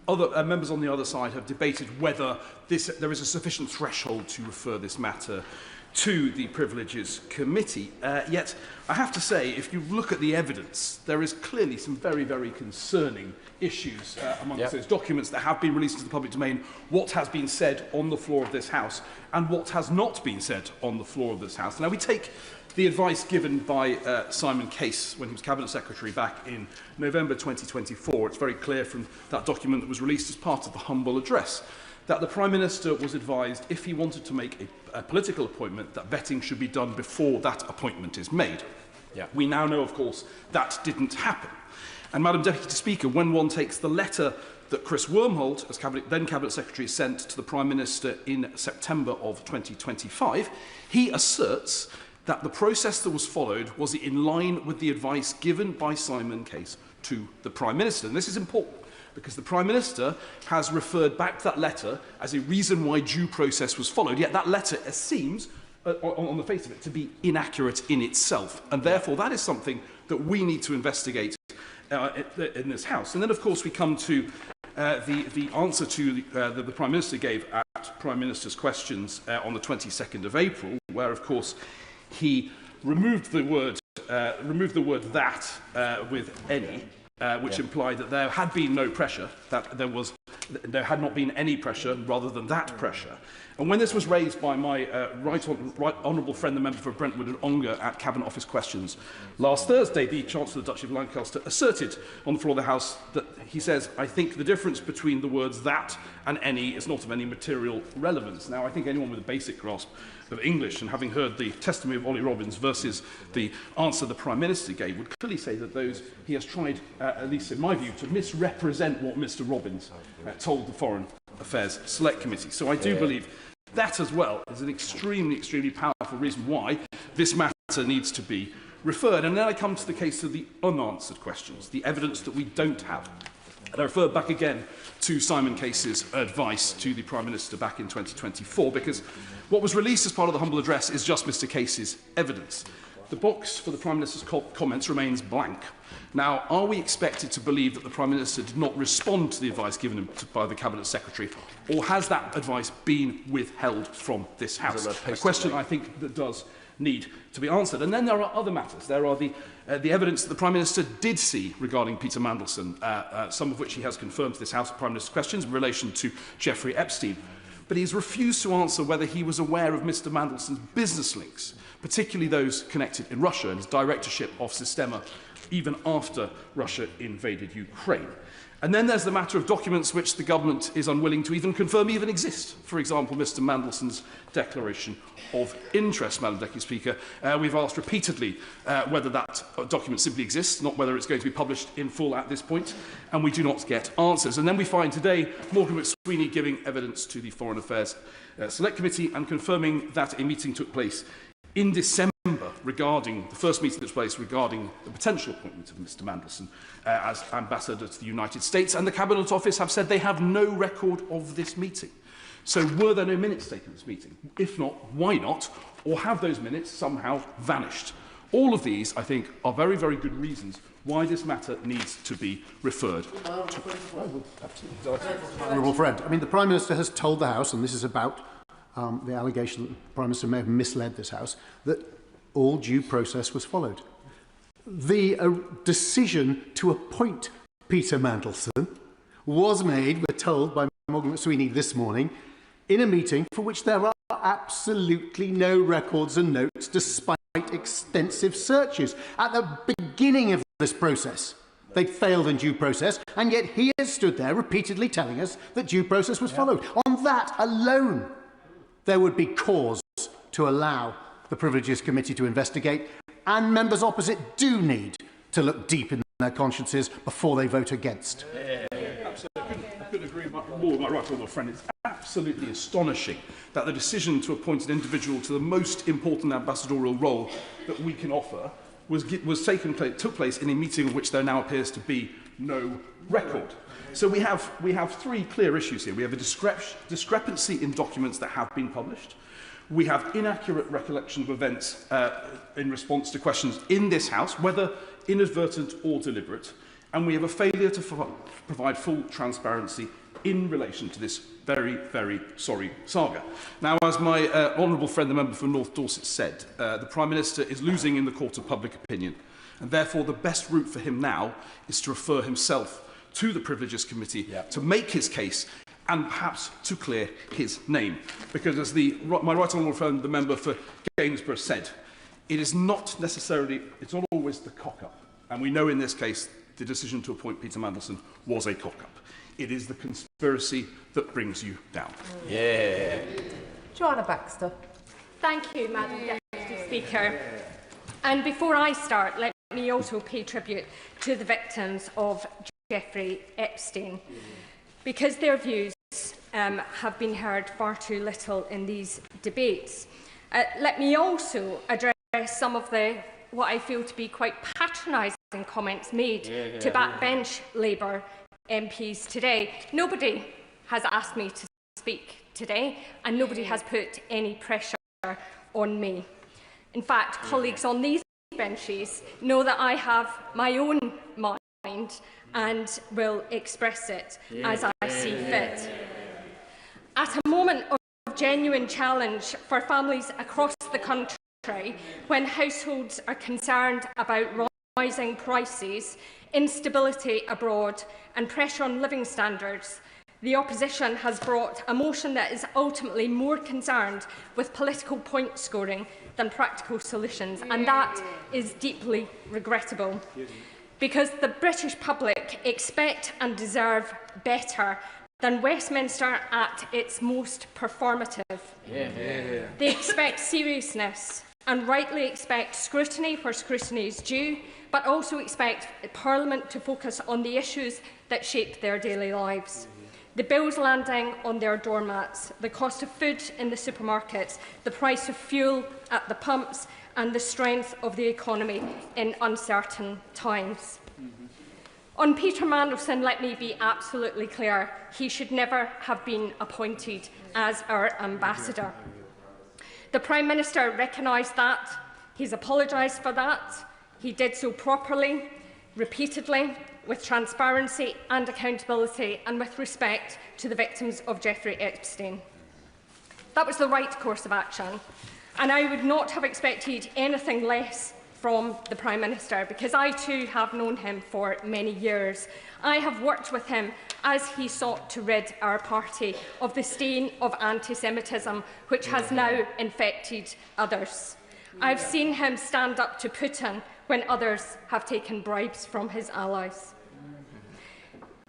S6: other members on the other side have debated whether there is a sufficient threshold to refer this matter to the Privileges Committee. Yet, I have to say, if you look at the evidence, there is clearly some very, very concerning issues amongst those documents that have been released to the public domain, what has been said on the floor of this House and what has not been said on the floor of this House. Now, we take the advice given by Simon Case when he was Cabinet Secretary back in November 2024. It's very clear from that document that was released as part of the humble address that the Prime Minister was advised, if he wanted to make a political appointment, that vetting should be done before that appointment is made. We now know, of course, that didn't happen. And, Madam Deputy Speaker, when one takes the letter that Chris Wormholt, as then Cabinet Secretary, sent to the Prime Minister in September of 2025, he asserts that the process that was followed was in line with the advice given by Simon Case to the Prime Minister. And this is important, because the Prime Minister has referred back to that letter as a reason why due process was followed, yet that letter seems, on the face of it, to be inaccurate in itself. And therefore, that is something that we need to investigate in this House. And then, of course, we come to the answer to the Prime Minister gave at Prime Minister's questions on the 22nd of April, where, of course, he removed the word that with any, which implied that there had been no pressure, that there had not been any pressure rather than that pressure. And when this was raised by my right honourable friend, the member for Brentwood and Ongar, at Cabinet Office questions last Thursday, the Chancellor of the Duchy of Lancaster asserted on the floor of the House that he says, "I think the difference between the words that and any is not of any material relevance." Now, I think anyone with a basic grasp of English, and having heard the testimony of Ollie Robbins versus the answer the Prime Minister gave, would clearly say that he has tried, at least in my view, to misrepresent what Mr Robbins told the Foreign Affairs Select Committee. So I do believe that as well is an extremely, extremely powerful reason why this matter needs to be referred. And then I come to the case of the unanswered questions, the evidence that we don't have. And I refer back again to Simon Case's advice to the Prime Minister back in 2024, because what was released as part of the humble address is just Mr Case's evidence. The box for the Prime Minister's comments remains blank. Now, are we expected to believe that the Prime Minister did not respond to the advice given him by the Cabinet Secretary, or has that advice been withheld from this House? A question I think that does need to be answered. And then there are other matters. There are the evidence that the Prime Minister did see regarding Peter Mandelson, some of which he has confirmed to this House of Prime Minister's questions in relation to Jeffrey Epstein. But he has refused to answer whether he was aware of Mr Mandelson's business links, particularly those connected in Russia and his directorship of Sistema even after Russia invaded Ukraine. And then there's the matter of documents which the government is unwilling to even confirm even exist. For example, Mr Mandelson's declaration of interest, Madam Deputy Speaker. We've asked repeatedly whether that document simply exists, not whether it's going to be published in full at this point, and we do not get answers. And then we find today Morgan McSweeney giving evidence to the Foreign Affairs Select Committee and confirming that a meeting took place in December regarding the first meeting that took place regarding the potential appointment of Mr Mandelson as ambassador to the United States, and the Cabinet Office have said they have no record of this meeting. So were there no minutes taken at this meeting? If not, why not? Or have those minutes somehow vanished? All of these, I think, are very, very good reasons why this matter needs to be referred to.
S16: Honourable friend, I mean, the Prime Minister has told the House, and this is about the allegation that the Prime Minister may have misled this House, that all due process was followed. The decision to appoint Peter Mandelson was made, we're told by Morgan McSweeney this morning, in a meeting for which there are absolutely no records and notes, despite extensive searches. At the beginning of this process, they'd failed in due process, and yet he has stood there repeatedly telling us that due process was followed. On that alone, there would be cause to allow the Privileges Committee to investigate, and members opposite do need to look deep in their consciences before they vote against.
S6: Absolutely. I couldn't agree more with my right honourable friend. It's absolutely astonishing that the decision to appoint an individual to the most important ambassadorial role that we can offer took place in a meeting of which there now appears to be no record. So we have three clear issues here. We have a discrepancy in documents that have been published. We have inaccurate recollection of events in response to questions in this House, whether inadvertent or deliberate. And we have a failure to provide full transparency in relation to this very, very sorry saga. Now, as my honourable friend, the member for North Dorset, said, the Prime Minister is losing in the court of public opinion, and therefore the best route for him now is to refer himself to the Privileges Committee to make his case and perhaps to clear his name. Because as my right honourable friend, the member for Gainsborough, said, it is not necessarily, it's not always the cock-up. And we know in this case the decision to appoint Peter Mandelson was a cock-up. It is the conspiracy that brings you down.
S23: Yeah.
S8: Joanna Baxter.
S15: Thank you, Madam Deputy Speaker. And before I start, let me also pay tribute to the victims of Jeffrey Epstein, because their views have been heard far too little in these debates. Let me also address some of what I feel to be quite patronising comments made to backbench Labour MPs today. Nobody has asked me to speak today, and nobody has put any pressure on me. In fact, colleagues on these benches know that I have my own mind and will express it as I see fit. At a moment of genuine challenge for families across the country, when households are concerned about rising prices, instability abroad and pressure on living standards, the opposition has brought a motion that is ultimately more concerned with political point scoring than practical solutions, and that is deeply regrettable. Because the British public expect and deserve better than Westminster at its most performative. They expect seriousness and rightly expect scrutiny where scrutiny is due, but also expect Parliament to focus on the issues that shape their daily lives. The bills landing on their doormats, the cost of food in the supermarkets, the price of fuel at the pumps, and the strength of the economy in uncertain times. On Peter Mandelson, let me be absolutely clear. He should never have been appointed as our ambassador. The Prime Minister recognised that. He's apologised for that. He did so properly, repeatedly, with transparency and accountability, and with respect to the victims of Jeffrey Epstein. That was the right course of action, and I would not have expected anything less from the Prime Minister, because I too have known him for many years. I have worked with him as he sought to rid our party of the stain of anti-Semitism, which has now infected others. I've seen him stand up to Putin when others have taken bribes from his allies.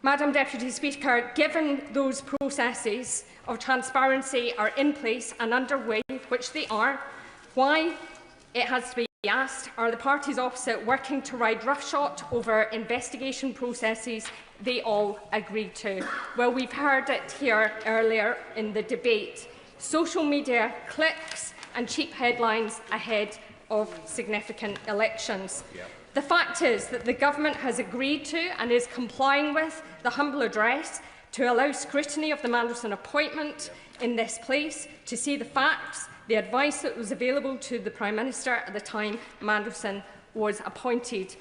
S15: Madam Deputy Speaker, given those processes of transparency are in place and underway, which they are, why, it has to be asked, are the parties opposite working to ride roughshod over investigation processes they all agreed to? Well, we've heard it here earlier in the debate. Social media clicks and cheap headlines ahead of significant elections. Yeah. The fact is that the Government has agreed to and is complying with the humble address to allow scrutiny of the Mandelson appointment in this place, to see the facts, the advice that was available to the Prime Minister at the time Mandelson was appointed.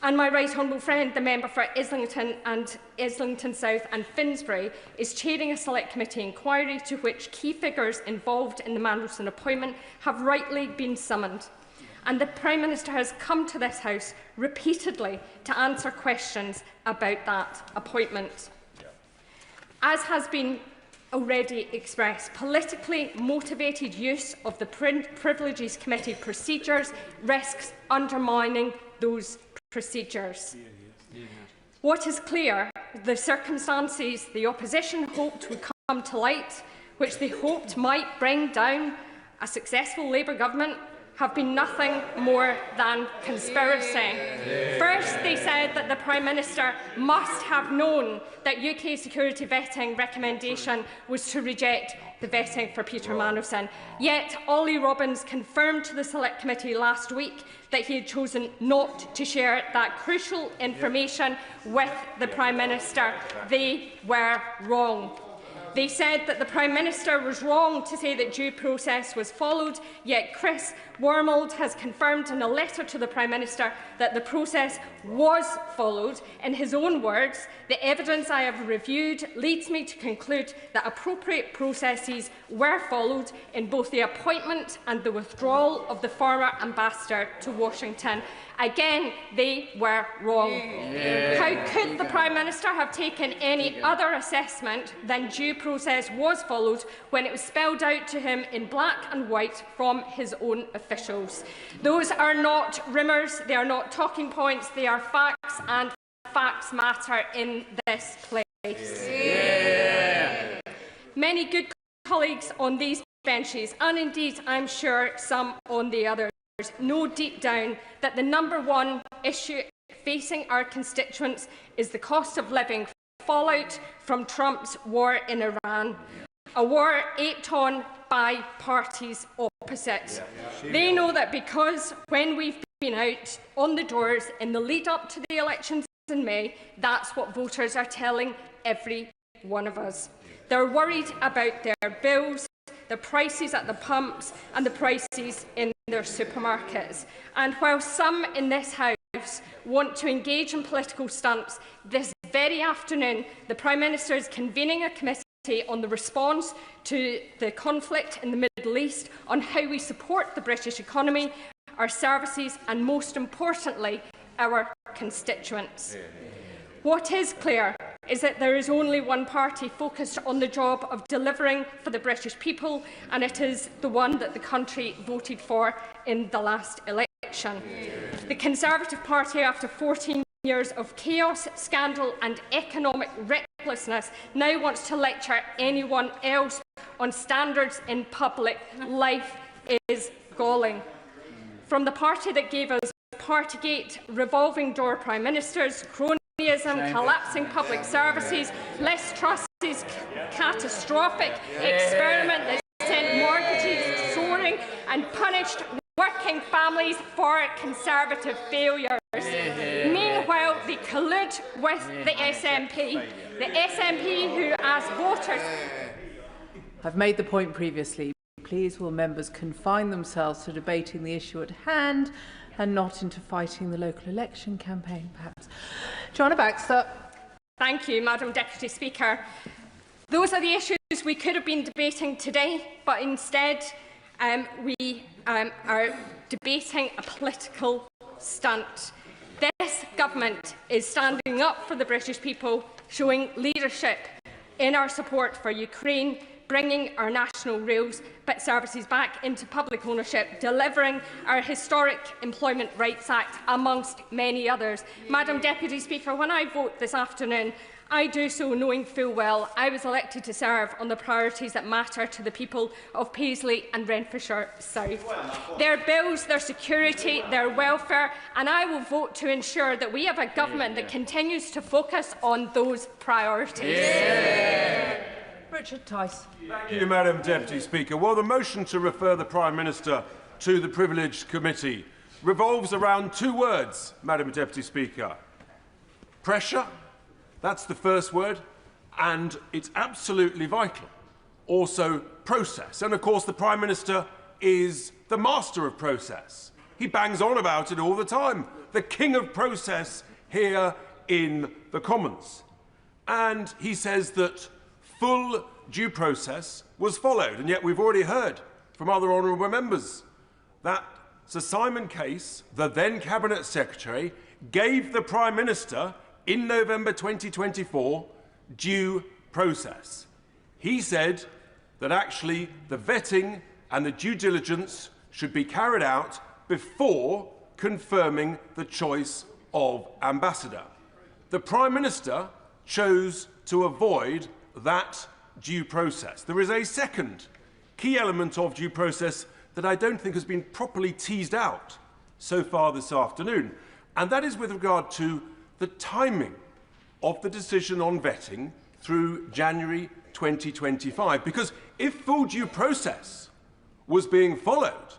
S15: And my right honourable friend, the member for Islington South and Finsbury, is chairing a select committee inquiry to which key figures involved in the Mandelson appointment have rightly been summoned. And the Prime Minister has come to this House repeatedly to answer questions about that appointment. As has been already expressed, politically motivated use of the Privileges Committee procedures risks undermining those procedures. What is clear, the circumstances the opposition hoped would come to light, which they hoped might bring down a successful Labour government, have been nothing more than conspiracy. First, they said that the Prime Minister must have known that UK security vetting recommendation was to reject the vetting for Peter Mandelson. Yet Ollie Robbins confirmed to the Select Committee last week that he had chosen not to share that crucial information with the Prime Minister. They were wrong. They said that the Prime Minister was wrong to say that due process was followed, yet Chris Wormold has confirmed in a letter to the Prime Minister that the process was followed. In his own words, the evidence I have reviewed leads me to conclude that appropriate processes were followed in both the appointment and the withdrawal of the former ambassador to Washington. Again, they were wrong. How could the Prime Minister have taken any other assessment than due process was followed when it was spelled out to him in black and white from his own officials? Those are not rumours, they are not talking points, they are facts, and facts matter in this place. Many good colleagues on these benches, and indeed I'm sure some on the others, know deep down that the #1 issue facing our constituents is the cost of living fallout from Trump's war in Iran, a war aped on by parties opposite. They know that because when we've been out on the doors in the lead up to the elections in May, that's what voters are telling every one of us. They're worried about their bills, the prices at the pumps and the prices in their supermarkets. And while some in this House want to engage in political stunts, this very afternoon the Prime Minister is convening a committee on the response to the conflict in the Middle East, on how we support the British economy, our services and, most importantly, our constituents. What is clear is that there is only one party focused on the job of delivering for the British people, and it is the one that the country voted for in the last election. The Conservative Party, after 14 years of chaos, scandal and economic recklessness, now wants to lecture anyone else on standards in public life is galling. From the party that gave us Partygate, revolving door Prime Ministers, cronyism, collapsing public services, Liz Truss's catastrophic experiment that sent mortgages soaring and punished working families for Conservative failures. Meanwhile, they collude with the SNP who asked voters...
S8: I've made the point previously. Please will members confine themselves to debating the issue at hand and not into fighting the local election campaign, perhaps. Joanna Baxter.
S15: Thank you, Madam Deputy Speaker. Those are the issues we could have been debating today, but instead we are debating a political stunt. This government is standing up for the British people, showing leadership in our support for Ukraine, bringing our national rails services back into public ownership, delivering our historic Employment Rights Act, amongst many others. Madam Deputy Speaker, when I vote this afternoon, I do so knowing full well I was elected to serve on the priorities that matter to the people of Paisley and Renfrewshire South. Their bills, their security, their welfare, and I will vote to ensure that we have a government that continues to focus on those priorities.
S8: Richard Tice.
S9: Thank you, Madam Deputy Speaker. Well, the motion to refer the Prime Minister to the Privileged Committee revolves around two words, Madam Deputy Speaker. Pressure. That's the first word, and it's absolutely vital. Also, process. And, of course, the Prime Minister is the master of process. He bangs on about it all the time. The king of process here in the Commons. And he says that full due process was followed, and yet we've already heard from other honourable members that Sir Simon Case, the then Cabinet Secretary, gave the Prime Minister in November 2024, due process. He said that actually the vetting and the due diligence should be carried out before confirming the choice of ambassador. The Prime Minister chose to avoid that due process. There is a second key element of due process that I don't think has been properly teased out so far this afternoon, and that is with regard to the timing of the decision on vetting through January 2025. Because if full due process was being followed,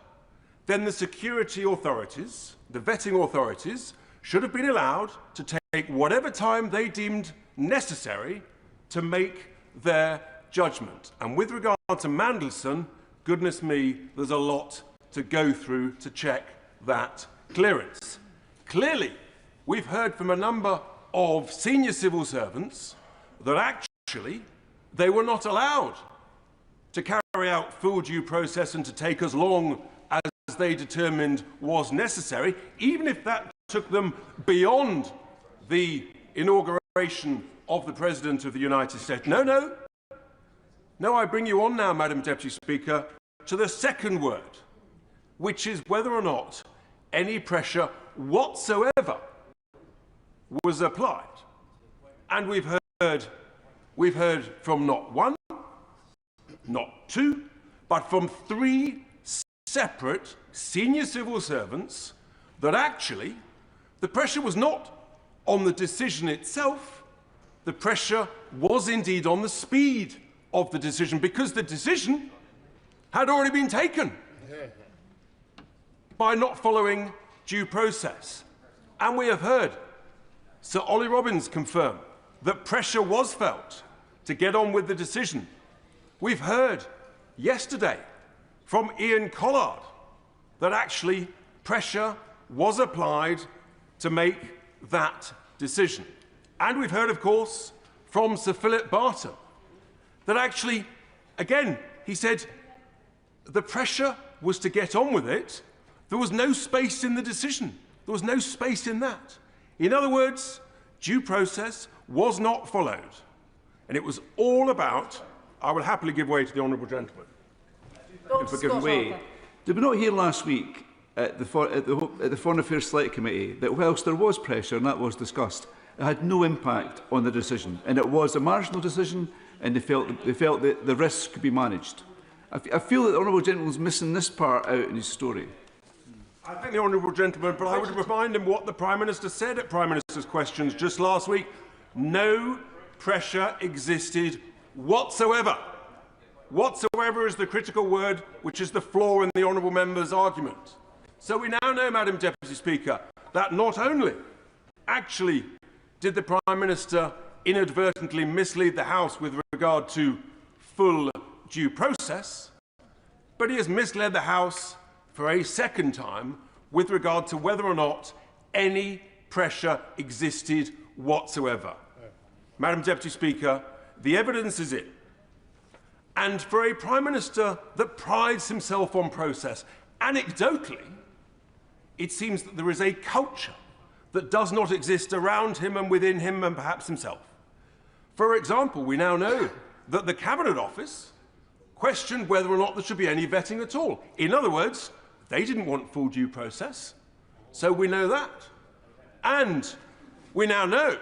S9: then the security authorities, the vetting authorities, should have been allowed to take whatever time they deemed necessary to make their judgment. And with regard to Mandelson, goodness me, there's a lot to go through to check that clearance. Clearly, we've heard from a number of senior civil servants that actually they were not allowed to carry out full due process and to take as long as they determined was necessary, even if that took them beyond the inauguration of the President of the United States. No, I bring you on now, Madam Deputy Speaker, to the second word, which is whether or not any pressure whatsoever was applied. And we've heard from not one, not two, but from three separate senior civil servants that actually the pressure was not on the decision itself, the pressure was indeed on the speed of the decision, because the decision had already been taken by not following due process. And we have heard Sir Ollie Robbins confirm that pressure was felt to get on with the decision. We've heard yesterday from Ian Collard that actually pressure was applied to make that decision. And we've heard, of course, from Sir Philip Barton that actually, again, he said the pressure was to get on with it. There was no space in the decision. There was no space in that. In other words, due process was not followed. And it was all about, I will happily give way to the honourable gentleman.
S18: If I give way. Did we not hear last week at the Foreign Affairs Select Committee that whilst there was pressure, and that was discussed, it had no impact on the decision, and it was a marginal decision, and they felt that the risks could be managed. I feel that the honourable gentleman is missing this part out in his story.
S9: I think the honourable gentleman, but I would remind him what the Prime Minister said at Prime Minister's questions just last week. No pressure existed whatsoever. Whatsoever is the critical word, which is the flaw in the honourable member's argument. So we now know, Madam Deputy Speaker, that not only actually did the Prime Minister inadvertently mislead the House with regard to full due process, but he has misled the House for a second time with regard to whether or not any pressure existed whatsoever. Madam Deputy Speaker, the evidence is in. And for a Prime Minister that prides himself on process, anecdotally, it seems that there is a culture that does not exist around him and within him and perhaps himself. For example, we now know that the Cabinet Office questioned whether or not there should be any vetting at all. In other words, they didn't want full due process, so we know that. And we now know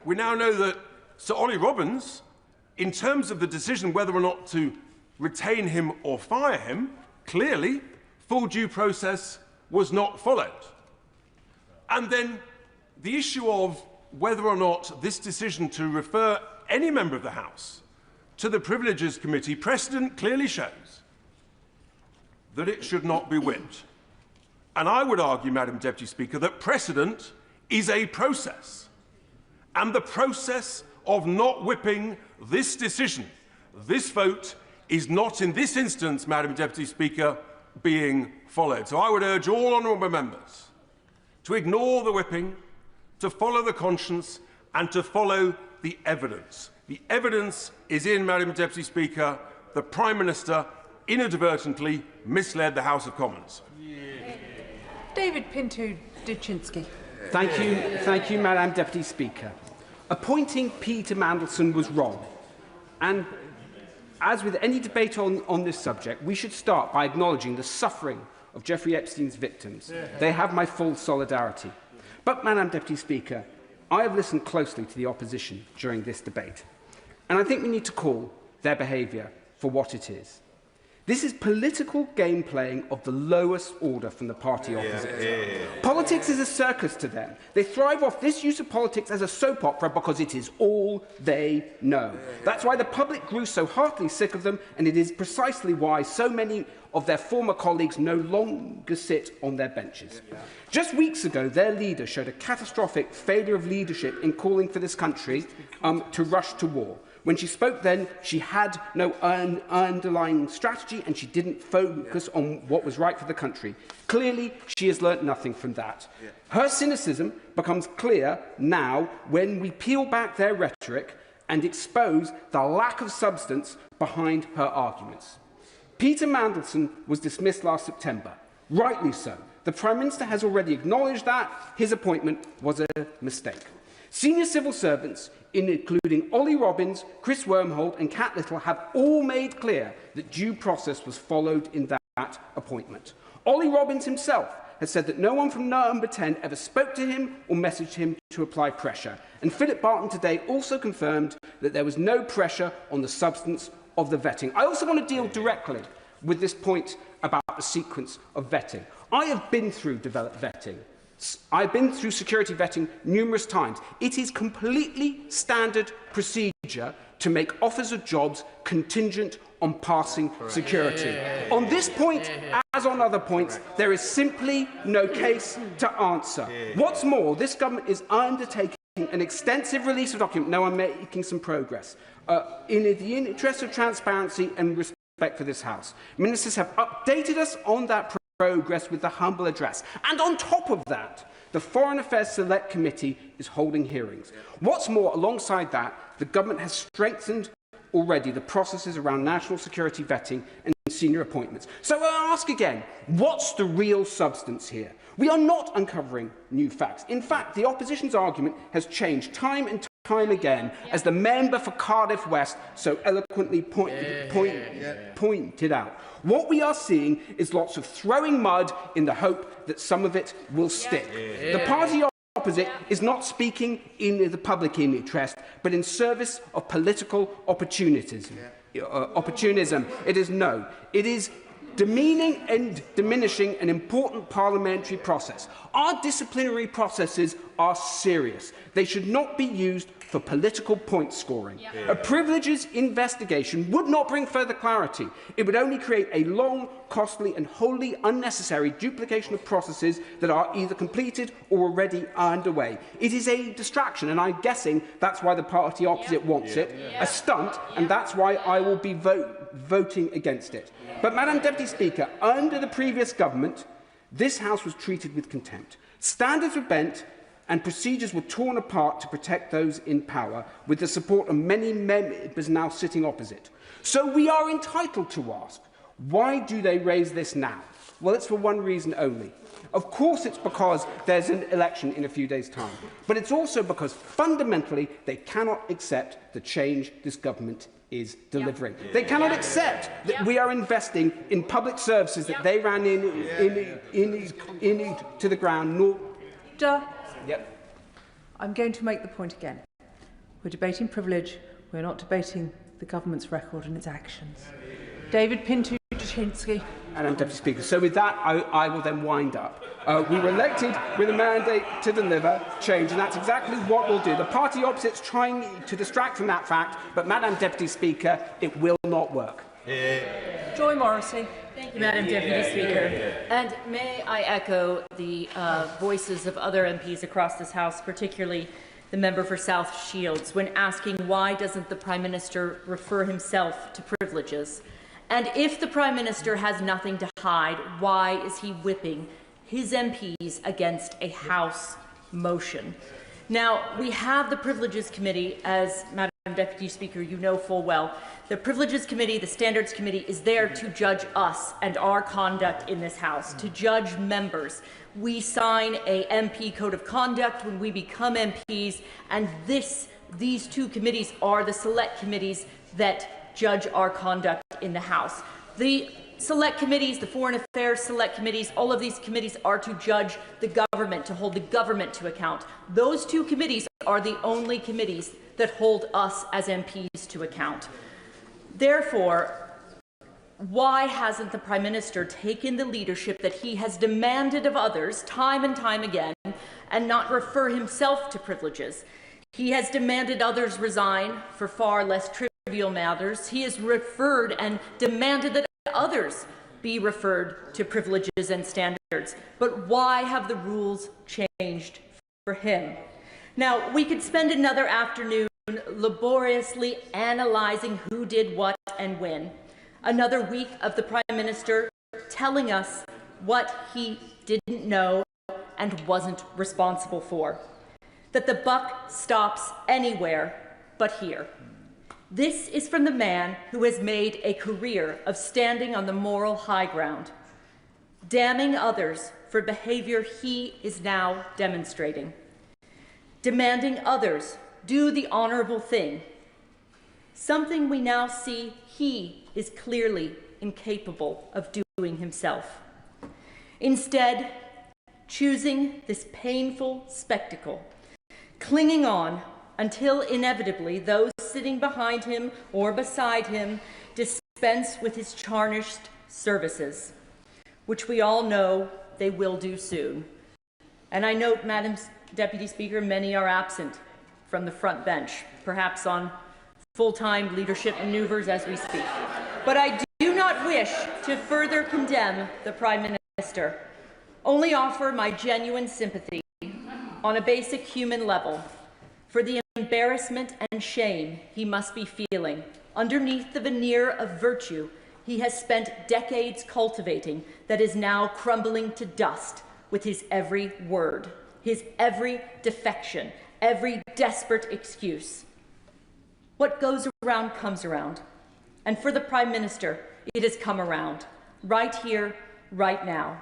S9: that Sir Ollie Robbins, in terms of the decision whether or not to retain him or fire him, clearly full due process was not followed. And then the issue of whether or not this decision to refer any member of the House to the Privileges Committee, precedent clearly shows that it should not be whipped. And I would argue, Madam Deputy Speaker, that precedent is a process. And the process of not whipping this decision, this vote, is not in this instance, Madam Deputy Speaker, being followed. So I would urge all honourable members to ignore the whipping, to follow the conscience and to follow the evidence. The evidence is in, Madam Deputy Speaker, the Prime Minister inadvertently misled the House of Commons.
S8: David Pinto-Duchinsky.
S19: Thank you, Madam Deputy Speaker. Appointing Peter Mandelson was wrong. And as with any debate on this subject, we should start by acknowledging the suffering of Jeffrey Epstein's victims. They have my full solidarity. But, Madam Deputy Speaker, I have listened closely to the opposition during this debate, and I think we need to call their behaviour for what it is. This is political game playing of the lowest order from the party opposite. Politics is a circus to them. They thrive off this use of politics as a soap opera because it is all they know. That's why the public grew so heartily sick of them, and it is precisely why so many of their former colleagues no longer sit on their benches. Just weeks ago, their leader showed a catastrophic failure of leadership in calling for this country to rush to war. When she spoke then, she had no underlying strategy and she didn't focus on what was right for the country. Clearly, she has learnt nothing from that. Her cynicism becomes clear now when we peel back their rhetoric and expose the lack of substance behind her arguments. Peter Mandelson was dismissed last September. Rightly so. The Prime Minister has already acknowledged that his appointment was a mistake. Senior civil servants, including Ollie Robbins, Chris Wormholt and Cat Little, have all made clear that due process was followed in that appointment. Ollie Robbins himself has said that no one from Number 10 ever spoke to him or messaged him to apply pressure. And Philip Barton today also confirmed that there was no pressure on the substance of the vetting. I also want to deal directly with this point about the sequence of vetting. I have been through developed vetting. I've been through security vetting numerous times. It is completely standard procedure to make offers of jobs contingent on passing security. On this point, as on other points, there is simply no case to answer. What's more, this government is undertaking an extensive release of documents. Now I'm making some progress. In the interest of transparency and respect for this House, ministers have updated us on that progress with the humble address. And on top of that, the Foreign Affairs Select Committee is holding hearings. What's more, alongside that, the government has strengthened already the processes around national security vetting and senior appointments. So I ask again, what's the real substance here? We are not uncovering new facts. In fact, the opposition's argument has changed time and time again, as the member for Cardiff West so eloquently pointed out. What we are seeing is lots of throwing mud in the hope that some of it will stick. The party opposite is not speaking in the public interest, but in service of political opportunism. It is demeaning and diminishing an important parliamentary process. Our disciplinary processes are serious. They should not be used for political point scoring. A privileges investigation would not bring further clarity. It would only create a long, costly and wholly unnecessary duplication of processes that are either completed or already underway. It is a distraction, and I'm guessing that's why the party opposite wants it, a stunt, and that's why I will be voting against it. But, Madam Deputy Speaker, under the previous government, this House was treated with contempt. Standards were bent and procedures were torn apart to protect those in power, with the support of many members now sitting opposite. So we are entitled to ask, why do they raise this now? Well, it's for one reason only. Of course it's because there's an election in a few days' time, but it's also because fundamentally they cannot accept the change this government is delivering. Yep. They cannot accept that we are investing in public services that they ran in to the ground. Yep.
S8: I'm going to make the point again. We're debating privilege. We're not debating the government's record and its actions. David Pinto-Jaczynski.
S19: Madam Deputy Speaker, so with that, I will then wind up. We were elected with a mandate to deliver change, and that's exactly what we'll do. The party opposite's trying to distract from that fact, but, Madam Deputy Speaker, it will not work.
S8: Joy Morrissey.
S10: Thank you, Madam Deputy Speaker. And may I echo the voices of other MPs across this House, particularly the member for South Shields, when asking why doesn't the Prime Minister refer himself to privileges? And if the Prime Minister has nothing to hide, why is he whipping his MPs against a House motion? Now, we have the Privileges Committee, as Madam Deputy Speaker, you know full well. The Privileges Committee, the Standards Committee, is there to judge us and our conduct in this House, to judge members. We sign a MP Code of Conduct when we become MPs, and these two committees are the select committees that judge our conduct in the House. The select committees, the Foreign Affairs select committees, all of these committees are to judge the government, to hold the government to account. Those two committees are the only committees that hold us as MPs to account. Therefore, why hasn't the Prime Minister taken the leadership that he has demanded of others time and time again and not refer himself to privileges? He has demanded others resign for far less trivial matters. He has referred and demanded that others be referred to privileges and standards. But why have the rules changed for him? Now, we could spend another afternoon laboriously analyzing who did what and when. Another week of the Prime Minister telling us what he didn't know and wasn't responsible for. That the buck stops anywhere but here. This is from the man who has made a career of standing on the moral high ground, damning others for behavior he is now demonstrating, demanding others do the honorable thing, something we now see he is clearly incapable of doing himself. Instead, choosing this painful spectacle, clinging on until inevitably those sitting behind him or beside him dispense with his tarnished services, which we all know they will do soon. And I note, Madam Deputy Speaker, many are absent from the front bench, perhaps on full-time leadership maneuvers as we speak. But I do not wish to further condemn the Prime Minister, only offer my genuine sympathy on a basic human level for the embarrassment and shame he must be feeling underneath the veneer of virtue he has spent decades cultivating that is now crumbling to dust with his every word, his every defection, every desperate excuse. What goes around comes around. And for the Prime Minister, it has come around, right here, right now.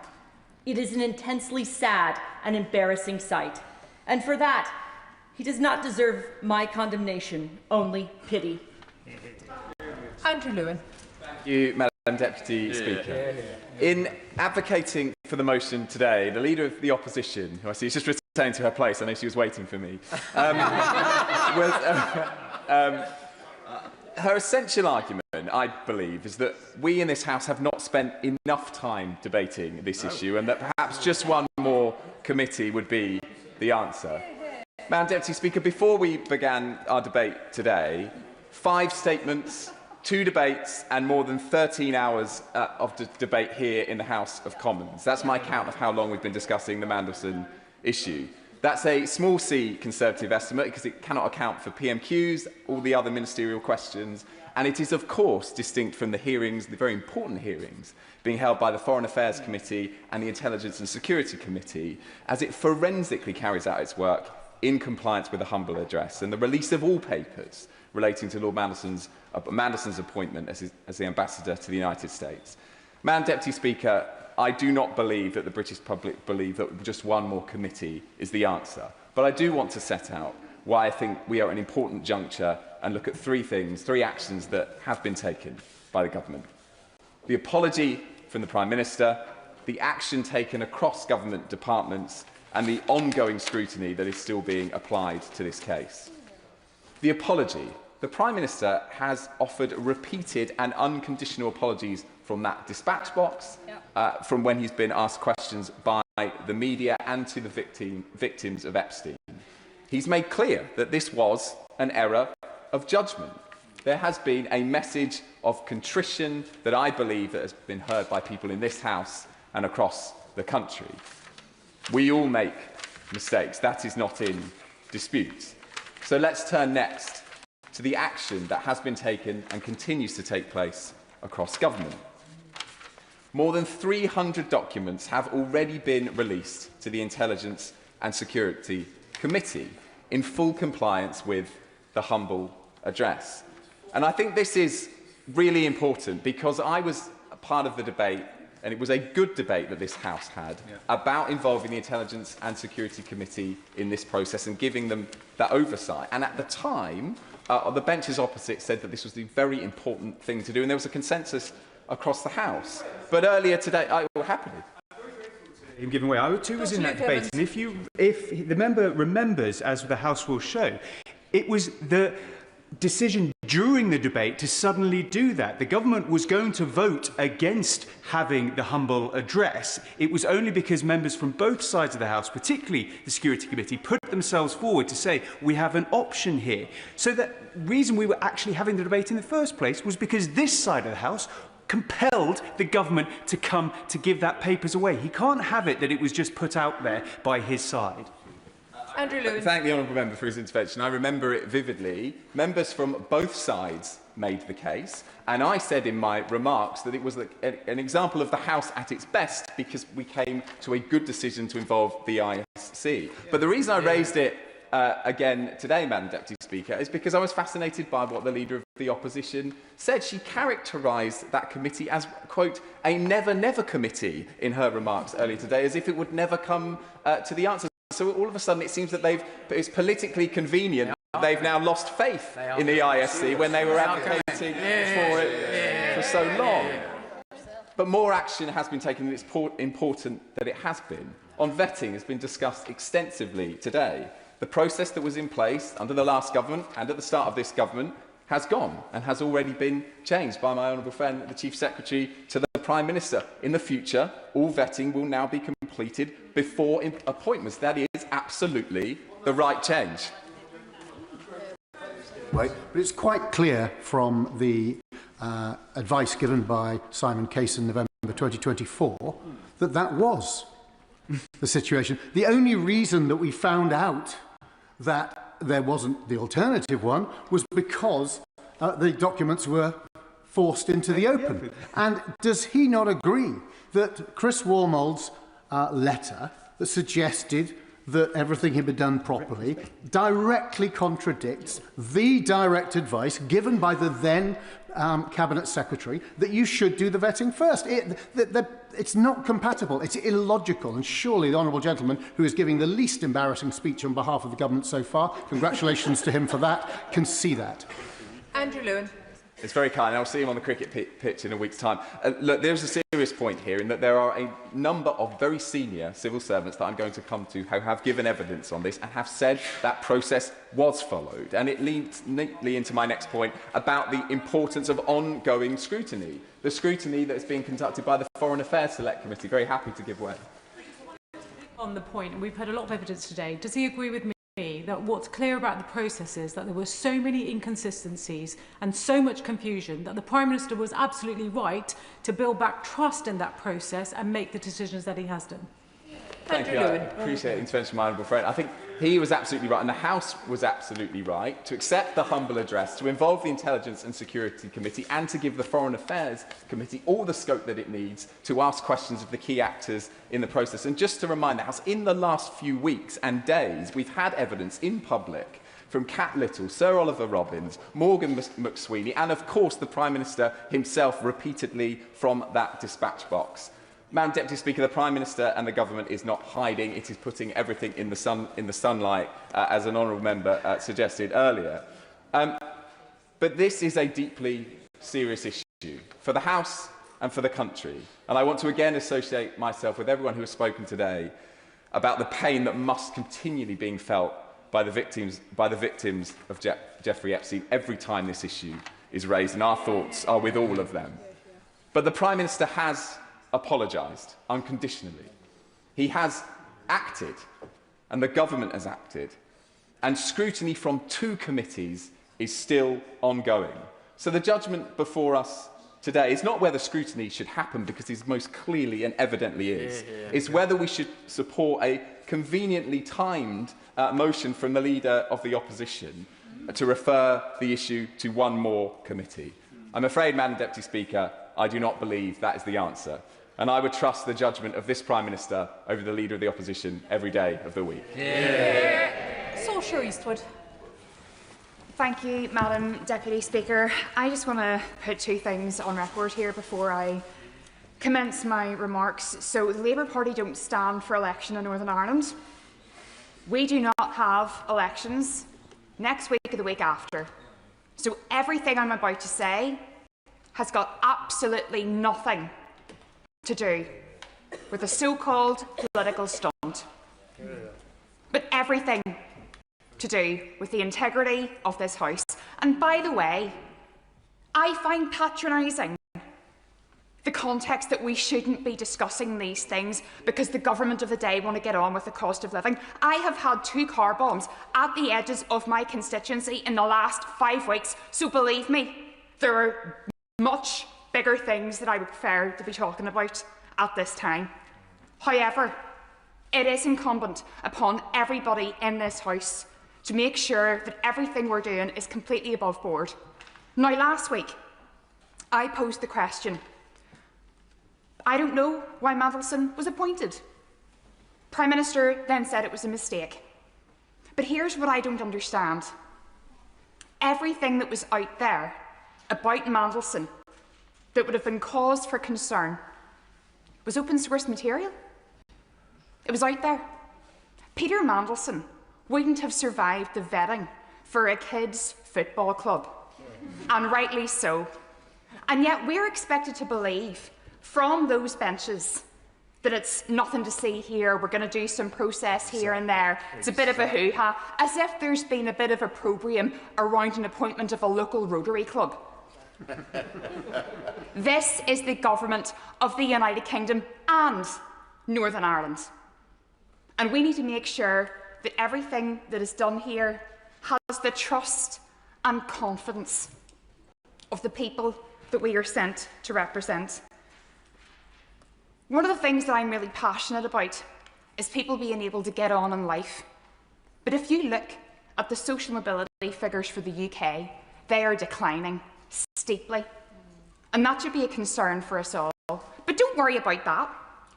S10: It is an intensely sad and embarrassing sight. And for that, he does not deserve my condemnation, only pity.
S8: Andrew Lewin.
S20: Thank you, Madam Deputy Speaker. In advocating for the motion today, the Leader of the Opposition, who I see is just returning to her place, I know she was waiting for me, her essential argument, I believe, is that we in this House have not spent enough time debating this issue and that perhaps just one more committee would be the answer. Madam Deputy Speaker, before we began our debate today, 5 statements, 2 debates and more than 13 hours of debate here in the House of Commons. That's my count of how long we've been discussing the Mandelson issue. That's a small c Conservative estimate because it cannot account for PMQs, all the other ministerial questions, and it is of course distinct from the hearings, the very important hearings, being held by the Foreign Affairs Committee and the Intelligence and Security Committee, as it forensically carries out its work in compliance with the humble address and the release of all papers relating to Lord Mandelson's appointment as the Ambassador to the United States. Madam Deputy Speaker, I do not believe that the British public believe that just one more committee is the answer. But I do want to set out why I think we are at an important juncture and look at three actions that have been taken by the government. The apology from the Prime Minister, the action taken across government departments, and the ongoing scrutiny that is still being applied to this case. The apology. The Prime Minister has offered repeated and unconditional apologies from that dispatch box, from when he's been asked questions by the media and to the victims of Epstein. He's made clear that this was an error of judgment. There has been a message of contrition that I believe that has been heard by people in this House and across the country. We all make mistakes. That is not in dispute. So let's turn next to the action that has been taken and continues to take place across government. More than 300 documents have already been released to the Intelligence and Security Committee in full compliance with the humble address. And I think this is really important because I was a part of the debate, and it was a good debate that this House had about involving the Intelligence and Security Committee in this process and giving them that oversight. And at the time, the benches opposite said that this was the very important thing to do, and there was a consensus across the House. But earlier today, what happened?
S4: Given way, I too was in that debate, and if the member remembers, as the House will show, it was the decision during the debate to suddenly do that. The government was going to vote against having the humble address. It was only because members from both sides of the House, particularly the Security Committee, put themselves forward to say, we have an option here. So the reason we were actually having the debate in the first place was because this side of the House compelled the government to come to give that papers away. He can't have it that it was just put out there by his side.
S3: Andrew Lewin.
S20: Thank the honourable member for his intervention. I remember it vividly. Members from both sides made the case, and I said in my remarks that it was an example of the House at its best because we came to a good decision to involve the ISC. But the reason I raised it again today, Madam Deputy Speaker, is because I was fascinated by what the Leader of the Opposition said. She characterised that committee as, quote, a never-never committee in her remarks earlier today, as if it would never come to the answer. So all of a sudden it seems that it's politically convenient. They've now lost faith in the ISC when they were advocating for it for so long. But more action has been taken, and it's important that it has been. On vetting has been discussed extensively today. The process that was in place under the last government and at the start of this government has gone and has already been changed by my honourable friend, the Chief Secretary, to the Prime Minister. In the future, all vetting will now be completed before appointments. That is absolutely the right change.
S16: Right, but it's quite clear from the advice given by Simon Case in November 2024 that that was the situation. The only reason that we found out that there wasn't the alternative one was because the documents were forced into the open. And does he not agree that Chris Wormold's letter that suggested that everything had been done properly directly contradicts the direct advice given by the then Cabinet Secretary that you should do the vetting first? It's not compatible. It's illogical. And surely the honourable gentleman, who is giving the least embarrassing speech on behalf of the government so far, congratulations to him for that, can see that.
S3: Andrew Lewin.
S20: It's very kind. I'll see him on the cricket pitch in a week's time. Look, there's a serious point here in that there are a number of very senior civil servants that I'm going to come to who have given evidence on this and have said that process was followed. And it leads neatly into my next point about the importance of ongoing scrutiny. The scrutiny that is being conducted by the Foreign Affairs Select Committee. Very happy to give way.
S13: On the point, and we've heard a lot of evidence today, does he agree with me that what's clear about the process is that there were so many inconsistencies and so much confusion that the Prime Minister was absolutely right to build back trust in that process and make the decisions that he has done?
S20: Thank you. I appreciate the intervention of my honourable friend. I think he was absolutely right, and the House was absolutely right, to accept the humble address, to involve the Intelligence and Security Committee, and to give the Foreign Affairs Committee all the scope that it needs to ask questions of the key actors in the process. And just to remind the House, in the last few weeks and days, we've had evidence in public from Cat Little, Sir Oliver Robbins, Morgan McSweeney, and of course the Prime Minister himself repeatedly from that dispatch box. Madam Deputy Speaker, the Prime Minister and the Government is not hiding. It is putting everything in the sunlight, as an honourable member suggested earlier. But this is a deeply serious issue for the House and for the country. And I want to again associate myself with everyone who has spoken today about the pain that must continually be felt by the victims of Jeffrey Epstein every time this issue is raised, and our thoughts are with all of them. But the Prime Minister has apologised unconditionally. He has acted, and the Government has acted, and scrutiny from 2 committees is still ongoing. So the judgment before us today is not whether scrutiny should happen, because it most clearly and evidently is. It's whether we should support a conveniently timed motion from the Leader of the Opposition to refer the issue to one more committee. I'm afraid, Madam Deputy Speaker, I do not believe that is the answer, and I would trust the judgment of this Prime Minister over the Leader of the Opposition every day of the week.
S8: Saoirse Eastwood.
S12: Thank you, Madam Deputy Speaker. I just want to put 2 things on record here before I commence my remarks. So the Labour Party don't stand for election in Northern Ireland. We do not have elections next week or the week after. So everything I'm about to say has got absolutely nothing to do with a so-called political stunt, but everything to do with the integrity of this House. And by the way, I find patronising the context that we shouldn't be discussing these things because the government of the day want to get on with the cost of living. I have had 2 car bombs at the edges of my constituency in the last 5 weeks, so believe me, there are much bigger things that I would prefer to be talking about at this time. However, it is incumbent upon everybody in this House to make sure that everything we're doing is completely above board. Now, last week, I posed the question. I don't know why Mandelson was appointed. Prime Minister then said it was a mistake. But here's what I don't understand. Everything that was out there about Mandelson that would have been cause for concern was open source material. It was out there. Peter Mandelson wouldn't have survived the vetting for a kids' football club, and rightly so. And yet we're expected to believe from those benches that it's nothing to see here, we're going to do some process here and there, it's a bit of a hoo-ha, as if there's been a bit of opprobrium around an appointment of a local Rotary club. This is the government of the United Kingdom and Northern Ireland. And we need to make sure that everything that is done here has the trust and confidence of the people that we are sent to represent. One of the things that I'm really passionate about is people being able to get on in life. But if you look at the social mobility figures for the UK, they are declining steeply. And that should be a concern for us all. But don't worry about that.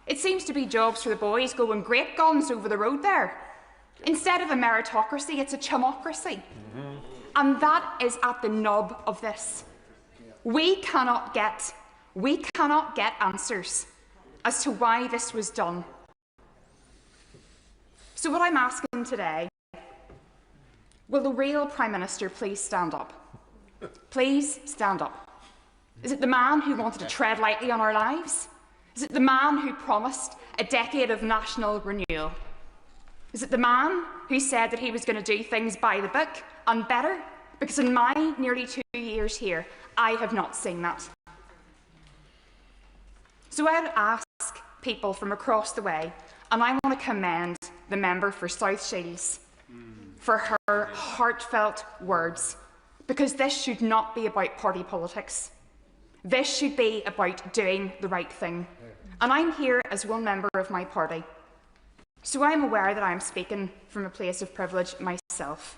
S12: It seems to be jobs for the boys going great guns over the road there. Instead of a meritocracy, it's a chumocracy. And that is at the nub of this. We cannot get answers as to why this was done. So what I'm asking today, will the real Prime Minister please stand up? Please stand up. Is it the man who wanted to tread lightly on our lives? Is it the man who promised a decade of national renewal? Is it the man who said that he was going to do things by the book and better? Because in my nearly 2 years here, I have not seen that. So I would ask people from across the way, and I want to commend the member for South Shields for her heartfelt words, because this should not be about party politics. This should be about doing the right thing. And I'm here as one member of my party. So I'm aware that I'm speaking from a place of privilege myself.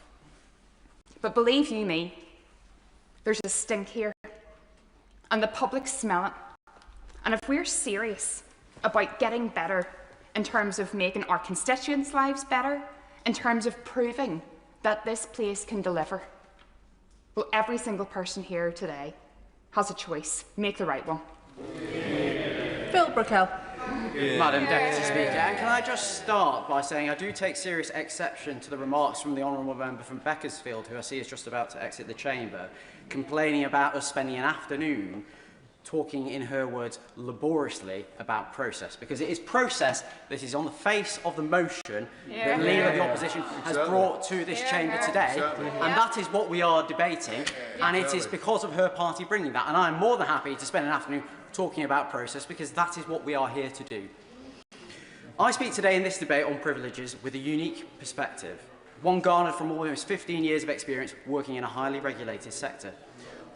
S12: But believe you me, there's a stink here, and the public smell it. And if we're serious about getting better in terms of making our constituents' lives better, in terms of proving that this place can deliver, well, every single person here today has a choice. Make the right one.
S8: Phil Brickell.
S14: Madam Deputy Speaker, and can I just start by saying I do take serious exception to the remarks from the honourable member from Beaconsfield, who I see is just about to exit the chamber, complaining about us spending an afternoon talking, in her words, laboriously about process, because it is process that is on the face of the motion that the Leader of the Opposition has brought to this chamber today, and that is what we are debating, and it is because of her party bringing that, and I am more than happy to spend an afternoon talking about process, because that is what we are here to do. I speak today in this debate on privileges with a unique perspective, one garnered from almost 15 years of experience working in a highly regulated sector,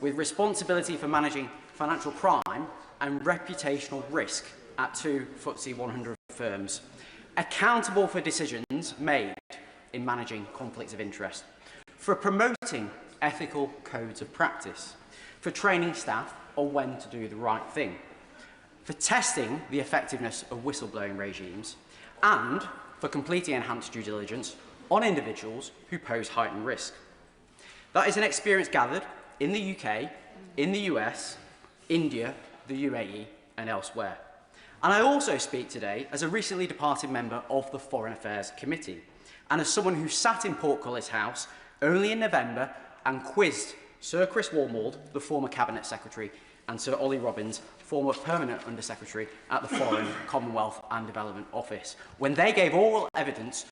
S14: with responsibility for managing financial crime and reputational risk at 2 FTSE 100 firms, accountable for decisions made in managing conflicts of interest, for promoting ethical codes of practice, for training staff on when to do the right thing, for testing the effectiveness of whistleblowing regimes, and for completing enhanced due diligence on individuals who pose heightened risk. That is an experience gathered in the UK, in the US, India, the UAE and elsewhere. And I also speak today as a recently departed member of the Foreign Affairs Committee and as someone who sat in Portcullis House only in November and quizzed Sir Chris Walmald, the former Cabinet Secretary, and Sir Ollie Robbins, former Permanent Under-Secretary at the Foreign, Commonwealth and Development Office, when they gave oral evidence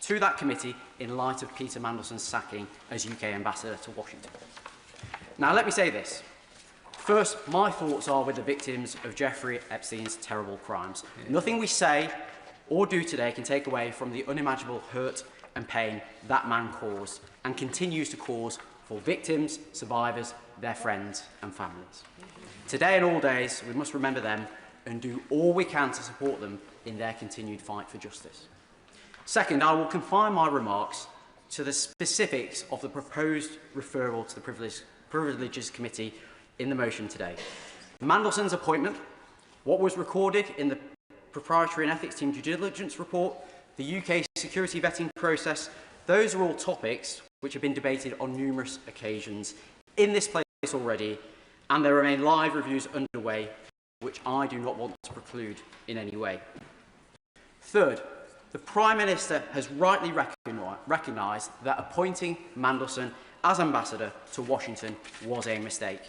S14: to that committee in light of Peter Mandelson's sacking as UK Ambassador to Washington. Now, let me say this. First, my thoughts are with the victims of Jeffrey Epstein's terrible crimes. Nothing we say or do today can take away from the unimaginable hurt and pain that man caused and continues to cause for victims, survivors, their friends and families. Today and all days, we must remember them and do all we can to support them in their continued fight for justice. Second, I will confine my remarks to the specifics of the proposed referral to the Privileges Committee in the motion today. Mandelson's appointment, what was recorded in the Proprietary and Ethics Team due diligence report, the UK security vetting process, those are all topics which have been debated on numerous occasions in this place already, and there remain live reviews underway, which I do not want to preclude in any way. Third, the Prime Minister has rightly recognised that appointing Mandelson as Ambassador to Washington was a mistake.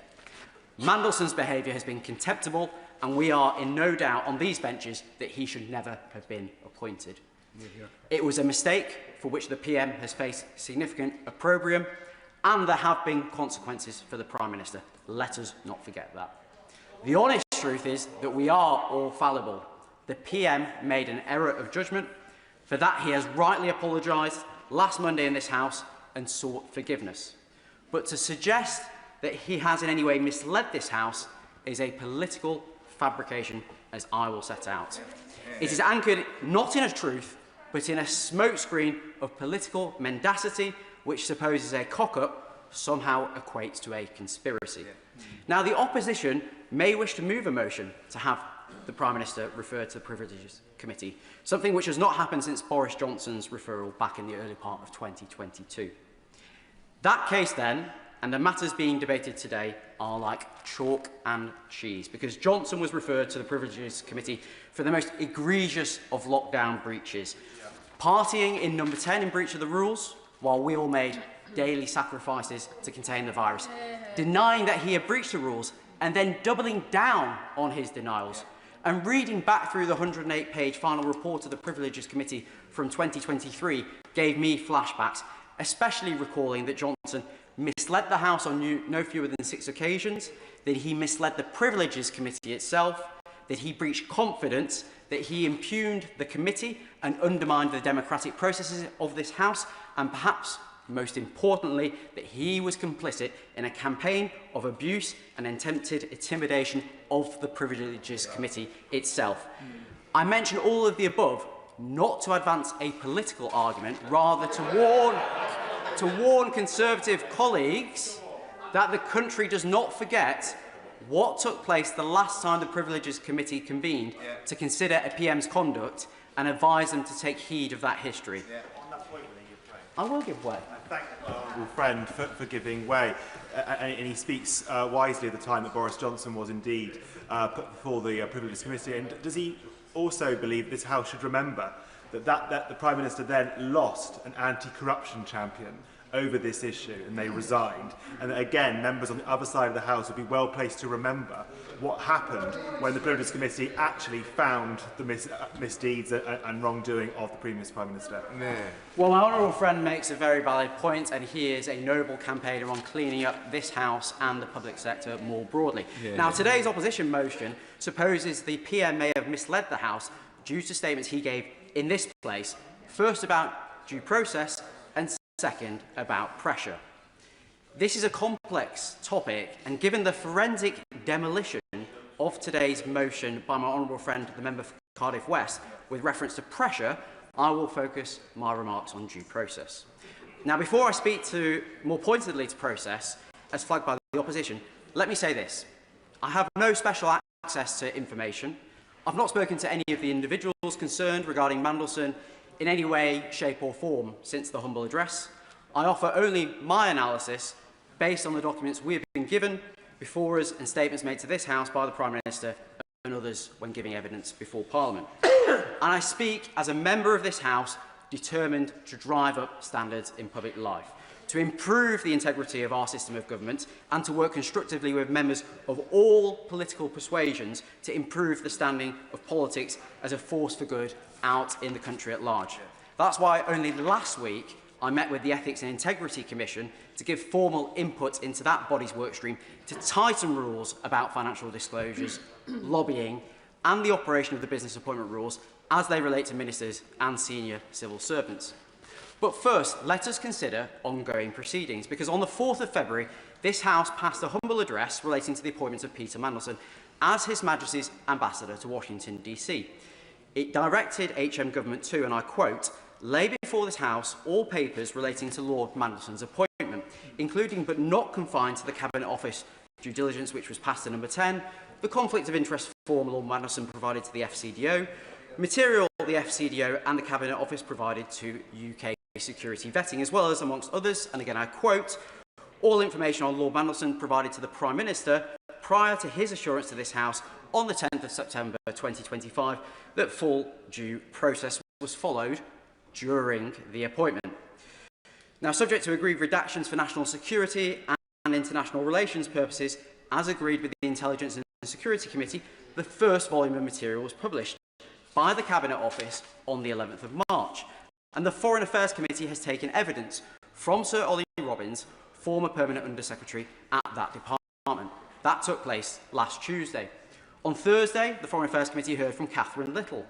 S14: Mandelson's behaviour has been contemptible, and we are in no doubt on these benches that he should never have been appointed. It was a mistake for which the PM has faced significant opprobrium, and there have been consequences for the Prime Minister. Let us not forget that. The honest truth is that we are all fallible. The PM made an error of judgment. For that, he has rightly apologised last Monday in this House and sought forgiveness. But to suggest that he has in any way misled this House is a political fabrication, as I will set out. It is anchored not in a truth, but in a smokescreen of political mendacity, which supposes a cock-up somehow equates to a conspiracy. Now, the opposition may wish to move a motion to have the Prime Minister referred to the Privileges Committee, something which has not happened since Boris Johnson's referral back in the early part of 2022. That case then, and the matters being debated today, are like chalk and cheese, because Johnson was referred to the Privileges Committee for the most egregious of lockdown breaches, partying in number 10 in breach of the rules, while we all made daily sacrifices to contain the virus, denying that he had breached the rules, and then doubling down on his denials. And reading back through the 108-page final report of the Privileges Committee from 2023 gave me flashbacks, especially recalling that Johnson misled the House on no fewer than 6 occasions, that he misled the Privileges Committee itself, that he breached confidence, that he impugned the committee and undermined the democratic processes of this House, and perhaps most importantly, that he was complicit in a campaign of abuse and attempted intimidation of the Privileges Committee itself. I mention all of the above not to advance a political argument, rather to warn Conservative colleagues that the country does not forget what took place the last time the Privileges Committee convened to consider a PM's conduct and advise them to take heed of that history. I will give way.
S21: I thank my honourable friend for giving way. And he speaks wisely at the time that Boris Johnson was indeed put before the Privileges Committee. And does he also believe this House should remember that the Prime Minister then lost an anti-corruption champion over this issue and they resigned. And again, members on the other side of the House would be well placed to remember what happened when the Privileges Committee actually found the misdeeds and wrongdoing of the previous Prime Minister.
S14: Well, my honourable friend makes a very valid point, and he is a noble campaigner on cleaning up this House and the public sector more broadly. Now, today's opposition motion supposes the PM may have misled the House due to statements he gave in this place, first about due process and second about pressure. This is a complex topic, and given the forensic demolition of today's motion by my honourable friend, the member for Cardiff West, with reference to pressure, I will focus my remarks on due process. Now, before I speak more pointedly to process, as flagged by the opposition, let me say this. I have no special access to information. I've not spoken to any of the individuals concerned regarding Mandelson in any way, shape or form since the humble address. I offer only my analysis based on the documents we have been given before us and statements made to this House by the Prime Minister and others when giving evidence before Parliament. And I speak as a member of this House determined to drive up standards in public life, to improve the integrity of our system of government and to work constructively with members of all political persuasions to improve the standing of politics as a force for good out in the country at large. That's why only last week I met with the Ethics and Integrity Commission to give formal input into that body's workstream to tighten rules about financial disclosures, lobbying and the operation of the business appointment rules as they relate to ministers and senior civil servants. But first, let us consider ongoing proceedings, because on the 4th of February, this House passed a humble address relating to the appointment of Peter Mandelson as His Majesty's Ambassador to Washington, D.C. It directed HM Government to, and I quote, lay before this House all papers relating to Lord Mandelson's appointment, including but not confined to the Cabinet Office due diligence which was passed to number 10, the conflict of interest form Lord Mandelson provided to the FCDO, material the FCDO and the Cabinet Office provided to UK security vetting, as well as, amongst others, and again I quote, all information on Lord Mandelson provided to the Prime Minister prior to his assurance to this House on the 10th of September 2025 that full due process was followed during the appointment. Now, subject to agreed redactions for national security and international relations purposes, as agreed with the Intelligence and Security Committee, the first volume of material was published by the Cabinet Office on the 11th of March. And the Foreign Affairs Committee has taken evidence from Sir Ollie Robbins, former Permanent Under-Secretary at that department. That took place last Tuesday. On Thursday, the Foreign Affairs Committee heard from Catherine Little,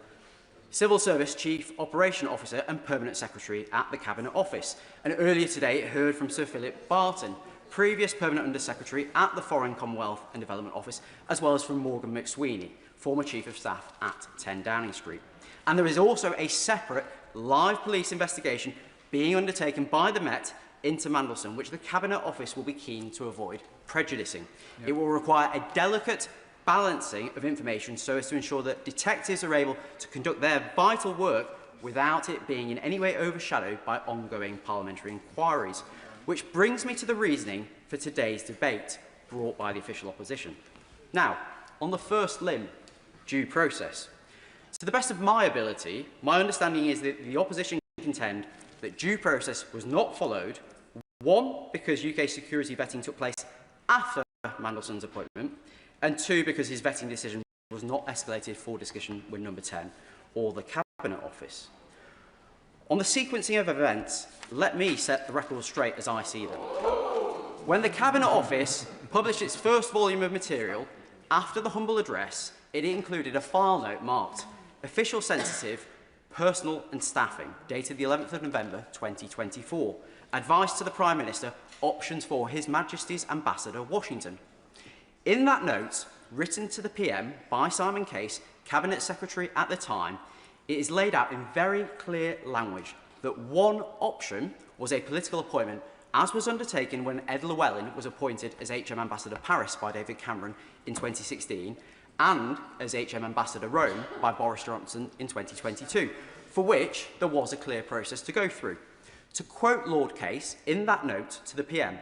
S14: Civil Service Chief Operation Officer and Permanent Secretary at the Cabinet Office. And earlier today, it heard from Sir Philip Barton, previous Permanent Under-Secretary at the Foreign Commonwealth and Development Office, as well as from Morgan McSweeney, former Chief of Staff at 10 Downing Street. And there is also a separate live police investigation being undertaken by the Met into Mandelson, which the Cabinet Office will be keen to avoid prejudicing. It will require a delicate balancing of information so as to ensure that detectives are able to conduct their vital work without it being in any way overshadowed by ongoing parliamentary inquiries. Which brings me to the reasoning for today's debate brought by the official opposition. Now, on the first limb, due process. To the best of my ability, my understanding is that the opposition contend that due process was not followed, one, because UK security vetting took place after Mandelson's appointment, and two, because his vetting decision was not escalated for discussion with number 10 or the Cabinet Office. On the sequencing of events, let me set the record straight as I see them. When the Cabinet Office published its first volume of material, after the humble address, it included a file note marked Official Sensitive, Personal and Staffing, dated the 11th of November 2024. Advice to the Prime Minister, options for His Majesty's Ambassador, Washington. In that note, written to the PM by Simon Case, Cabinet Secretary at the time, it is laid out in very clear language that one option was a political appointment, as was undertaken when Ed Llewellyn was appointed as HM Ambassador Paris by David Cameron in 2016, and as HM Ambassador Rome by Boris Johnson in 2022, for which there was a clear process to go through. To quote Lord Case in that note to the PM,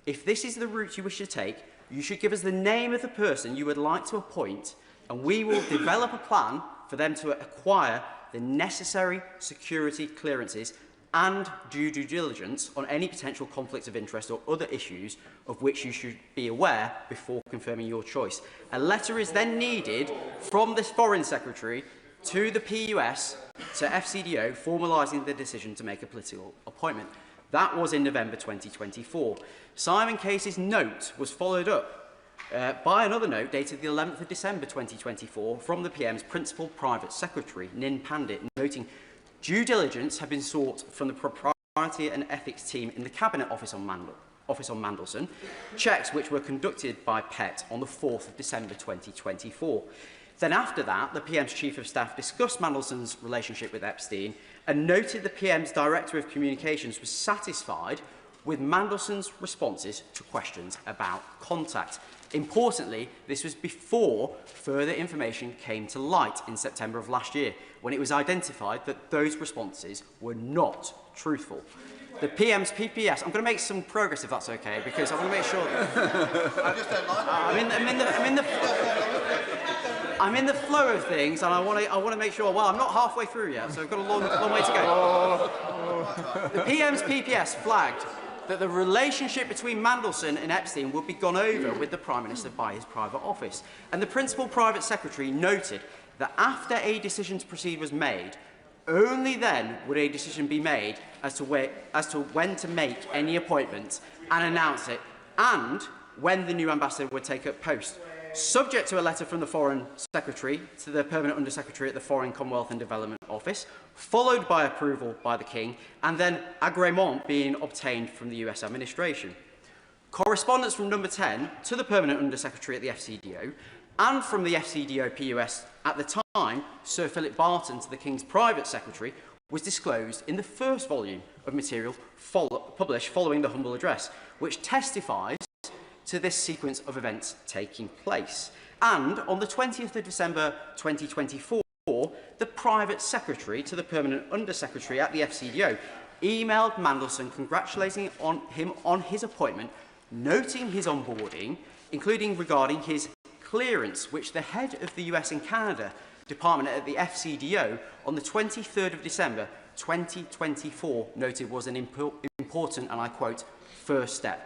S14: if this is the route you wish to take, you should give us the name of the person you would like to appoint, and we will develop a plan for them to acquire the necessary security clearances and due diligence on any potential conflicts of interest or other issues of which you should be aware before confirming your choice. A letter is then needed from the Foreign Secretary to the PUS to FCDO formalising the decision to make a political appointment. That was in November 2024. Simon Case's note was followed up by another note dated the 11th of December 2024 from the PM's Principal Private Secretary, Nin Pandit, noting due diligence had been sought from the Propriety and Ethics team in the Cabinet Office on Mandelson, checks which were conducted by PET on the 4th of December 2024. Then after that, the PM's Chief of Staff discussed Mandelson's relationship with Epstein and noted the PM's Director of Communications was satisfied with Mandelson's responses to questions about contact. Importantly, this was before further information came to light in September of last year, when it was identified that those responses were not truthful. The PM's PPS, I'm going to make some progress if that's okay, because I want to make sure that I just don't like I'm in the flow of things, and I want to make sure. Well, I'm not halfway through yet, so I've got a long way to go. The PM's PPS flagged that the relationship between Mandelson and Epstein would be gone over with the Prime Minister by his private office, and the Principal Private Secretary noted that after a decision to proceed was made, only then would a decision be made as to when to make any appointments and announce it, and when the new ambassador would take up post, subject to a letter from the Foreign Secretary to the Permanent Under-Secretary at the Foreign, Commonwealth and Development Office, followed by approval by the King, and then agreement being obtained from the US administration. Correspondence from number 10 to the Permanent Under-Secretary at the FCDO, and from the FCDO PUS at the time, Sir Philip Barton to the King's Private Secretary, was disclosed in the first volume of material published following the humble address, which testifies to this sequence of events taking place. And on the 20th of December 2024, the Private Secretary to the Permanent Under-Secretary at the FCDO emailed Mandelson congratulating him on his appointment, noting his onboarding, including regarding his clearance, which the head of the US and Canada Department at the FCDO on the 23rd of December 2024 noted was an important, and I quote, first step.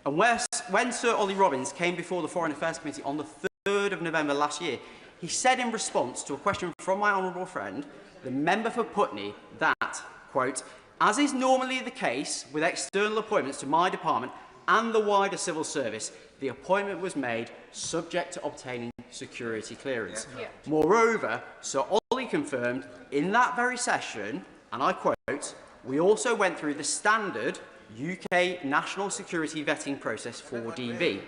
S14: And when Sir Ollie Robbins came before the Foreign Affairs Committee on the 3rd of November last year, he said in response to a question from my honourable friend, the member for Putney, that, quote, as is normally the case with external appointments to my department and the wider civil service, the appointment was made subject to obtaining security clearance. Yeah. Moreover, Sir Ollie confirmed in that very session, and I quote, we also went through the standard UK national security vetting process for DV,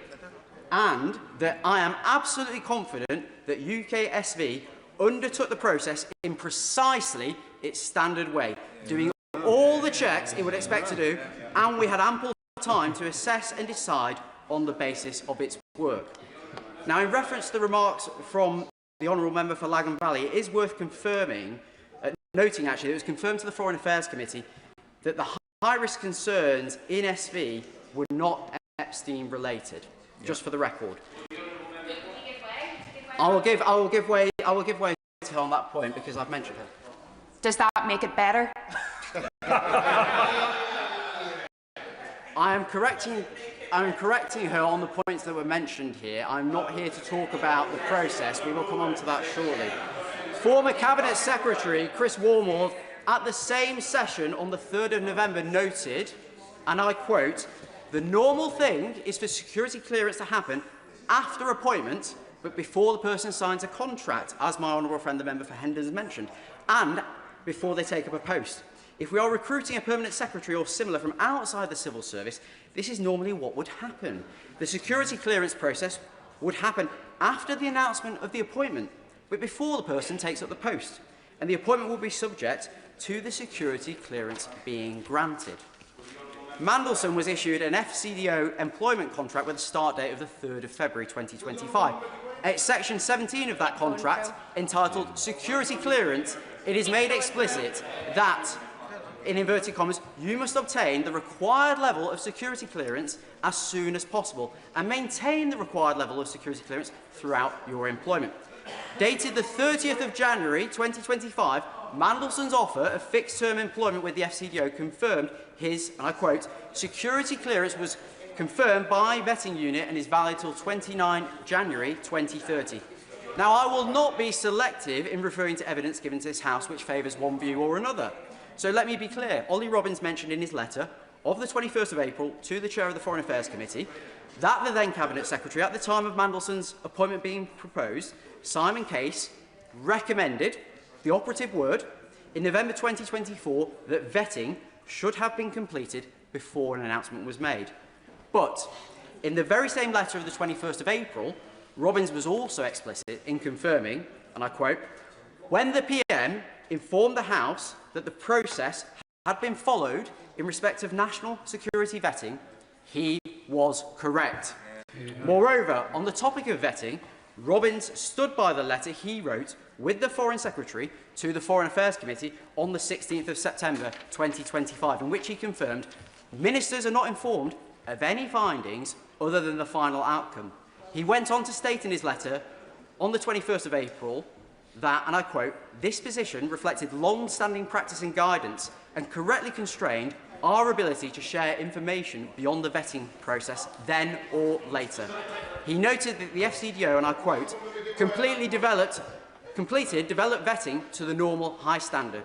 S14: and that I am absolutely confident that UK SV undertook the process in precisely its standard way, doing all the checks it would expect to do, and we had ample time to assess and decide on the basis of its work. Now, in reference to the remarks from the Honourable Member for Lagan Valley, it is worth confirming, noting actually, that it was confirmed to the Foreign Affairs Committee that the high-risk concerns in SV were not Epstein-related, just for the record. I will give way to on that point because I've mentioned her.
S12: Does that make it better?
S14: I am correcting her on the points that were mentioned here. I'm not here to talk about the process. We will come on to that shortly. Former Cabinet Secretary Chris Warmore, at the same session on the 3rd of November, noted, and I quote, the normal thing is for security clearance to happen after appointment, but before the person signs a contract, as my honourable friend, the member for Hendon, has mentioned, and before they take up a post. If we are recruiting a permanent secretary or similar from outside the civil service, this is normally what would happen. The security clearance process would happen after the announcement of the appointment, but before the person takes up the post, and the appointment will be subject to the security clearance being granted. Mandelson was issued an FCDO employment contract with a start date of the 3rd of February 2025. At section 17 of that contract, entitled Security Clearance, it is made explicit that, in inverted commas, you must obtain the required level of security clearance as soon as possible and maintain the required level of security clearance throughout your employment. Dated the 30th of January 2025, Mandelson's offer of fixed-term employment with the FCDO confirmed his, and I quote, security clearance was confirmed by vetting unit and is valid till 29 January 2030. Now, I will not be selective in referring to evidence given to this House which favours one view or another. So let me be clear. Ollie Robbins mentioned in his letter of the 21st of April to the Chair of the Foreign Affairs Committee that the then Cabinet Secretary, at the time of Mandelson's appointment being proposed, Simon Case, recommended, the operative word, in November 2024 that vetting should have been completed before an announcement was made. But in the very same letter of the 21st of April, Robbins was also explicit in confirming, and I quote, when the PM informed the House that the process had been followed in respect of national security vetting, he was correct. Moreover, on the topic of vetting, Robbins stood by the letter he wrote with the Foreign Secretary to the Foreign Affairs Committee on the 16th of September 2025, in which he confirmed ministers are not informed of any findings other than the final outcome. He went on to state in his letter on the 21st of April that, and I quote, this position reflected long-standing practice and guidance and correctly constrained our ability to share information beyond the vetting process then or later. He noted that the FCDO, and I quote, completed developed vetting to the normal high standard.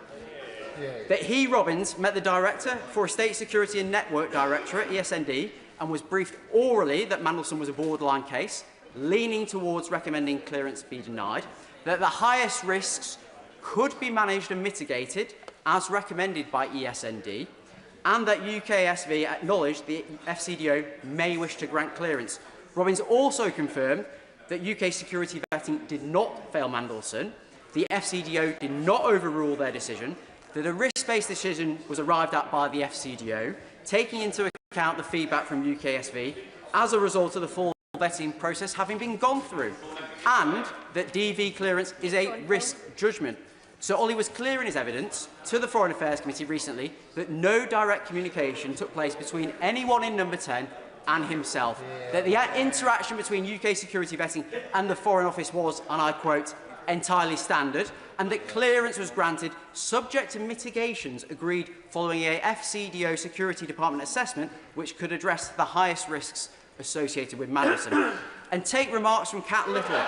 S14: That he, Robbins, met the Director for Estate Security and Network Directorate, ESND, and was briefed orally that Mandelson was a borderline case, leaning towards recommending clearance be denied, that the highest risks could be managed and mitigated, as recommended by ESND, and that UKSV acknowledged the FCDO may wish to grant clearance. Robbins also confirmed that UK security vetting did not fail Mandelson, the FCDO did not overrule their decision, that a risk-based decision was arrived at by the FCDO, taking into account the feedback from UKSV as a result of the full vetting process having been gone through, and that DV clearance is a risk judgment. So Ollie was clear in his evidence to the Foreign Affairs Committee recently that no direct communication took place between anyone in Number 10 and himself, that the interaction between UK security vetting and the Foreign Office was, and I quote, entirely standard, and that clearance was granted subject to mitigations agreed following a FCDO Security Department assessment which could address the highest risks associated with Mandelson. And take remarks from Kat Little,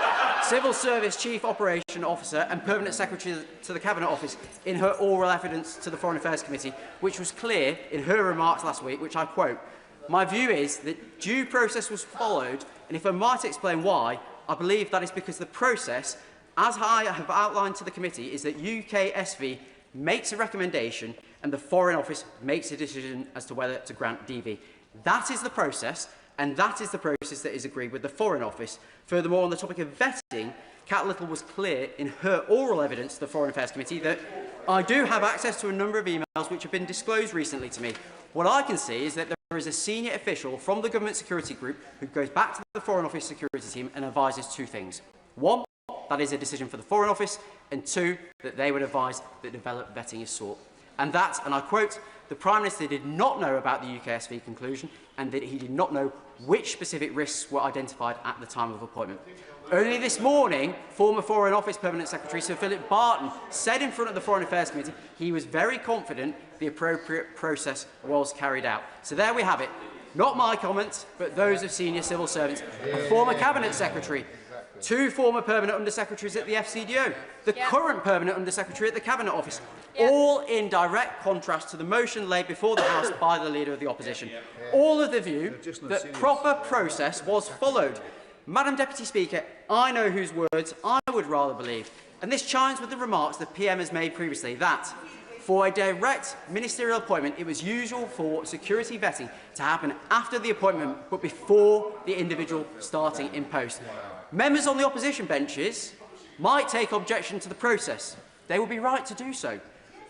S14: Civil Service Chief Operation Officer and Permanent Secretary to the Cabinet Office, in her oral evidence to the Foreign Affairs Committee, which was clear in her remarks last week, which I quote, my view is that due process was followed, and if I might explain why, I believe that is because the process, as I have outlined to the committee, is that UKSV makes a recommendation and the Foreign Office makes a decision as to whether to grant DV. That is the process, and that is the process that is agreed with the Foreign Office. Furthermore, on the topic of vetting, Kat Little was clear in her oral evidence to the Foreign Affairs Committee that I do have access to a number of emails which have been disclosed recently to me. What I can see is that there is a senior official from the Government Security Group who goes back to the Foreign Office security team and advises two things. One, that is a decision for the Foreign Office, and two, that they would advise that developed vetting is sought. And that, and I quote, the Prime Minister did not know about the UKSV conclusion and that he did not know which specific risks were identified at the time of appointment. Only this morning, former Foreign Office Permanent Secretary Sir Philip Barton said in front of the Foreign Affairs Committee he was very confident the appropriate process was carried out. So there we have it. Not my comments, but those of senior civil servants, a former Cabinet Secretary, two former Permanent Under-Secretaries at the FCDO, the current Permanent Under-Secretary at the Cabinet Office, all in direct contrast to the motion laid before the House by the Leader of the Opposition. All of the view that proper process was followed. Madam Deputy Speaker, I know whose words I would rather believe, and this chimes with the remarks the PM has made previously that, for a direct ministerial appointment, it was usual for security vetting to happen after the appointment but before the individual starting in post. Members on the opposition benches might take objection to the process. They would be right to do so.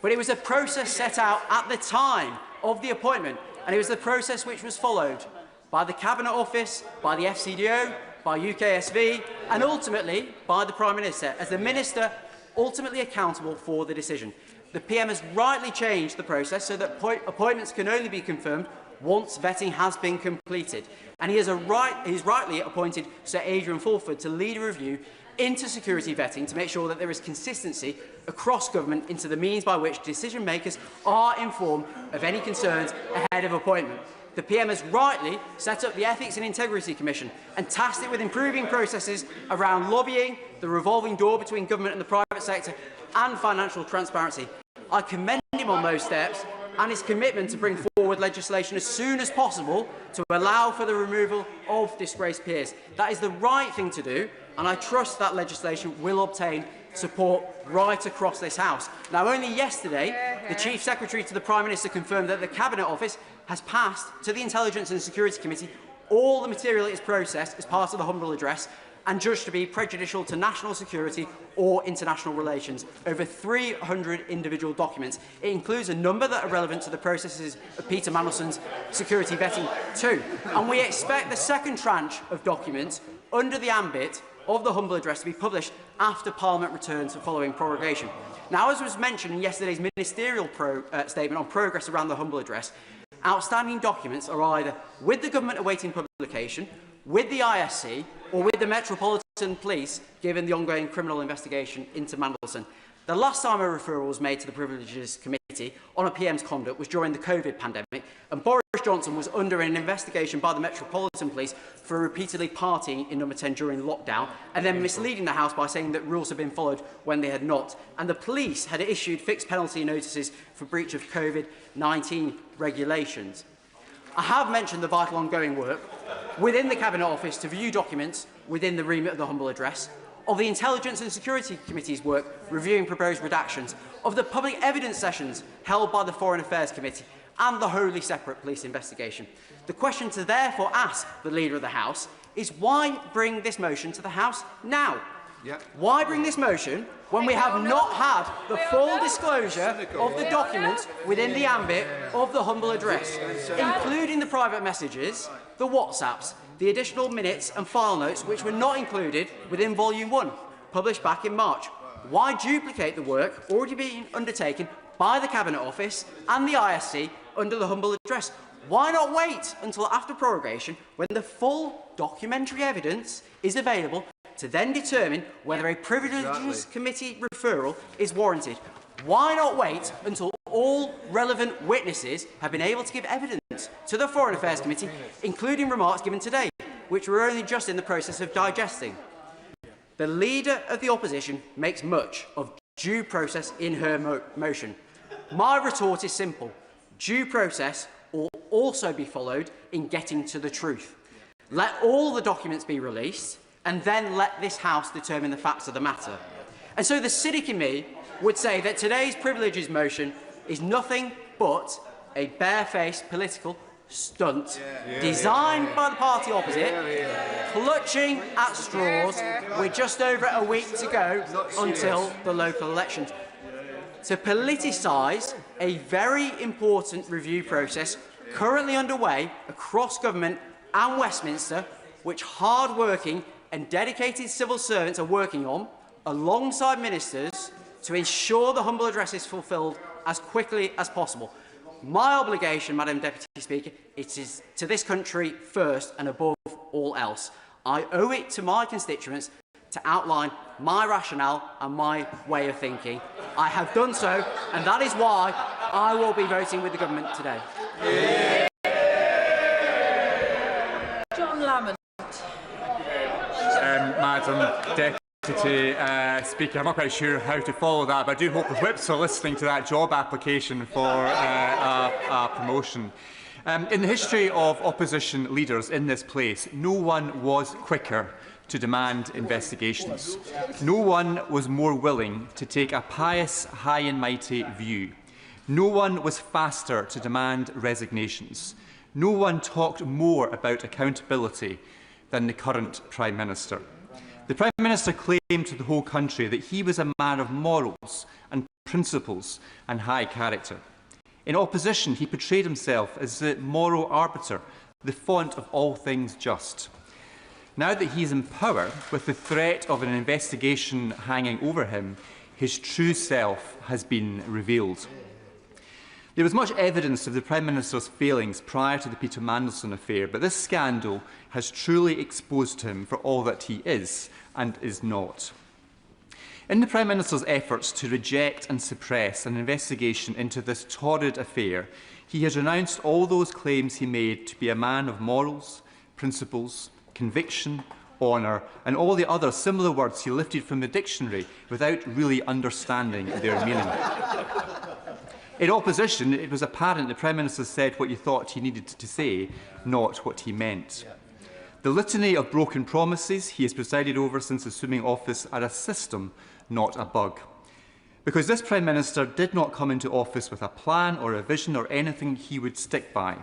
S14: But it was a process set out at the time of the appointment, and it was the process which was followed by the Cabinet Office, by the FCDO, by UKSV, and ultimately by the Prime Minister, as the Minister ultimately accountable for the decision. The PM has rightly changed the process so that appointments can only be confirmed once vetting has been completed. And he has rightly appointed Sir Adrian Fulford to lead a review into security vetting to make sure that there is consistency across government into the means by which decision makers are informed of any concerns ahead of appointment. The PM has rightly set up the Ethics and Integrity Commission and tasked it with improving processes around lobbying, the revolving door between government and the private sector, and financial transparency. I commend him on those steps and his commitment to bring forward legislation as soon as possible to allow for the removal of disgraced peers. That is the right thing to do, and I trust that legislation will obtain support right across this House. Now, only yesterday, the Chief Secretary to the Prime Minister confirmed that the Cabinet Office has passed to the Intelligence and Security Committee all the material it has processed as part of the humble address and judged to be prejudicial to national security or international relations. Over 300 individual documents. It includes a number that are relevant to the processes of Peter Mandelson's security vetting too. And we expect the second tranche of documents under the ambit of the humble address to be published after Parliament returns following prorogation. Now, as was mentioned in yesterday's ministerial statement on progress around the humble address, outstanding documents are either with the government awaiting publication, with the ISC, or with the Metropolitan Police, given the ongoing criminal investigation into Mandelson. The last time a referral was made to the Privileges Committee on a PM's conduct was during the COVID pandemic, and Boris Johnson was under an investigation by the Metropolitan Police for repeatedly partying in Number 10 during lockdown, and then misleading the House by saying that rules had been followed when they had not. And the police had issued fixed penalty notices for breach of COVID-19 regulations. I have mentioned the vital ongoing work within the Cabinet Office to view documents within the remit of the humble address, of the Intelligence and Security Committee's work reviewing proposed redactions, of the public evidence sessions held by the Foreign Affairs Committee, and the wholly separate police investigation. The question to therefore ask the Leader of the House is why bring this motion to the House now? Why bring this motion when we have not had the full disclosure of the documents within the ambit of the humble address, including the private messages, the WhatsApps, the additional minutes and file notes which were not included within Volume 1, published back in March? Why duplicate the work already being undertaken by the Cabinet Office and the ISC under the humble address? Why not wait until after prorogation, when the full documentary evidence is available, to then determine whether a Privileges Committee referral is warranted? Why not wait until all relevant witnesses have been able to give evidence to the Foreign Affairs Committee, including remarks given today, which we're only just in the process of digesting? The Leader of the Opposition makes much of due process in her motion. My retort is simple. Due process will also be followed in getting to the truth. Let all the documents be released, and then let this House determine the facts of the matter. And so the cynic in me would say that today's privileges motion is nothing but a barefaced political stunt designed by the party opposite, clutching at straws with just over a week to go until the local elections, to politicise a very important review process currently underway across government and Westminster, which hard-working and dedicated civil servants are working on, alongside ministers, to ensure the humble address is fulfilled as quickly as possible. My obligation, Madam Deputy Speaker, it is to this country first and above all else. I owe it to my constituents to outline my rationale and my way of thinking. I have done so, and that is why I will be voting with the government today.
S8: John Lamont.
S1: Madam Deputy Speaker, I'm not quite sure how to follow that, but I do hope the whips are listening to that job application for a promotion. In the history of opposition leaders in this place, no one was quicker to demand investigations. No one was more willing to take a pious, high and mighty view. No one was faster to demand resignations. No one talked more about accountability than the current Prime Minister. The Prime Minister claimed to the whole country that he was a man of morals and principles and high character. In opposition, he portrayed himself as the moral arbiter, the font of all things just. Now that he is in power, with the threat of an investigation hanging over him, his true self has been revealed. There was much evidence of the Prime Minister's failings prior to the Peter Mandelson affair, but this scandal has truly exposed him for all that he is and is not. In the Prime Minister's efforts to reject and suppress an investigation into this torrid affair, he has renounced all those claims he made to be a man of morals, principles, conviction, honour, and all the other similar words he lifted from the dictionary without really understanding their meaning. In opposition, it was apparent the Prime Minister said what he thought he needed to say, not what he meant. The litany of broken promises he has presided over since assuming office are a system, not a bug. Because this Prime Minister did not come into office with a plan or a vision or anything he would stick by.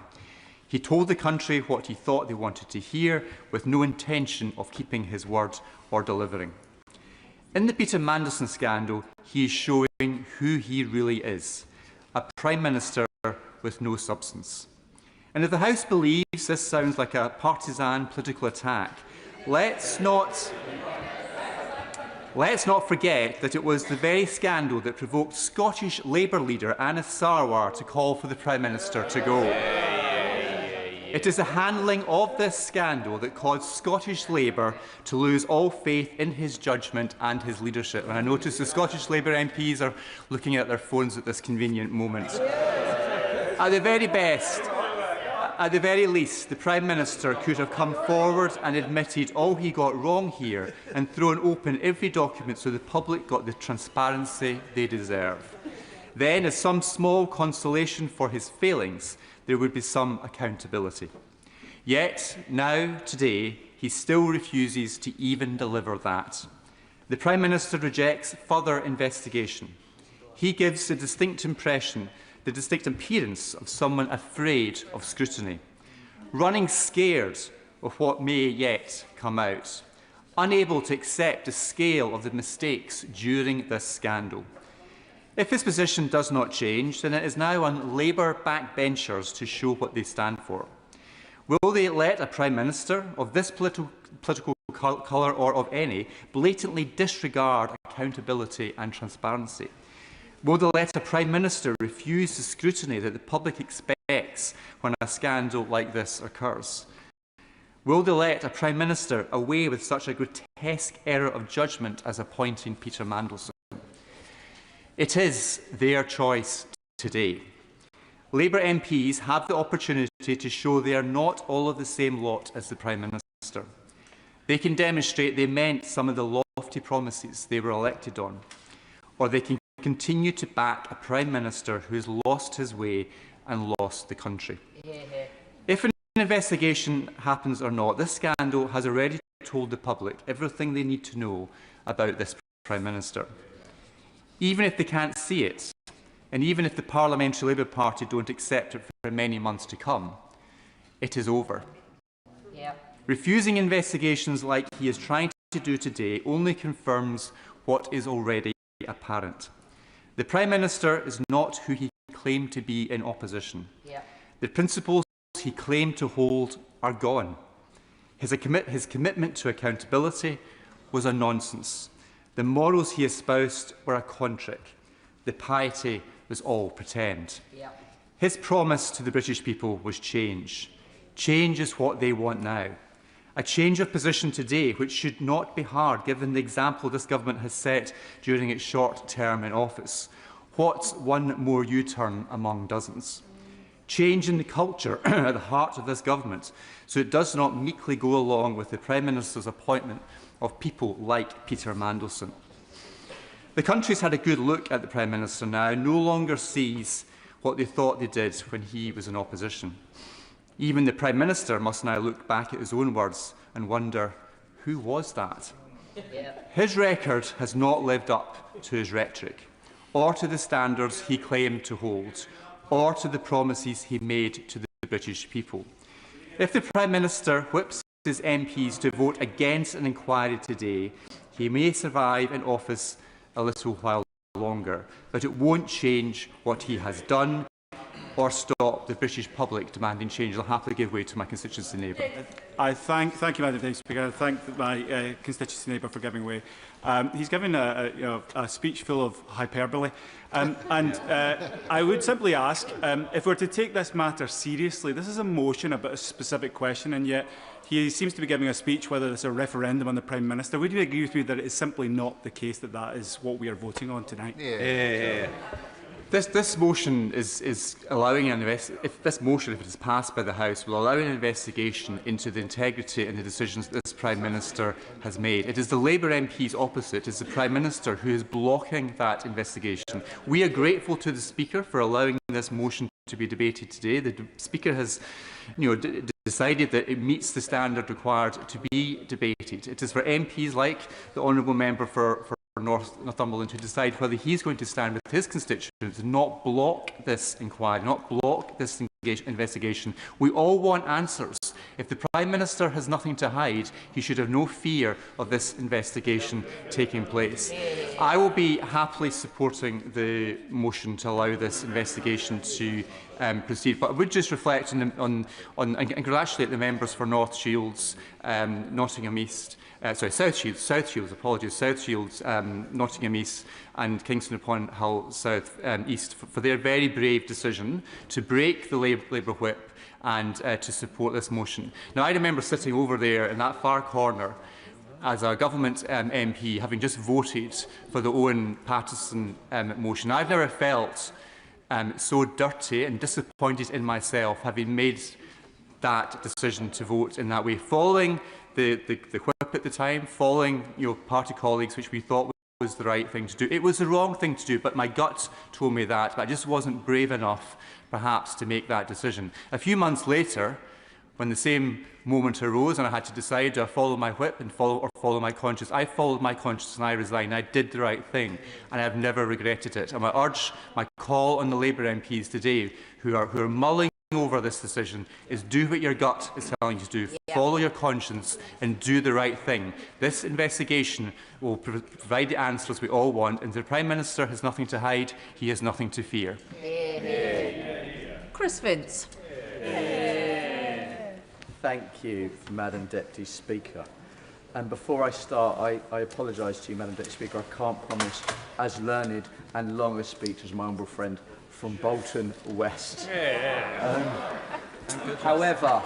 S1: He told the country what he thought they wanted to hear, with no intention of keeping his word or delivering. In the Peter Mandelson scandal, he is showing who he really is, a Prime Minister with no substance. And if the House believes this sounds like a partisan political attack, let's not forget that it was the very scandal that provoked Scottish Labour leader Anas Sarwar to call for the Prime Minister to go. It is the handling of this scandal that caused Scottish Labour to lose all faith in his judgment and his leadership. And I notice the Scottish Labour MPs are looking at their phones at this convenient moment. At the very best, at the very least, the Prime Minister could have come forward and admitted all he got wrong here and thrown open every document so the public got the transparency they deserve. Then, as some small consolation for his failings, there would be some accountability. Yet, now, today, he still refuses to even deliver that. The Prime Minister rejects further investigation. He gives the distinct impression, the distinct appearance of someone afraid of scrutiny, running scared of what may yet come out, unable to accept the scale of the mistakes during this scandal. If his position does not change, then it is now on Labour backbenchers to show what they stand for. Will they let a Prime Minister of this political colour or of any blatantly disregard accountability and transparency? Will they let a Prime Minister refuse the scrutiny that the public expects when a scandal like this occurs? Will they let a Prime Minister away with such a grotesque error of judgment as appointing Peter Mandelson? It is their choice today. Labour MPs have the opportunity to show they are not all of the same lot as the Prime Minister. They can demonstrate they meant some of the lofty promises they were elected on, or they can continue to back a Prime Minister who has lost his way and lost the country. If an investigation happens or not, this scandal has already told the public everything they need to know about this Prime Minister. Even if they can't see it, and even if the Parliamentary Labour Party don't accept it for many months to come, it is over. Refusing investigations like he is trying to do today only confirms what is already apparent. The Prime Minister is not who he claimed to be in opposition. The principles he claimed to hold are gone. His commitment to accountability was a nonsense. The morals he espoused were a con trick. The piety was all pretend. His promise to the British people was change. Change is what they want now. A change of position today, which should not be hard given the example this government has set during its short term in office. What's one more U-turn among dozens? Change in the culture at the heart of this government, so it does not meekly go along with the Prime Minister's appointment of people like Peter Mandelson. The country's had a good look at the Prime Minister now, no longer sees what they thought they did when he was in opposition. Even the Prime Minister must now look back at his own words and wonder, who was that? His record has not lived up to his rhetoric, or to the standards he claimed to hold, or to the promises he made to the British people. If the Prime Minister whips his MPs to vote against an inquiry today, he may survive in office a little while longer, but it won't change what he has done, or stop the British public demanding change. I'll happily give way to my constituency neighbour.
S21: I thank you, Madam Deputy Speaker. I thank my constituency neighbour for giving way. He's given a speech full of hyperbole. I would simply ask, if we're to take this matter seriously, this is a motion about a specific question, and yet he seems to be giving a speech whether it's a referendum on the Prime Minister. Would you agree with me that it is simply not the case that that is what we are voting on tonight?
S1: This motion is allowing if this motion, if it is passed by the House, will allow an investigation into the integrity and the decisions that this Prime Minister has made. It is the Labour MPs opposite, it is the Prime Minister who is blocking that investigation. We are grateful to the Speaker for allowing this motion to be debated today. The Speaker has decided that it meets the standard required to be debated. It is for MPs like the Honourable Member for Northumberland to decide whether he is going to stand with his constituents, not block this inquiry, not block this investigation. We all want answers. If the Prime Minister has nothing to hide, he should have no fear of this investigation taking place. I will be happily supporting the motion to allow this investigation to proceed, but I would just reflect on and congratulate the members for North Shields, Nottingham East, South Shields, apologies, South Shields, Nottingham East and Kingston upon Hull South East for their very brave decision to break the Labour whip and to support this motion. Now, I remember sitting over there in that far corner as a government MP, having just voted for the Owen Paterson motion. I've never felt so dirty and disappointed in myself, having made that decision to vote in that way, following the whip at the time, following your party colleagues, which we thought was the right thing to do. It was the wrong thing to do, but my gut told me that, but I just wasn't brave enough, perhaps, to make that decision. A few months later, when the same moment arose and I had to decide, do I follow my whip and follow my conscience, I followed my conscience and I resigned. I did the right thing, and I have never regretted it. And my call on the Labour MPs today, who are mulling over this decision, is do what your gut is telling you to do. Follow your conscience and do the right thing. This investigation will provide the answers we all want, and the Prime Minister has nothing to hide. He has nothing to fear.
S8: Chris Vince.
S11: Thank you, Madam Deputy Speaker. And before I start, I apologise to you, Madam Deputy Speaker. I can't promise as learned and long a speech as my humble friend from Bolton West. However,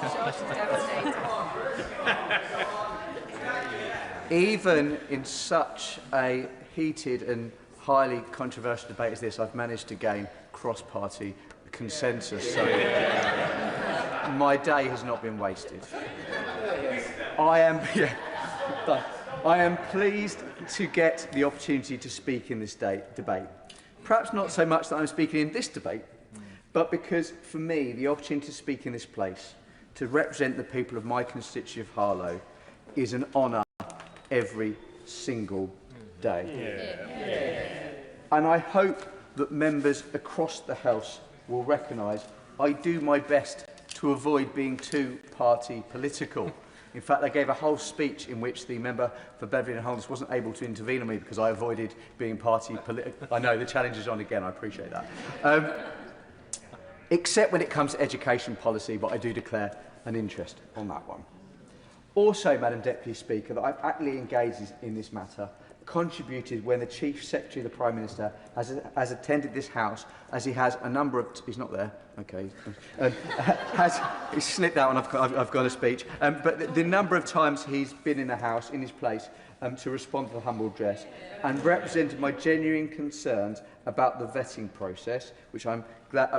S11: even in such a heated and highly controversial debate as this, I've managed to gain cross-party consensus. So my day has not been wasted. I am pleased to get the opportunity to speak in this debate. Perhaps not so much that I'm speaking in this debate, but because, for me, the opportunity to speak in this place, to represent the people of my constituency of Harlow, is an honour every single day. And I hope that members across the House will recognise I do my best to avoid being too party political. In fact, I gave a whole speech in which the member for Beverley and Holmes wasn't able to intervene on me because I avoided being party political. I know, the challenge is on again, I appreciate that. Except when it comes to education policy, but I do declare an interest on that one. Also, Madam Deputy Speaker, that I've actively engaged in this matter, contributed when the Chief Secretary of the Prime Minister has attended this House, as he has a number of... He's not there. Okay. He's slipped out and I've got a speech. But the number of times he's been in the House, in his place, to respond to the humble address, and represented my genuine concerns about the vetting process, which I'm glad,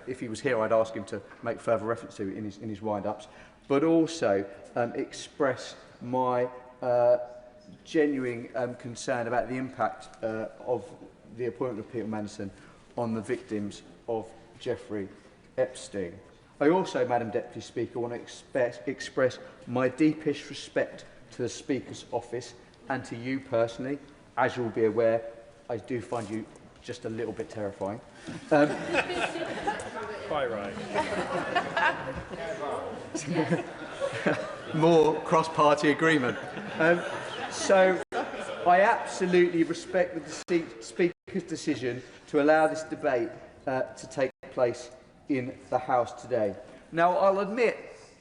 S11: if he was here, I'd ask him to make further reference to in his wind-ups, but also express my genuine concern about the impact of the appointment of Peter Mandelson on the victims of Jeffrey Epstein. I also, Madam Deputy Speaker, want to express my deepest respect to the Speaker's office and to you personally. As you'll be aware, I do find you just a little bit terrifying.
S21: Quite right.
S11: More cross-party agreement. So I absolutely respect the Speaker's decision to allow this debate to take place in the House today. Now, I'll admit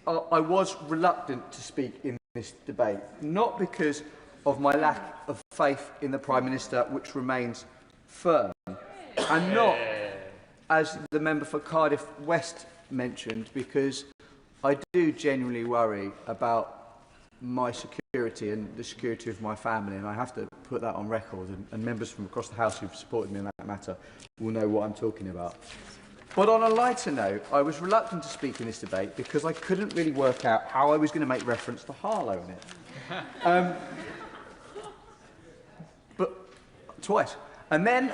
S11: I was reluctant to speak in this debate, not because of my lack of faith in the Prime Minister, which remains firm, and not, as the member for Cardiff West mentioned, because I do genuinely worry about my security and the security of my family, and I have to put that on record, and members from across the House who've supported me in that matter will know what I'm talking about. But on a lighter note, I was reluctant to speak in this debate because I couldn't really work out how I was going to make reference to Harlow in it. But twice. And then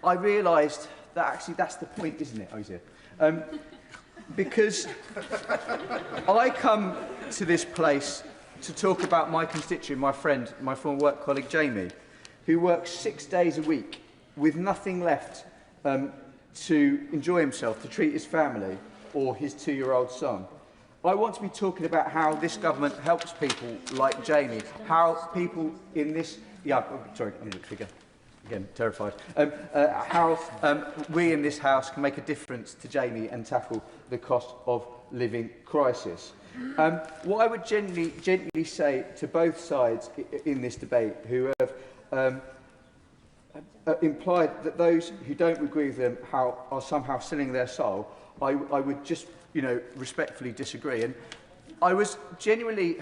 S11: I realised that actually that's the point, isn't it? Oh, he's here. Because I come to this place to talk about my constituent, my friend, my former work colleague Jamie, who works 6 days a week with nothing left to enjoy himself, to treat his family or his 2-year-old son. I want to be talking about how this government helps people like Jamie, how people in this... Yeah, sorry, I'm going to trigger. Again, terrified. How we in this House can make a difference to Jamie and tackle the cost of living crisis. What I would gently say to both sides in this debate who have implied that those who don't agree with them are somehow selling their soul, I would just, respectfully disagree. And I was genuinely...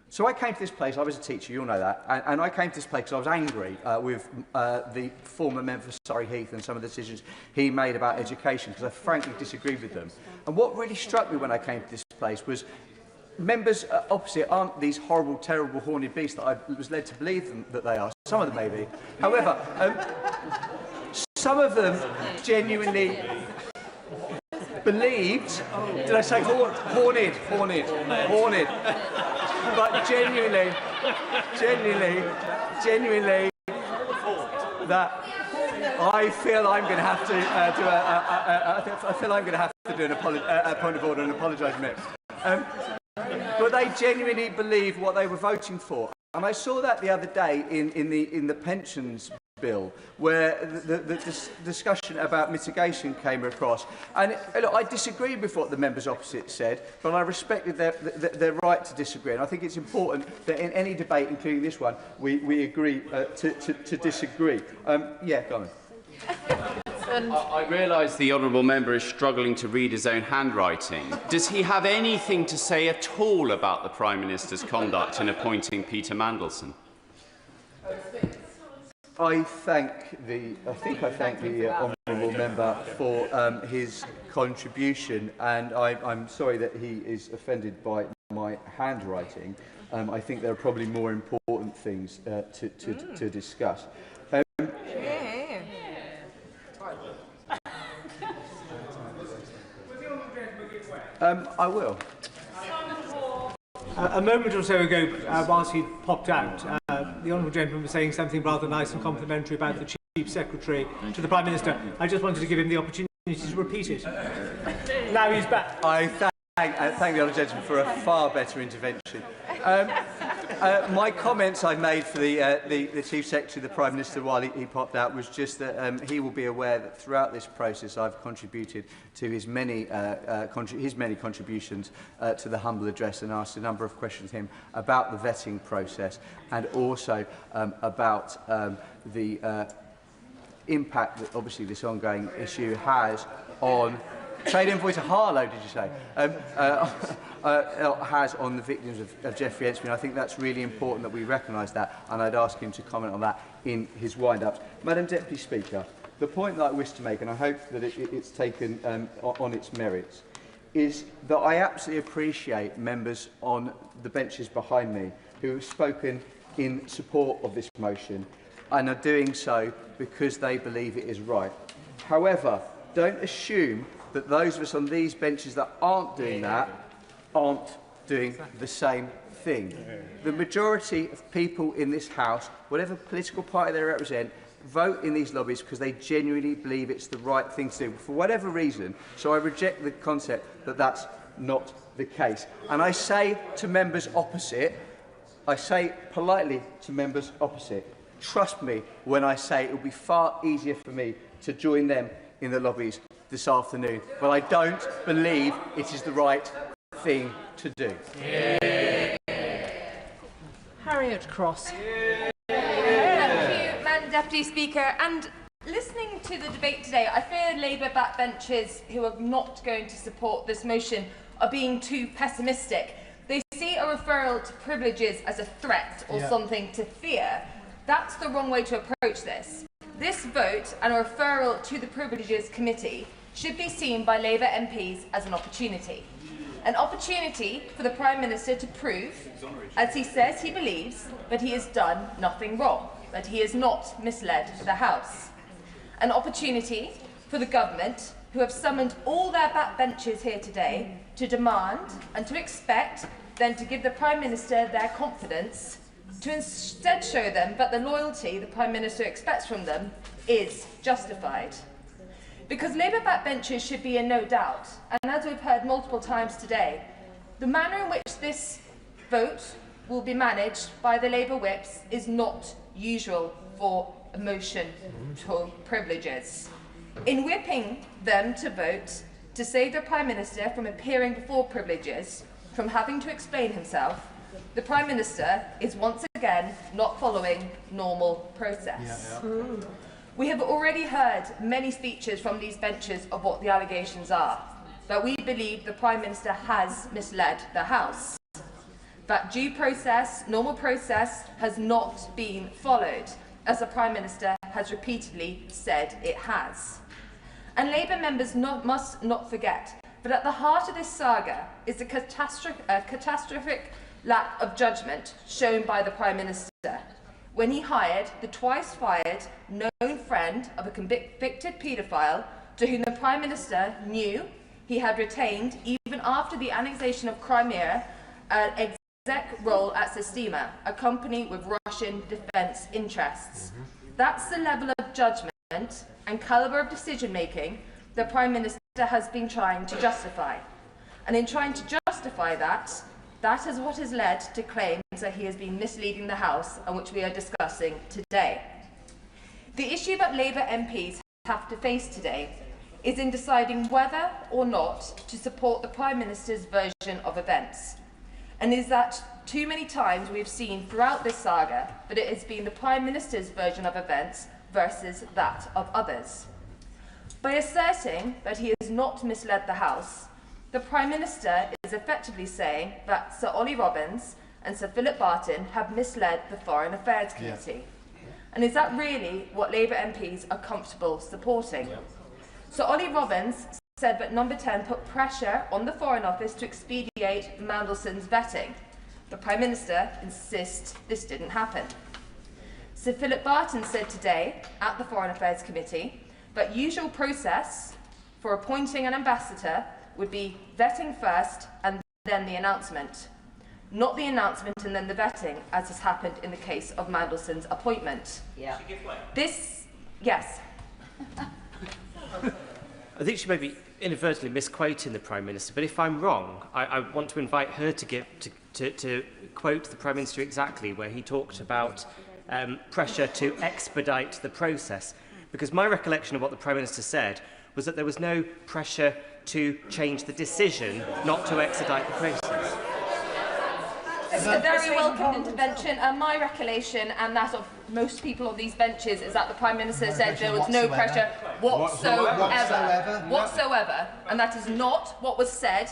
S11: So I came to this place, I was a teacher, you all know that, and I came to this place because I was angry with the former member for Surrey Heath and some of the decisions he made about education, because I frankly disagreed with them. And what really struck me when I came to this place was members opposite aren't these horrible, terrible, horned beasts that I was led to believe that they are. Some of them maybe. However, some of them genuinely believed, did I say horned, but genuinely, that I feel I'm going to have to do a point of order and apologise next. But they genuinely believe what they were voting for, and I saw that the other day in the pensions bill, where the discussion about mitigation came across. And look, I disagreed with what the members opposite said, but I respected their right to disagree. And I think it's important that in any debate, including this one, we agree to disagree. Yeah, go on.
S2: I realise the honourable member is struggling to read his own handwriting. Does he have anything to say at all about the Prime Minister's conduct in appointing Peter Mandelson?
S11: I thank the honourable member for his contribution, and I'm sorry that he is offended by my handwriting. I think there are probably more important things to discuss. I will.
S17: A moment or so ago, whilst he popped out, the honourable gentleman was saying something rather nice and complimentary about the Chief Secretary to the Prime Minister. I just wanted to give him the opportunity to repeat it. Now he's back.
S11: I thank the honourable gentleman for a far better intervention. My comments I made for the Chief Secretary, the Prime Minister, while he popped out, was just that he will be aware that throughout this process I've contributed to his many contributions to the humble address, and asked a number of questions to him about the vetting process, and also about the impact that obviously this ongoing issue has on trade envoy to Harlow, did you say? Has on the victims of Jeffrey Epstein. I think that's really important that we recognise that, and I'd ask him to comment on that in his wind-ups. Madam Deputy Speaker, the point that I wish to make, and I hope that it's taken on its merits, is that I absolutely appreciate members on the benches behind me who have spoken in support of this motion and are doing so because they believe it is right. However, don't assume that those of us on these benches that aren't doing that aren't doing the same thing. The majority of people in this House, whatever political party they represent, vote in these lobbies because they genuinely believe it's the right thing to do, for whatever reason. So I reject the concept that that's not the case. And I say to members opposite, I say politely to members opposite, trust me when I say it will be far easier for me to join them in the lobbies this afternoon, but I don't believe it is the right thing to do.
S8: Harriet Cross.
S23: Thank you, Madam Deputy Speaker. And listening to the debate today, I fear Labour backbenchers who are not going to support this motion are being too pessimistic. They see a referral to privileges as a threat or something to fear. That's the wrong way to approach this. This vote and a referral to the Privileges Committee should be seen by Labour MPs as an opportunity. An opportunity for the Prime Minister to prove, as he says he believes, that he has done nothing wrong, that he has not misled the House. An opportunity for the government, who have summoned all their backbenchers here today, to demand and to expect them to give the Prime Minister their confidence, to instead show them that the loyalty the Prime Minister expects from them is justified. Because Labour backbenchers should be in no doubt, and as we've heard multiple times today, the manner in which this vote will be managed by the Labour whips is not usual for a motion to privileges. In whipping them to vote to save the Prime Minister from appearing before privileges, from having to explain himself, the Prime Minister is once again not following normal process. We have already heard many speeches from these benches of what the allegations are, that we believe the Prime Minister has misled the House, that due process, normal process, has not been followed, as the Prime Minister has repeatedly said it has. And Labour members must not forget that at the heart of this saga is the catastrophic lack of judgment shown by the Prime Minister when he hired the twice-fired known friend of a convicted paedophile to whom the Prime Minister knew he had retained, even after the annexation of Crimea, an exec role at Sistema, a company with Russian defence interests. That's the level of judgment and calibre of decision-making the Prime Minister has been trying to justify. And in trying to justify that, that is what has led to claims that he has been misleading the House, and which we are discussing today. The issue that Labour MPs have to face today is in deciding whether or not to support the Prime Minister's version of events. And is that too many times we have seen throughout this saga that it has been the Prime Minister's version of events versus that of others. By asserting that he has not misled the House, the Prime Minister is effectively saying that Sir Ollie Robbins and Sir Philip Barton have misled the Foreign Affairs Committee. And is that really what Labour MPs are comfortable supporting? Sir Ollie Robbins said that Number 10 put pressure on the Foreign Office to expedite Mandelson's vetting. The Prime Minister insists this didn't happen. Sir Philip Barton said today at the Foreign Affairs Committee that usual process for appointing an ambassador would be vetting first and then the announcement. Not the announcement and then the vetting, as has happened in the case of Mandelson's appointment. This, yes.
S5: I think she may be inadvertently misquoting the Prime Minister, but if I'm wrong, I want to invite her to quote the Prime Minister exactly where he talked about pressure to expedite the process. Because my recollection of what the Prime Minister said was that there was no pressure to change the decision not to expedite the process.
S23: It's a very welcome intervention, and my recollection and that of most people on these benches is that the Prime Minister said there was no pressure whatsoever, and that is not what was said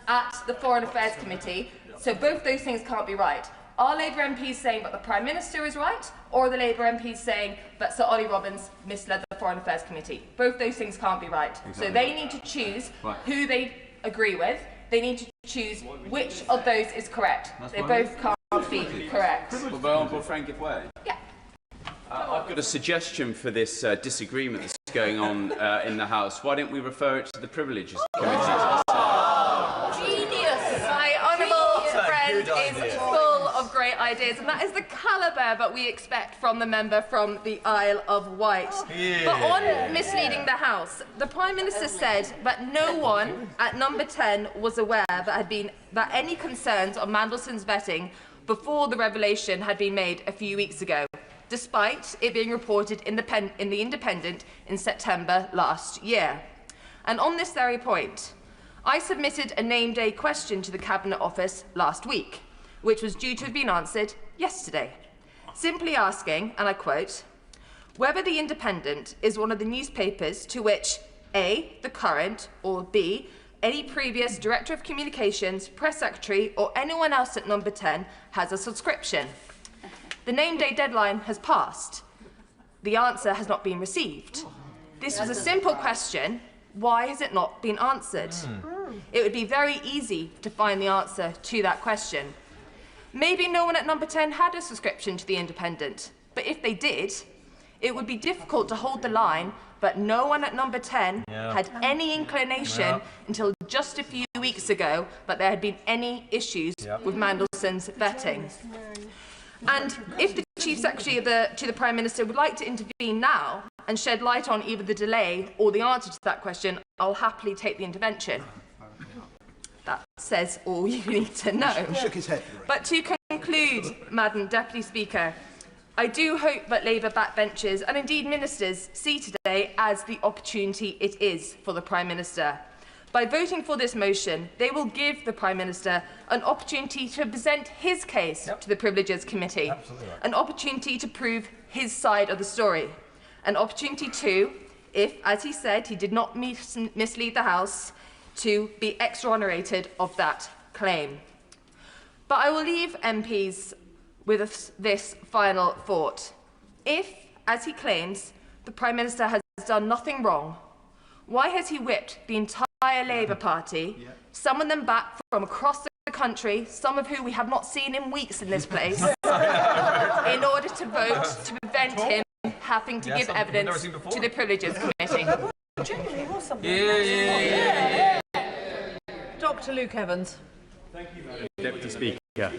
S23: at the Foreign Affairs Committee, so both those things can't be right. Are Labour MPs saying that the Prime Minister is right, or are the Labour MPs saying that Sir Ollie Robbins misled the Foreign Affairs Committee? Both those things can't be right. Exactly. So they need to choose who they agree with. They need to choose which of those is correct. They both can't be correct.
S2: Yeah. I've got a suggestion for this disagreement that's going on in the House. Why don't we refer it to the Privileges Committee?
S23: Genius! My honourable friend is full of great ideas, and that is the calibre that we expect from the member from the Isle of Wight. But on misleading the House, the Prime Minister said that no one at Number 10 was aware that any concerns on Mandelson's vetting before the revelation had been made a few weeks ago, despite it being reported in the Independent in September last year. And on this very point, I submitted a name day question to the Cabinet Office last week, which was due to have been answered yesterday, simply asking, and I quote, whether The Independent is one of the newspapers to which A, the current, or B, any previous Director of Communications, Press Secretary, or anyone else at Number 10 has a subscription. The name day deadline has passed. The answer has not been received. This was a simple question. Why has it not been answered? It would be very easy to find the answer to that question. Maybe no one at Number 10 had a subscription to The Independent, but if they did, it would be difficult to hold the line, but no one at Number 10 had any inclination until just a few weeks ago that there had been any issues with Mandelson's vetting. And if the Chief Secretary to the Prime Minister would like to intervene now and shed light on either the delay or the answer to that question, I'll happily take the intervention. That says all you need to know.
S16: He shook his head.
S23: But to conclude, Madam Deputy Speaker, I do hope that Labour backbenchers and indeed ministers see today as the opportunity it is for the Prime Minister. By voting for this motion, they will give the Prime Minister an opportunity to present his case to the Privileges Committee, an opportunity to prove his side of the story, an opportunity to, if, as he said, he did not mislead the House, to be exonerated of that claim. But I will leave MPs with this final thought. If, as he claims, the Prime Minister has done nothing wrong, why has he whipped the entire Labour Party, some of them back from across the country, some of whom we have not seen in weeks in this place, in order to vote to prevent him having to give evidence to the Privileges Committee?
S8: Dr. Luke Evans.
S4: Thank you, Madam Deputy Speaker.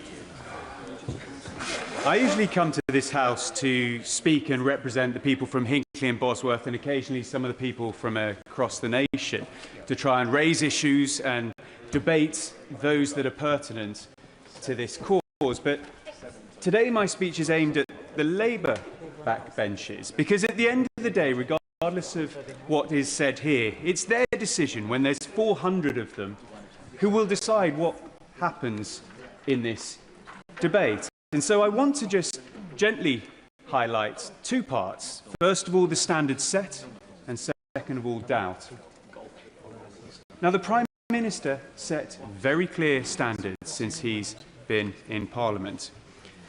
S4: I usually come to this House to speak and represent the people from Hinckley and Bosworth and occasionally some of the people from across the nation to try and raise issues and debate those that are pertinent to this cause. But today my speech is aimed at the Labour backbenchers because at the end of the day, regardless of what is said here, it's their decision when there's 400 of them who will decide what happens in this debate. And so I want to just gently highlight two parts. First of all, the standards set, and second of all, doubt. Now, the Prime Minister set very clear standards since he's been in Parliament.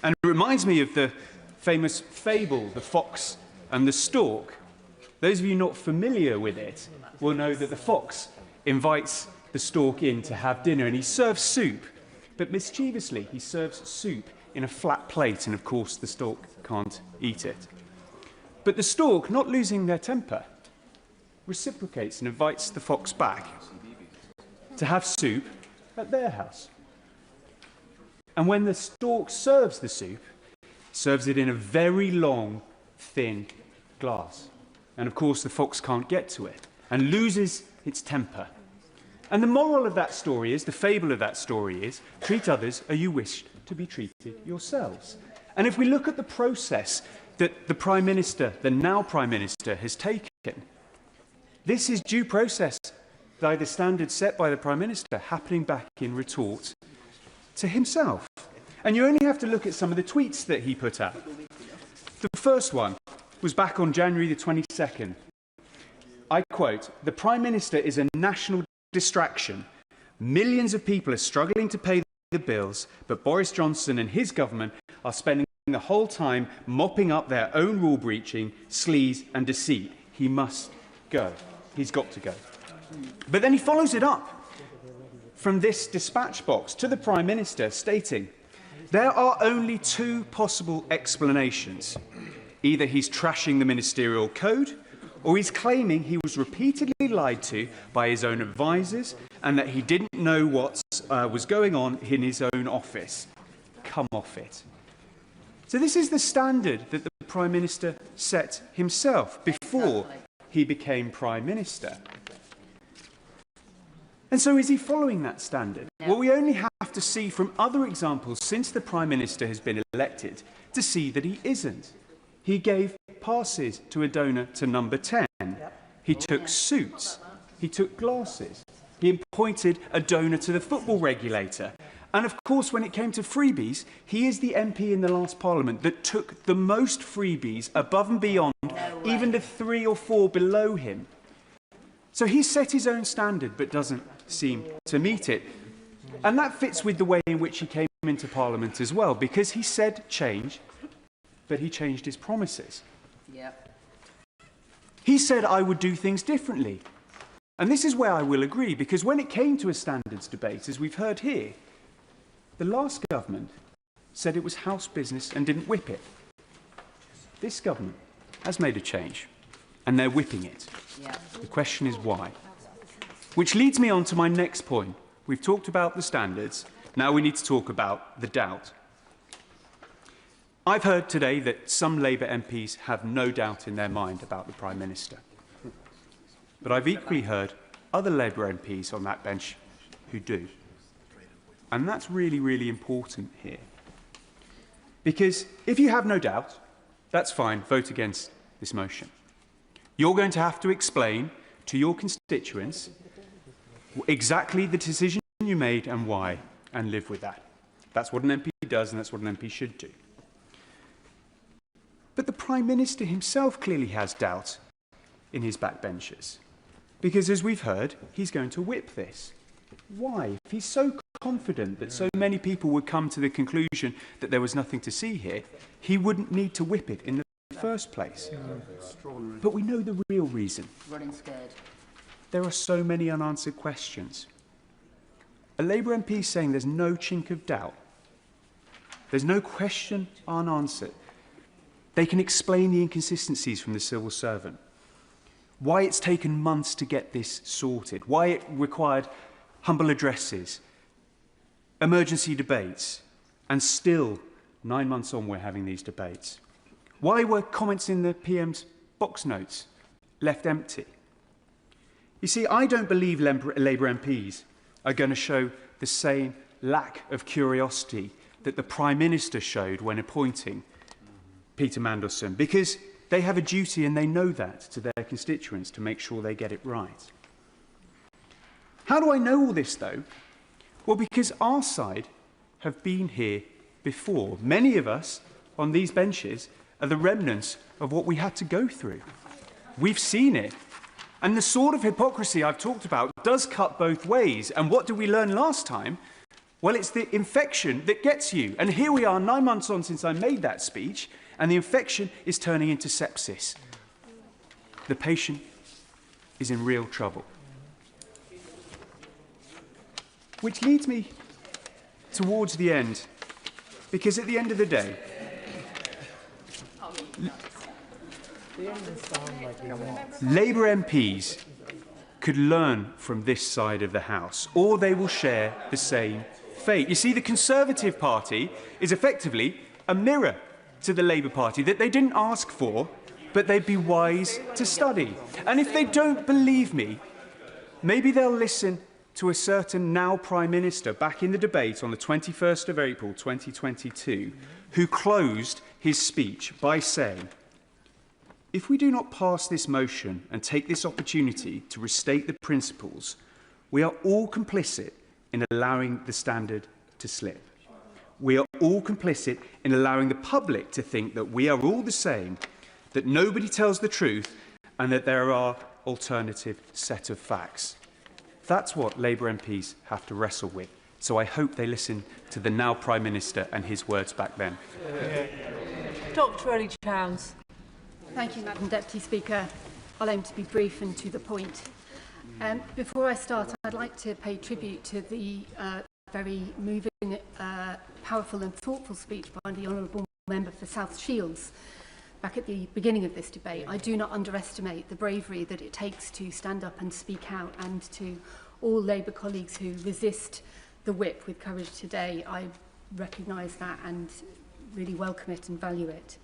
S4: And it reminds me of the famous fable, The Fox and the Stork. Those of you not familiar with it will know that the fox invites the stork in to have dinner, and he serves soup. But mischievously, he serves soup in a flat plate, and of course the stork can't eat it. But the stork, not losing their temper, reciprocates and invites the fox back to have soup at their house. And when the stork serves the soup, serves it in a very long, thin glass. And of course the fox can't get to it and loses its temper. And the moral of that story is, the fable of that story is, treat others as you wish to be treated yourselves. And if we look at the process that the Prime Minister, the now Prime Minister, has taken, this is due process by the standards set by the Prime Minister happening back in retort to himself. And you only have to look at some of the tweets that he put out. The first one was back on January the 22nd. I quote, "The Prime Minister is a national distraction. Millions of people are struggling to pay the bills, but Boris Johnson and his government are spending the whole time mopping up their own rule breaching, sleaze and deceit. He must go. He's got to go." But then he follows it up from this dispatch box to the Prime Minister stating, "There are only two possible explanations. Either he's trashing the ministerial code, or he's claiming he was repeatedly lied to by his own advisers and that he didn't know what was going on in his own office. Come off it." So this is the standard that the Prime Minister set himself before he became Prime Minister. And so is he following that standard? Well, we only have to see from other examples since the Prime Minister has been elected to see that he isn't. He gave passes to a donor to Number 10. He took suits. he took glasses. He appointed a donor to the football regulator. And of course, when it came to freebies, he is the MP in the last Parliament that took the most freebies above and beyond, even the 3 or 4 below him. So he set his own standard, but doesn't seem to meet it. And that fits with the way in which he came into Parliament as well, because he said change, but he changed his promises.
S8: Yep.
S4: He said, I would do things differently. And this is where I will agree, because when it came to a standards debate, as we've heard here, the last government said it was house business and didn't whip it. This government has made a change, and they're whipping it.
S8: Yeah.
S4: The question is why. Which leads me on to my next point. We've talked about the standards. Now we need to talk about the doubt. I've heard today that some Labour MPs have no doubt in their mind about the Prime Minister. But I've equally heard other Labour MPs on that bench who do. And that's really, really important here. Because if you have no doubt, that's fine, vote against this motion. You're going to have to explain to your constituents exactly the decision you made and why, and live with that. That's what an MP does, and that's what an MP should do. But the Prime Minister himself clearly has doubt in his backbenchers. Because as we've heard, he's going to whip this. Why? If he's so confident that so many people would come to the conclusion that there was nothing to see here, he wouldn't need to whip it in the first place. But we know the real reason.
S8: Running scared.
S4: There are so many unanswered questions. A Labour MP is saying there's no chink of doubt. There's no question unanswered. They can explain the inconsistencies from the civil servant. Why it's taken months to get this sorted. Why it required humble addresses, emergency debates, and still 9 months on we're having these debates. Why were comments in the PM's box notes left empty? You see, I don't believe Labour MPs are going to show the same lack of curiosity that the Prime Minister showed when appointing Peter Mandelson, because they have a duty, and they know that, to their constituents to make sure they get it right. How do I know all this, though? Well, because our side have been here before. Many of us on these benches are the remnants of what we had to go through. We've seen it. And the sort of hypocrisy I've talked about does cut both ways. And what did we learn last time? Well, it's the infection that gets you. And here we are 9 months on since I made that speech, and the infection is turning into sepsis. The patient is in real trouble. Which leads me towards the end, because at the end of the day, Labour MPs could learn from this side of the House, or they will share the same fate. You see, the Conservative Party is effectively a mirror to the Labour Party that they didn't ask for, but they'd be wise to study. And if they don't believe me, maybe they'll listen to a certain now Prime Minister back in the debate on the 21st of April 2022, who closed his speech by saying, if we do not pass this motion and take this opportunity to restate the principles, we are all complicit in allowing the standard to slip. We are all complicit in allowing the public to think that we are all the same, that nobody tells the truth, and that there are alternative set of facts. That's what Labour MPs have to wrestle with. So I hope they listen to the now Prime Minister and his words back then.
S8: Dr. Ellie Chowns.
S6: Thank you, Madam Deputy Speaker. I'll aim to be brief and to the point. Before I start, I'd like to pay tribute to the very moving, powerful and thoughtful speech by the Honourable Member for South Shields back at the beginning of this debate. I do not underestimate the bravery that it takes to stand up and speak out, and to all Labour colleagues who resist the whip with courage today. I recognise that and really welcome it and value it.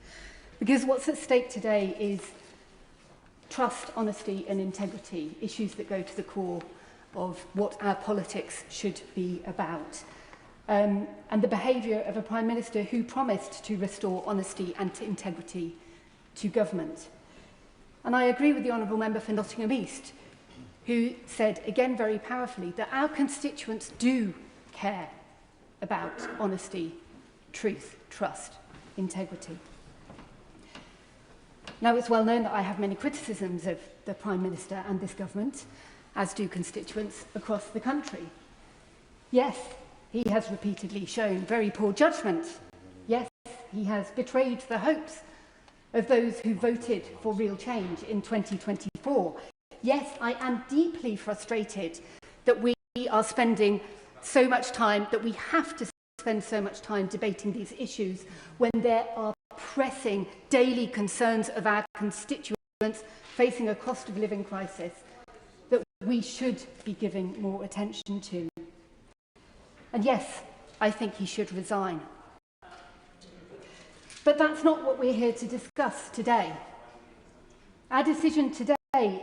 S6: Because what's at stake today is trust, honesty and integrity, issues that go to the core of what our politics should be about. And the behaviour of a Prime Minister who promised to restore honesty and integrity to government. And I agree with the Honourable Member for Nottingham East, who said, again very powerfully, that our constituents do care about honesty, truth, trust, integrity. Now, it's well known that I have many criticisms of the Prime Minister and this government, as do constituents across the country. Yes, he has repeatedly shown very poor judgment. Yes, he has betrayed the hopes of those who voted for real change in 2024. Yes, I am deeply frustrated that we are spending so much time, that we have to spend so much time debating these issues when there are pressing daily concerns of our constituents facing a cost of living crisis that we should be giving more attention to. And yes, I think he should resign. But that's not what we're here to discuss today. Our decision today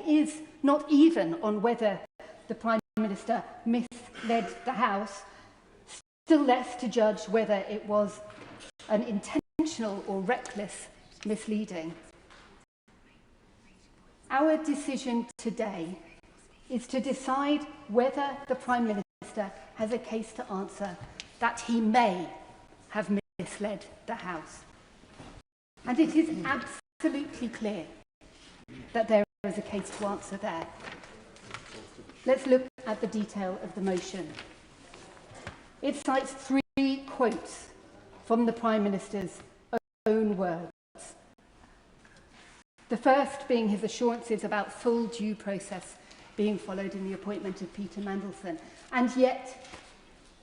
S6: is not even on whether the Prime Minister misled the House, still less to judge whether it was an intentional or reckless misleading. Our decision today is to decide whether the Prime Minister has a case to answer that he may have misled the House. And it is absolutely clear that there is a case to answer there. Let's look at the detail of the motion. It cites 3 quotes from the Prime Minister's own words. The first being his assurances about full due process being followed in the appointment of Peter Mandelson. And yet,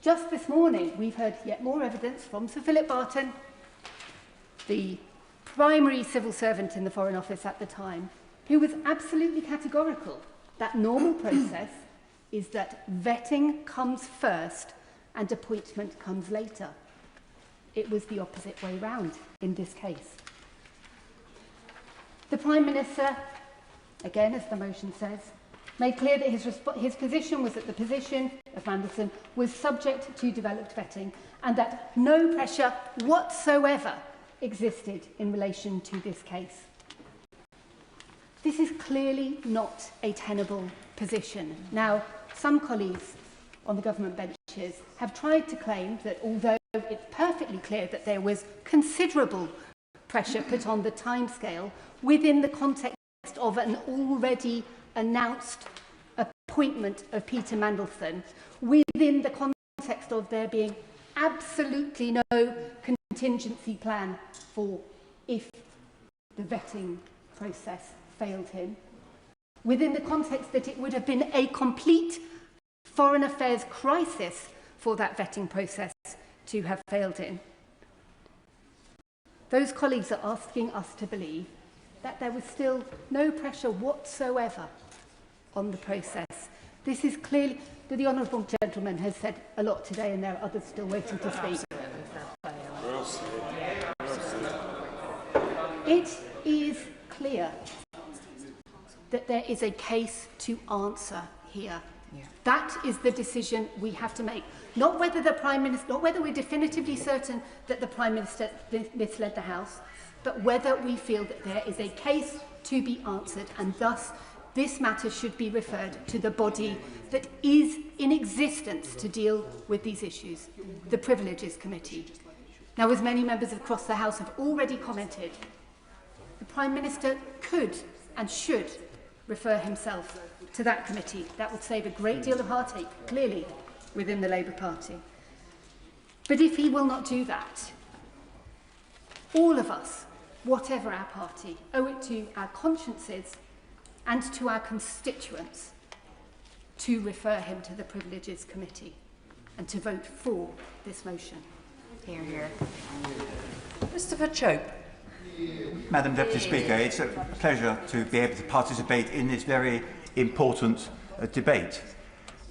S6: just this morning, we've heard yet more evidence from Sir Philip Barton, the primary civil servant in the Foreign Office at the time, who was absolutely categorical that normal process is that vetting comes first and appointment comes later. It was the opposite way round in this case. The Prime Minister, again as the motion says, made clear that his position was that the position of Mandelson was subject to developed vetting and that no pressure whatsoever existed in relation to this case. This is clearly not a tenable position. Now, some colleagues on the government benches have tried to claim that although it's perfectly clear that there was considerable pressure put on the timescale within the context of an already announced appointment of Peter Mandelson, within the context of there being absolutely no contingency plan for if the vetting process failed him, within the context that it would have been a complete foreign affairs crisis for that vetting process to have failed in. Those colleagues are asking us to believe that there was still no pressure whatsoever on the process. This is clearly, the honourable gentleman has said a lot today and there are others still waiting to speak. It is clear that there is a case to answer here. That is the decision we have to make. Not whether the Prime Minister, not whether we're definitively certain that the Prime Minister misled the House, but whether we feel that there is a case to be answered, and thus this matter should be referred to the body that is in existence to deal with these issues, the Privileges Committee. Now, as many members across the House have already commented, the Prime Minister could and should refer himself to that committee. That would save a great deal of heartache, clearly, within the Labour Party. But if he will not do that, all of us, whatever our party, owe it to our consciences and to our constituents to refer him to the Privileges Committee and to vote for this motion.
S10: Hear, hear.
S8: Christopher Chope.
S7: Madam Deputy Speaker, it's a pleasure to be able to participate in this very important debate.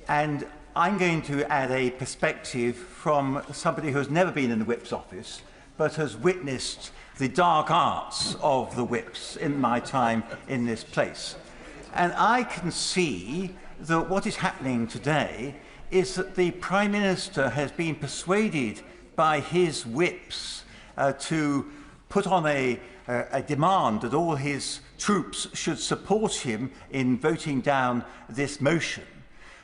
S7: And I'm going to add a perspective from somebody who has never been in the Whip's office, but has witnessed the dark arts of the Whips in my time in this place. And I can see that what is happening today is that the Prime Minister has been persuaded by his Whips to put on a demand that all his troops should support him in voting down this motion,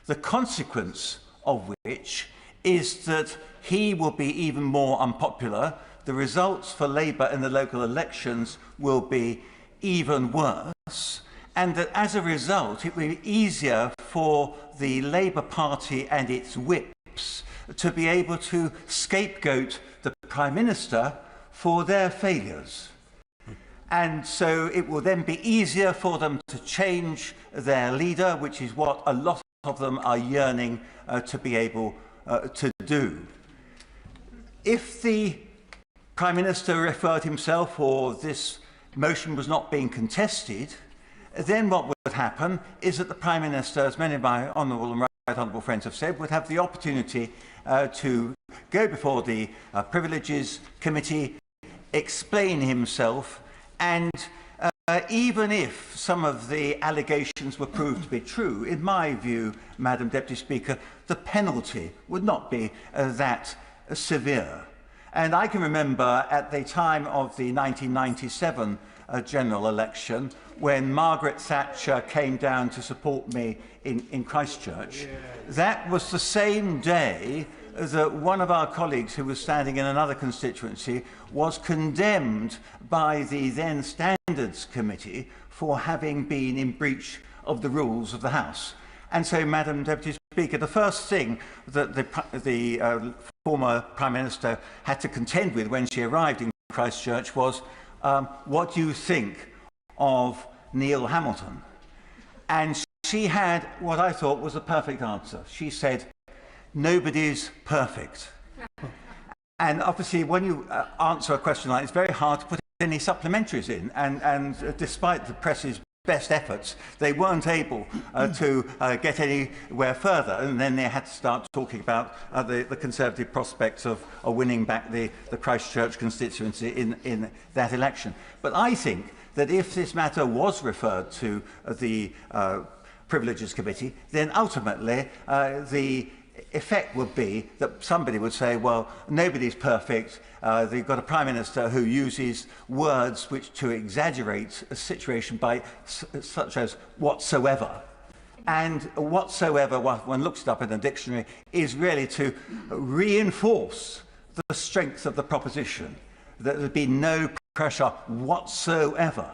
S7: the consequence of which is that he will be even more unpopular, the results for Labour in the local elections will be even worse, and that as a result it will be easier for the Labour Party and its whips to be able to scapegoat the Prime Minister for their failures. And so it will then be easier for them to change their leader, which is what a lot of them are yearning to be able to do. If the Prime Minister referred himself, or this motion was not being contested, then what would happen is that the Prime Minister, as many of my honourable and right honourable friends have said, would have the opportunity to go before the Privileges Committee, explain himself, and even if some of the allegations were proved to be true, in my view, Madam Deputy Speaker, the penalty would not be that severe. And I can remember at the time of the 1997 general election, when Margaret Thatcher came down to support me in Christchurch, that was the same day that one of our colleagues who was standing in another constituency was condemned by the then Standards Committee for having been in breach of the rules of the House. And so, Madam Deputy Speaker, the first thing that the former Prime Minister had to contend with when she arrived in Christchurch was, what do you think of Neil Hamilton? And she had what I thought was a perfect answer. She said, nobody's perfect. And obviously, when you answer a question like this, it's very hard to put any supplementaries in. And despite the press's best efforts, they weren't able to get anywhere further. And then they had to start talking about the Conservative prospects of winning back the Christchurch constituency in that election. But I think that if this matter was referred to the Privileges Committee, then ultimately the effect would be that somebody would say, well, nobody's perfect. They've got a Prime Minister who uses words which to exaggerate a situation by such as whatsoever. And whatsoever, when looked it up in the dictionary, is really to reinforce the strength of the proposition, that there'd be no pressure whatsoever.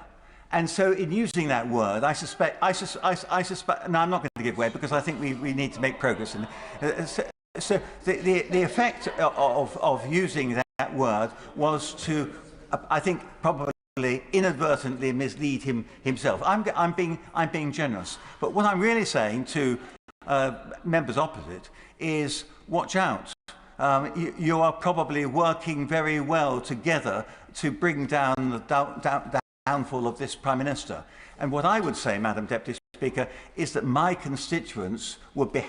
S7: And so in using that word, I suspect, no, I'm not going to give way because I think we need to make progress. So the effect of using that word was to, I think, probably inadvertently mislead himself. I'm being generous. But what I'm really saying to members opposite is, watch out. You are probably working very well together to bring down the downfall of this Prime Minister. And what I would say, Madam Deputy Speaker, is that my constituents would be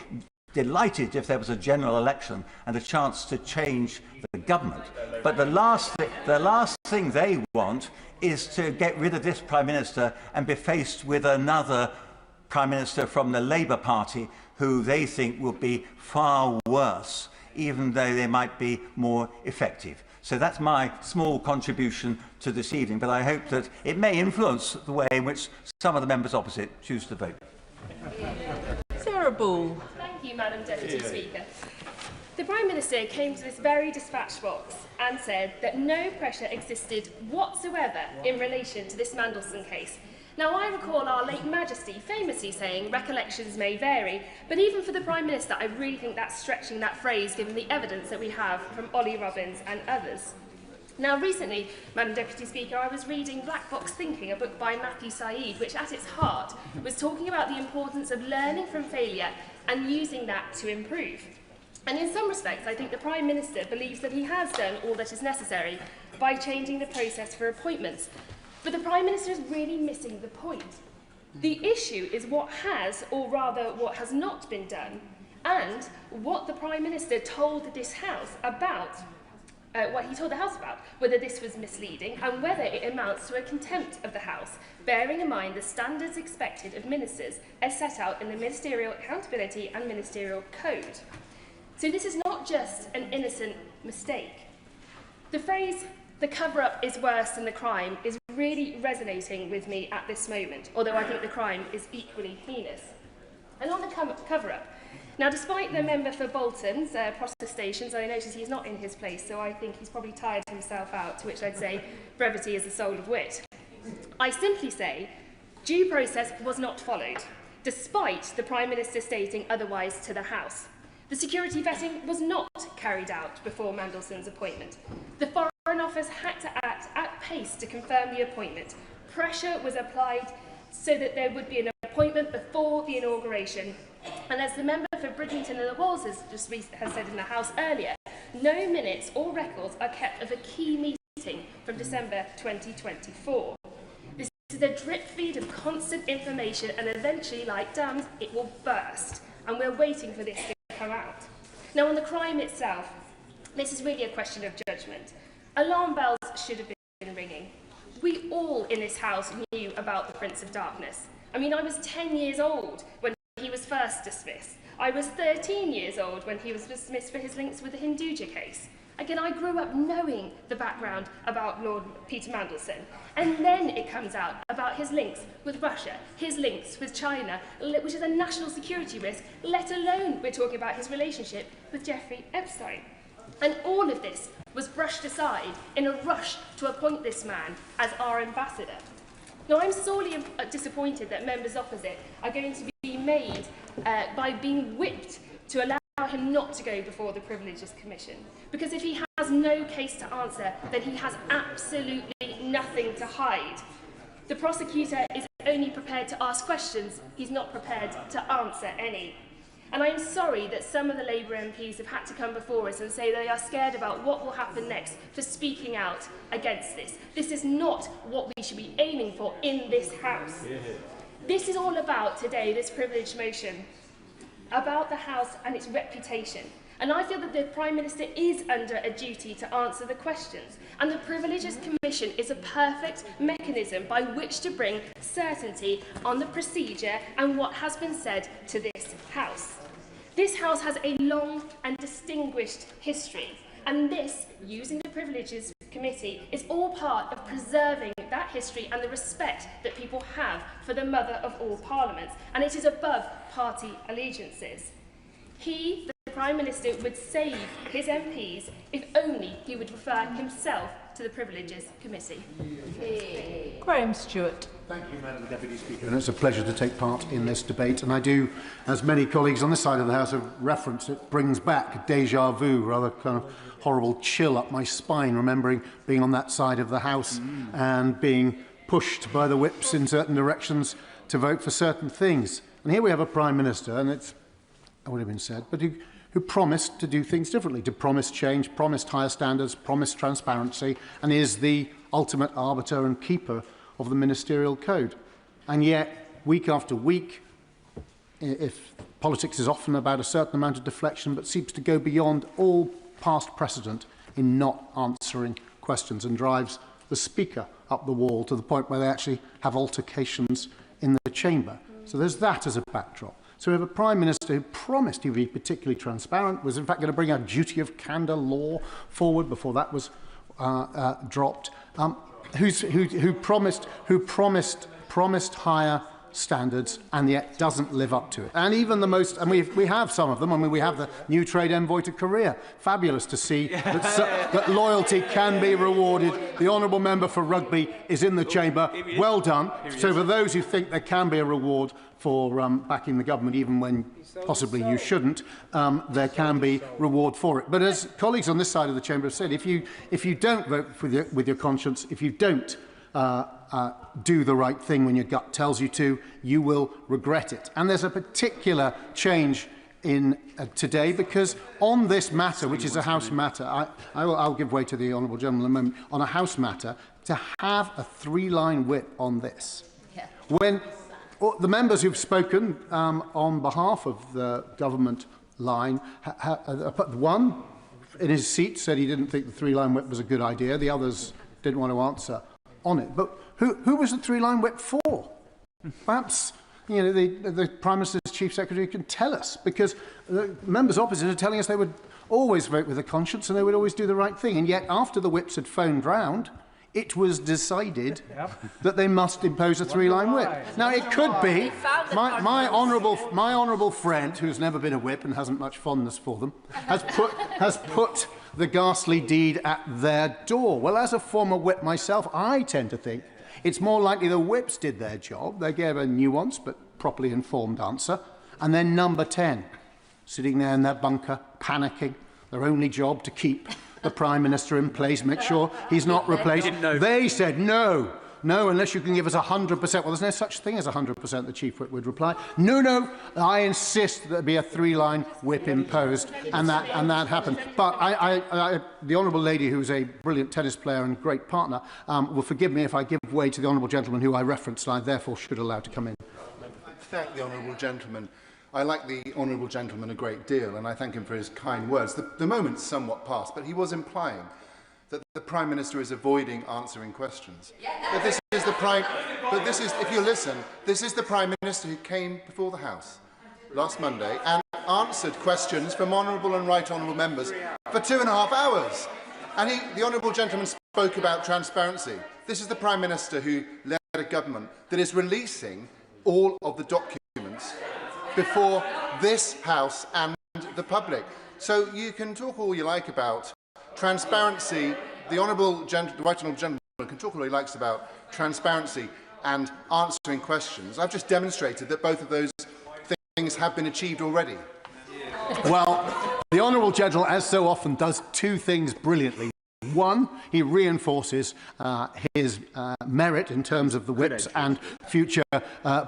S7: delighted if there was a general election and a chance to change the government. But the last thing they want is to get rid of this Prime Minister and be faced with another Prime Minister from the Labour Party who they think will be far worse, even though they might be more effective. So that's my small contribution to this evening, but I hope that it may influence the way in which some of the members opposite choose to vote.
S8: Sarah Ball.
S15: Thank you, Madam Deputy Speaker. The Prime Minister came to this very dispatch box and said that no pressure existed whatsoever in relation to this Mandelson case. Now, I recall our late Majesty famously saying recollections may vary, but even for the Prime Minister, I really think that's stretching that phrase given the evidence that we have from Ollie Robbins and others. Now, recently, Madam Deputy Speaker, I was reading Black Box Thinking, a book by Matthew Said, which at its heart was talking about the importance of learning from failure and using that to improve. And in some respects, I think the Prime Minister believes that he has done all that is necessary by changing the process for appointments. But the Prime Minister is really missing the point. The issue is what has, or rather what has not been done, and what the Prime Minister told this House about, what he told the House about, whether this was misleading and whether it amounts to a contempt of the House, bearing in mind the standards expected of ministers as set out in the Ministerial Accountability and Ministerial Code. So this is not just an innocent mistake. The phrase The cover-up is worse than the crime is really resonating with me at this moment, although I think the crime is equally heinous. And on the cover-up, now despite the member for Bolton's protestations, I notice he's not in his place, so I think he's probably tired himself out, to which I'd say brevity is the soul of wit. I simply say due process was not followed, despite the Prime Minister stating otherwise to the House. The security vetting was not carried out before Mandelson's appointment. The Foreign Office had to act at pace to confirm the appointment. Pressure was applied so that there would be an appointment before the inauguration. And as the member for Bridgington and the Walls has said in the House earlier, no minutes or records are kept of a key meeting from December 2024. This is a drip feed of constant information, and eventually, like dams, it will burst. And we're waiting for this to come out. Now, on the crime itself, this is really a question of judgment. Alarm bells should have been ringing. We all in this House knew about the Prince of Darkness. I mean, I was 10 years old when he was first dismissed. I was 13 years old when he was dismissed for his links with the Hinduja case. Again, I grew up knowing the background about Lord Peter Mandelson. And then it comes out about his links with Russia, his links with China, which is a national security risk, let alone we're talking about his relationship with Jeffrey Epstein. And all of this was brushed aside in a rush to appoint this man as our ambassador. Now, I'm sorely disappointed that members opposite are going to be made by being whipped to allow him not to go before the Privileges Commission. Because if he has no case to answer, then he has absolutely nothing to hide. The prosecutor is only prepared to ask questions, he's not prepared to answer any. And I am sorry that some of the Labour MPs have had to come before us and say they are scared about what will happen next for speaking out against this. This is not what we should be aiming for in this House. Yeah. This is all about today, this privilege motion, about the House and its reputation. And I feel that the Prime Minister is under a duty to answer the questions. And the Privileges Commission is a perfect mechanism by which to bring certainty on the procedure and what has been said to this House. This House has a long and distinguished history. And this, using the Privileges Committee, is all part of preserving that history and the respect that people have for the mother of all parliaments. And it is above party allegiances. He, the Prime Minister, would save his MPs if only he would refer himself to the Privileges Committee.
S8: Graham Stewart.
S16: Thank you, Madam Deputy Speaker. And it's a pleasure to take part in this debate. And I do, as many colleagues on this side of the House have referenced, it brings back déjà vu, rather kind of horrible chill up my spine, remembering being on that side of the House and being pushed by the whips in certain directions to vote for certain things. And here we have a Prime Minister, and it's would have been said, but who promised to do things differently, to promise change, promised higher standards, promised transparency, and is the ultimate arbiter and keeper of the ministerial code. And yet, week after week, if politics is often about a certain amount of deflection, but seems to go beyond all past precedent in not answering questions and drives the Speaker up the wall to the point where they actually have altercations in the chamber. So there's that as a backdrop. So we have a Prime Minister who promised he would be particularly transparent, was in fact going to bring a duty of candour law forward before that was dropped, who promised higher standards and yet doesn't live up to it. And even the most, and we have some of them, I mean, we have the new trade envoy to Korea. Fabulous to see that loyalty can be rewarded. The honourable member for Rugby is in the chamber. Well done. So for those who think there can be a reward for backing the government, even when possibly you shouldn't, there can be reward for it. But as colleagues on this side of the chamber have said, if you don't vote with your conscience, if you don't do the right thing when your gut tells you to, you will regret it. And there's a particular change in today, because on this matter, which is a House matter, I'll give way to the honourable gentleman in a moment, on a House matter, to have a three-line whip on this. Yeah. When the members who've spoken on behalf of the government line, one in his seat said he didn't think the three-line whip was a good idea, the others didn't want to answer on it. But who was the three-line whip for? Perhaps the Prime Minister's Chief Secretary can tell us, because the members opposite are telling us they would always vote with a conscience, and they would always do the right thing. And yet, after the whips had phoned round, it was decided that they must impose a three-line whip. Now, it could be my honourable friend, who's never been a whip and hasn't much fondness for them, has put the ghastly deed at their door. Well, as a former whip myself, I tend to think it's more likely the whips did their job. They gave a nuanced but properly informed answer. And then number 10, sitting there in their bunker, panicking, their only job to keep the Prime Minister in place, make sure he's not replaced. They said, no, unless you can give us 100%. Well, there's no such thing as 100%, the Chief Whip would reply. No, I insist that there be a three-line whip imposed, and that happened. But the Honourable Lady, who's a brilliant tennis player and great partner, will forgive me if I give way to the Honourable Gentleman who I referenced, and I therefore should allow to come in.
S9: Thank the Honourable Gentleman. I like the Honourable Gentleman a great deal, and I thank him for his kind words. The moment's somewhat past, but he was implying that the Prime Minister is avoiding answering questions. But this is the Prime... But this is, if you listen, this is the Prime Minister who came before the House last Monday and answered questions from Honourable and Right Honourable members for 2.5 hours. And the Honourable Gentleman spoke about transparency. This is the Prime Minister who led a government that is releasing all of the documents before this House and the public. So you can talk all you like about transparency. The Right Honourable Gentleman can talk all he likes about transparency and answering questions. I've just demonstrated that both of those things have been achieved already.
S16: Well, the Honourable Gentleman, as so often, does two things brilliantly. One, he reinforces his merit in terms of the whips and future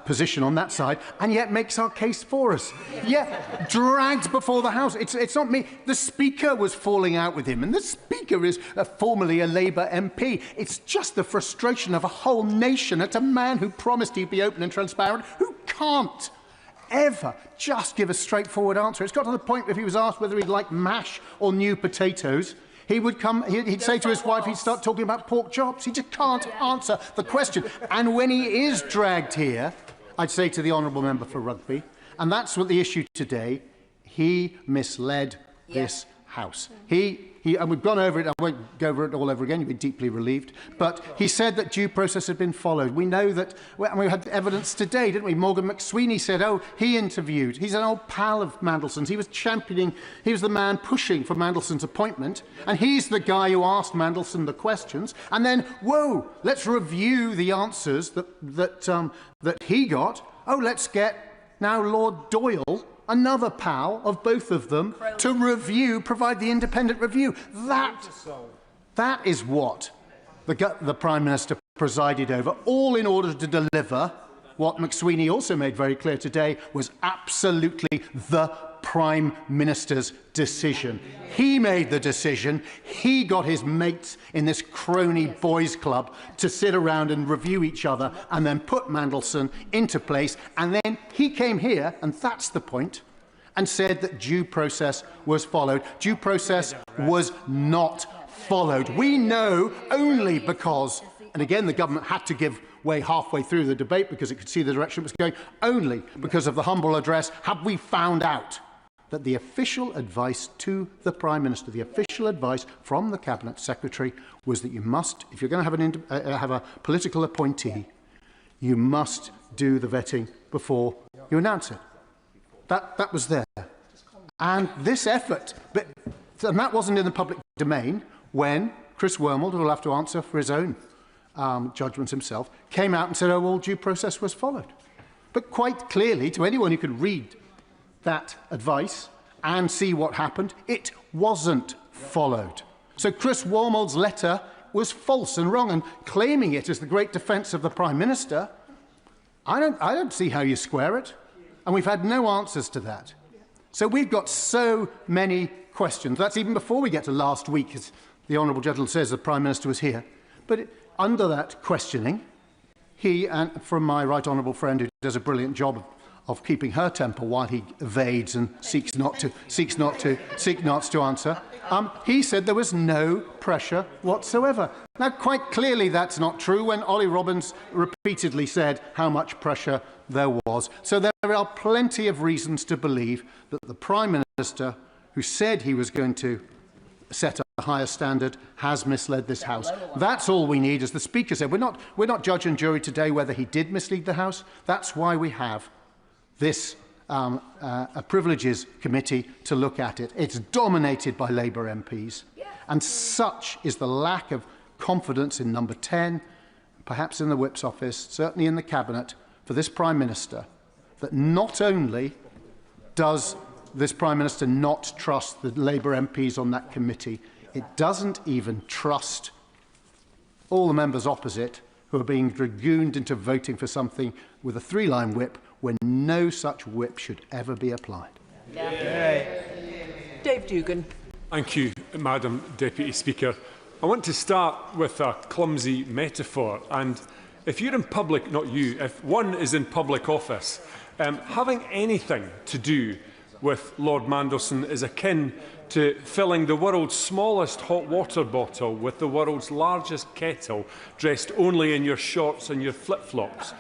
S16: position on that side, and yet makes our case for us. Yeah, dragged before the House. It's not me. The Speaker was falling out with him, and the Speaker is formerly a Labour MP. It's just the frustration of a whole nation at a man who promised he'd be open and transparent, who can't ever just give a straightforward answer. It's got to the point if he was asked whether he'd like mash or new potatoes, he would come, he'd say to his wife, he'd start talking about pork chops. He just can't answer the question. And when he is dragged here, I'd say to the Honourable Member for Rugby, and that's what the issue today, he misled this House. And we've gone over it, I won't go over it all over again, you'll be deeply relieved, but he said that due process had been followed. We know that, and we had evidence today, didn't we? Morgan McSweeney said, oh, he interviewed. He's an old pal of Mandelson's. He was championing, he was the man pushing for Mandelson's appointment, and he's the guy who asked Mandelson the questions, and then, whoa, let's review the answers that he got. Oh, let's get now Lord Doyle, another pal of both of them, to review, provide the independent review. That is what the Prime Minister presided over, all in order to deliver what McSweeney also made very clear today was absolutely the Prime Minister's decision. He made the decision. He got his mates in this crony boys club to sit around and review each other and then put Mandelson into place. And then he came here, and that's the point, and said that due process was followed. Due process was not followed. We know only because, and again the government had to give way halfway through the debate because it could see the direction it was going, only because of the humble address have we found out that the official advice to the Prime Minister, the official advice from the Cabinet Secretary was that you must, if you're going to have a political appointee, you must do the vetting before you announce it. That was there. And this effort, and that wasn't in the public domain when Chris Wormald, who will have to answer for his own judgments himself, came out and said, oh, all due process was followed. But quite clearly, to anyone who could read that advice and see what happened, it wasn't followed. So Chris Wormald's letter was false and wrong, and claiming it as the great defence of the Prime Minister, I don't see how you square it. And we've had no answers to that. So we've got so many questions. That's even before we get to last week, as the Honourable Gentleman says the Prime Minister was here. But under that questioning, he, and from my right honourable friend who does a brilliant job of keeping her temper while he evades and seeks not to answer, he said there was no pressure whatsoever. Now, quite clearly that's not true when Ollie Robbins repeatedly said how much pressure there was. So there are plenty of reasons to believe that the Prime Minister, who said he was going to set a higher standard, has misled this House. That's all we need. As the Speaker said, we're not judge and jury today whether he did mislead the House. That's why we have this a Privileges Committee to look at it. It's dominated by Labour MPs, and such is the lack of confidence in number 10, perhaps in the Whip's office, certainly in the Cabinet, for this Prime Minister, that not only does this Prime Minister not trust the Labour MPs on that committee, it doesn't even trust all the members opposite who are being dragooned into voting for something with a 3-line whip when no such whip should ever be applied.
S8: Dave Dugan.
S18: Thank you, Madam Deputy Speaker. I want to start with a clumsy metaphor. And if you're in public, not you, if one is in public office, having anything to do with Lord Mandelson is akin to filling the world's smallest hot water bottle with the world's largest kettle, dressed only in your shorts and your flip-flops.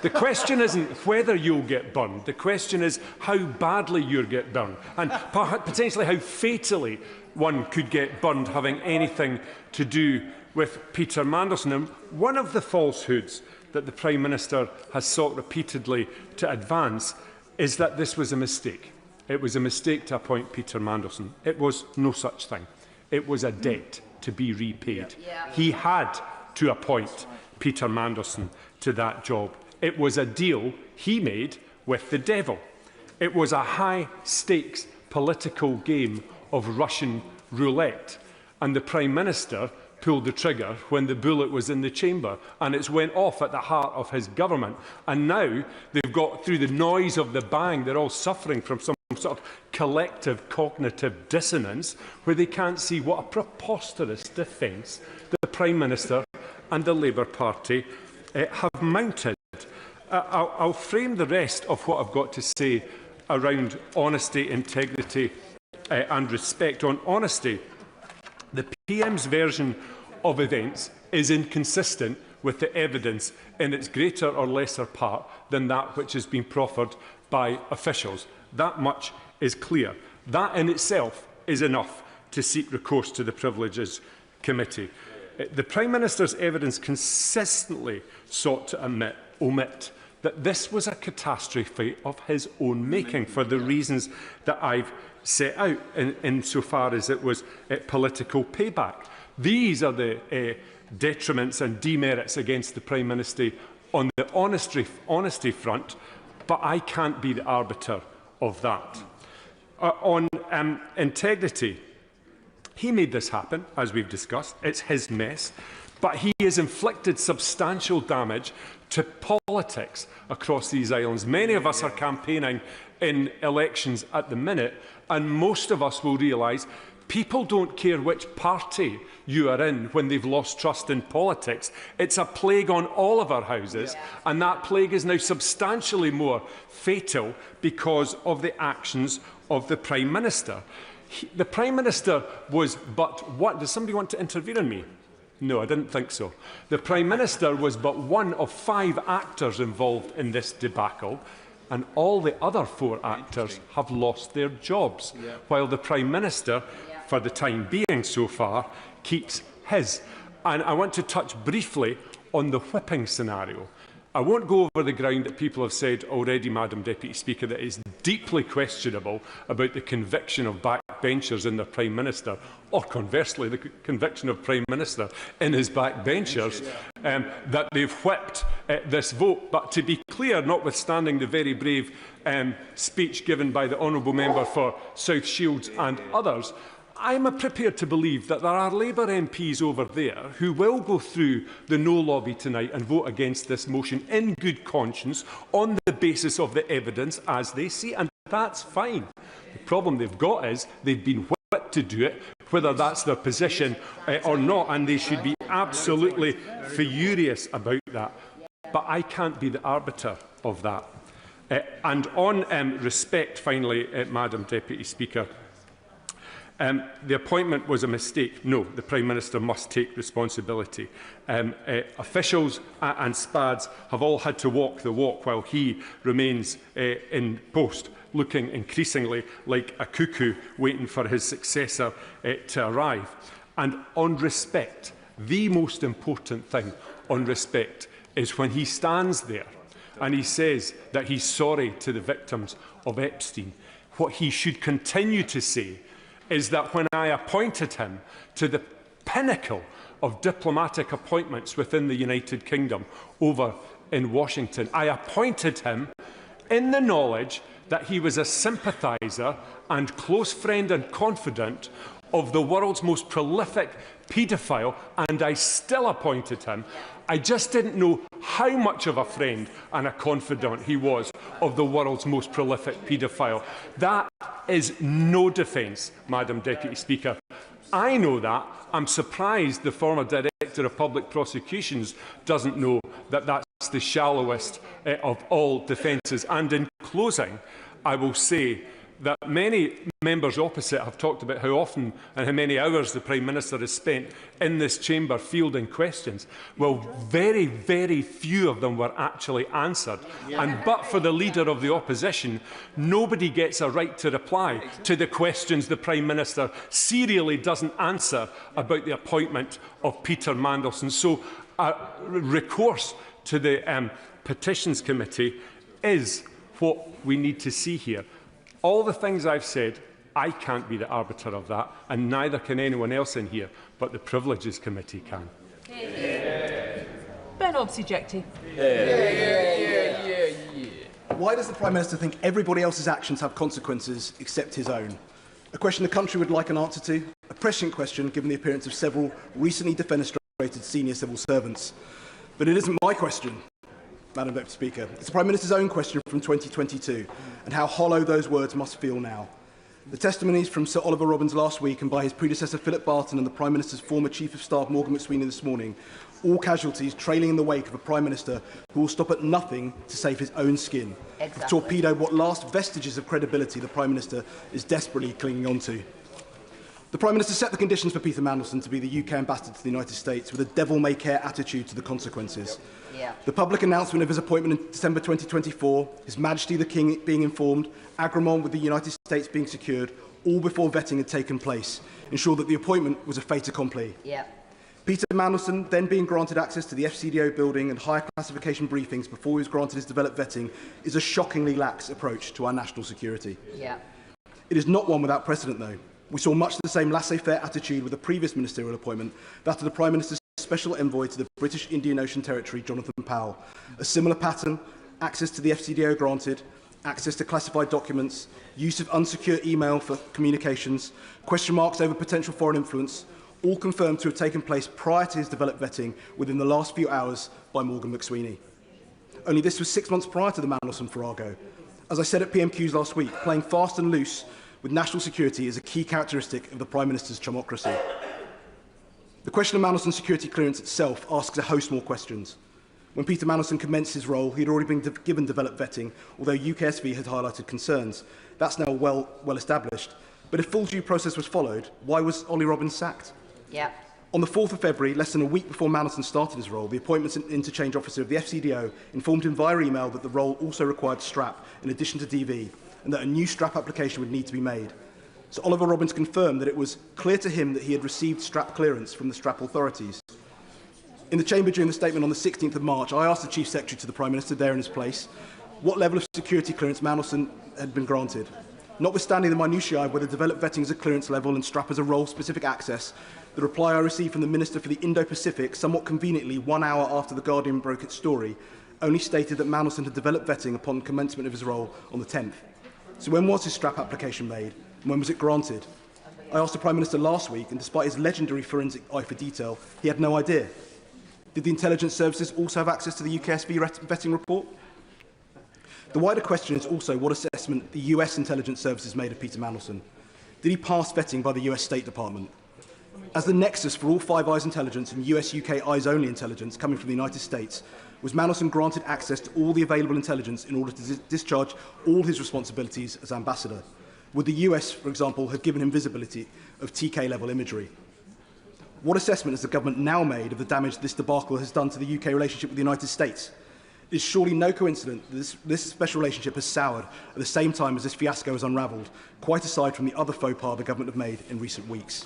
S18: The question isn't whether you'll get burned. The question is how badly you'll get burned, and potentially how fatally one could get burned having anything to do with Peter Mandelson. And one of the falsehoods that the Prime Minister has sought repeatedly to advance is that this was a mistake. It was a mistake to appoint Peter Mandelson. It was no such thing. It was a debt to be repaid. He had to appoint Peter Mandelson to that job. It was a deal he made with the devil. It was a high-stakes political game of Russian roulette. And the Prime Minister pulled the trigger when the bullet was in the chamber, and it's went off at the heart of his government. And now they've got through the noise of the bang, they're all suffering from some sort of collective cognitive dissonance where they can't see what a preposterous defence the Prime Minister and the Labour Party have mounted. I'll frame the rest of what I've got to say around honesty, integrity and respect. On honesty, the PM's version of events is inconsistent with the evidence in its greater or lesser part than that which has been proffered by officials. That much is clear. That in itself is enough to seek recourse to the Privileges Committee. The Prime Minister's evidence consistently sought to omit that this was a catastrophe of his own making for the reasons that I've set out insofar as it was political payback. These are the detriments and demerits against the Prime Minister on the honesty front, but I can't be the arbiter of that. On integrity, he made this happen, as we've discussed. It's his mess. But he has inflicted substantial damage to politics across these islands. Many of us are campaigning in elections at the minute, and most of us will realise people don't care which party you are in when they've lost trust in politics. It's a plague on all of our houses, and that plague is now substantially more fatal because of the actions of the Prime Minister. The Prime Minister was but what? Does somebody want to intervene on me? No, I didn't think so. The Prime Minister was but one of 5 actors involved in this debacle, and all the other 4 actors have lost their jobs, while the Prime Minister, for the time being so far, keeps his. And I want to touch briefly on the whipping scenario. I won't go over the ground that people have said already, Madam Deputy Speaker, that it's deeply questionable about the conviction of backbenchers in the Prime Minister, or conversely, the conviction of Prime Minister in his backbenchers, that they've whipped this vote. But to be clear, notwithstanding the very brave speech given by the Honourable Member for South Shields and others, I am prepared to believe that there are Labour MPs over there who will go through the no lobby tonight and vote against this motion in good conscience on the basis of the evidence as they see, and that's fine. The problem they've got is they've been whipped to do it, whether that's their position or not, and they should be absolutely furious about that. But I can't be the arbiter of that. And on respect, finally, Madam Deputy Speaker, the appointment was a mistake. No, the Prime Minister must take responsibility. Officials and SPADs have all had to walk the walk while he remains in post. looking increasingly like a cuckoo waiting for his successor to arrive. And on respect, the most important thing on respect is when he stands there and he says that he's sorry to the victims of Epstein. What he should continue to say is that when I appointed him to the pinnacle of diplomatic appointments within the United Kingdom over in Washington, I appointed him in the knowledge that he was a sympathiser and close friend and confidant of the world's most prolific paedophile, and I still appointed him. I just didn't know how much of a friend and a confidant he was of the world's most prolific paedophile. That is no defence, Madam Deputy Speaker. I know that. I'm surprised the former Director of Public Prosecutions doesn't know that that's the shallowest of all defences. And in closing, I will say that many members opposite have talked about how often and how many hours the Prime Minister has spent in this chamber fielding questions. Well, very, very few of them were actually answered. And but for the Leader of the Opposition, nobody gets a right to reply to the questions the Prime Minister serially doesn't answer about the appointment of Peter Mandelson. So recourse to the Petitions Committee is what we need to see here. All the things I've said, I can't be the arbiter of that, and neither can anyone else in here, but the Privileges Committee can.
S8: Ben Obsi-Jecty.
S3: Why does the Prime Minister think everybody else's actions have consequences except his own? A question the country would like an answer to, a prescient question given the appearance of several recently defenestrated senior civil servants. But it isn't my question, Madam Deputy Speaker. It's the Prime Minister's own question from 2022, and how hollow those words must feel now. The testimonies from Sir Oliver Robbins last week and by his predecessor Philip Barton and the Prime Minister's former Chief of Staff Morgan McSweeney this morning, all casualties trailing in the wake of a Prime Minister who will stop at nothing to save his own skin, to torpedo what last vestiges of credibility the Prime Minister is desperately clinging on to. The Prime Minister set the conditions for Peter Mandelson to be the UK ambassador to the United States with a devil-may-care attitude to the consequences. The public announcement of his appointment in December 2024, His Majesty the King being informed, agreement with the United States being secured, all before vetting had taken place, ensured that the appointment was a fait accompli. Peter Mandelson then being granted access to the FCDO building and higher classification briefings before he was granted his developed vetting is a shockingly lax approach to our national security. It is not one without precedent, though. We saw much the same laissez-faire attitude with the previous ministerial appointment, that of the Prime Minister's Special Envoy to the British Indian Ocean Territory, Jonathan Powell. A similar pattern, access to the FCDO granted, access to classified documents, use of unsecure email for communications, question marks over potential foreign influence, all confirmed to have taken place prior to his developed vetting within the last few hours by Morgan McSweeney. Only this was 6 months prior to the Mandelson farrago. As I said at PMQs last week, playing fast and loose with national security is a key characteristic of the Prime Minister's chumocracy. The question of Mandelson's security clearance itself asks a host more questions. When Peter Mandelson commenced his role, he had already been given developed vetting, although UKSV had highlighted concerns. That's now well established. But if full due process was followed, why was Ollie Robbins sacked? On the 4th of February, less than a week before Mandelson started his role, the Appointments and Interchange Officer of the FCDO informed him via email that the role also required STRAP in addition to DV, and that a new STRAP application would need to be made. So Oliver Robbins confirmed that it was clear to him that he had received STRAP clearance from the STRAP authorities. In the chamber during the statement on the 16th of March, I asked the Chief Secretary to the Prime Minister there in his place what level of security clearance Mandelson had been granted. Notwithstanding the minutiae of whether developed vetting is a clearance level and STRAP as a role-specific access, the reply I received from the Minister for the Indo-Pacific, somewhat conveniently 1 hour after The Guardian broke its story, only stated that Mandelson had developed vetting upon commencement of his role on the 10th. So when was his STRAP application made? And when was it granted? I asked the Prime Minister last week, and despite his legendary forensic eye for detail, he had no idea. Did the intelligence services also have access to the UKSV vetting report? The wider question is also what assessment the US intelligence services made of Peter Mandelson. Did he pass vetting by the US State Department? As the nexus for all Five Eyes intelligence and US-UK eyes-only intelligence coming from the United States, was Mandelson granted access to all the available intelligence in order to discharge all his responsibilities as ambassador? Would the US, for example, have given him visibility of TK-level imagery? What assessment has the government now made of the damage this debacle has done to the UK relationship with the United States? It is surely no coincidence that this special relationship has soured at the same time as this fiasco has unravelled, quite aside from the other faux pas the government have made in recent weeks.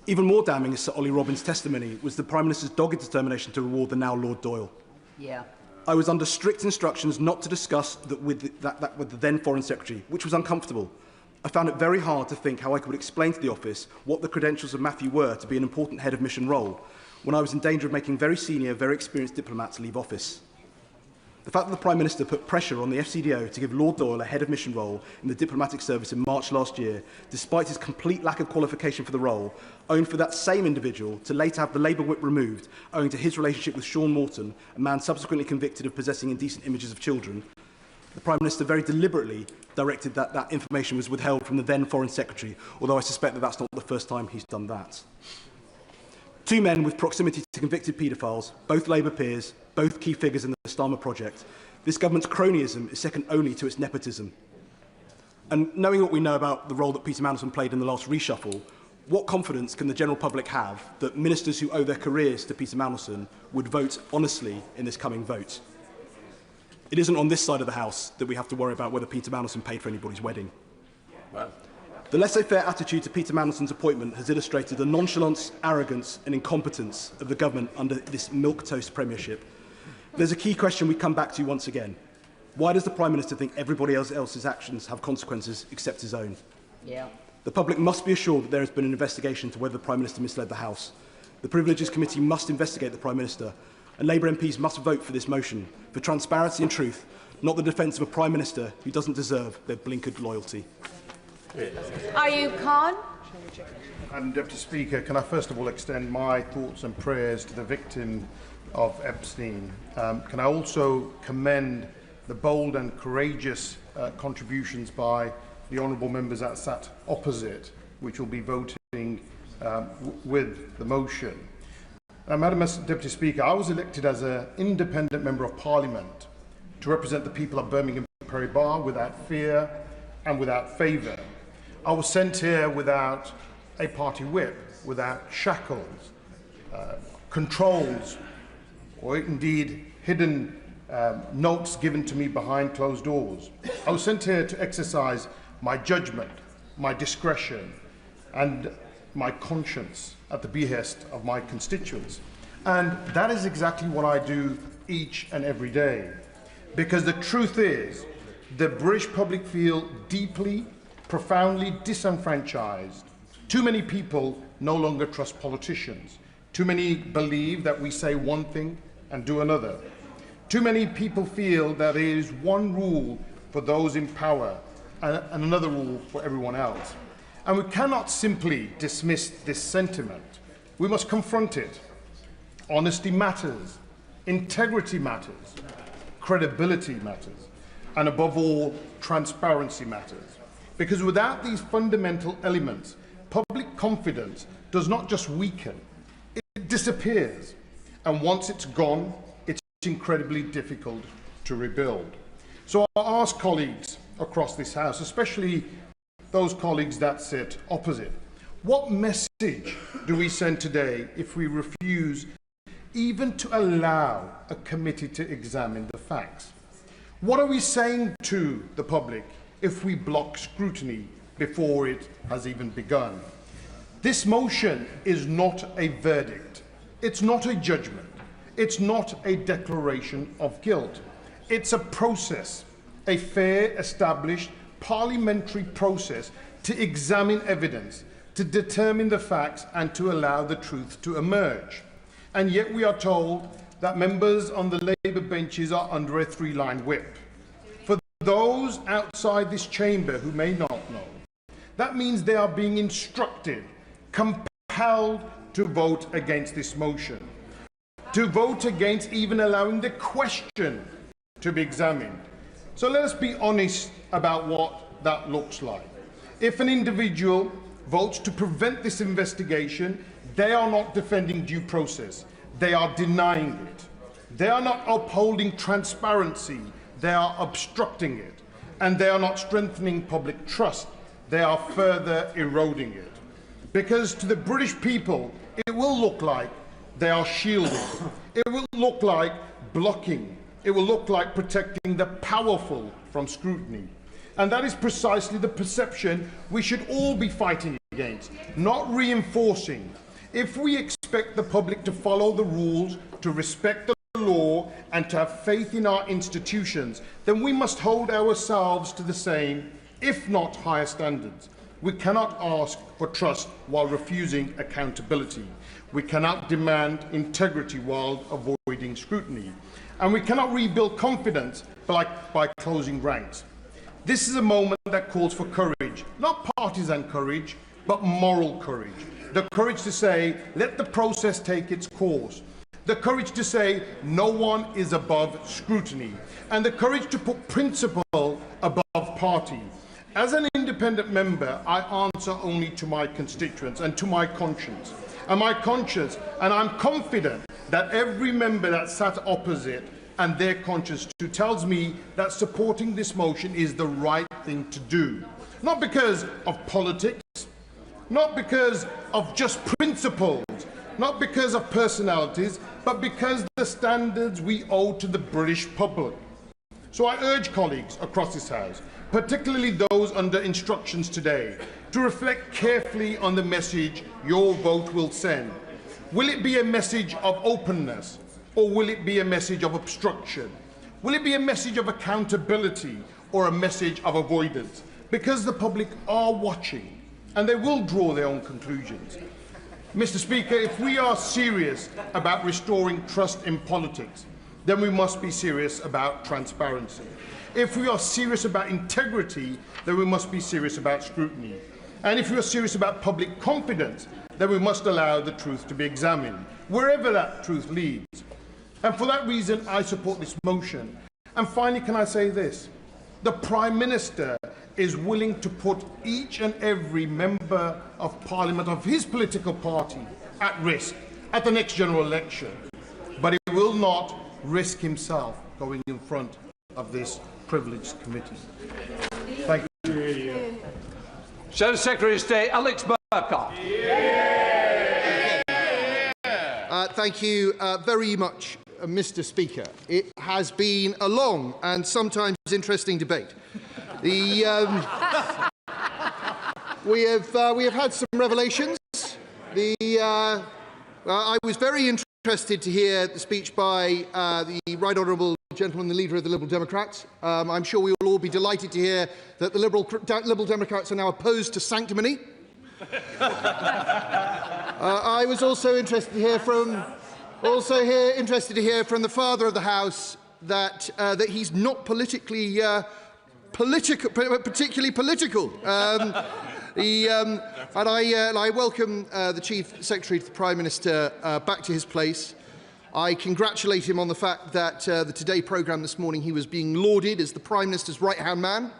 S3: Even more damning as Sir Ollie Robbins' testimony was the Prime Minister's dogged determination to reward the now Lord Doyle.
S13: Yeah.
S3: I was under strict instructions not to discuss that with the then Foreign Secretary, which was uncomfortable. I found it very hard to think how I could explain to the office what the credentials of Matthew were to be an important head of mission role, when I was in danger of making very senior, very experienced diplomats leave office. The fact that the Prime Minister put pressure on the FCDO to give Lord Doyle a head of mission role in the diplomatic service in March last year, despite his complete lack of qualification for the role, owned for that same individual to later have the Labour whip removed owing to his relationship with Sean Morton, a man subsequently convicted of possessing indecent images of children. The Prime Minister very deliberately directed that that information was withheld from the then Foreign Secretary, although I suspect that that's not the first time he's done that. Two men with proximity to convicted paedophiles, both Labour peers, both key figures in the Starmer project. This government's cronyism is second only to its nepotism. And knowing what we know about the role that Peter Mandelson played in the last reshuffle, what confidence can the general public have that ministers who owe their careers to Peter Mandelson would vote honestly in this coming vote? It isn't on this side of the House that we have to worry about whether Peter Mandelson paid for anybody's wedding. Well, the laissez-faire attitude to Peter Mandelson's appointment has illustrated the nonchalance, arrogance and incompetence of the government under this milquetoast premiership. There's a key question we come back to once again. Why does the Prime Minister think everybody else's actions have consequences except his own?
S13: Yeah.
S3: The public must be assured that there has been an investigation into whether the Prime Minister misled the House. The Privileges Committee must investigate the Prime Minister, and Labour MPs must vote for this motion, for transparency and truth, not the defence of a Prime Minister who doesn't deserve their blinkered loyalty.
S8: Ayub Khan.
S16: Madam Deputy Speaker, can I first of all extend my thoughts and prayers to the victim of Epstein. Can I also commend the bold and courageous contributions by the honourable members that sat opposite, which will be voting with the motion. Madam Deputy Speaker, I was elected as an independent Member of Parliament to represent the people of Birmingham Perry-Barr without fear and without favour. I was sent here without a party whip, without shackles, controls, or indeed hidden notes given to me behind closed doors. I was sent here to exercise my judgment, my discretion, and my conscience at the behest of my constituents. And that is exactly what I do each and every day. Because the truth is, the British public feel deeply, profoundly disenfranchised. Too many people no longer trust politicians. Too many believe that we say one thing and do another. Too many people feel that there is one rule for those in power and another rule for everyone else. And we cannot simply dismiss this sentiment. We must confront it. Honesty matters, integrity matters, credibility matters, and above all, transparency matters. Because without these fundamental elements, public confidence does not just weaken, it disappears. And once it's gone, it's incredibly difficult to rebuild. So I ask colleagues across this House, especially those colleagues that sit opposite, what message do we send today if we refuse even to allow a committee to examine the facts? What are we saying to the public if we block scrutiny before it has even begun? This motion is not a verdict. It's not a judgment. It's not a declaration of guilt. It's a process, a fair, established parliamentary process to examine evidence, to determine the facts and to allow the truth to emerge. And yet we are told that members on the Labour benches are under a three-line whip. For those outside this chamber who may not know, that means they are being instructed, compelled to vote against this motion, to vote against even allowing the question to be examined. So let us be honest about what that looks like. If an individual votes to prevent this investigation, they are not defending due process. They are denying it. They are not upholding transparency. They are obstructing it. And they are not strengthening public trust. They are further eroding it. Because to the British people, it will look like they are shielded. It will look like
S13: blocking. It will look like protecting the powerful from scrutiny. And that is precisely the perception we should all be fighting against, not reinforcing. If we expect the public to follow the rules, to respect the law, and to have faith in our institutions, then we must hold ourselves to the same, if not higher standards. We cannot ask for trust while refusing accountability. We cannot demand integrity while avoiding scrutiny. And we cannot rebuild confidence by closing ranks. This is a moment that calls for courage, not partisan courage, but moral courage. The courage to say, let the process take its course. The courage to say, no one is above scrutiny. And the courage to put principle above party. As an independent member, I answer only to my constituents and to my conscience. And I'm confident that every member that sat opposite and their conscience too tells me that supporting this motion is the right thing to do. Not because of politics, not because of just principles, not because of personalities, but because the standards we owe to the British public. So I urge colleagues across this House, particularly those under instructions today, to reflect carefully on the message your vote will send. Will it be a message of openness, or will it be a message of obstruction? Will it be a message of accountability or a message of avoidance? Because the public are watching and they will draw their own conclusions. Mr. Speaker, if we are serious about restoring trust in politics, then we must be serious about transparency. If we are serious about integrity, then we must be serious about scrutiny. And if we are serious about public confidence, then we must allow the truth to be examined, wherever that truth leads. And for that reason, I support this motion. And finally, can I say this? The Prime Minister is willing to put each and every member of Parliament of his political party at risk at the next general election. But he will not risk himself going in front of this privileged committee. Thank you.
S19: Shadow Secretary of State Alex Burkhardt.
S22: Thank you very much, Mr. Speaker. It has been a long and sometimes interesting debate. We have had some revelations. I was very interested to hear the speech by the Right Honourable Gentleman, the Leader of the Liberal Democrats. I'm sure we will all be delighted to hear that the Liberal Democrats are now opposed to sanctimony. I was also interested to hear from the Father of the House that he's not particularly political. And I welcome the Chief Secretary to the Prime Minister back to his place. I congratulate him on the fact that the Today programme this morning he was being lauded as the Prime Minister's right-hand man.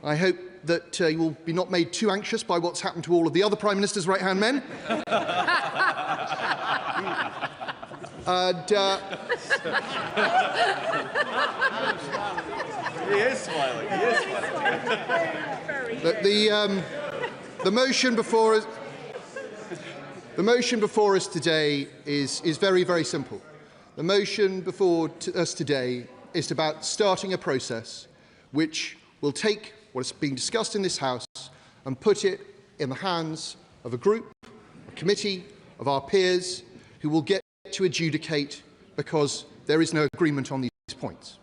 S22: I hope that you will be not made too anxious by what's happened to all of the other Prime Minister's right-hand men. And,
S20: he is smiling. He is smiling.
S22: The motion before us today is very, very simple. The motion before us today is about starting a process which will take what is being discussed in this House and put it in the hands of a group, a committee of our peers who will get to adjudicate because there is no agreement on these points.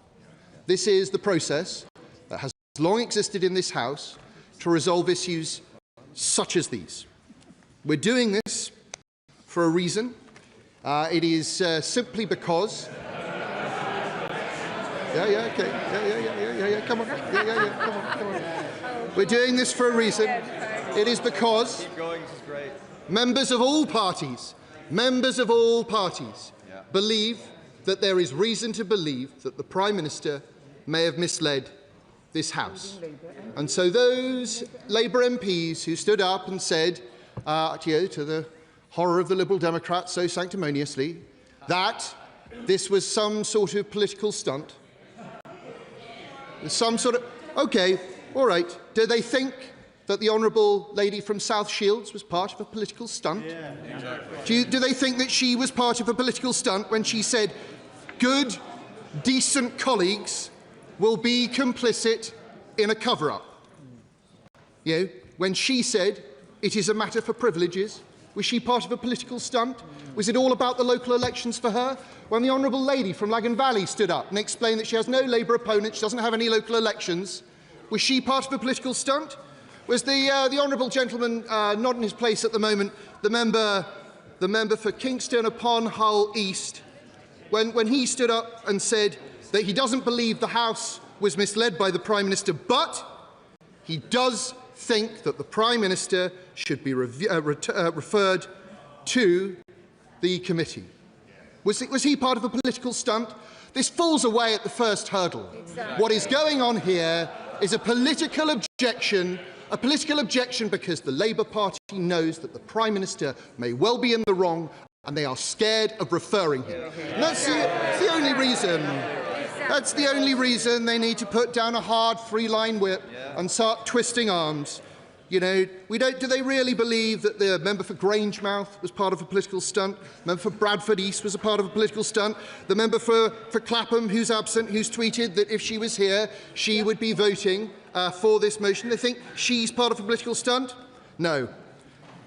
S22: This is the process that has long existed in this House to resolve issues such as these. We're doing this for a reason. It is simply because... Come on. Come on. We're doing this for a reason. It is because members of all parties believe that there is reason to believe that the Prime Minister may have misled this House. And so those Labour MPs who stood up and said, to the horror of the Liberal Democrats so sanctimoniously, that this was some sort of political stunt, OK, all right. Do they think that the Honourable Lady from South Shields was part of a political stunt? Yeah, exactly. Do they think that she was part of a political stunt when she said, good decent colleagues will be complicit in a cover-up. You know, when she said it is a matter for privileges, was she part of a political stunt? Was it all about the local elections for her? When the Honourable Lady from Lagan Valley stood up and explained that she has no Labour opponent, she doesn't have any local elections, was she part of a political stunt? Was the Honourable Gentleman not in his place at the moment, the member for Kingston upon Hull East, when he stood up and said that he doesn't believe the House was misled by the Prime Minister, but he does think that the Prime Minister should be referred to the committee. Was he part of a political stunt? This falls away at the first hurdle. Exactly. What is going on here is a political objection because the Labour Party knows that the Prime Minister may well be in the wrong and they are scared of referring him. And that's the only reason. That's the only reason they need to put down a hard three-line whip and start twisting arms. You know, do they really believe that the member for Grangemouth was part of a political stunt? The member for Bradford East was a part of a political stunt? The member for Clapham, who's absent, who's tweeted that if she was here, she would be voting for this motion. They think she's part of a political stunt? No.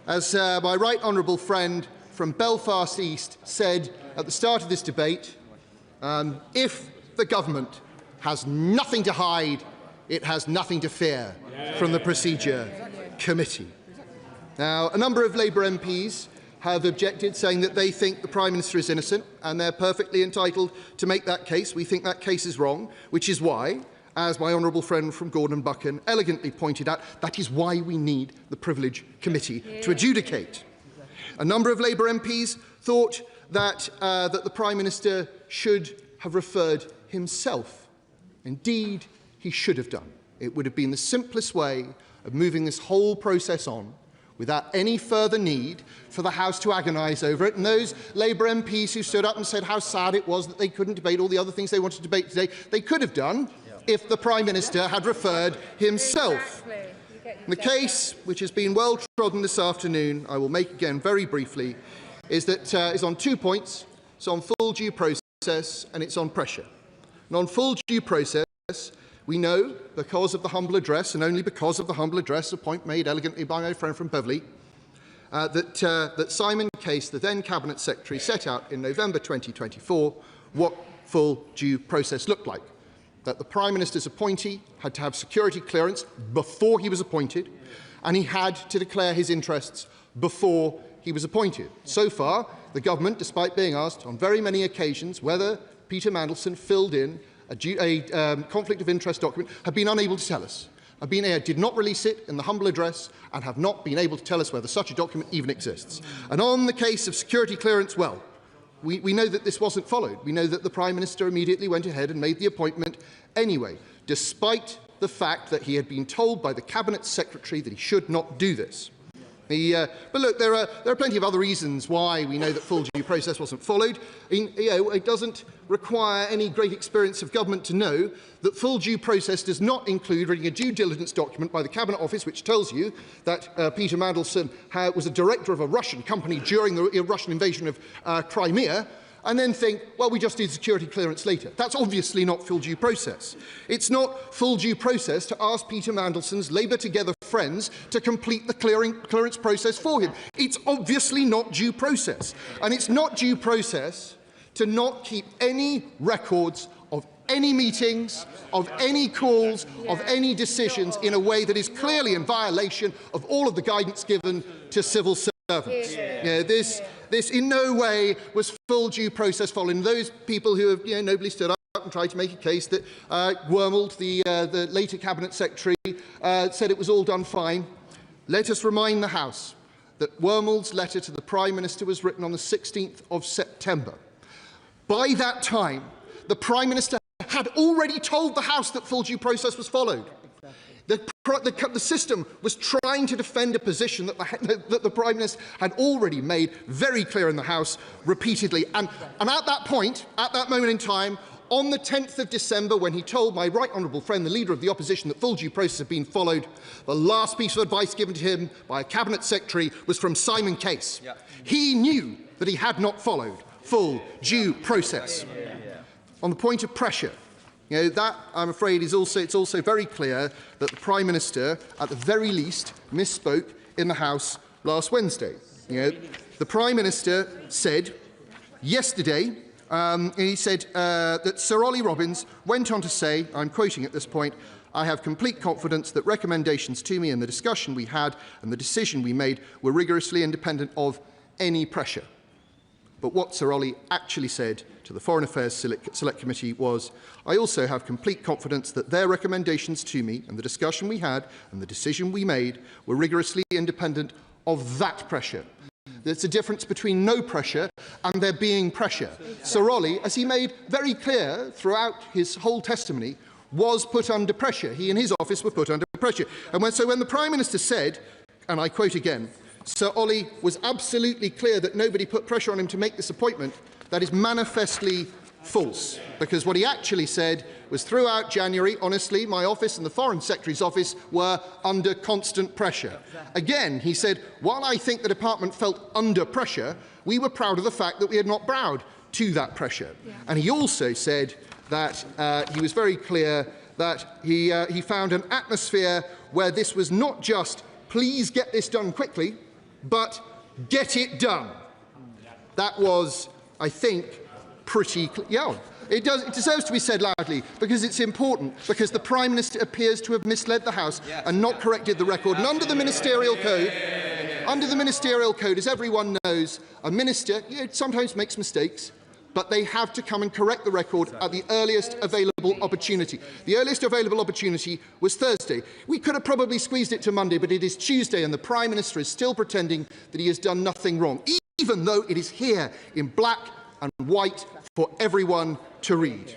S22: As my right honourable friend from Belfast East said at the start of this debate, if the government has nothing to hide, it has nothing to fear from the Procedure Committee. Now, a number of Labour MPs have objected, saying that they think the Prime Minister is innocent, and they're perfectly entitled to make that case. We think that case is wrong, which is why, as my honourable friend from Gordon Buchan elegantly pointed out, that is why we need the Privilege Committee to adjudicate. A number of Labour MPs thought that, that the Prime Minister should have referred himself. Indeed, he should have done. It would have been the simplest way of moving this whole process on without any further need for the House to agonise over it. And those Labour MPs who stood up and said how sad it was that they couldn't debate all the other things they wanted to debate today, they could have done if the Prime Minister had referred himself. The case, which has been well trodden this afternoon, I will make again very briefly, is on 2 points. It's on full due process and it's on pressure. And on full due process, we know, because of the humble address, and only because of the humble address, a point made elegantly by my friend from Beverley, that Simon Case, the then Cabinet Secretary, set out in November 2024 what full due process looked like. That the Prime Minister's appointee had to have security clearance before he was appointed, and he had to declare his interests before he was appointed. So far, the government, despite being asked on very many occasions whether Peter Mandelson filled in a conflict of interest document, have been unable to tell us. Did not release it in the humble address and have not been able to tell us whether such a document even exists. And on the case of security clearance, well, we know that this wasn't followed. We know that the Prime Minister immediately went ahead and made the appointment anyway, despite the fact that he had been told by the Cabinet Secretary that he should not do this. But look, there are plenty of other reasons why we know that full due process wasn't followed. It doesn't require any great experience of government to know that full due process does not include reading a due diligence document by the Cabinet Office which tells you that Peter Mandelson was a director of a Russian company during the Russian invasion of Crimea, and then think, well, we just need security clearance later. That's obviously not full due process. It's not full due process to ask Peter Mandelson's Labour Together friends to complete the clearance process for him. It's obviously not due process. And it's not due process to not keep any records of any meetings, of any calls, of any decisions in a way that is clearly in violation of all of the guidance given to civil servants. This in no way was full due process following. Those people who have nobly stood up and tried to make a case that Wormald, the later Cabinet Secretary, said it was all done fine. Let us remind the House that Wormald's letter to the Prime Minister was written on the 16th of September. By that time, the Prime Minister had already told the House that full due process was followed. The system was trying to defend a position that the Prime Minister had already made very clear in the House repeatedly. And at that point, at that moment in time, on the 10th of December, when he told my right honourable friend, the Leader of the Opposition, that full due process had been followed, the last piece of advice given to him by a Cabinet Secretary was from Simon Case. He knew that he had not followed full due process. on the point of pressure, that, I'm afraid, it's also very clear that the Prime Minister, at the very least, misspoke in the House last Wednesday. The Prime Minister said yesterday, he said that Sir Ollie Robbins went on to say, I'm quoting at this point, "I have complete confidence that recommendations to me and the discussion we had and the decision we made were rigorously independent of any pressure." But what Sir Ollie actually said to the Foreign Affairs Select Committee was, "I also have complete confidence that their recommendations to me and the discussion we had and the decision we made were rigorously independent of that pressure." There's a difference between no pressure and there being pressure. Sir Ollie, as he made very clear throughout his whole testimony, was put under pressure. He and his office were put under pressure. And when the Prime Minister said, and I quote again, Sir Ollie was absolutely clear that nobody put pressure on him to make this appointment, that is manifestly false. Because what he actually said was throughout January, honestly, my office and the Foreign Secretary's office were under constant pressure. Again, he said, while I think the department felt under pressure, we were proud of the fact that we had not bowed to that pressure. And he also said that he was very clear that he found an atmosphere where this was not just, please get this done quickly, but get it done. That was, I think, pretty clear. Yeah, it deserves to be said loudly because it's important, because the Prime Minister appears to have misled the House and not corrected the record. And under the ministerial code, as everyone knows, a minister sometimes makes mistakes, but they have to come and correct the record at the earliest available opportunity. The earliest available opportunity was Thursday. We could have probably squeezed it to Monday, but it is Tuesday, and the Prime Minister is still pretending that he has done nothing wrong, even though it is here in black and white for everyone to read.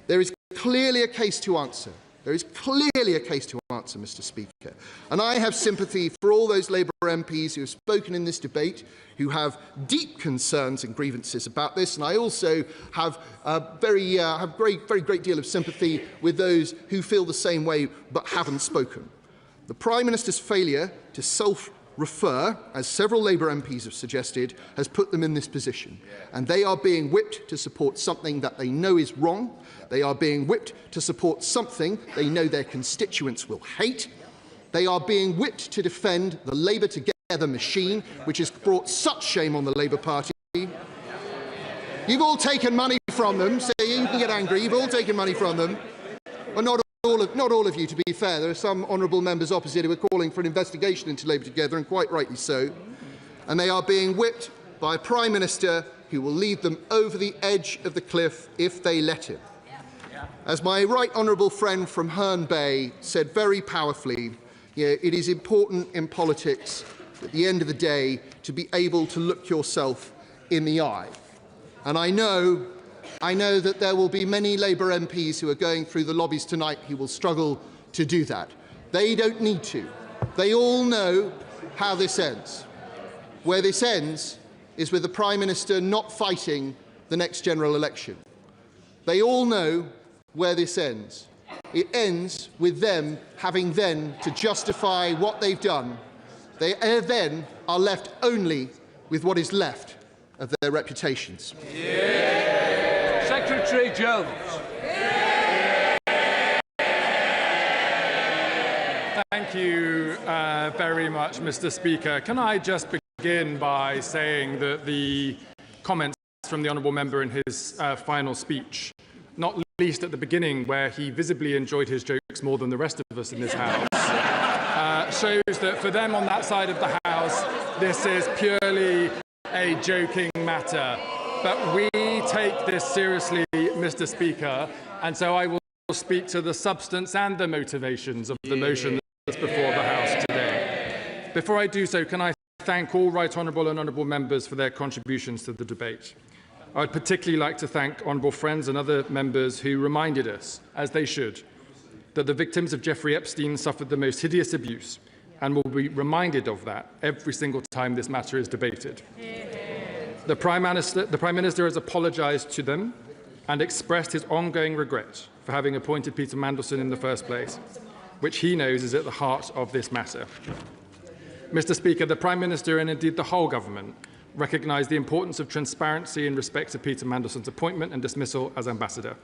S22: There is clearly a case to answer. There is clearly a case to answer, Mr. Speaker. And I have sympathy for all those Labour MPs who have spoken in this debate, who have deep concerns and grievances about this. And I also have a very great deal of sympathy with those who feel the same way but haven't spoken. The Prime Minister's failure to self-refer, as several Labour MPs have suggested, has put them in this position. And they are being whipped to support something that they know is wrong. They are being whipped to support something they know their constituents will hate. They are being whipped to defend the Labour Together machine, which has brought such shame on the Labour Party. You've all taken money from them, so you can get angry. You've all taken money from them. Well, not all of you, to be fair. There are some honourable members opposite who are calling for an investigation into Labour Together, and quite rightly so. And they are being whipped by a Prime Minister who will lead them over the edge of the cliff if they let him. As my right honourable friend from Herne Bay said very powerfully, it is important in politics, at the end of the day, to be able to look yourself in the eye. And I know that there will be many Labour MPs who are going through the lobbies tonight who will struggle to do that. They don't need to. They all know how this ends. Where this ends is with the Prime Minister not fighting the next general election. They all know where this ends. It ends with them having then to justify what they've done. They then are left only with what is left of their reputations.
S19: Secretary Jones.
S18: Thank you very much, Mr. Speaker. Can I just begin by saying that the comments from the honourable member in his final speech, not least at the beginning where he visibly enjoyed his jokes more than the rest of us in this House, shows that for them on that side of the House, this is purely a joking matter. But we take this seriously, Mr. Speaker, and so I will speak to the substance and the motivations of the motion that's before the House today. Before I do so, can I thank all right honourable and honourable members for their contributions to the debate. I would particularly like to thank honourable friends and other members who reminded us, as they should, that the victims of Jeffrey Epstein suffered the most hideous abuse and will be reminded of that every single time this matter is debated. The Prime Minister has apologised to them and expressed his ongoing regret for having appointed Peter Mandelson in the first place, which he knows is at the heart of this matter. Mr. Speaker, the Prime Minister and indeed the whole government
S1: recognise the importance of transparency in respect to Peter Mandelson's appointment and dismissal as ambassador.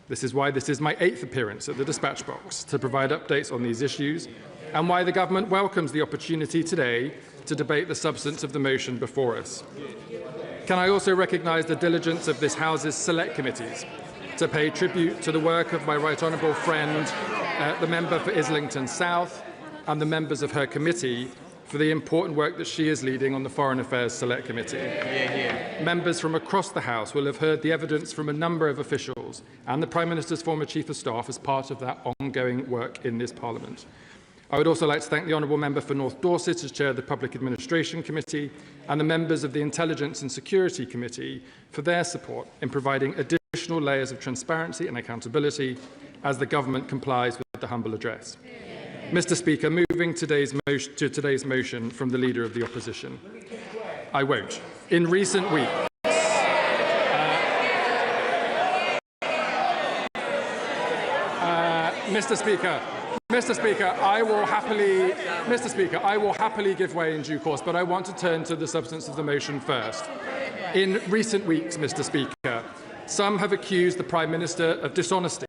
S1: This is why this is my 8th appearance at the dispatch box to provide updates on these issues, and why the government welcomes the opportunity today to debate the substance of the motion before us. Can I also recognise the diligence of this House's select committees to pay tribute to the work of my right honourable friend, the member for Islington South, and the members of her committee for the important work that she is leading on the Foreign Affairs Select Committee. Members from across the House will have heard the evidence from a number of officials and the Prime Minister's former Chief of Staff as part of that ongoing work in this Parliament. I would also like to thank the Honourable Member for North Dorset as Chair of the Public Administration Committee and the members of the Intelligence and Security Committee for their support in providing additional layers of transparency and accountability as the government complies with the humble address. Mr. Speaker, moving to today's motion from the Leader of the Opposition. I won't. In recent weeks, Mr. Speaker, I will happily give way in due course, but I want to turn to the substance of the motion first. In recent weeks, Mr. Speaker, some have accused the Prime Minister of dishonesty,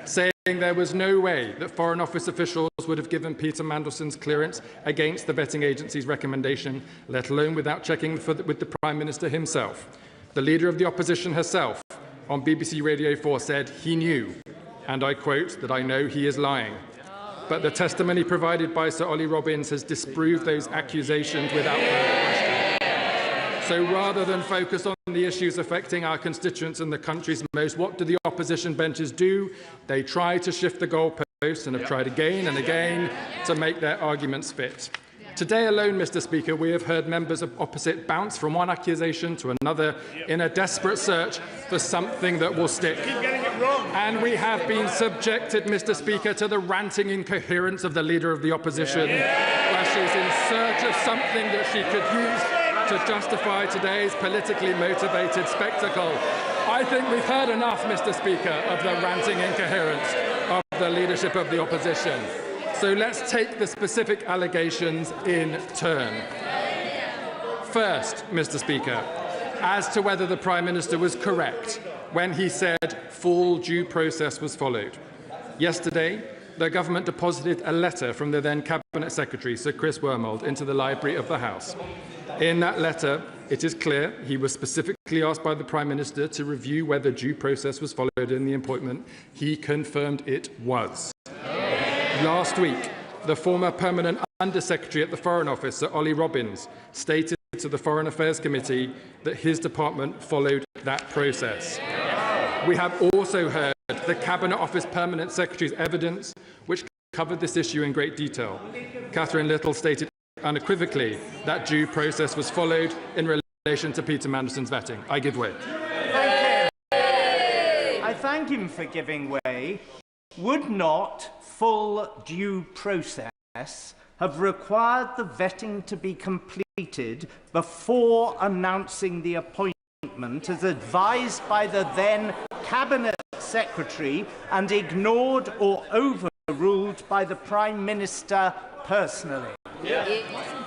S1: saying there was no way that Foreign Office officials would have given Peter Mandelson's clearance against the vetting agency's recommendation, let alone without checking with the Prime Minister himself. The Leader of the Opposition herself on BBC Radio 4 said he knew, and I quote, that I know he is lying. But the testimony provided by Sir Ollie Robbins has disproved those accusations without further question. So rather than focus on the issues affecting our constituents and the country's most, what do the opposition benches do? They try to shift the goalposts and have tried again and again to make their arguments fit. Today alone, Mr. Speaker, we have heard members of opposite bounce from one accusation to another in a desperate search for something that will stick. And we have been subjected, Mr. Speaker, to the ranting incoherence of the Leader of the Opposition, where she's in search of something that she could use to justify today's politically motivated spectacle. I think we've heard enough, Mr. Speaker, of the ranting incoherence of the leadership of the opposition. So let's take the specific allegations in turn. First, Mr. Speaker, as to whether the Prime Minister was correct when he said full due process was followed. Yesterday, the government deposited a letter from the then Cabinet Secretary, Sir Chris Wormold, into the library of the House. In that letter, it is clear he was specifically asked by the Prime Minister to review whether due process was followed in the appointment. He confirmed it was. Last week, the former permanent Under-Secretary at the Foreign Office, Sir Ollie Robbins, stated to the Foreign Affairs Committee that his department followed that process. We have also heard the Cabinet Office Permanent Secretary's evidence, which covered this issue in great detail. Catherine Little stated unequivocally that due process was followed in relation to Peter Mandelson's vetting. I give way.
S12: Thank you. I thank him for giving way. Would not full due process have required the vetting to be completed before announcing the appointment as advised by the then Cabinet Secretary and ignored or overruled by the Prime Minister personally?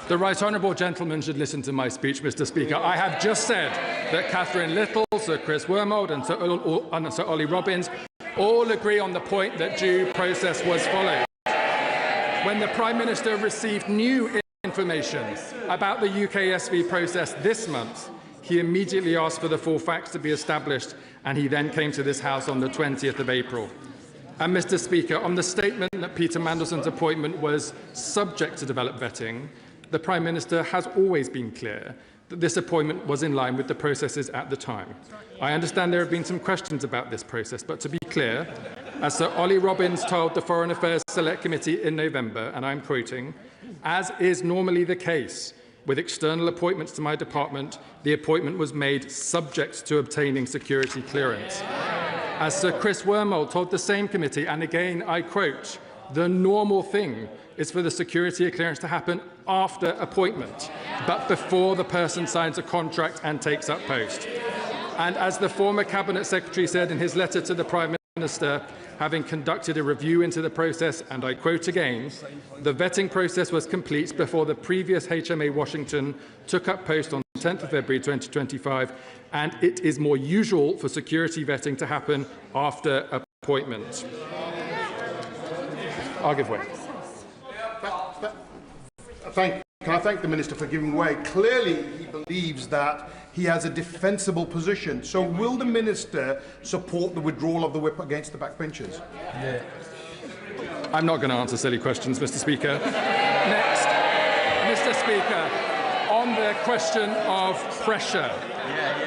S1: The Right Honourable Gentleman should listen to my speech, Mr. Speaker. I have just said that Catherine Little, Sir Chris Wormold and Sir Ollie Robbins all agree on the point that due process was followed. When the Prime Minister received new information about the UKSV process this month, he immediately asked for the full facts to be established, and he then came to this House on the 20th of April. And, Mr. Speaker, on the statement that Peter Mandelson's appointment was subject to developed vetting, the Prime Minister has always been clear that this appointment was in line with the processes at the time. I understand there have been some questions about this process, but to be clear, as Sir Ollie Robbins told the Foreign Affairs Select Committee in November, and I'm quoting, as is normally the case with external appointments to my department, the appointment was made subject to obtaining security clearance. As Sir Chris Wormold told the same committee, and again I quote, the normal thing is for the security clearance to happen after appointment, but before the person signs a contract and takes up post. And as the former Cabinet Secretary said in his letter to the Prime Minister, having conducted a review into the process, and I quote again, the vetting process was complete before the previous HMA Washington took up post on 10th of February 2025, and it is more usual for security vetting to happen after appointment. I'll give way.
S13: Can I thank the Minister for giving way? Clearly, he believes that he has a defensible position. So will the Minister support the withdrawal of the whip against the backbenchers?
S1: Yeah. I'm not going to answer silly questions, Mr. Speaker. Next, Mr. Speaker, on the question of pressure.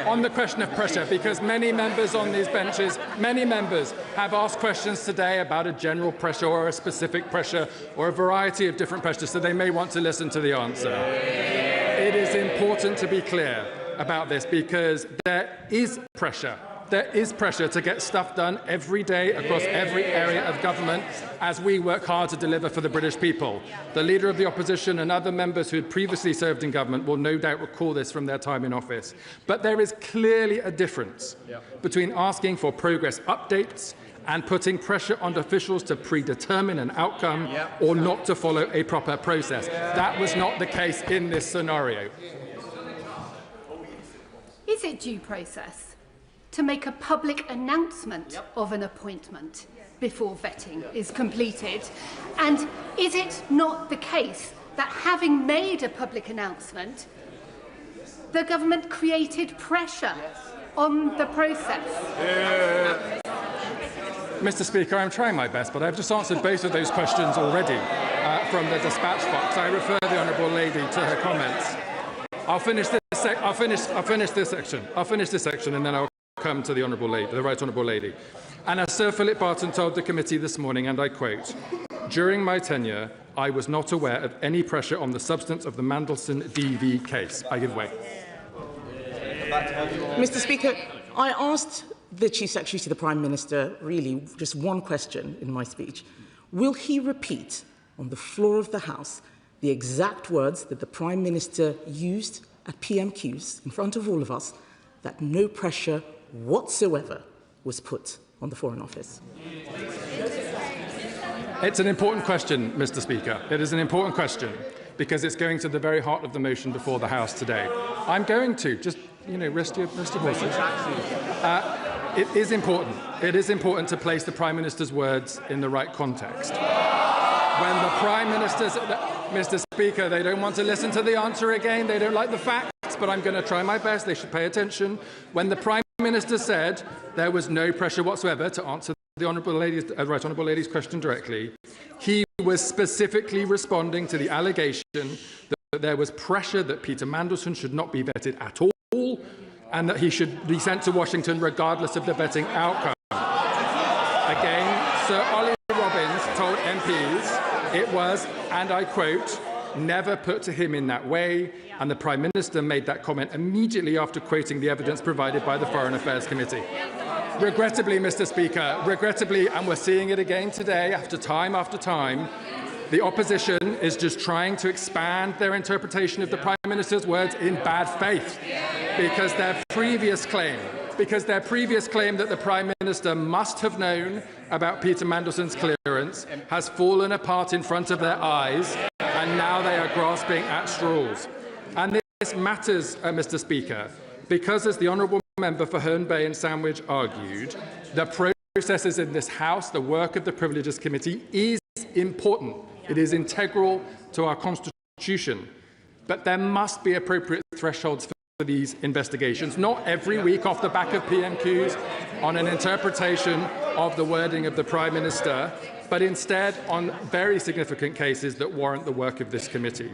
S1: On the question of pressure, because many members on these benches, many members have asked questions today about a general pressure or a specific pressure or a variety of different pressures, so they may want to listen to the answer. It is important to be clear about this because there is pressure. There is pressure to get stuff done every day across every area of government as we work hard to deliver for the British people. The Leader of the Opposition and other members who had previously served in government will no doubt recall this from their time in office. But there is clearly a difference between asking for progress updates and putting pressure on officials to predetermine an outcome or not to follow a proper process. That was not the case in this scenario.
S6: Is it due process to make a public announcement of an appointment before vetting is completed? And is it not the case that having made a public announcement, the government created pressure on the process?
S1: Mr. Speaker, I'm trying my best, but I've just answered both of those questions already from the dispatch box. I refer the Honourable Lady to her comments. I'll finish this section, and then I'll come to the Honourable Lady, the Right Honourable Lady. And as Sir Philip Barton told the committee this morning, and I quote, "During my tenure, I was not aware of any pressure on the substance of the Mandelson DV case." I give way.
S14: Mr. Speaker, I asked the Chief Secretary to the Prime Minister really just one question in my speech. Will he repeat on the floor of the House the exact words that the Prime Minister used at PMQs in front of all of us, that no pressure whatsoever was put on the Foreign Office?
S1: It's an important question, Mr. Speaker. It is an important question because it's going to the very heart of the motion before the House today. I'm going to just, rest your horses. It is important. It is important to place the Prime Minister's words in the right context. When the Prime Minister's, Mr. Speaker, they don't want to listen to the answer again. They don't like the facts, but I'm going to try my best. They should pay attention. When the Prime Minister said there was no pressure whatsoever, to answer the Right Honourable Lady's question directly, he was specifically responding to the allegation that there was pressure that Peter Mandelson should not be vetted at all and that he should be sent to Washington regardless of the vetting outcome. Again, Sir Ollie Robbins told MPs it was, and I quote, never put to him in that way, and the Prime Minister made that comment immediately after quoting the evidence provided by the Foreign Affairs Committee. Regrettably, Mr. Speaker, and we're seeing it again today after time, the opposition is just trying to expand their interpretation of the Prime Minister's words in bad faith because their previous claim that the Prime Minister must have known about Peter Mandelson's clearance has fallen apart in front of their eyes, and now they are grasping at straws. And this matters, Mr. Speaker, because, as the Honourable Member for Herne Bay and Sandwich argued, the processes in this House, the work of the Privileges Committee, is important. It is integral to our Constitution. But there must be appropriate thresholds for these investigations, not every week off the back of PMQs on an interpretation of the wording of the Prime Minister, but instead on very significant cases that warrant the work of this committee.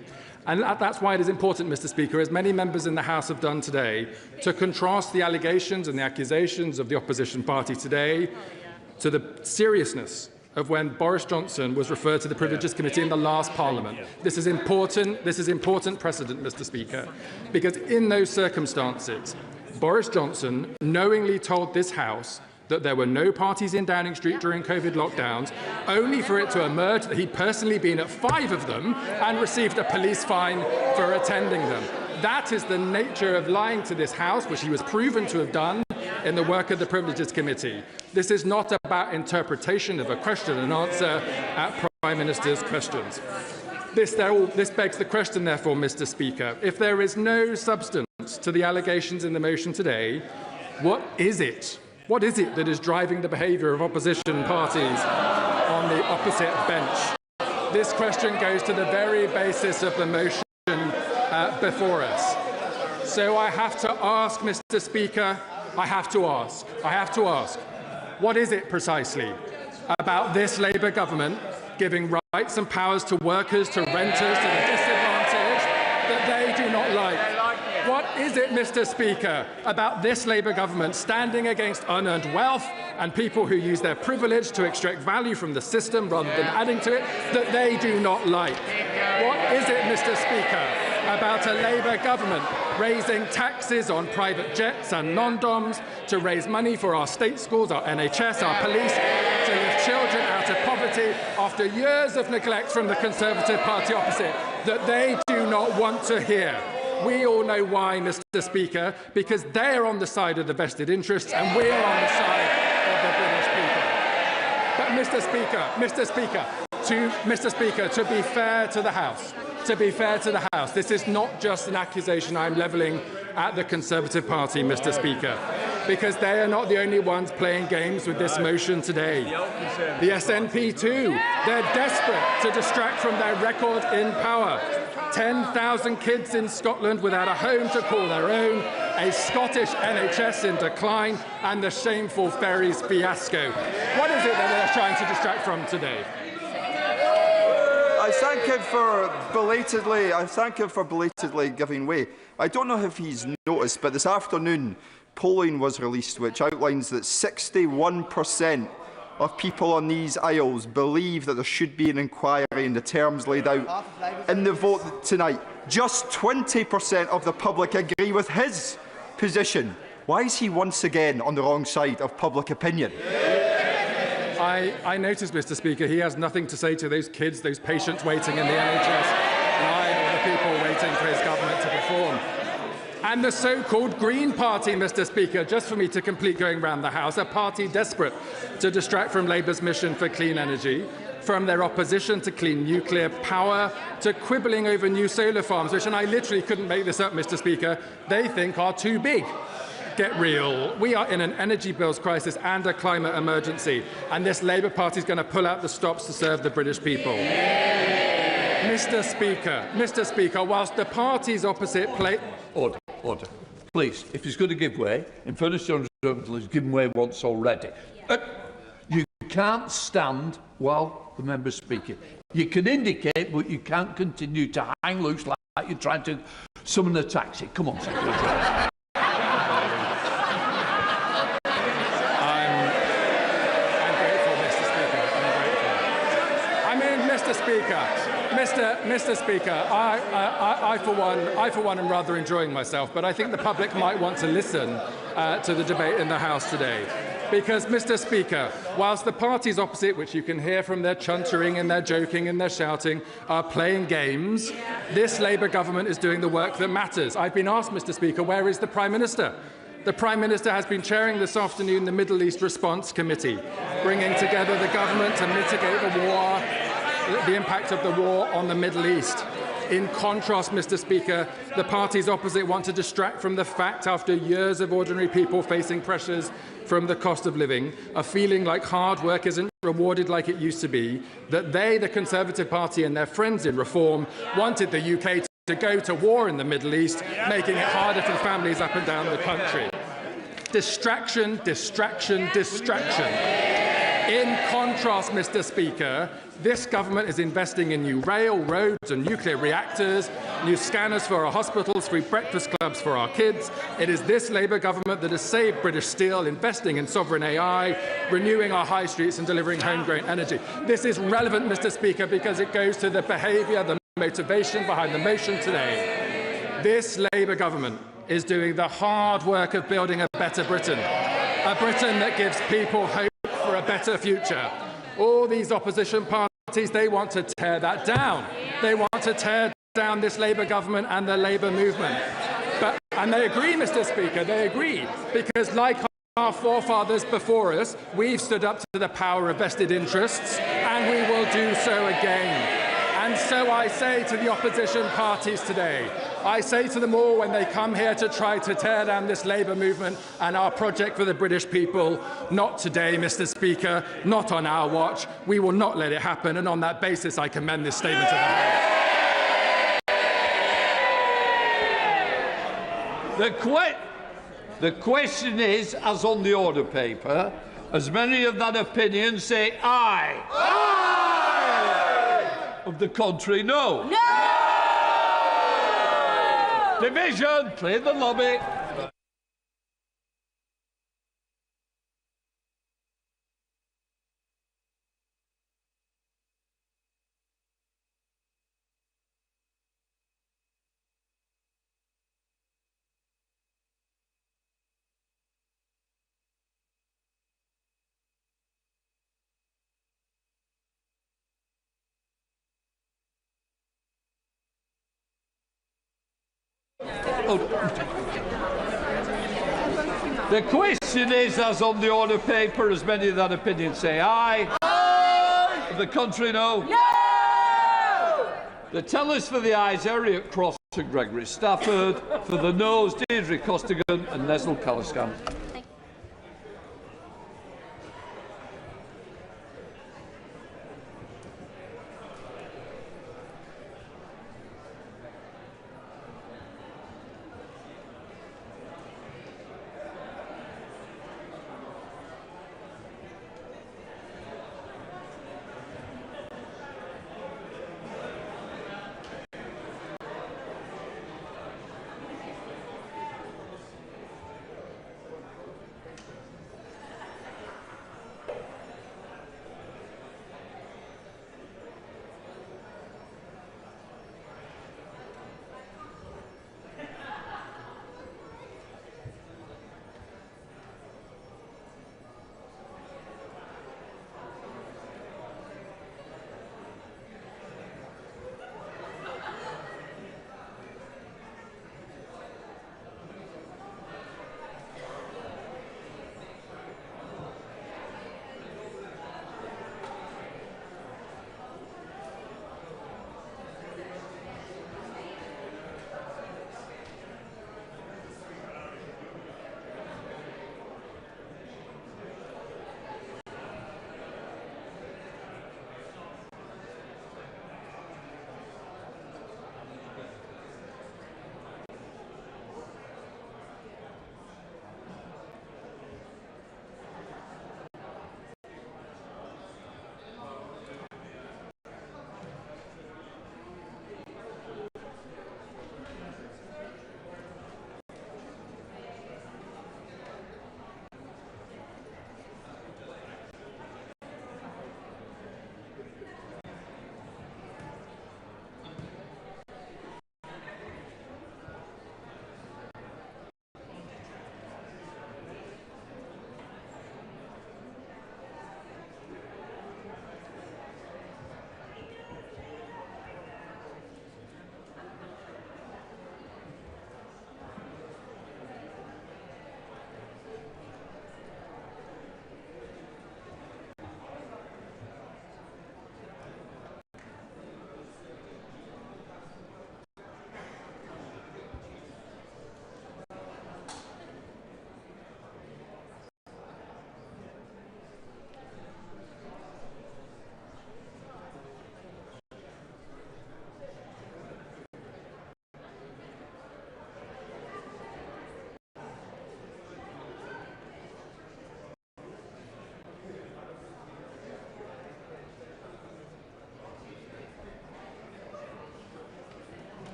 S1: And that's why it is important, Mr. Speaker, as many members in the House have done today, to contrast the allegations and the accusations of the opposition party today to the seriousness of when Boris Johnson was referred to the Privileges Committee in the last Parliament. This is important precedent, Mr. Speaker, because in those circumstances, Boris Johnson knowingly told this House that there were no parties in Downing Street during COVID lockdowns, only for it to emerge that he'd personally been at 5 of them and received a police fine for attending them. That is the nature of lying to this House, which he was proven to have done in the work of the Privileges Committee. This is not about interpretation of a question and answer at Prime Minister's questions. This begs the question, therefore, Mr. Speaker. If there is no substance to the allegations in the motion today, what is it? What is it that is driving the behaviour of opposition parties on the opposite bench? This question goes to the very basis of the motion before us. So I have to ask, Mr. Speaker, I have to ask, what is it precisely about this Labour government giving rights and powers to workers, to renters, to the disadvantaged that they do not like? What is it, Mr. Speaker, about this Labour government standing against unearned wealth and people who use their privilege to extract value from the system rather than adding to it that they do not like? What is it, Mr. Speaker, about a Labour government raising taxes on private jets and non-doms to raise money for our state schools, our NHS, our police, to lift children out of poverty after years of neglect from the Conservative Party opposite that they do not want to hear? We all know why, Mr. Speaker, because they are on the side of the vested interests and we are on the side of the British people. But Mr. Speaker, to be fair to the House, this is not just an accusation I'm levelling at the Conservative Party, Mr. Speaker, because they are not the only ones playing games with this motion today. The SNP too. They're desperate to distract from their record in power. 10,000 kids in Scotland without a home to call their own, a Scottish NHS in decline, and the shameful ferries fiasco. What is it that they're trying to distract from today?
S11: I thank him for belatedly giving way. I don't know if he's noticed, but this afternoon polling was released which outlines that 61% of people on these aisles believe that there should be an inquiry in the terms laid out in the vote tonight. Just 20% of the public agree with his position. Why is he once again on the wrong side of public opinion?
S1: I notice, Mr. Speaker, he has nothing to say to those kids, those patients waiting in the NHS line, or the people waiting for his government to perform. And the so-called Green Party, Mr. Speaker, just for me to complete going round the House, a party desperate to distract from Labour's mission for clean energy, from their opposition to clean nuclear power, to quibbling over new solar farms, which, and I literally couldn't make this up, Mr. Speaker, they think are too big. Get real. We are in an energy bills crisis and a climate emergency, and this Labour Party is going to pull out the stops to serve the British people. Mr. Speaker, whilst the parties opposite play...
S19: Order. Please, if he's going to give way, in fairness to he's given way once already. You can't stand while the member's speaking. You can indicate, but you can't continue to hang loose like you're trying to summon a taxi. Come on, Secretary.
S1: Mr. Speaker, I for one am rather enjoying myself, but I think the public might want to listen to the debate in the House today. Because, Mr. Speaker, whilst the parties opposite, which you can hear from their chuntering and their joking and their shouting, are playing games, this Labour government is doing the work that matters. I've been asked, Mr. Speaker, where is the Prime Minister? The Prime Minister has been chairing this afternoon the Middle East Response Committee, bringing together the government to mitigate the impact of the war on the Middle East. In contrast, Mr. Speaker, the parties opposite want to distract from the fact, after years of ordinary people facing pressures from the cost of living, a feeling like hard work isn't rewarded like it used to be, that they, the Conservative Party and their friends in Reform, wanted the UK to go to war in the Middle East, making it harder for families up and down the country. Distraction, distraction, distraction. In contrast, Mr. Speaker, this government is investing in new rail, roads and nuclear reactors, new scanners for our hospitals, free breakfast clubs for our kids. It is this Labour government that has saved British Steel, investing in sovereign AI, renewing our high streets and delivering homegrown energy. This is relevant, Mr. Speaker, because it goes to the behaviour, the motivation behind the motion today. This Labour government is doing the hard work of building a better Britain, a Britain that gives people hope for a better future. All these opposition parties, they want to tear that down. They want to tear down this Labour government and the Labour movement. And they agree, Mr. Speaker, they agree, because like our forefathers before us, we've stood up to the power of vested interests, and we will do so again. And so I say to the opposition parties today, I say to them all when they come here to try to tear down this Labour movement and our project for the British people, not today, Mr. Speaker, not on our watch. We will not let it happen, and on that basis I commend this statement of the House.
S19: The question is, as on the order paper, as many of that opinion say aye. Aye! Of the contrary, no. No! Division, play the lobby. The question is, as on the order paper, as many of that opinion say aye. Aye! The contrary, no. No! The tellers for the ayes, Eric Cross and Gregory Stafford. For the noes, Deirdre Costigan and Nestle Caliscan.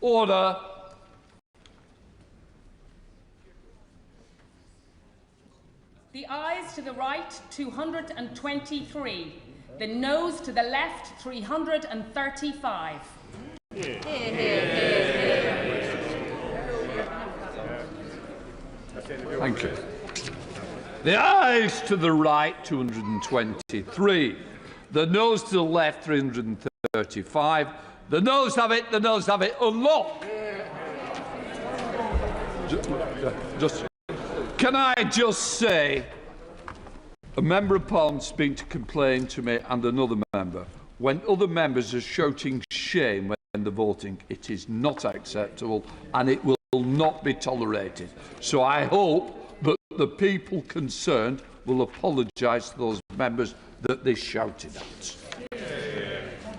S19: Order.
S5: The ayes to the right, 223. The noes to the left, 335.
S19: Thank you. The ayes to the right, 223. The noes to the left, 335. The noes have it, the noes have it. Unlock. Can I just say, a member of Parliament speaking to complain to me and another member, when other members are shouting shame when they're voting, it is not acceptable and it will not be tolerated. So I hope that the people concerned will apologise to those members that they shouted at.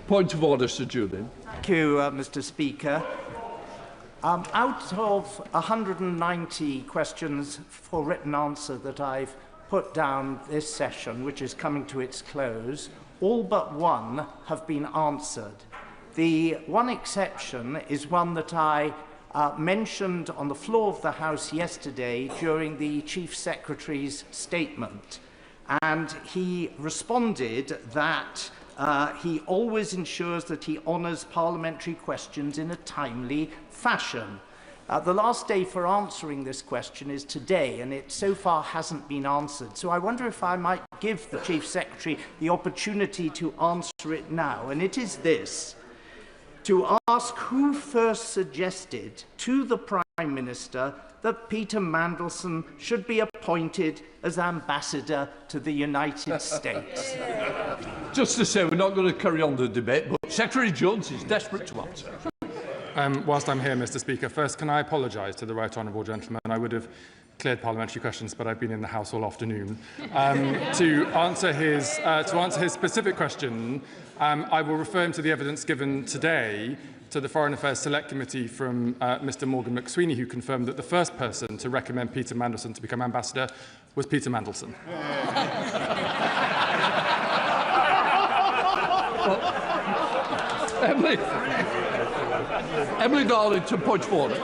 S19: Point of order, Sir Julian.
S12: Thank you, Mr. Speaker. Out of 190 questions for written answer that I've put down this session, which is coming to its close, all but one have been answered. The one exception is one that I mentioned on the floor of the House yesterday during the Chief Secretary's statement. And he responded that he always ensures that he honours parliamentary questions in a timely fashion. The last day for answering this question is today, and it so far hasn't been answered. So I wonder if I might give the Chief Secretary the opportunity to answer it now. And it is this: to ask who first suggested to the Prime Minister that Peter Mandelson should be appointed as ambassador to the United States.
S19: Just to say, we're not going to carry on the debate, but Secretary Jones is desperate to answer.
S1: Whilst I'm here, Mr. Speaker, first can I apologise to the right honourable gentleman? I would have cleared parliamentary questions, but I've been in the House all afternoon. To answer his specific question, I will refer him to the evidence given today to the Foreign Affairs Select Committee from Mr. Morgan McSweeney, who confirmed that the first person to recommend Peter Mandelson to become ambassador was Peter Mandelson.
S19: Emily Darlington, point of order.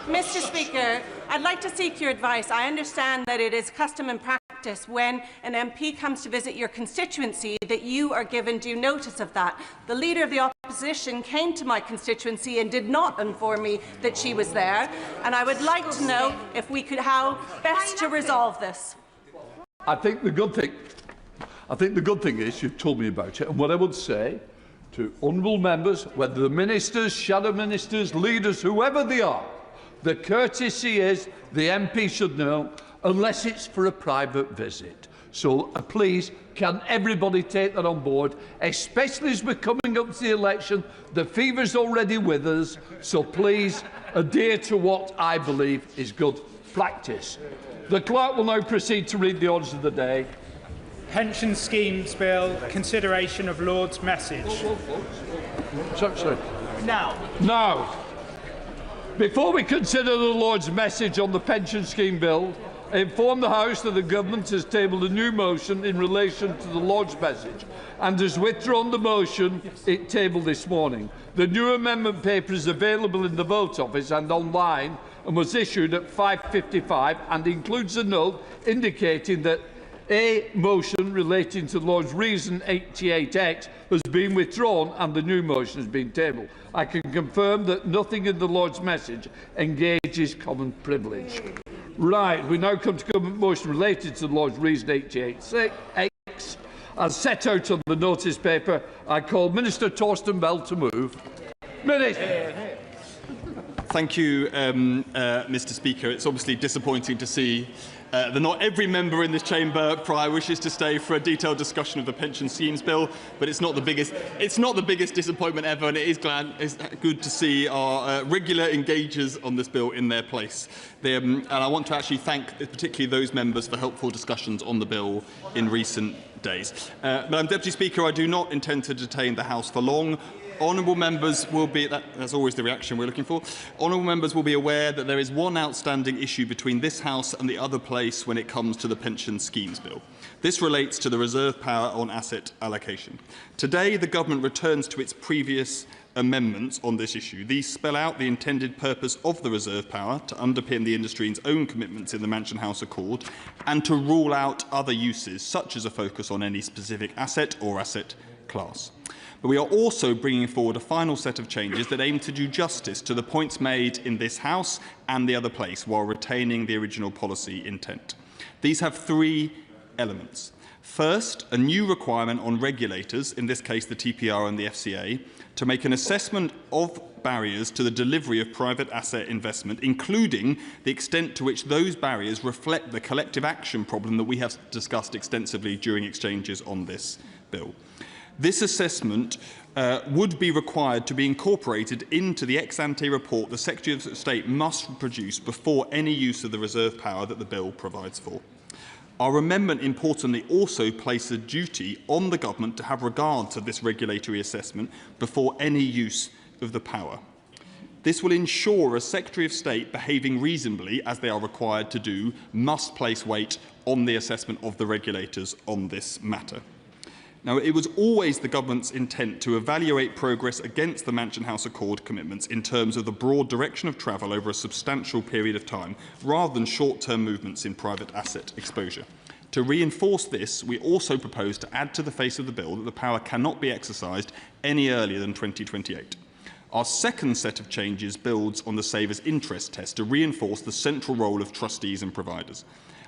S17: Mr. Speaker, I'd like to seek your advice. I understand that it is custom and practice when an MP comes to visit your constituency that you are given due notice of that. The Leader of the Opposition came to my constituency and did not inform me that she was there, and I would like to know if we could how best to resolve this.
S19: I think the good thing is you've told me about it, and what I would say to honourable members, whether the ministers, shadow ministers, leaders, whoever they are, the courtesy is the MP should know, unless it's for a private visit. So please, can everybody take that on board, especially as we're coming up to the election. The fever's already with us, so please adhere to what I believe is good practice. The clerk will now proceed to read the orders of the day.
S21: Pension Schemes Bill, consideration of Lord's message.
S19: Sorry.
S21: Now.
S19: Before we consider the Lord's message on the Pension Scheme Bill, I inform the House that the Government has tabled a new motion in relation to the Lord's message and has withdrawn the motion it tabled this morning. The new amendment paper is available in the Vote Office and online and was issued at 5:55 and includes a note indicating that a motion relating to Lord's Reason 88X has been withdrawn and the new motion has been tabled. I can confirm that nothing in the Lord's message engages common privilege. Right, we now come to government motion related to the Lord's Reason 88X. As set out on the notice paper, I call Minister Torsten Bell to move. Minister.
S24: Thank you, Mr. Speaker. It's obviously disappointing to see that not every member in this chamber prior wishes to stay for a detailed discussion of the Pension Schemes Bill, but it's not the biggest disappointment ever, and it's good to see our regular engagers on this bill in their place. And I want to actually thank particularly those members for helpful discussions on the bill in recent days. Madam Deputy Speaker, I do not intend to detain the House for long. Honourable members will be, that's always the reaction we're looking for, honourable members will be aware that there is one outstanding issue between this House and the other place when it comes to the Pension Schemes Bill. This relates to the reserve power on asset allocation. Today, the Government returns to its previous amendments on this issue. These spell out the intended purpose of the reserve power to underpin the industry's own commitments in the Mansion House Accord and to rule out other uses, such as a focus on any specific asset or asset class. But we are also bringing forward a final set of changes that aim to do justice to the points made in this House and the other place, while retaining the original policy intent. These have three elements. First, a new requirement on regulators, in this case the TPR and the FCA, to make an assessment of barriers to the delivery of private asset investment, including the extent to which those barriers reflect the collective action problem that we have discussed extensively during exchanges on this bill. This assessment would be required to be incorporated into the ex-ante report the Secretary of State must produce before any use of the reserve power that the bill provides for. Our amendment, importantly, also places a duty on the government to have regard to this regulatory assessment before any use of the power. This will ensure a Secretary of State behaving reasonably, as they are required to do, must place weight on the assessment of the regulators on this matter. Now, it was always the government's intent to evaluate progress against the Mansion House Accord commitments in terms of the broad direction of travel over a substantial period of time, rather than short-term movements in private asset exposure. To reinforce this, we also propose to add to the face of the bill that the power cannot be exercised any earlier than 2028. Our second set of changes builds on the saver's interest test to reinforce the central role of trustees and providers.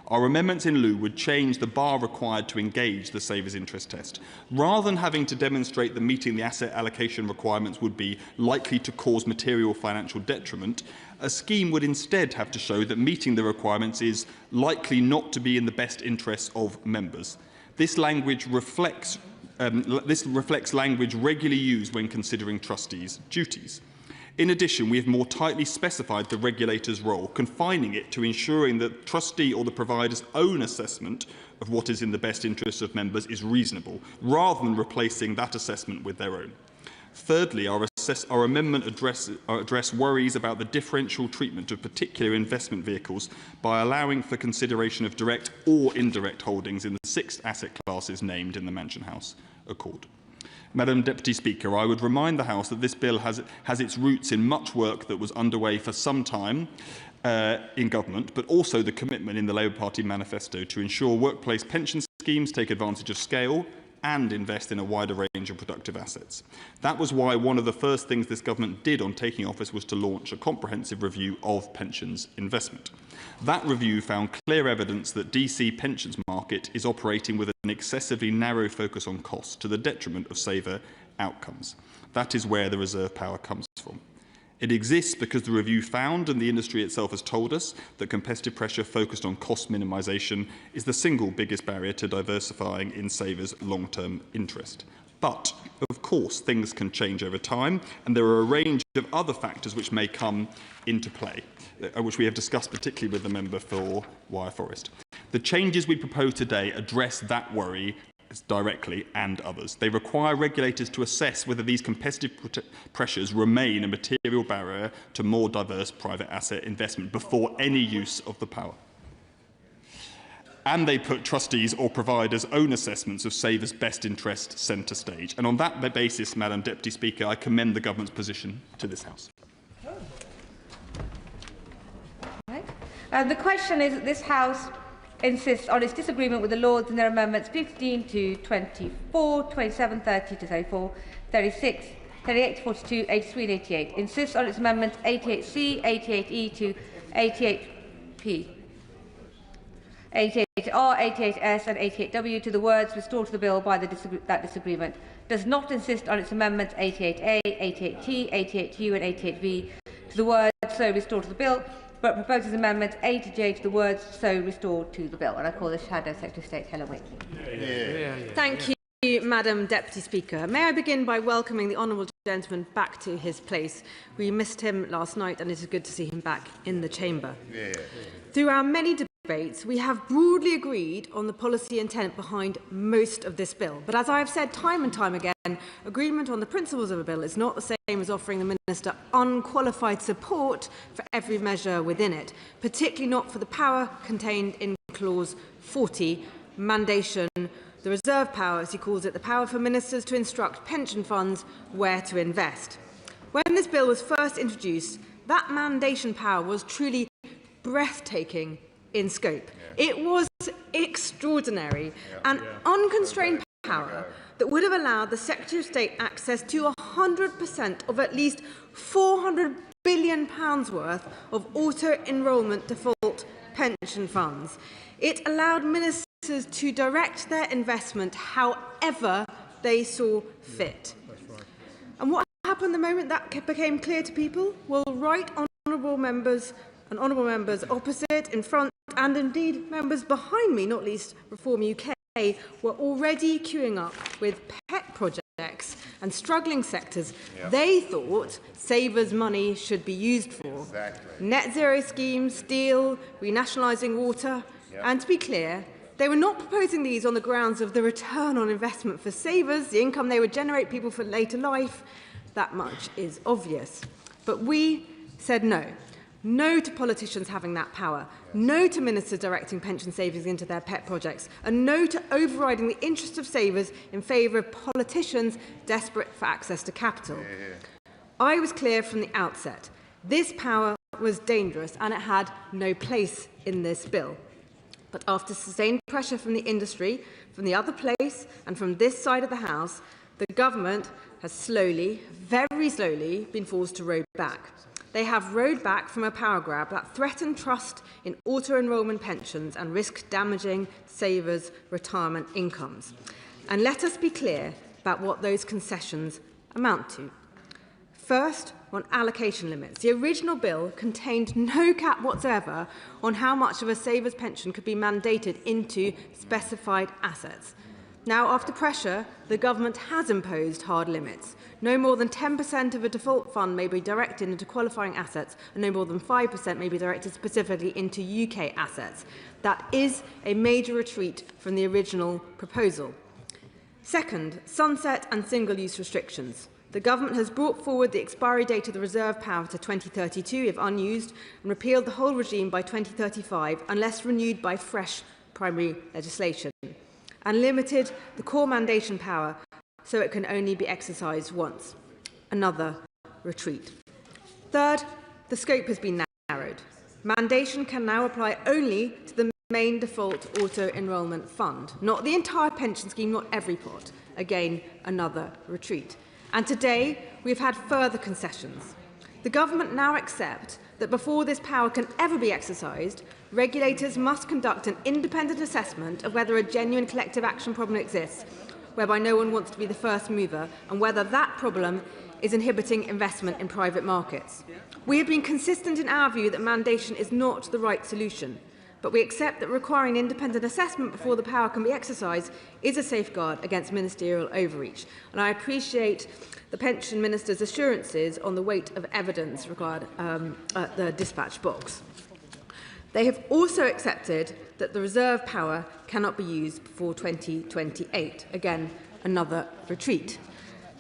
S24: Our amendments in lieu would change the bar required to engage the saver's interest test. Rather than having to demonstrate that meeting the asset allocation requirements would be likely to cause material financial detriment, a scheme would instead have to show that meeting the requirements is likely not to be in the best interests of members. This reflects language regularly used when considering trustees' duties. In addition, we have more tightly specified the regulator's role, confining it to ensuring that the trustee or the provider's own assessment of what is in the best interests of members is reasonable, rather than replacing that assessment with their own. Thirdly, our amendment address worries about the differential treatment of particular investment vehicles by allowing for consideration of direct or indirect holdings in the 6 asset classes named in the Mansion House Accord. Madam Deputy Speaker, I would remind the House that this bill has its roots in much work that was underway for some time in government, but also the commitment in the Labour Party manifesto to ensure workplace pension schemes take advantage of scale and invest in a wider range of productive assets. That was why one of the first things this government did on taking office was to launch a comprehensive review of pensions investment. That review found clear evidence that DC pensions market is operating with an excessively narrow focus on cost to the detriment of saver outcomes. That is where the reserve power comes from. It exists because the review found, and the industry itself has told us, that competitive pressure focused on cost minimisation is the single biggest barrier to diversifying in savers' long-term interest. But, of course, things can change over time, and there are a range of other factors which may come into play, which we have discussed particularly with the member for Wyre Forest. The changes we propose today address that worry directly and others. They require regulators to assess whether these competitive pressures remain a material barrier to more diverse private asset investment before any use of the power. And they put trustees or providers' own assessments of savers' best interest centre stage. And on that basis, Madam Deputy Speaker, I commend the government's position to this House.
S2: The question is that this House insists on its disagreement with the Lords in their amendments 15 to 24, 27, 30 to 34, 36, 38 to 42, 83 and 88. Insists on its amendments 88C, 88E to 88P, 88R, 88S and 88W to the words restored to the bill by that disagreement. Does not insist on its amendments 88A, 88T, 88U and 88V to the words so restored to the bill, but proposes amendments A to J to the words so restored to the bill. And I call the Shadow Secretary of State, Helen Whately.
S4: Thank you, Madam Deputy Speaker. May I begin by welcoming the honourable gentleman back to his place. We missed him last night and it is good to see him back in the chamber. Through our many debates, we have broadly agreed on the policy intent behind most of this bill. But as I have said time and time again, agreement on the principles of a bill is not the same as offering the Minister unqualified support for every measure within it, particularly not for the power contained in Clause 40, mandation, the reserve power, as he calls it, the power for ministers to instruct pension funds where to invest. When this bill was first introduced, that mandation power was truly breathtaking in scope. It was extraordinary, an unconstrained power that would have allowed the Secretary of State access to 100% of at least £400 billion worth of auto-enrolment default pension funds. It allowed ministers to direct their investment however they saw fit. And what happened the moment that became clear to people? Well, right honourable members and honourable members opposite, in front, and indeed members behind me, not least Reform UK, were already queuing up with pet projects and struggling sectors they thought savers' money should be used for. Net zero schemes, steel, renationalising water, and to be clear, they were not proposing these on the grounds of the return on investment for savers, the income they would generate people for later life. That much is obvious. But we said no. No to politicians having that power. No to ministers directing pension savings into their pet projects. And no to overriding the interests of savers in favour of politicians desperate for access to capital. I was clear from the outset. This power was dangerous and it had no place in this bill. But after sustained pressure from the industry, from the other place and from this side of the House, the government has slowly, very slowly, been forced to row back. They have rowed back from a power grab that threatened trust in auto-enrolment pensions and risked damaging savers' retirement incomes. And let us be clear about what those concessions amount to. First, on allocation limits. The original bill contained no cap whatsoever on how much of a saver's pension could be mandated into specified assets. Now, after pressure, the government has imposed hard limits. No more than 10% of a default fund may be directed into qualifying assets, and no more than 5% may be directed specifically into UK assets. That is a major retreat from the original proposal. Second, sunset and single-use restrictions. The government has brought forward the expiry date of the reserve power to 2032 if unused, and repealed the whole regime by 2035 unless renewed by fresh primary legislation, and limited the core mandation power so it can only be exercised once. Another retreat. Third, the scope has been narrowed. Mandation can now apply only to the main default auto-enrolment fund, not the entire pension scheme, not every pot. Again, another retreat. And today, we've had further concessions. The government now accepts that before this power can ever be exercised, regulators must conduct an independent assessment of whether a genuine collective action problem exists, whereby no one wants to be the first mover, and whether that problem is inhibiting investment in private markets. We have been consistent in our view that mandation is not the right solution, but we accept that requiring an independent assessment before the power can be exercised is a safeguard against ministerial overreach. And I appreciate the Pension Minister's assurances on the weight of evidence required at the dispatch box. They have also accepted that the reserve power cannot be used before 2028. Again, another retreat.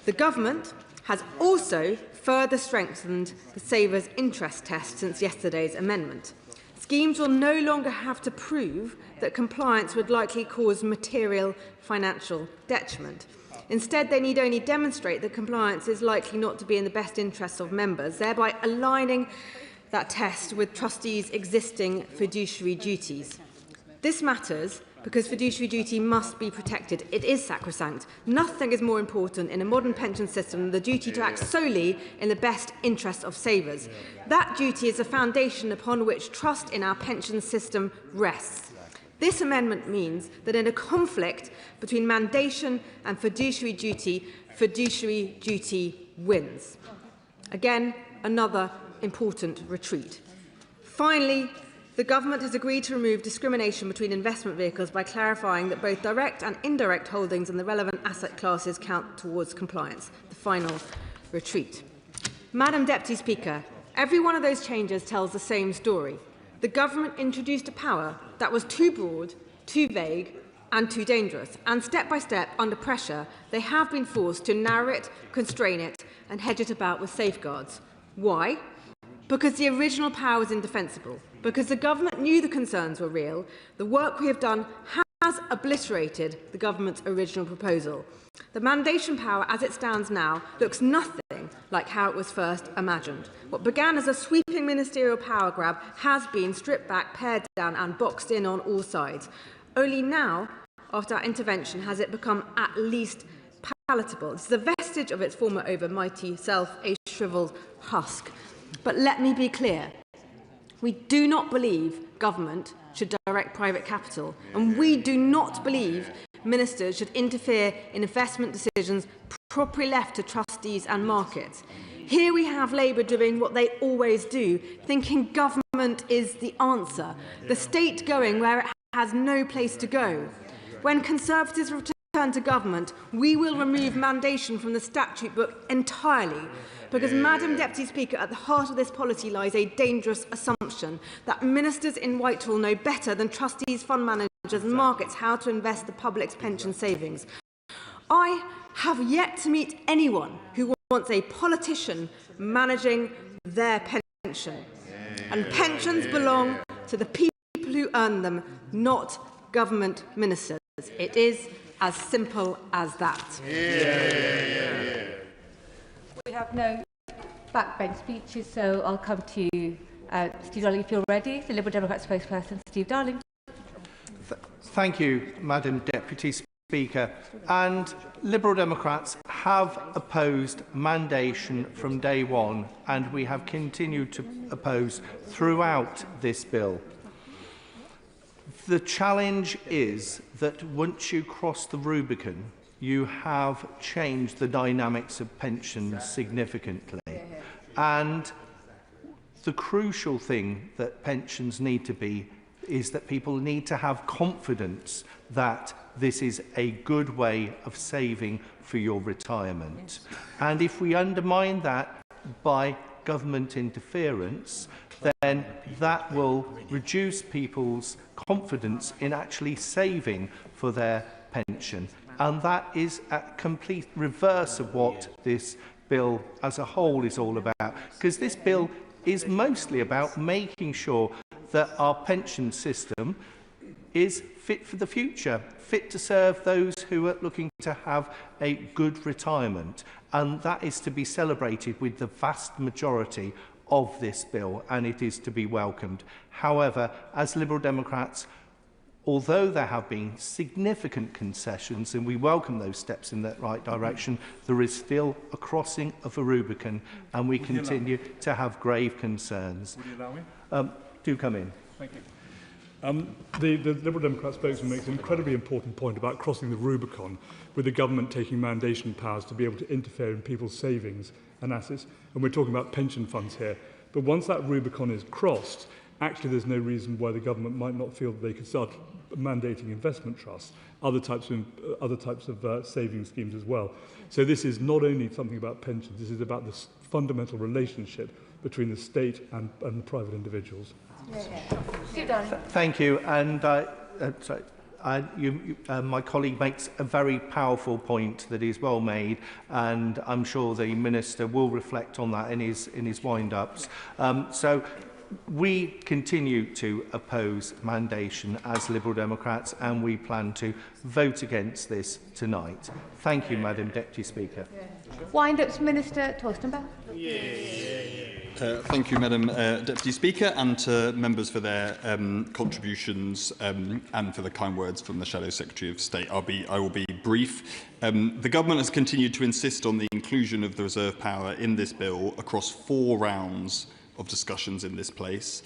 S4: The government has also further strengthened the savers' interest test since yesterday's amendment. Schemes will no longer have to prove that compliance would likely cause material financial detriment. Instead, they need only demonstrate that compliance is likely not to be in the best interests of members, thereby aligning that test with trustees' existing fiduciary duties. This matters because fiduciary duty must be protected. It is sacrosanct. Nothing is more important in a modern pension system than the duty to act solely in the best interest of savers. That duty is the foundation upon which trust in our pension system rests. This amendment means that in a conflict between mandation and fiduciary duty wins. Again, another important retreat. Finally, the government has agreed to remove discrimination between investment vehicles by clarifying that both direct and indirect holdings in the relevant asset classes count towards compliance. The final retreat. Madam Deputy Speaker, every one of those changes tells the same story. The government introduced a power that was too broad, too vague and too dangerous. And step by step, under pressure, they have been forced to narrow it, constrain it and hedge it about with safeguards. Why? Because the original power was indefensible. Because the government knew the concerns were real. The work we have done has obliterated the government's original proposal. The mandation power, as it stands now, looks nothing like how it was first imagined. What began as a sweeping ministerial power grab has been stripped back, pared down and boxed in on all sides. Only now, after our intervention, has it become at least palatable. This is a vestige of its former overmighty self, a shrivelled husk. But let me be clear. We do not believe government should direct private capital, and we do not believe ministers should interfere in investment decisions properly left to trustees and markets. Here we have Labour doing what they always do, thinking government is the answer, the state going where it has no place to go. When Conservatives return to government, we will remove mandation from the statute book entirely. Because, Madam Deputy Speaker, at the heart of this policy lies a dangerous assumption that ministers in Whitehall know better than trustees, fund managers and markets how to invest the public's pension savings. I have yet to meet anyone who wants a politician managing their pension. And pensions belong to the people who earn them, not government ministers. It is as simple as that.
S2: We have no backbench speeches, so I'll come to you, Steve Darling, if you're ready. The Liberal Democrat spokesperson, Steve Darling.
S12: Thank you, Madam Deputy Speaker. And Liberal Democrats have opposed mandation from day one, and we have continued to oppose throughout this bill. The challenge is that once you cross the Rubicon, you have changed the dynamics of pensions significantly. And the crucial thing that pensions need to be is that people need to have confidence that this is a good way of saving for your retirement. And if we undermine that by government interference, then that will reduce people's confidence in actually saving for their pension. And that is a complete reverse of what this bill as a whole is all about. Because this bill is mostly about making sure that our pension system is fit for the future, fit to serve those who are looking to have a good retirement. And that is to be celebrated with the vast majority of this bill, and it is to be welcomed. However, as Liberal Democrats, although there have been significant concessions, and we welcome those steps in that right direction, there is still a crossing of a Rubicon, and we continue to have grave concerns.
S7: Would you allow me?
S12: Do come in.
S7: Thank you. The Liberal Democrat spokesman makes an incredibly important point about crossing the Rubicon, with the government taking mandation powers to be able to interfere in people's savings and assets. And we're talking about pension funds here. But once that Rubicon is crossed, actually there's no reason why the government might not feel that they could start mandating investment trusts, other types of saving schemes as well. So this is not only something about pensions, this is about this fundamental relationship between the state and private individuals.
S12: Thank you. And my colleague makes a very powerful point that is well made, and I'm sure the Minister will reflect on that in his wind-ups. So we continue to oppose mandation as Liberal Democrats, and we plan to vote against this tonight. Thank you, Madam Deputy Speaker.
S2: Wind-ups, Minister Torstenberg.
S24: Thank you, Madam Deputy Speaker, and to members for their contributions and for the kind words from the Shadow Secretary of State. I will be brief. The Government has continued to insist on the inclusion of the reserve power in this bill across 4 rounds of discussions in this place,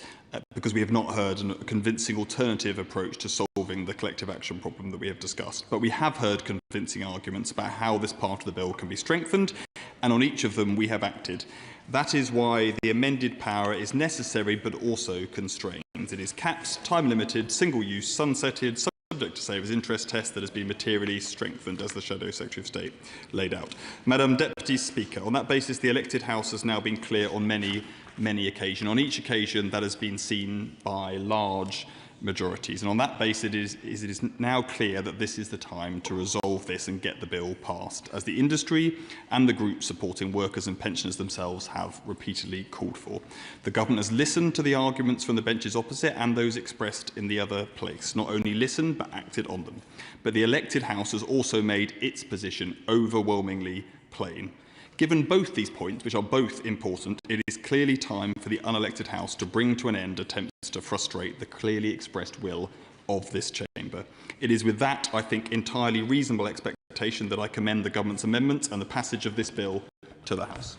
S24: because we have not heard a convincing alternative approach to solving the collective action problem that we have discussed. But we have heard convincing arguments about how this part of the bill can be strengthened, and on each of them we have acted. That is why the amended power is necessary but also constrained. It is capped, time-limited, single-use, sunsetted, subject to savers' interest test that has been materially strengthened, as the Shadow Secretary of State laid out. Madam Deputy Speaker, on that basis, the elected House has now been clear on many occasions. On each occasion, that has been seen by large majorities. And on that basis, it is now clear that this is the time to resolve this and get the bill passed, as the industry and the groups supporting workers and pensioners themselves have repeatedly called for. The Government has listened to the arguments from the benches opposite and those expressed in the other place, not only listened but acted on them. But the elected House has also made its position overwhelmingly plain. Given both these points, which are both important, it is clearly time for the unelected House to bring to an end attempts to frustrate the clearly expressed will of this chamber. It is with that, I think, entirely reasonable expectation that I commend the government's amendment and the passage of this bill to the House.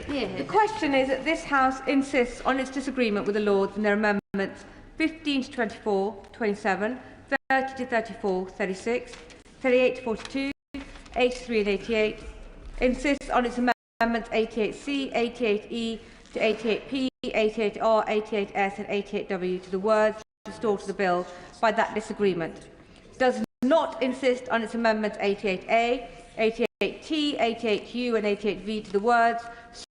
S2: The question is that this House insists on its disagreement with the Lords and their amendments 15 to 24, 27, 30 to 34, 36, 38 to 42, 83 and 88, insists on its amendments 88C, 88E to 88P, 88R, 88S and 88W to the words restored to the bill by that disagreement. Does not insist on its amendments 88A, 88T, 88U and 88V to the words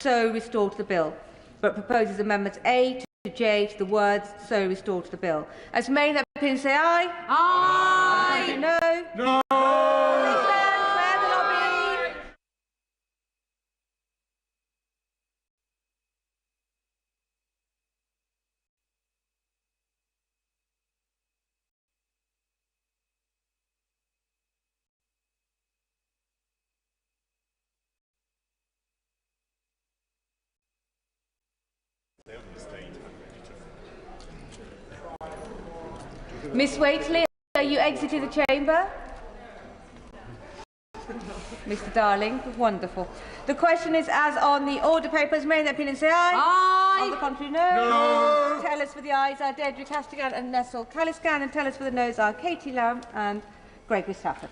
S2: so restored to the bill, but proposes amendments A to J to the words so restored to the bill. As may that opinion say aye. Aye. No. No. Miss Waitley, are you exiting the chamber? Mr. Darling, wonderful. The question is, as on the order papers, may the opinion say aye? Aye. On the contrary, no. No. Tell us for the ayes are Deirdre Castigan and Nessel Caliscan, and tell us for the noes are Katie Lamb and Gregory Stafford.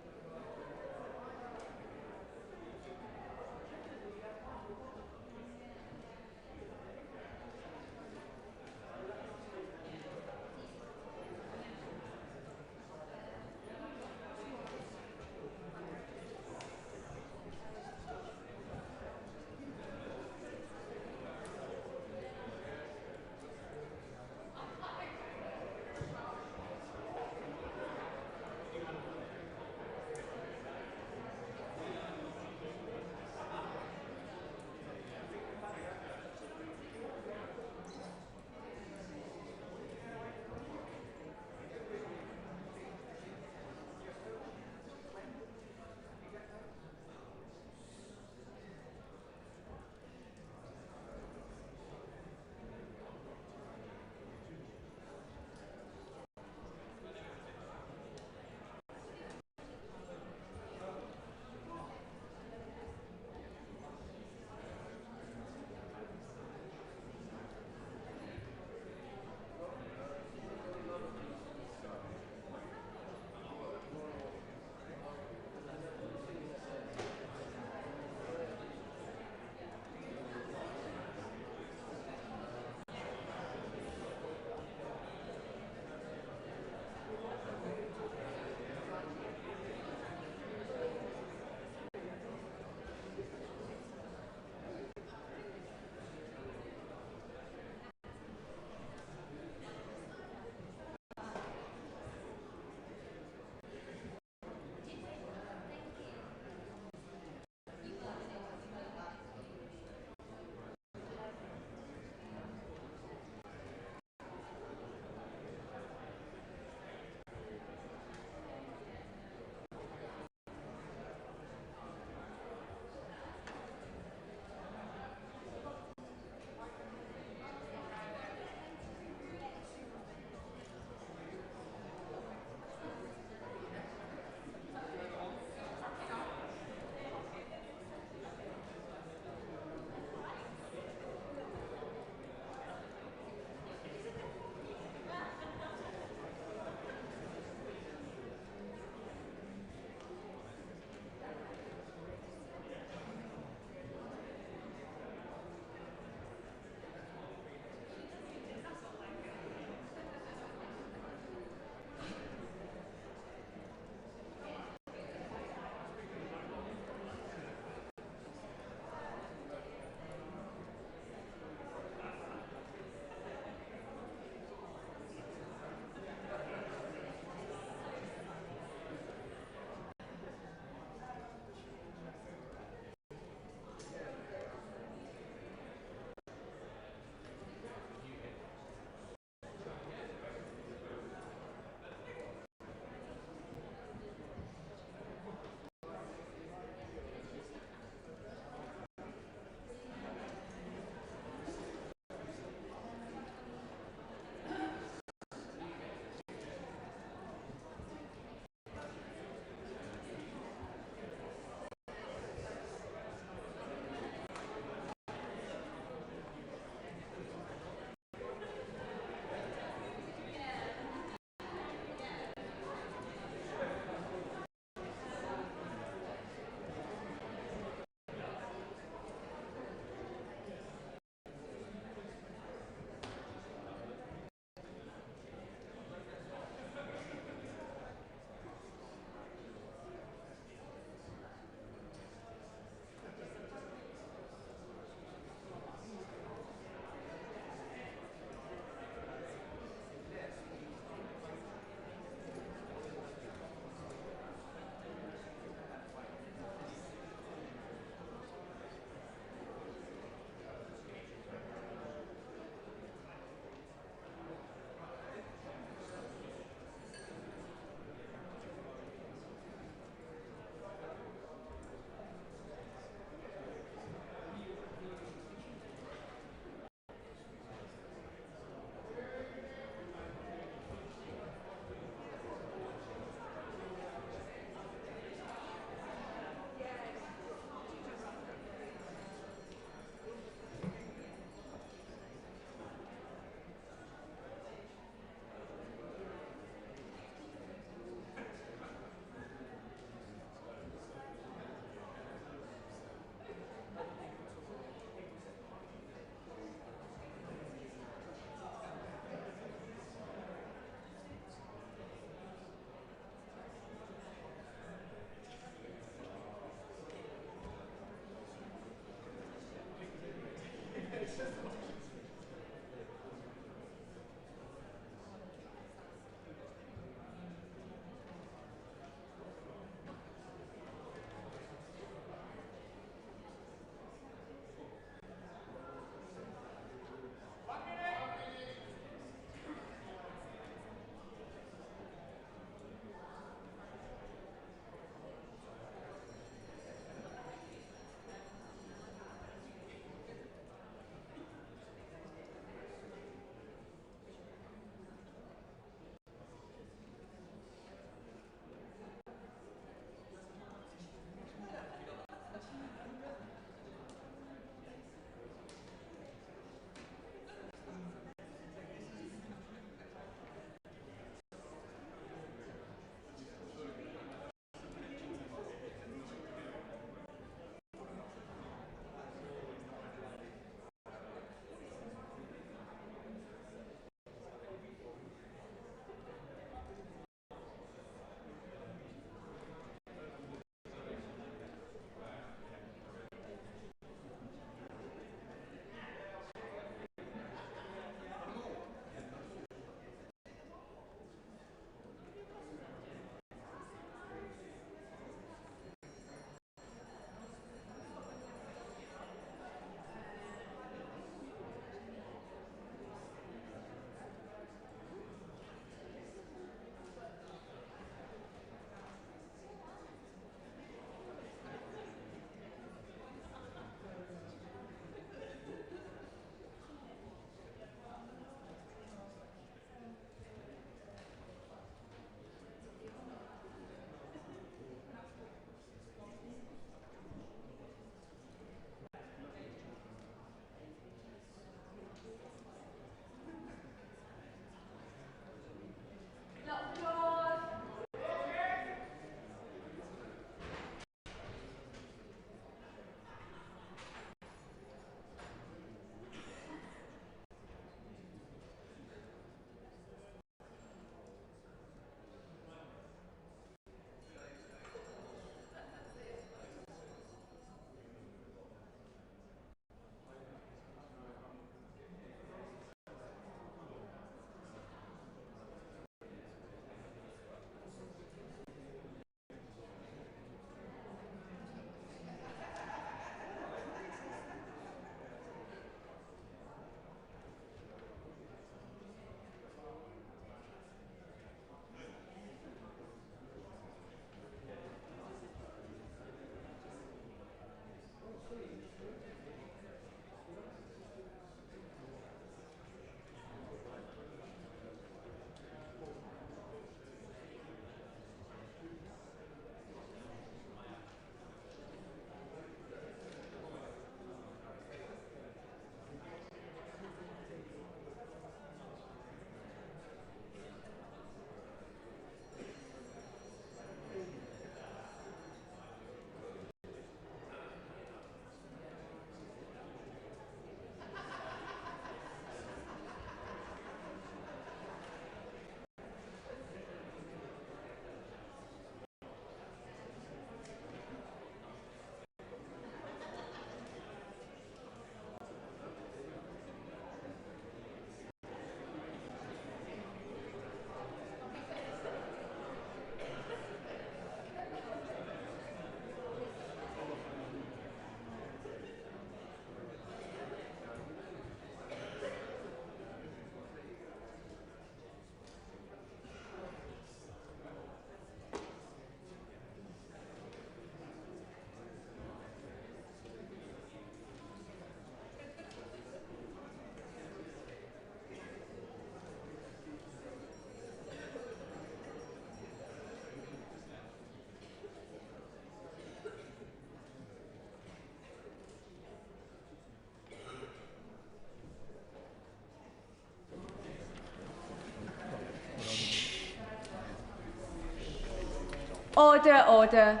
S2: Order, order.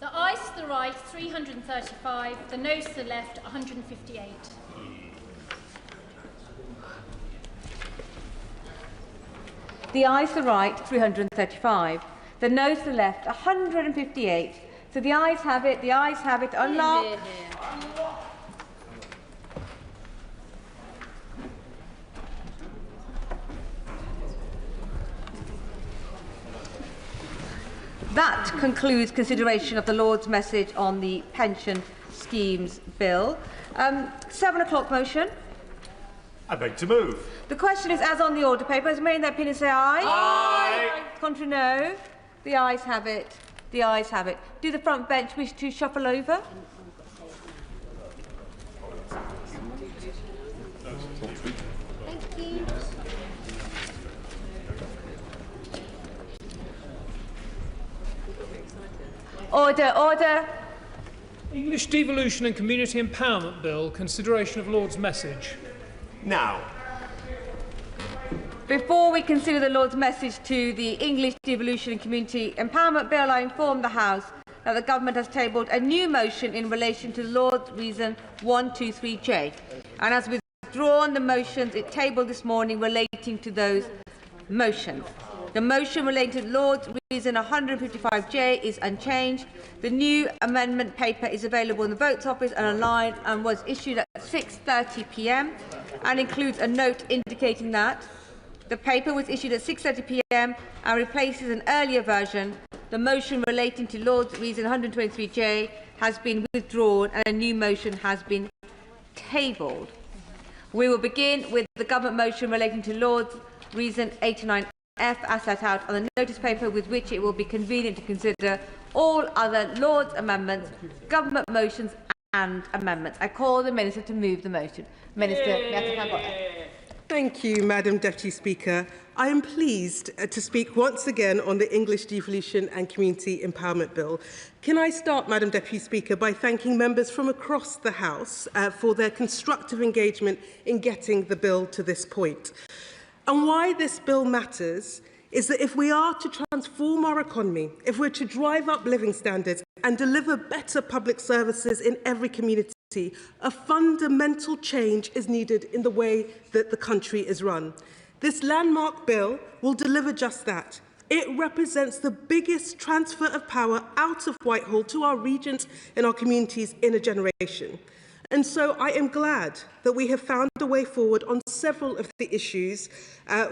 S9: The ayes to the right, 335. The noes to the left, 158.
S2: The ayes to the right, 335. The noes to the left, 158. So the ayes have it. The ayes have it. Unlock. That concludes consideration of the Lord's message on the pension schemes bill. 7 o'clock motion.
S3: I beg to move.
S2: The question is as on the order paper. As made in their opinion say aye.
S3: Aye.
S2: Contrary no. The ayes have it. The ayes have it. Do the front bench wish to shuffle over?
S9: Thank you.
S2: Order, order.
S21: English Devolution and Community Empowerment Bill, consideration of Lord's message.
S3: Now.
S2: Before we consider the Lord's message to the English Devolution and Community Empowerment Bill, I inform the House that the Government has tabled a new motion in relation to Lord's Reason 123J and has withdrawn the motions it tabled this morning relating to those motions. The motion relating to Lord's Reason 155J is unchanged. The new amendment paper is available in the Votes Office and online and was issued at 6:30 p.m. and includes a note indicating that the paper was issued at 6:30 p.m. and replaces an earlier version. The motion relating to Lord's Reason 123J has been withdrawn and a new motion has been tabled. We will begin with the government motion relating to Lord's Reason 89F as set out on the notice paper, with which it will be convenient to consider all other Lord's amendments, government motions and amendments. I call the Minister to move the motion. Minister,
S10: Thank you, Madam Deputy Speaker. I am pleased to speak once again on the English Devolution and Community Empowerment Bill. Can I start, Madam Deputy Speaker, by thanking members from across the House for their constructive engagement in getting the bill to this point. And why this bill matters is that if we are to transform our economy, if we're to drive up living standards and deliver better public services in every community, a fundamental change is needed in the way that the country is run. This landmark bill will deliver just that. It represents the biggest transfer of power out of Whitehall to our regions and our communities in a generation. And so I am glad that we have found a way forward on several of the issues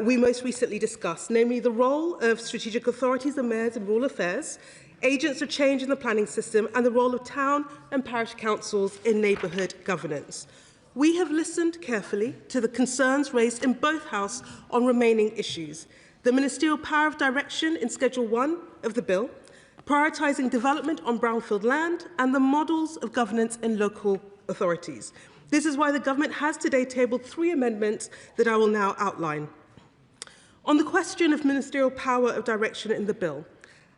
S10: we most recently discussed, namely the role of strategic authorities and mayors in rural affairs, agents of change in the planning system, and the role of town and parish councils in neighbourhood governance. We have listened carefully to the concerns raised in both Houses on remaining issues: the ministerial power of direction in Schedule 1 of the bill, prioritising development on brownfield land, and the models of governance in local authorities. This is why the Government has today tabled 3 amendments that I will now outline. On the question of ministerial power of direction in the bill,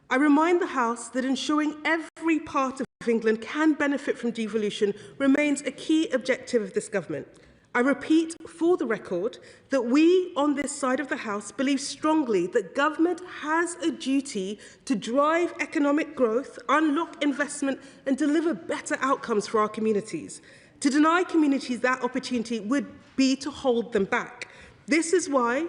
S10: I remind the House that ensuring every part of England can benefit from devolution remains a key objective of this Government. I repeat for the record that we on this side of the House believe strongly that government has a duty to drive economic growth, unlock investment and deliver better outcomes for our communities. To deny communities that opportunity would be to hold them back. This is why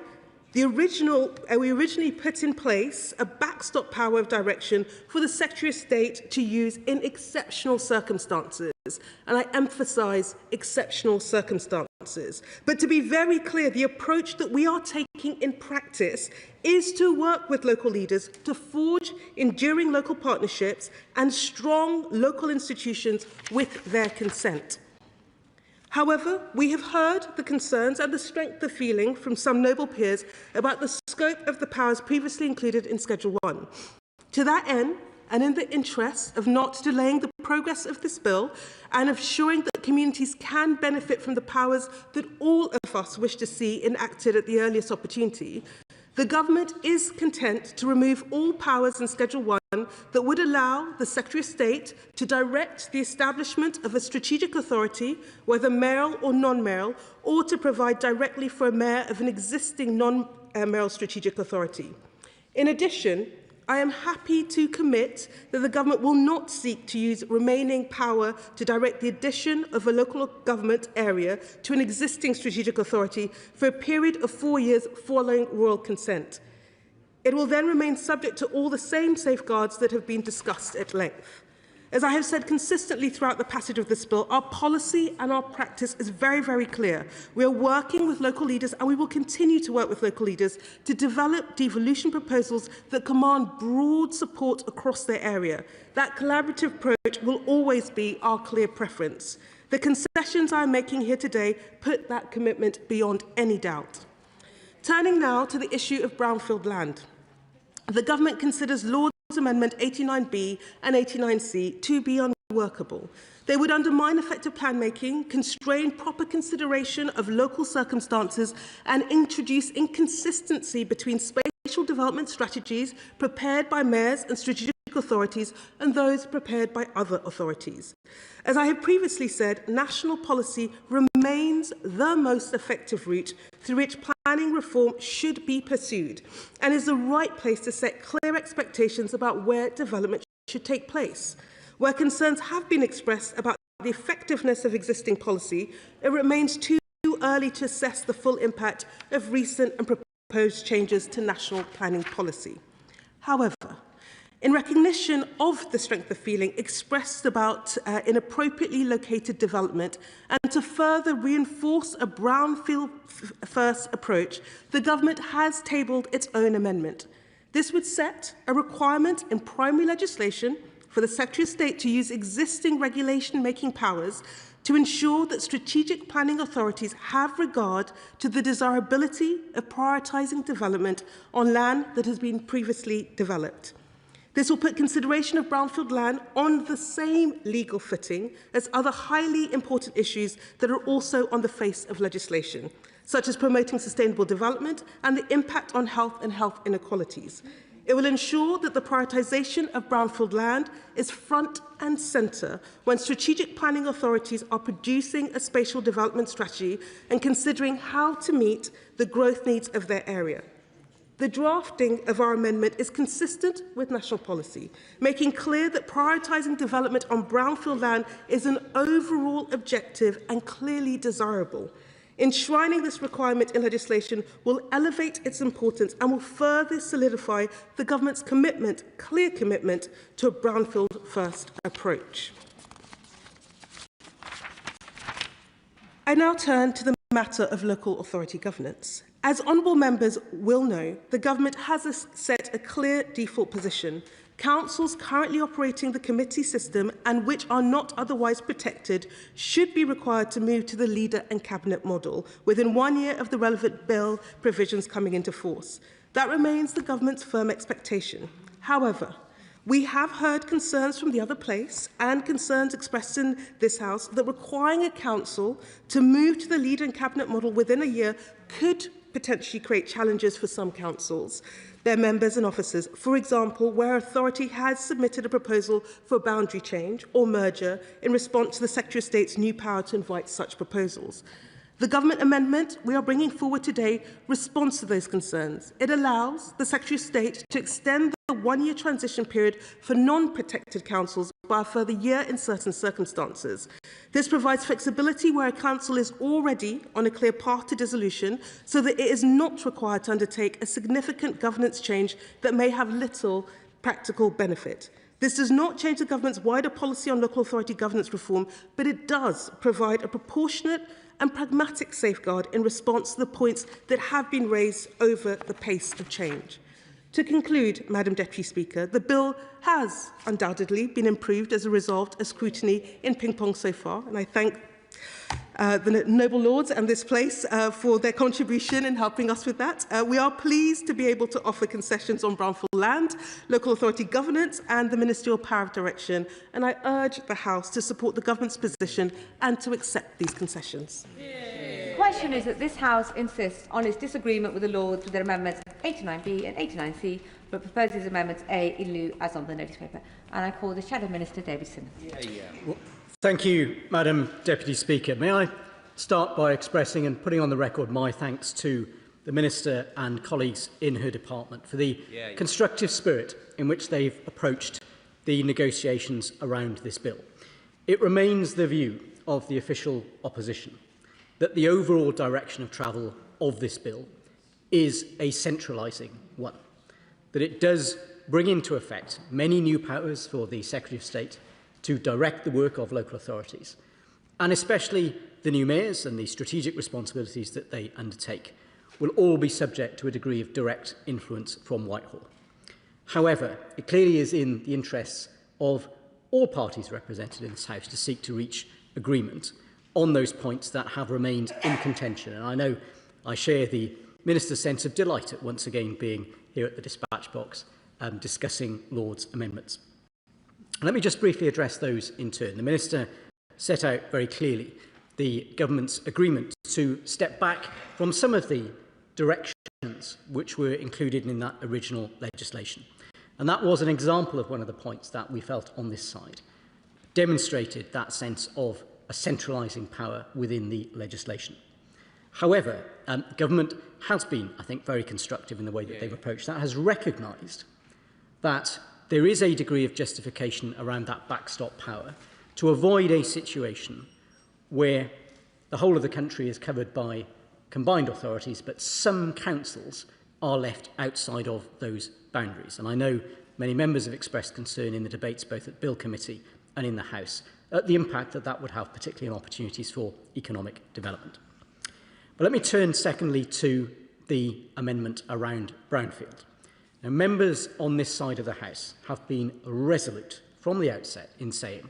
S10: we originally put in place a backstop power of direction for the Secretary of State to use in exceptional circumstances. And I emphasise exceptional circumstances. But to be very clear, the approach that we are taking in practice is to work with local leaders to forge enduring local partnerships and strong local institutions with their consent. However, we have heard the concerns and the strength of feeling from some noble peers about the scope of the powers previously included in Schedule 1. To that end, and in the interest of not delaying the progress of this bill and ensuring that communities can benefit from the powers that all of us wish to see enacted at the earliest opportunity, the Government is content to remove all powers in Schedule 1 that would allow the Secretary of State to direct the establishment of a strategic authority, whether mayoral or non-mayoral, or to provide directly for a mayor of an existing non-mayoral strategic authority. In addition, I am happy to commit that the Government will not seek to use remaining power to direct the addition of a local government area to an existing strategic authority for a period of 4 years following royal consent. It will then remain subject to all the same safeguards that have been discussed at length. As I have said consistently throughout the passage of this bill, our policy and our practice is very, very clear. We are working with local leaders, and we will continue to work with local leaders to develop devolution proposals that command broad support across their area. That collaborative approach will always be our clear preference. The concessions I am making here today put that commitment beyond any doubt. Turning now to the issue of brownfield land. The government considers Lord's Amendment 89B and 89C to be unworkable. They would undermine effective plan making, constrain proper consideration of local circumstances, and introduce inconsistency between spatial development strategies prepared by mayors and strategic authorities and those prepared by other authorities. As I have previously said, national policy remains the most effective route through which planning reform should be pursued, and is the right place to set clear expectations about where development should take place. Where concerns have been expressed about the effectiveness of existing policy, it remains too early to assess the full impact of recent and proposed changes to national planning policy. However, in recognition of the strength of feeling expressed about inappropriately located development, and to further reinforce a brownfield-first approach, the government has tabled its own amendment. This would set a requirement in primary legislation for the Secretary of State to use existing regulation-making powers to ensure that strategic planning authorities have regard to the desirability of prioritising development on land that has been previously developed. This will put consideration of brownfield land on the same legal footing as other highly important issues that are also on the face of legislation, such as promoting sustainable development and the impact on health and health inequalities. It will ensure that the prioritisation of brownfield land is front and centre when strategic planning authorities are producing a spatial development strategy and considering how to meet the growth needs of their area. The drafting of our amendment is consistent with national policy, making clear that prioritising development on brownfield land is an overall objective and clearly desirable. Enshrining this requirement in legislation will elevate its importance and will further solidify the government's commitment, clear commitment, to a brownfield-first approach. I now turn to the matter of local authority governance. As honourable members will know, the government has set a clear default position. Councils currently operating the committee system and which are not otherwise protected should be required to move to the leader and cabinet model within 1 year of the relevant bill provisions coming into force. That remains the government's firm expectation. However, we have heard concerns from the other place and concerns expressed in this House that requiring a council to move to the leader and cabinet model within a year could potentially create challenges for some councils, their members and officers. For example, where authority has submitted a proposal for a boundary change or merger in response to the Secretary of State's new power to invite such proposals. The government amendment we are bringing forward today responds to those concerns. It allows the Secretary of State to extend the 1 year transition period for non-protected councils by a further year in certain circumstances. This provides flexibility where a council is already on a clear path to dissolution, so that it is not required to undertake a significant governance change that may have little practical benefit. This does not change the government's wider policy on local authority governance reform, but it does provide a proportionate and pragmatic safeguard in response to the points that have been raised over the pace of change. To conclude, Madam Deputy Speaker, the bill has undoubtedly been improved as a result of scrutiny in ping-pong so far, and I thank the noble lords and this place for their contribution in helping us with that. We are pleased to be able to offer concessions on brownfield land, local authority governance and the ministerial power of direction, and I urge the House to support the government's position and to accept these concessions.
S2: The question is that this House insists on its disagreement with the Lords with their amendments 89B and 89C, but proposes amendments A in lieu as on the notice paper. And I call the Shadow Minister Davidson.
S8: Well, thank you, Madam Deputy Speaker. May I start by expressing and putting on the record my thanks to the Minister and colleagues in her department for the constructive spirit in which they've approached the negotiations around this bill. It remains the view of the official opposition that the overall direction of travel of this bill is a centralising one, that it does bring into effect many new powers for the Secretary of State to direct the work of local authorities, and especially the new mayors and the strategic responsibilities that they undertake, will all be subject to a degree of direct influence from Whitehall. However, it clearly is in the interests of all parties represented in this House to seek to reach agreement on those points that have remained in contention. And I know I share the Minister's sense of delight at once again being here at the dispatch box discussing Lord's amendments. Let me just briefly address those in turn. The Minister set out very clearly the government's agreement to step back from some of the directions which were included in that original legislation. And that was an example of one of the points that we felt on this side, demonstrated that sense of a centralising power within the legislation. However, government has been, I think, very constructive in the way that they've approached that, has recognised that there is a degree of justification around that backstop power to avoid a situation where the whole of the country is covered by combined authorities, but some councils are left outside of those boundaries. And I know many members have expressed concern in the debates both at Bill Committee and in the House at the impact that that would have, particularly on opportunities for economic development. But let me turn secondly to the amendment around brownfield. Now, members on this side of the House have been resolute from the outset in saying,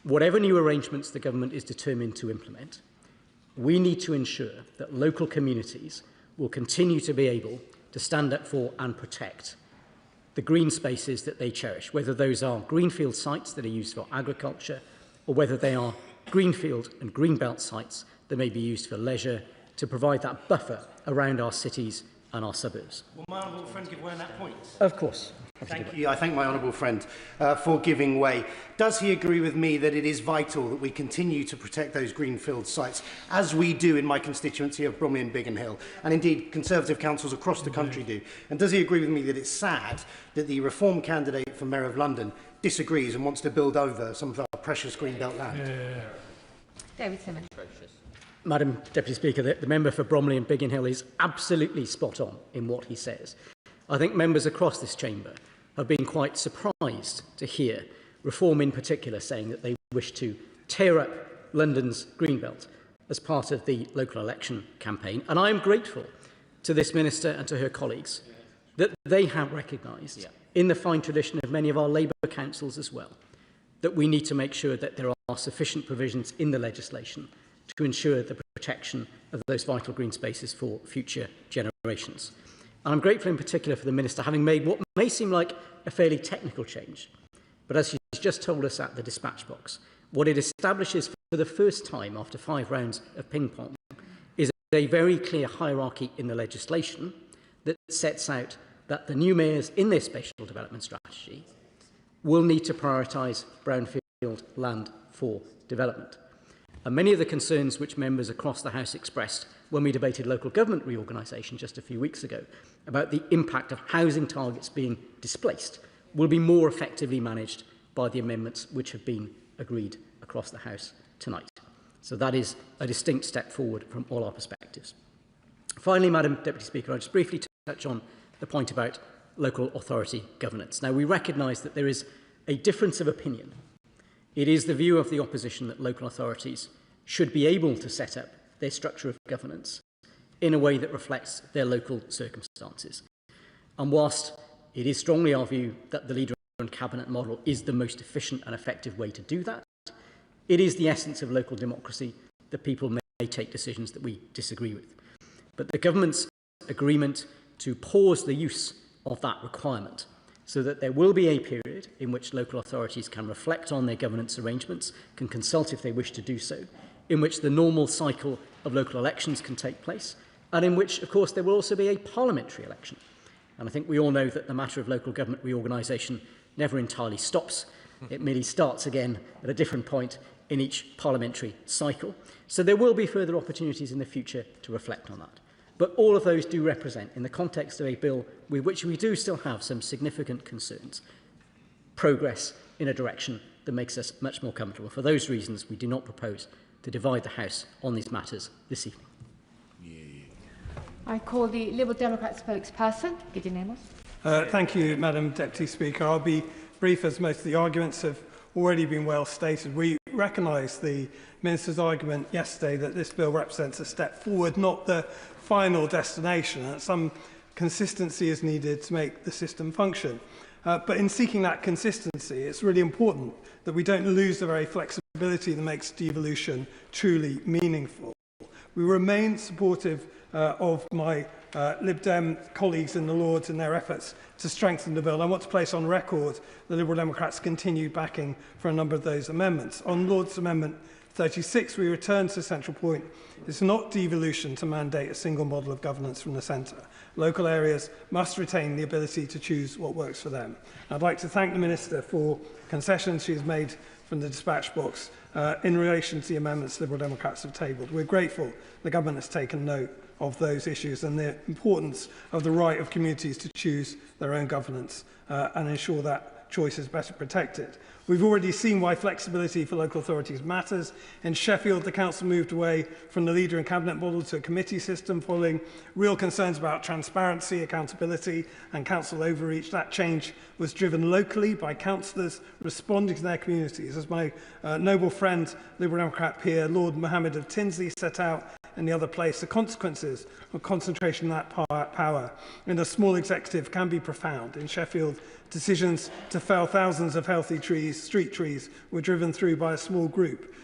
S8: whatever new arrangements the government is determined to implement, we need to ensure that local communities will continue to be able to stand up for and protect the green spaces that they cherish, whether those are greenfield sites that are used for agriculture or whether they are greenfield and greenbelt sites that may be used for leisure to provide that buffer around our cities and our suburbs.
S15: Will my honourable friend give way on that point?
S8: Of course.
S15: Thank you. I thank my honourable friend for giving way. Does he agree with me that it is vital that we continue to protect those greenfield sites, as we do in my constituency of Bromley and Biggin Hill, and indeed Conservative councils across the country do? And does he agree with me that it's sad that the Reform candidate for Mayor of London disagrees and wants to build over some of our precious greenbelt land?
S2: David Simmons.
S8: Madam Deputy Speaker, the member for Bromley and Biggin Hill is absolutely spot on in what he says. I think members across this chamber have been quite surprised to hear Reform in particular saying that they wish to tear up London's Greenbelt as part of the local election campaign. And I am grateful to this Minister and to her colleagues that they have recognised, in the fine tradition of many of our Labour councils as well, that we need to make sure that there are sufficient provisions in the legislation to ensure the protection of those vital green spaces for future generations. And I'm grateful in particular for the Minister having made what may seem like a fairly technical change, but as she's just told us at the dispatch box, what it establishes for the first time after 5 rounds of ping-pong is a very clear hierarchy in the legislation that sets out that the new mayors in their spatial development strategy will need to prioritise brownfield land for development. And many of the concerns which members across the House expressed when we debated local government reorganisation just a few weeks ago about the impact of housing targets being displaced will be more effectively managed by the amendments which have been agreed across the House tonight. So that is a distinct step forward from all our perspectives. Finally, Madam Deputy Speaker, I'll just briefly touch on the point about local authority governance. Now, we recognise that there is a difference of opinion. It is the view of the opposition that local authorities should be able to set up their structure of governance in a way that reflects their local circumstances. And whilst it is strongly our view that the Leader and Cabinet model is the most efficient and effective way to do that, it is the essence of local democracy that people may take decisions that we disagree with. But the government's agreement to pause the use of that requirement so that there will be a period in which local authorities can reflect on their governance arrangements, can consult if they wish to do so, in which the normal cycle of local elections can take place, and in which, of course, there will also be a parliamentary election. And I think we all know that the matter of local government reorganisation never entirely stops. It merely starts again at a different point in each parliamentary cycle. So there will be further opportunities in the future to reflect on that. But all of those do represent, in the context of a bill with which we do still have some significant concerns, progress in a direction that makes us much more comfortable. For those reasons, we do not propose to divide the House on these matters this evening.
S2: I call the Liberal Democrat spokesperson, Gideon Amos.
S16: Thank you, Madam Deputy Speaker. I'll be brief, as most of the arguments have already been well stated. We recognise the Minister's argument yesterday that this bill represents a step forward, not the final destination, and that some consistency is needed to make the system function. But in seeking that consistency, it's really important that we don't lose the very flexibility that makes devolution truly meaningful. We remain supportive of my Lib Dem colleagues in the Lords in their efforts to strengthen the bill. I want to place on record the Liberal Democrats' continued backing for a number of those amendments. On Lord's Amendment 36, we return to the central point. It's not devolution to mandate a single model of governance from the centre. Local areas must retain the ability to choose what works for them. I'd like to thank the Minister for concessions she has made from the dispatch box in relation to the amendments Liberal Democrats have tabled. We're grateful the Government has taken note of those issues and the importance of the right of communities to choose their own governance and ensure that choice is better protected. We've already seen why flexibility for local authorities matters. In Sheffield, the Council moved away from the Leader and Cabinet model to a committee system following real concerns about transparency, accountability and council overreach. That change was driven locally by councillors responding to their communities. As my noble friend, Liberal Democrat peer, Lord Mohammed of Tinsley set out in the other place, the consequences of concentration of that power in a small executive can be profound. In Sheffield, decisions to fell thousands of healthy trees, street trees, were driven through by a small group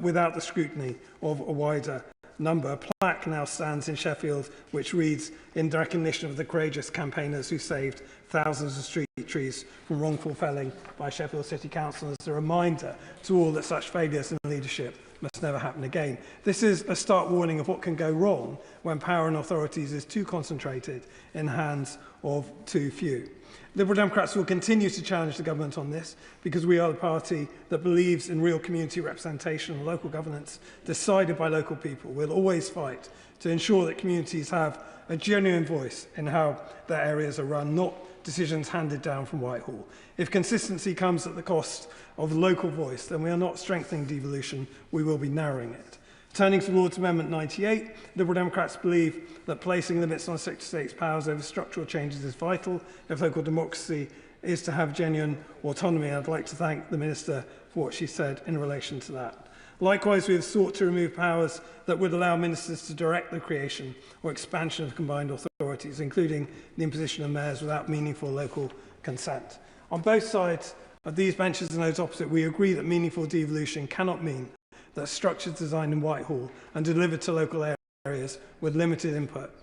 S16: without the scrutiny of a wider number. A plaque now stands in Sheffield which reads, "In recognition of the courageous campaigners who saved thousands of street trees from wrongful felling by Sheffield City Council," as a reminder to all that such failures in leadership must never happen again. This is a stark warning of what can go wrong when power and authorities is too concentrated in the hands of too few. Liberal Democrats will continue to challenge the government on this because we are the party that believes in real community representation and local governance decided by local people. We'll always fight to ensure that communities have a genuine voice in how their areas are run, not decisions handed down from Whitehall. If consistency comes at the cost of local voice, then we are not strengthening devolution, we will be narrowing it. Turning to Lord's Amendment 98, Liberal Democrats believe that placing limits on Secretary of State's powers over structural changes is vital if local democracy is to have genuine autonomy. I'd like to thank the Minister for what she said in relation to that. Likewise, we have sought to remove powers that would allow ministers to direct the creation or expansion of combined authorities, including the imposition of mayors without meaningful local consent. On both sides of these benches and those opposite, we agree that meaningful devolution cannot mean that structures designed in Whitehall and delivered to local areas with limited input,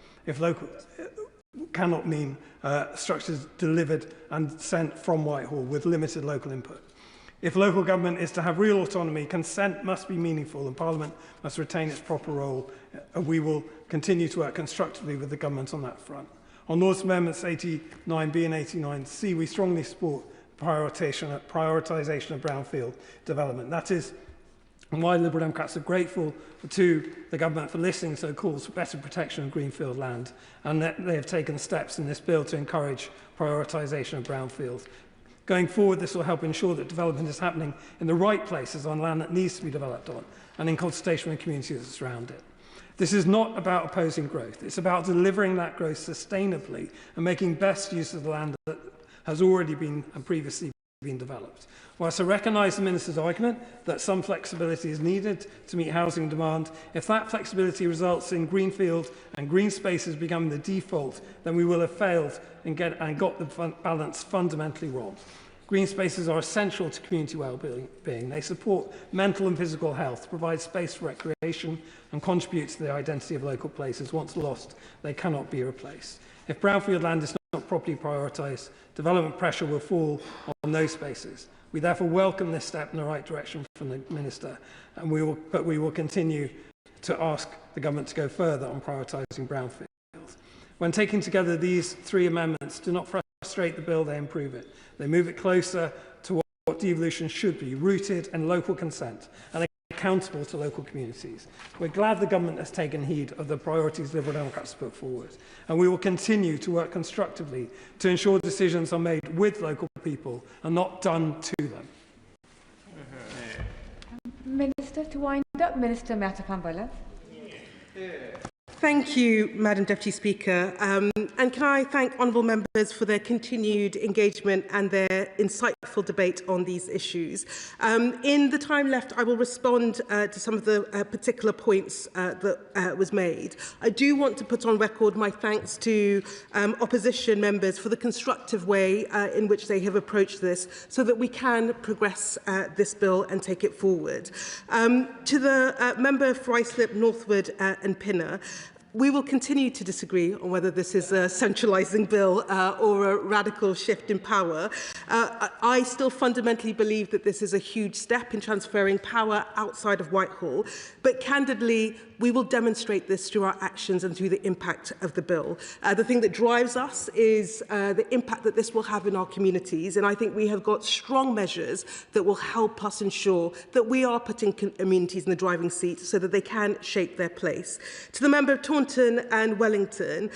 S16: cannot mean structures delivered and sent from Whitehall with limited local input. If local government is to have real autonomy, consent must be meaningful and Parliament must retain its proper role. We will continue to work constructively with the government on that front. On Lord's Amendments 89B and 89C, we strongly support prioritisation of brownfield development. That is why Liberal Democrats are grateful to the government for listening to calls for better protection of greenfield land, and that they have taken steps in this bill to encourage prioritisation of brownfield. Going forward, this will help ensure that development is happening in the right places on land that needs to be developed on and in consultation with communities that surround it. This is not about opposing growth. It's about delivering that growth sustainably and making best use of the land that has already been and previously been developed. Whilst I recognise the Minister's argument that some flexibility is needed to meet housing demand, if that flexibility results in greenfield and green spaces becoming the default, then we will have failed and got the balance fundamentally wrong. Green spaces are essential to community well-being. They support mental and physical health, provide space for recreation and contribute to the identity of local places. Once lost, they cannot be replaced. If brownfield land is not properly prioritised, development pressure will fall on those spaces. We therefore welcome this step in the right direction from the Minister, and we will continue to ask the Government to go further on prioritising brownfield. When taken together, these three amendments do not frustrate the bill, they improve it. They move it closer to what devolution should be, rooted in local consent and accountable to local communities. We're glad the Government has taken heed of the priorities Liberal Democrats put forward, and we will continue to work constructively to ensure decisions are made with local people and not done to them.
S2: Minister, to wind up, Minister Matapambola.
S10: Thank you, Madam Deputy Speaker. And And can I thank honourable members for their continued engagement and their insightful debate on these issues. In the time left, I will respond to some of the particular points that was made. I do want to put on record my thanks to opposition members for the constructive way in which they have approached this so that we can progress this bill and take it forward. To the member for Islip, Northwood and Pinner, we will continue to disagree on whether this is a centralising bill or a radical shift in power. I still fundamentally believe that this is a huge step in transferring power outside of Whitehall, but candidly, we will demonstrate this through our actions and through the impact of the bill. The thing that drives us is the impact that this will have in our communities, and I think we have got strong measures that will help us ensure that we are putting communities in the driving seat so that they can shape their place. To the member of Taunton and Wellington,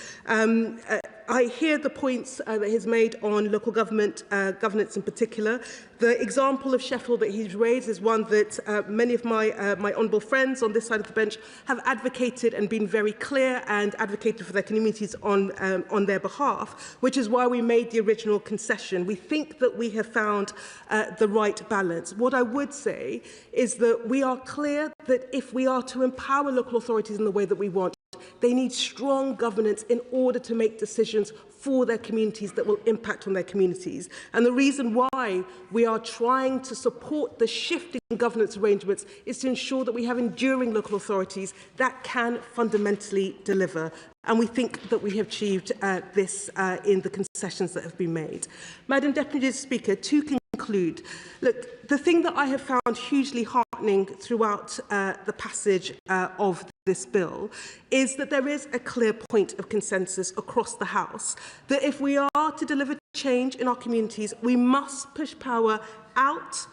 S10: I hear the points that he's made on local government governance in particular. The example of Sheffield that he's raised is one that many of my honourable friends on this side of the bench have advocated and been very clear and advocated for their communities on their behalf, which is why we made the original concession. We think that we have found the right balance. What I would say is that we are clear that if we are to empower local authorities in the way that we want, they need strong governance in order to make decisions for their communities that will impact on their communities. And the reason why we are trying to support the shift in governance arrangements is to ensure that we have enduring local authorities that can fundamentally deliver. And we think that we have achieved this in the concessions that have been made. Madam Deputy Speaker, to conclude, look, the thing that I have found hugely heartening throughout the passage of this bill is that there is a clear point of consensus across the House that if we are to deliver change in our communities, we must push power out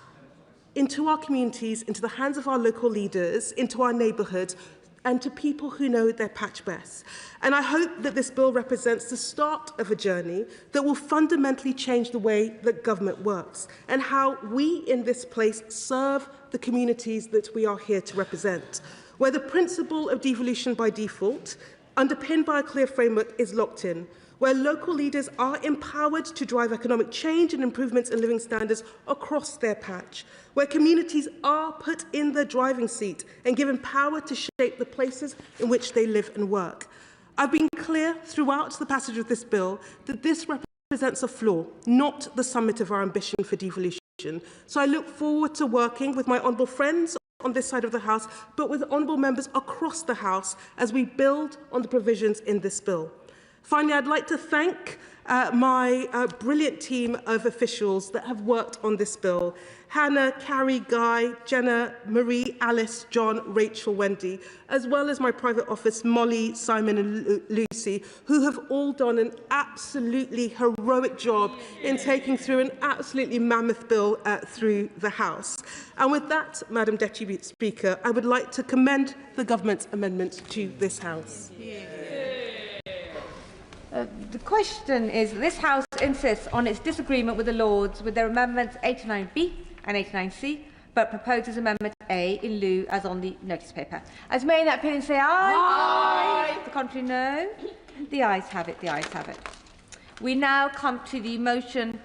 S10: into our communities, into the hands of our local leaders, into our neighbourhoods, and to people who know their patch best. And I hope that this bill represents the start of a journey that will fundamentally change the way that government works and how we in this place serve the communities that we are here to represent, where the principle of devolution by default, underpinned by a clear framework, is locked in, where local leaders are empowered to drive economic change and improvements in living standards across their patch, where communities are put in the driving seat and given power to shape the places in which they live and work. I've been clear throughout the passage of this bill that this represents a flaw, not the summit of our ambition for devolution. So I look forward to working with my honourable friends on this side of the House, but with honourable members across the House as we build on the provisions in this bill. Finally, I'd like to thank my brilliant team of officials that have worked on this bill. Hannah, Carrie, Guy, Jenna, Marie, Alice, John, Rachel, Wendy, as well as my private office, Molly, Simon and Lucy, who have all done an absolutely heroic job in taking through an absolutely mammoth bill through the House. And with that, Madam Deputy Speaker, I would like to commend the Government's amendment to this House.
S2: The question is that this House insists on its disagreement with the Lords with their amendments 89B and 89C, but proposes Amendment A in lieu as on the notice paper. As may in that opinion say aye. Aye. The contrary no. The ayes have it. The ayes have it. We now come to the motion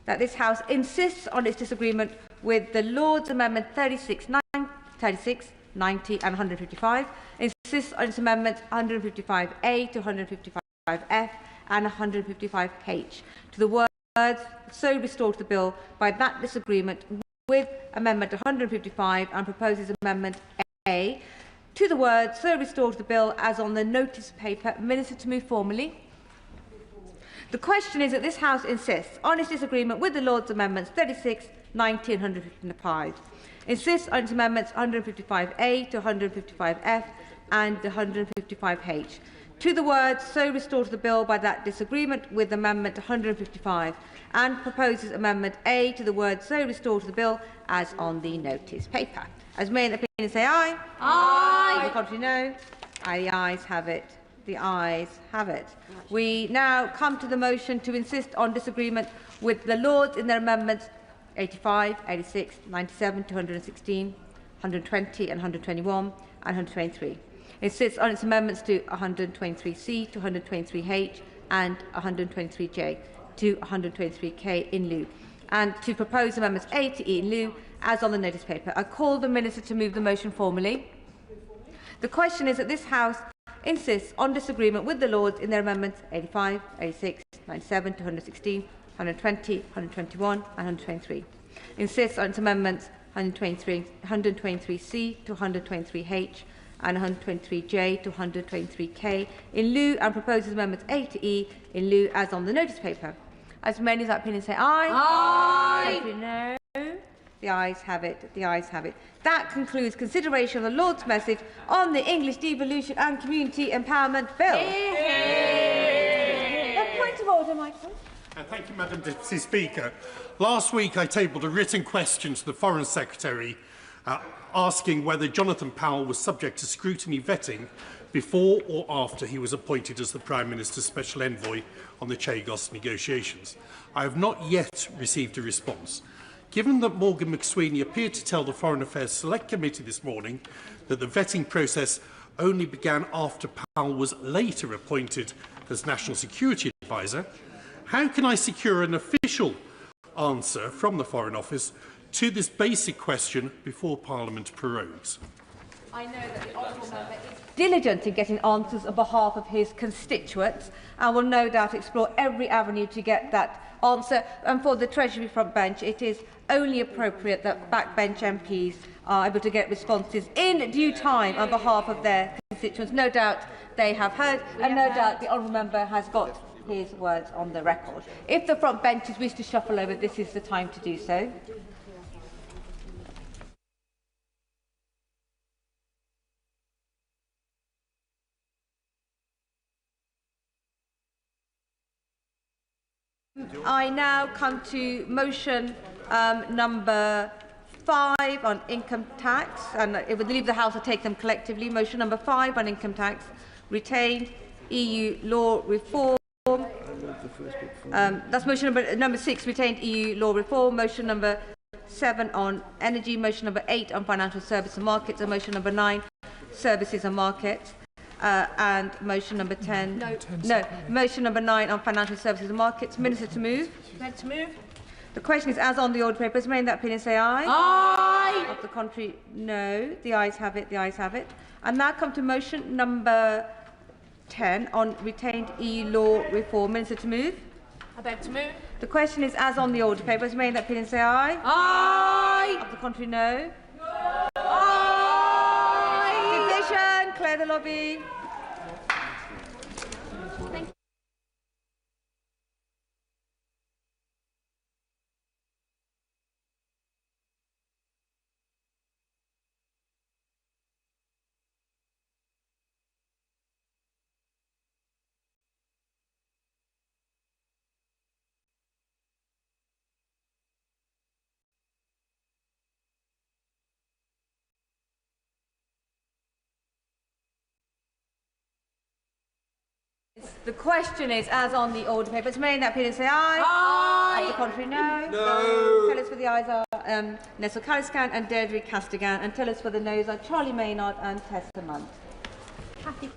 S2: that this House insists on its disagreement with the Lords' Amendment 36, 90 and 155, insists on its amendments 155A to 155F and 155H to the words so restored to the bill by that disagreement with Amendment 155 and proposes Amendment A to the words so restored to the bill as on the notice paper. Minister to move formally. The question is that this House insists on its disagreement with the Lords' Amendments 36, 90 and 155. Insists on its amendments 155A to 155F and 155H. To the words so restored to the bill by that disagreement with Amendment 155 and proposes Amendment A to the words so restored to the bill as on the notice paper. As may in the opinion say aye. Aye. The contrary no. Aye. The ayes have it. The ayes have it. We now come to the motion to insist on disagreement with the Lords in their amendments 85, 86, 97, 216, 120 and 121 and 123. It sits on its amendments to 123C to 123H and 123J to 123K in lieu, and to propose amendments A to E in lieu as on the notice paper. I call the Minister to move the motion formally. The question is that this House insists on disagreement with the Lords in their amendments 85, 86, 97 to 116, 120, 121 and 123. Insists on its amendments 123C to 123H and 123J to 123K in lieu, and proposes amendments A to E in lieu as on the notice paper. As many as that opinion say aye. Aye. No. The ayes have it. The ayes have it. That concludes consideration of the Lord's message on the English Devolution and Community Empowerment Bill. A point of order, Michael.
S13: Thank you, Madam Deputy Speaker. Last week I tabled a written question to the Foreign Secretary asking whether Jonathan Powell was subject to scrutiny vetting before or after he was appointed as the Prime Minister's Special Envoy on the Chagos negotiations. I have not yet received a response. Given that Morgan McSweeney appeared to tell the Foreign Affairs Select Committee this morning that the vetting process only began after Powell was later appointed as National Security Advisor, how can I secure an official answer from the Foreign Office to this basic question before Parliament prorogues?
S2: I know that the honourable member is diligent in getting answers on behalf of his constituents and will no doubt explore every avenue to get that answer. And for the Treasury front bench, it is only appropriate that backbench MPs are able to get responses in due time on behalf of their constituents. No doubt they have heard, and no doubt the honourable member has got his words on the record. If the front benches wish to shuffle over, this is the time to do so. I now come to motion number 5 on income tax, and it would leave the House to take them collectively. Motion number 5 on income tax, retained EU law reform. That's motion number 6, retained EU law reform. Motion number 7 on energy. Motion number 8 on financial services and markets, and motion number 9, services and markets. And motion number 10. Motion number 9 on financial services and markets. Minister to move.
S5: Meant to move.
S2: The question is as on the order papers. May that opinion say aye.
S5: Aye.
S2: Of the contrary, no. The ayes have it. The ayes have it. And now come to motion number 10 on retained EU law reform. Minister to move.
S5: I beg to move.
S2: The question is as on the order papers. May that opinion say aye.
S5: Aye.
S2: Of the contrary, no.
S5: Aye.
S2: Division. Clear the lobby.
S5: Thank you.
S2: The question is as on the order papers. May that opinion say aye.
S5: Aye.
S2: Of the contrary, no.
S5: No.
S2: Tell us for the ayes are Nessel Caliscan and Deirdre Castigan, and tell us for the noes are Charlie Maynard and Tessa Munt. Happy.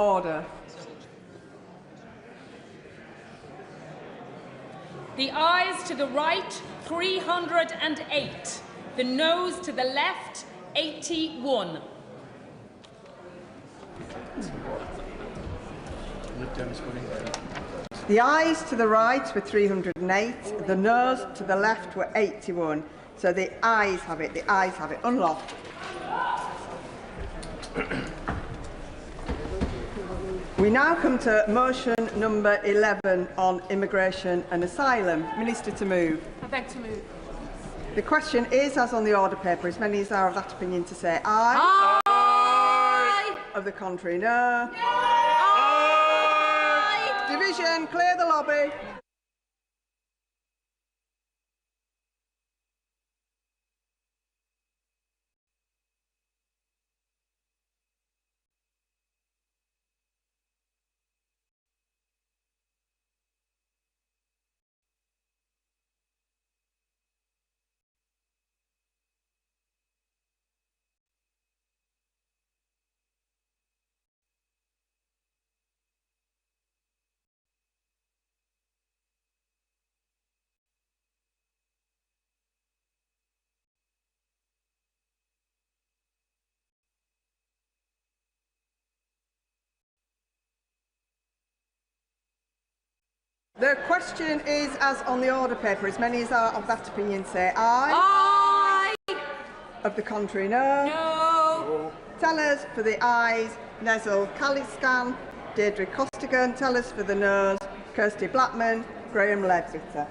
S18: Order.
S20: The ayes to the right, 308. The noes to the left, 81.
S18: The ayes to the right were 308. The noes to the left were 81. So the ayes have it. The ayes have it. Unlocked. We now come to motion number 11 on immigration and asylum. Minister to move.
S5: I beg to move.
S18: The question is, as on the order paper, as many as are of that opinion to say aye.
S5: Aye.
S18: Of the contrary, no.
S5: No. Aye.
S18: Division, clear the lobby. The question is, as on the order paper, as many as are of that opinion say aye.
S5: Aye.
S18: Of the contrary, no.
S5: No.
S18: Tellers for the ayes, Nezel Kaliskan, Deirdre Costigan. Tellers for the noes, Kirsty Blackman, Graham Ledbetter.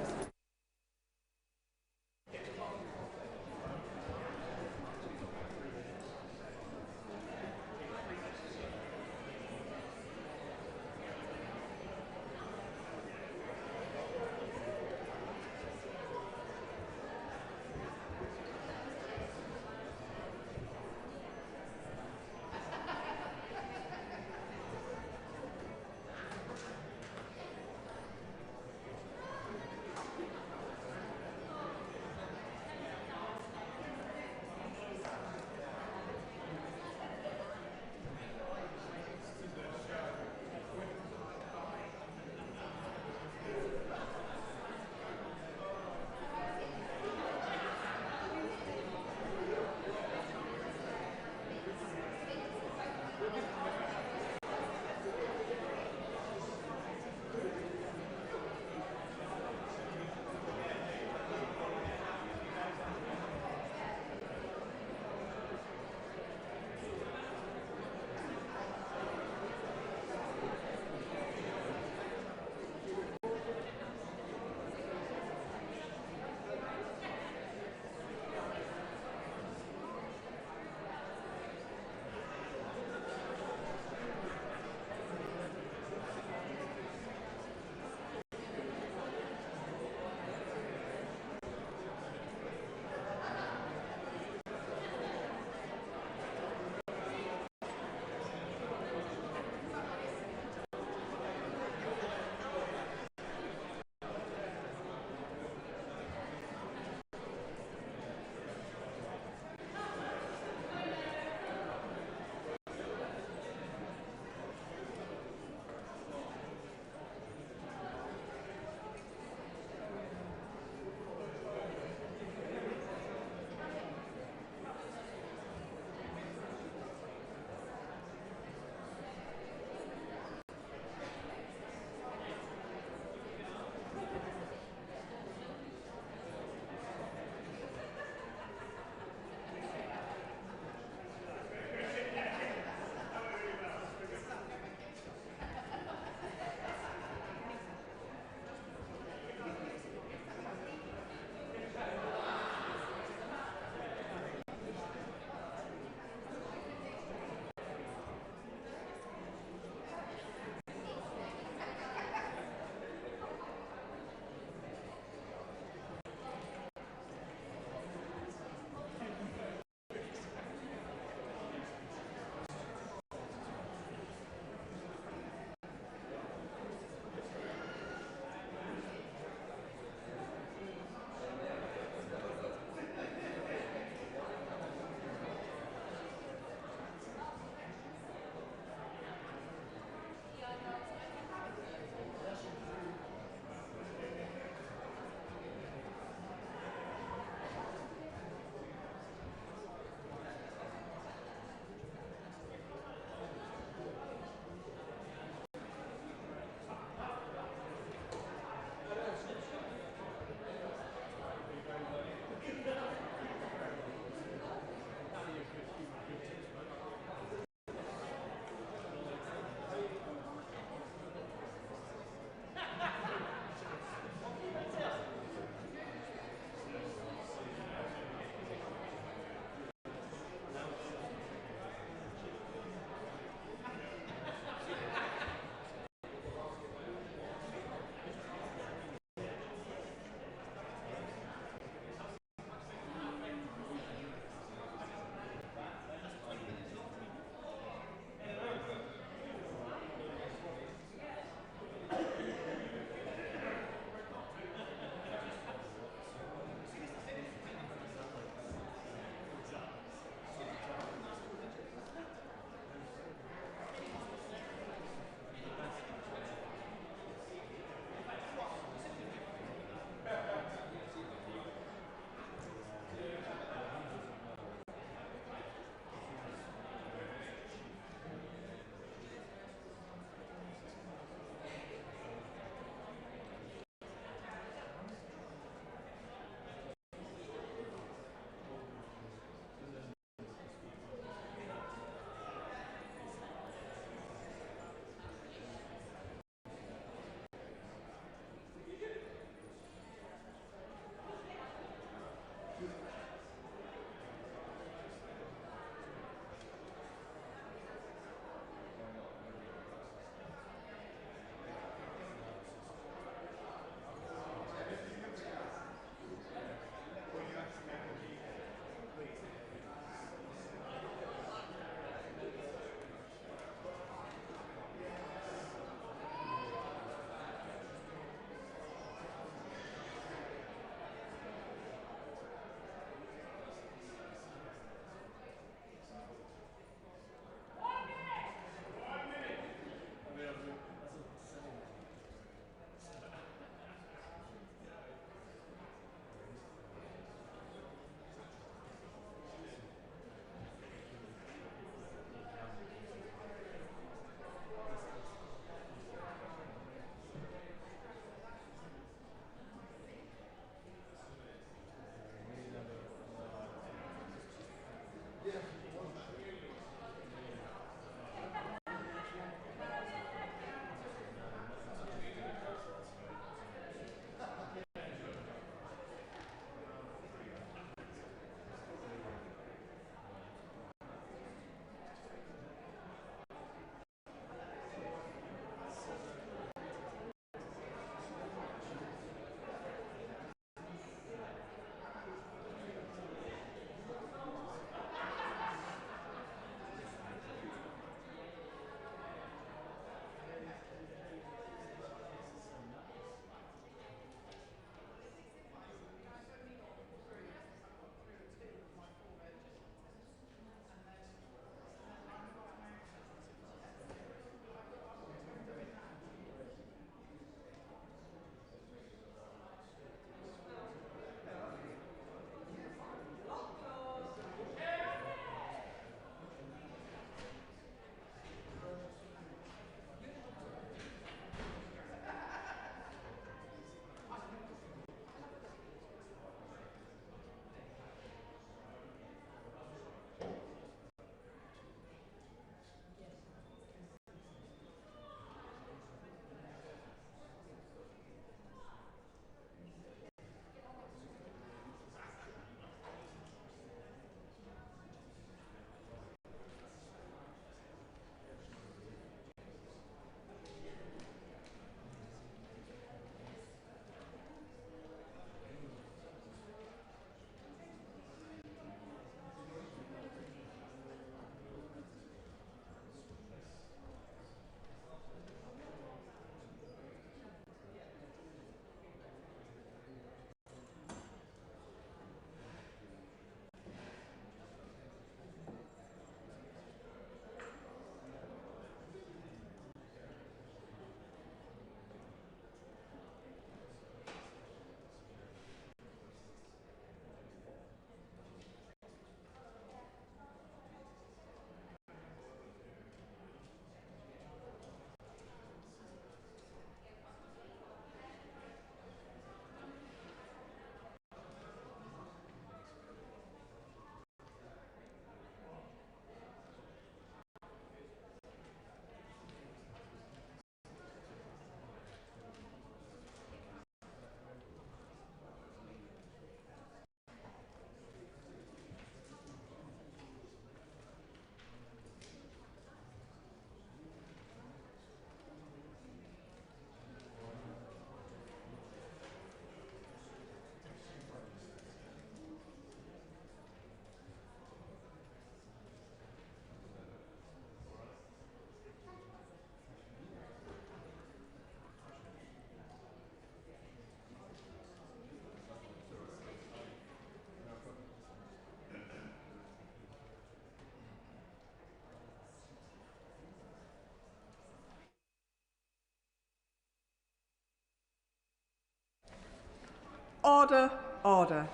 S18: Order, order.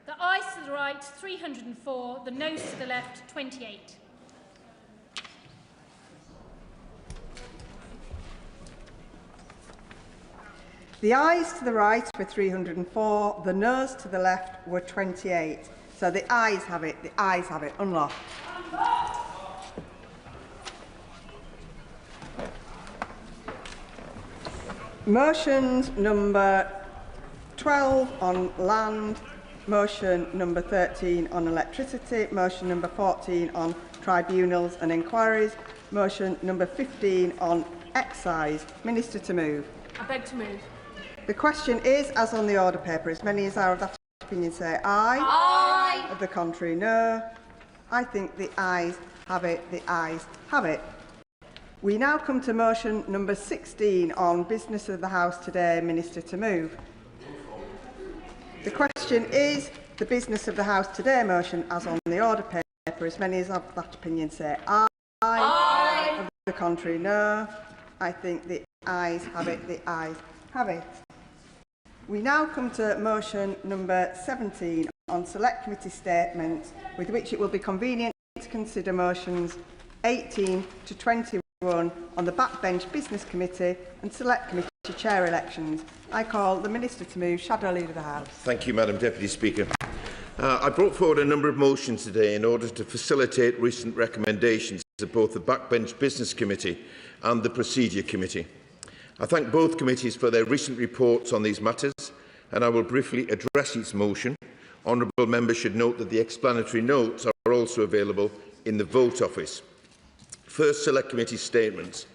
S9: The ayes to the right, 304. The noes to the left, 28.
S18: The ayes to the right were 304, the noes to the left were 28. So the ayes have it, the ayes have it. Unlocked. Motions number 12 on land, motion number 13 on electricity, motion number 14 on tribunals and inquiries, motion number 15 on excise. Minister to move.
S5: I beg to move.
S18: The question is, as on the order paper, as many as are of that opinion say aye.
S5: Aye.
S18: Of the contrary, no. I think the ayes have it, the ayes have it. We now come to motion number 16 on business of the House today. Minister to move. The question is the business of the House today motion as on the order paper. As many as of that opinion say aye.
S5: Aye.
S18: Of the contrary, no. I think the ayes have it, the ayes have it. We now come to motion number 17 on select committee statements, with which it will be convenient to consider motions 18 to 21 on the backbench business committee and select committee chair elections. I call the Minister to move. Shadow Leader of the House.
S6: Thank you, Madam Deputy Speaker. I brought forward a number of motions today in order to facilitate recent recommendations of both the backbench business committee and the procedure committee. I thank both committees for their recent reports on these matters, and I will briefly address each motion. Honourable members should note that the explanatory notes are also available in the vote office. First, select committee statements.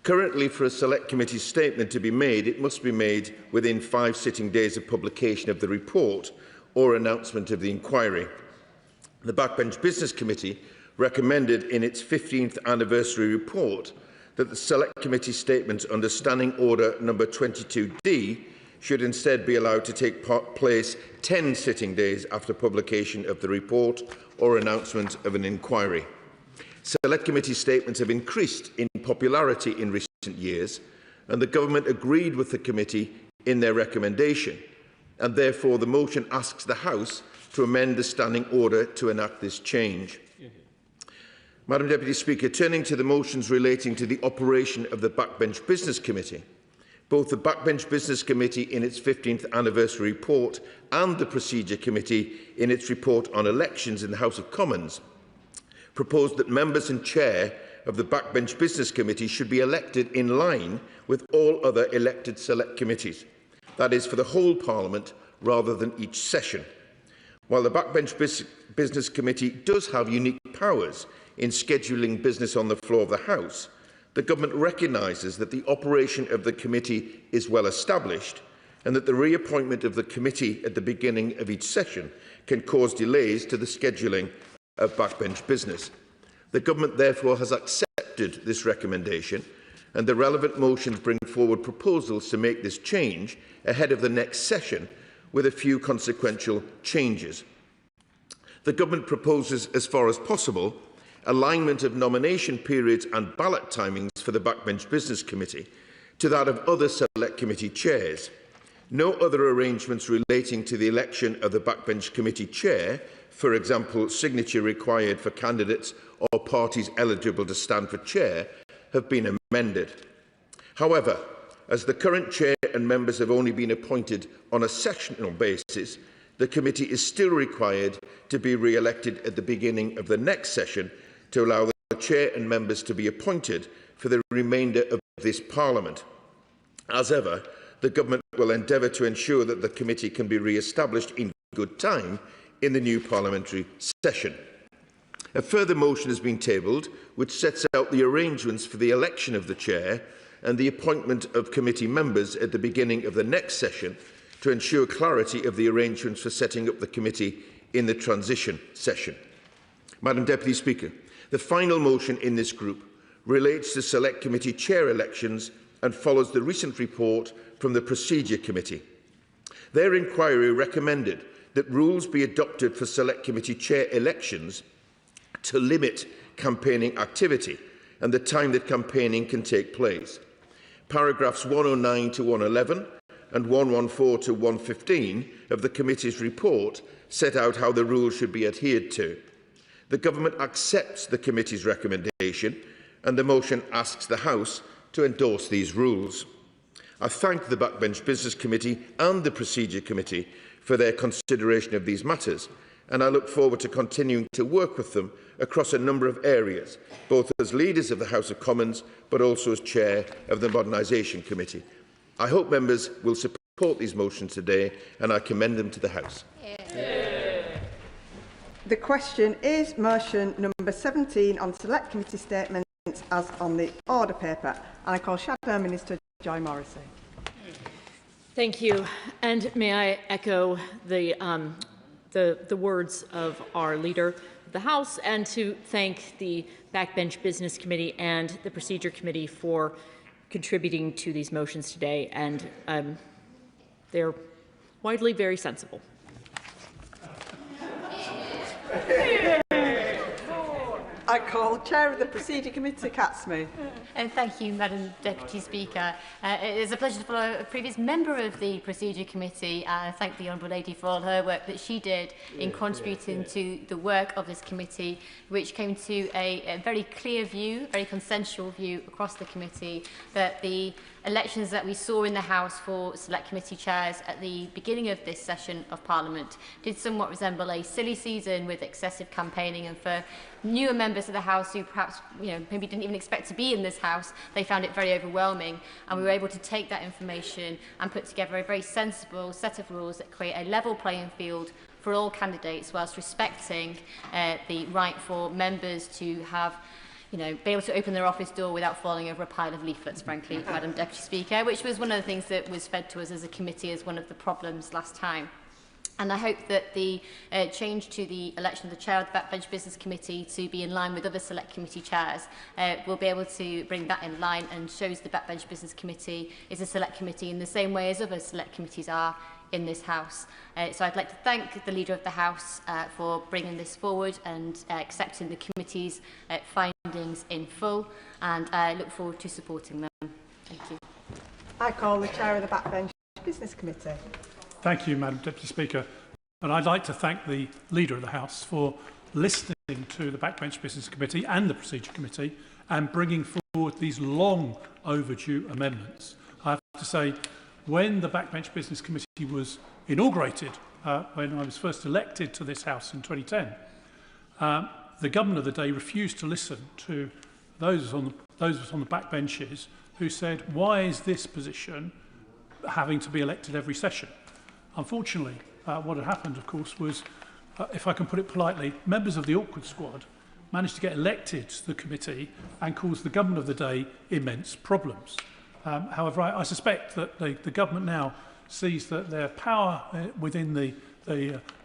S6: Currently, for a select committee statement to be made, it must be made within 5 sitting days of publication of the report or announcement of the inquiry. The Backbench Business Committee recommended in its 15th anniversary report that the Select Committee statements under Standing Order number 22D should instead be allowed to take place 10 sitting days after publication of the report or announcement of an inquiry. Select Committee statements have increased in popularity in recent years, and the Government agreed with the Committee in their recommendation, and therefore the motion asks the House to amend the Standing Order to enact this change. Madam Deputy Speaker, turning to the motions relating to the operation of the Backbench Business Committee, both the Backbench Business Committee in its 15th anniversary report and the Procedure Committee in its report on elections in the House of Commons proposed that members and chair of the Backbench Business Committee should be elected in line with all other elected select committees, that is, for the whole Parliament rather than each session. While the Backbench Business Committee does have unique powers in scheduling business on the floor of the House, the Government recognises that the operation of the committee is well established and that the reappointment of the committee at the beginning of each session can cause delays to the scheduling of backbench business. The Government therefore has accepted this recommendation, and the relevant motions bring forward proposals to make this change ahead of the next session with a few consequential changes. The Government proposes, as far as possible, alignment of nomination periods and ballot timings for the Backbench Business Committee to that of other Select Committee chairs. No other arrangements relating to the election of the Backbench Committee chair, for example, signature required for candidates or parties eligible to stand for chair, have been amended. However, as the current chair and members have only been appointed on a sessional basis, the committee is still required to be re-elected at the beginning of the next session to allow the chair and members to be appointed for the remainder of this Parliament. As ever, the Government will endeavour to ensure that the committee can be re-established in good time in the new parliamentary session. A further motion has been tabled which sets out the arrangements for the election of the chair and the appointment of committee members at the beginning of the next session to ensure clarity of the arrangements for setting up the committee in the transition session. Madam Deputy Speaker, the final motion in this group relates to Select Committee chair elections and follows the recent report from the Procedure Committee. Their inquiry recommended that rules be adopted for Select Committee chair elections to limit campaigning activity and the time that campaigning can take place. Paragraphs 109 to 111 and 114 to 115 of the committee's report set out how the rules should be adhered to. The Government accepts the committee's recommendation and the motion asks the House to endorse these rules. I thank the Backbench Business Committee and the Procedure Committee for their consideration of these matters, and I look forward to continuing to work with them across a number of areas, both as leaders of the House of Commons but also as Chair of the Modernisation Committee. I hope members will support these motions today, and I commend them to the House.
S18: The question is motion number 17 on Select Committee statements as on the order paper. And I call Shadow Minister Joy Morrissey.
S11: Thank you. And may I echo the words of our Leader of the House, and to thank the Backbench Business Committee and the Procedure Committee for contributing to these motions today. And they're widely very sensible.
S18: I call Chair of the Procedure Committee, Kat Smith.
S14: And thank you, Madam Deputy Speaker. It is a pleasure to follow a previous member of the Procedure Committee, and I thank the Honourable Lady for all her work that she did in contributing to the work of this committee, which came to a very clear view, very consensual view across the committee, that the elections that we saw in the House for Select Committee chairs at the beginning of this session of Parliament did somewhat resemble a silly season with excessive campaigning, and for newer members of the House who perhaps maybe didn't even expect to be in this House, they found it very overwhelming, and we were able to take that information and put together a very sensible set of rules that create a level playing field for all candidates, whilst respecting the right for members to have be able to open their office door without falling over a pile of leaflets, frankly, Madam Deputy Speaker, which was one of the things that was fed to us as a committee as one of the problems last time. And I hope that the change to the election of the chair of the Backbench Business Committee to be in line with other Select Committee chairs will be able to bring that in line, and shows the Backbench Business Committee is a Select Committee in the same way as other Select Committees are in this House. So I'd like to thank the Leader of the House for bringing this forward and accepting the committee's findings in full, and I look forward to supporting them. Thank you.
S18: I call the Chair of the Backbench Business Committee.
S7: Thank you, Madam Deputy Speaker. And I'd like to thank the Leader of the House for listening to the Backbench Business Committee and the Procedure Committee and bringing forward these long overdue amendments. I have to say, when the Backbench Business Committee was inaugurated, when I was first elected to this House in 2010, the government of the day refused to listen to those on the backbenches who said, why is this position having to be elected every session? Unfortunately, what had happened, of course, was, if I can put it politely, members of the awkward squad managed to get elected to the committee and cause the government of the day immense problems. However, I suspect that the government now sees that their power within the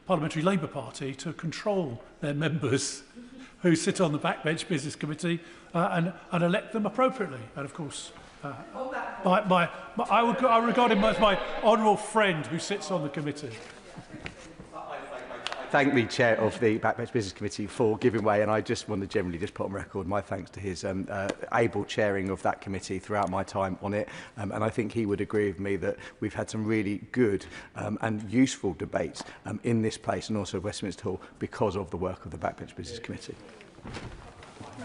S7: Parliamentary Labour Party to control their members who sit on the Backbench Business Committee and elect them appropriately. And of course, I regard him as my honourable friend who sits on the committee.
S22: Thank the Chair of the Backbench Business Committee for giving way, and I just want to generally just put on record my thanks to his able chairing of that committee throughout my time on it, and I think he would agree with me that we've had some really good and useful debates in this place and also Westminster Hall because of the work of the Backbench Business Committee.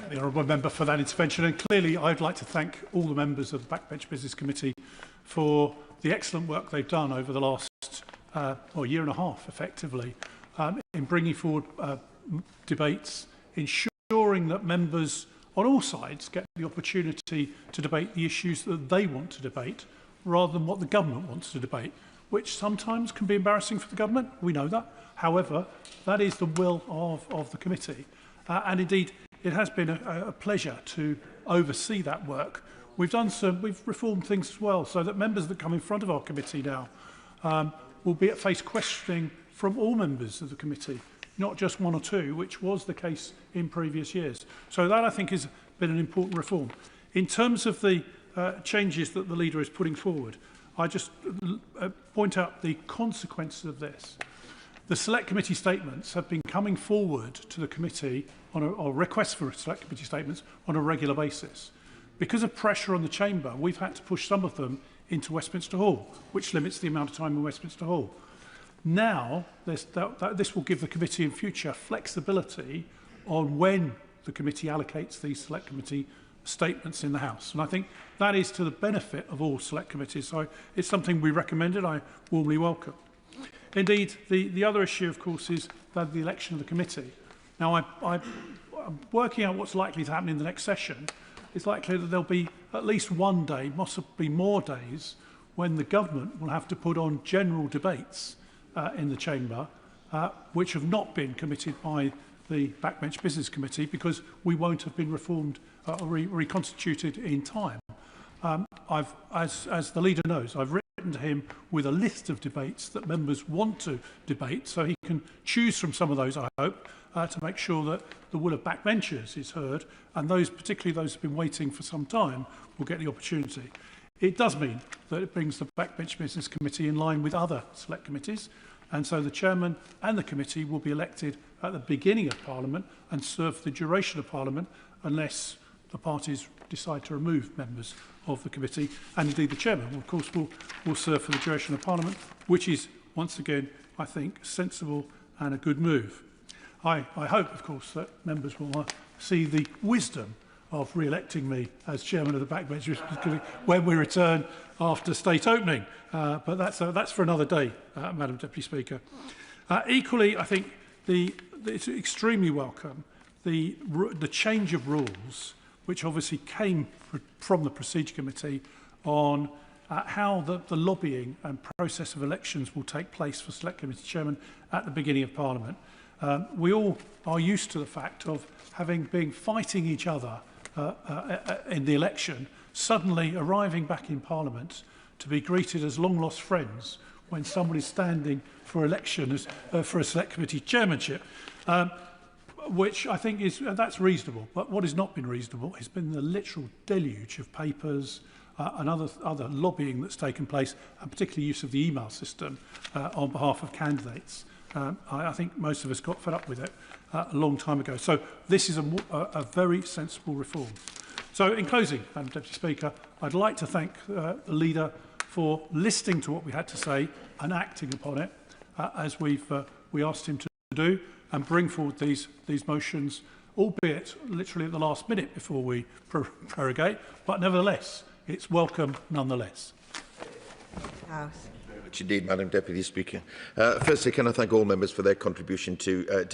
S7: The honourable member for that intervention, and clearly I'd like to thank all the members of the Backbench Business Committee for the excellent work they've done over the last year and a half, effectively, in bringing forward debates, ensuring that members on all sides get the opportunity to debate the issues that they want to debate rather than what the government wants to debate, which sometimes can be embarrassing for the government. We know that. However, that is the will of the committee. And indeed, it has been a pleasure to oversee that work. We've reformed things as well, so that members that come in front of our committee now will be at face questioning from all members of the committee, not just one or two, which was the case in previous years. So that, I think, has been an important reform. In terms of the changes that the Leader is putting forward, I just point out the consequences of this. The Select Committee statements have been coming forward to the committee on or requests for Select Committee statements on a regular basis.
S1: Because of pressure on the Chamber, we've had to push some of them into Westminster Hall, which limits the amount of time in Westminster Hall. Now, this will give the committee in future flexibility on when the committee allocates these select committee statements in the House. And I think that is to the benefit of all select committees. So it's something we recommended, I warmly welcome. Indeed, the other issue, of course, is the election of the committee. Now, I'm working out what's likely to happen in the next session. It's likely that there'll be at least one day, possibly more days, when the government will have to put on general debates in the Chamber, which have not been committed by the Backbench Business Committee because we won't have been reformed or reconstituted in time. As the leader knows, I've written to him with a list of debates that members want to debate, so he can choose from some of those, I hope, to make sure that the will of backbenchers is heard, and those, particularly those who have been waiting for some time, will get the opportunity. It does mean that it brings the Backbench Business Committee in line with other select committees, and so the chairman and the committee will be elected at the beginning of Parliament and serve for the duration of Parliament unless the parties decide to remove members of the committee. And indeed the chairman, of course, will serve for the duration of Parliament, which is, once again, I think, sensible and a good move. I hope, of course, that members will see the wisdom of re-electing me as chairman of the Backbench Committee when we return after state opening. But that's for another day, Madam Deputy Speaker. Equally, I think it's extremely welcome the change of rules, which obviously came from the Procedure Committee, on how the lobbying and process of elections will take place for Select Committee Chairman at the beginning of Parliament. We all are used to the fact of being fighting each other in the election, suddenly arriving back in Parliament to be greeted as long-lost friends when somebody is standing for election for a Select Committee chairmanship, which I think that's reasonable. But what has not been reasonable has been the literal deluge of papers and other lobbying that's taken place, and particularly use of the email system on behalf of candidates. I think most of us got fed up with it a long time ago. So this is a very sensible reform. So in closing, Madam Deputy Speaker, I'd like to thank the leader for listening to what we had to say and acting upon it, as we asked him to do, and bring forward these motions, albeit literally at the last minute before we prorogate, but nevertheless, it's welcome nonetheless.
S18: House.
S6: Indeed, Madam Deputy Speaker. Firstly, can I thank all members for their contribution to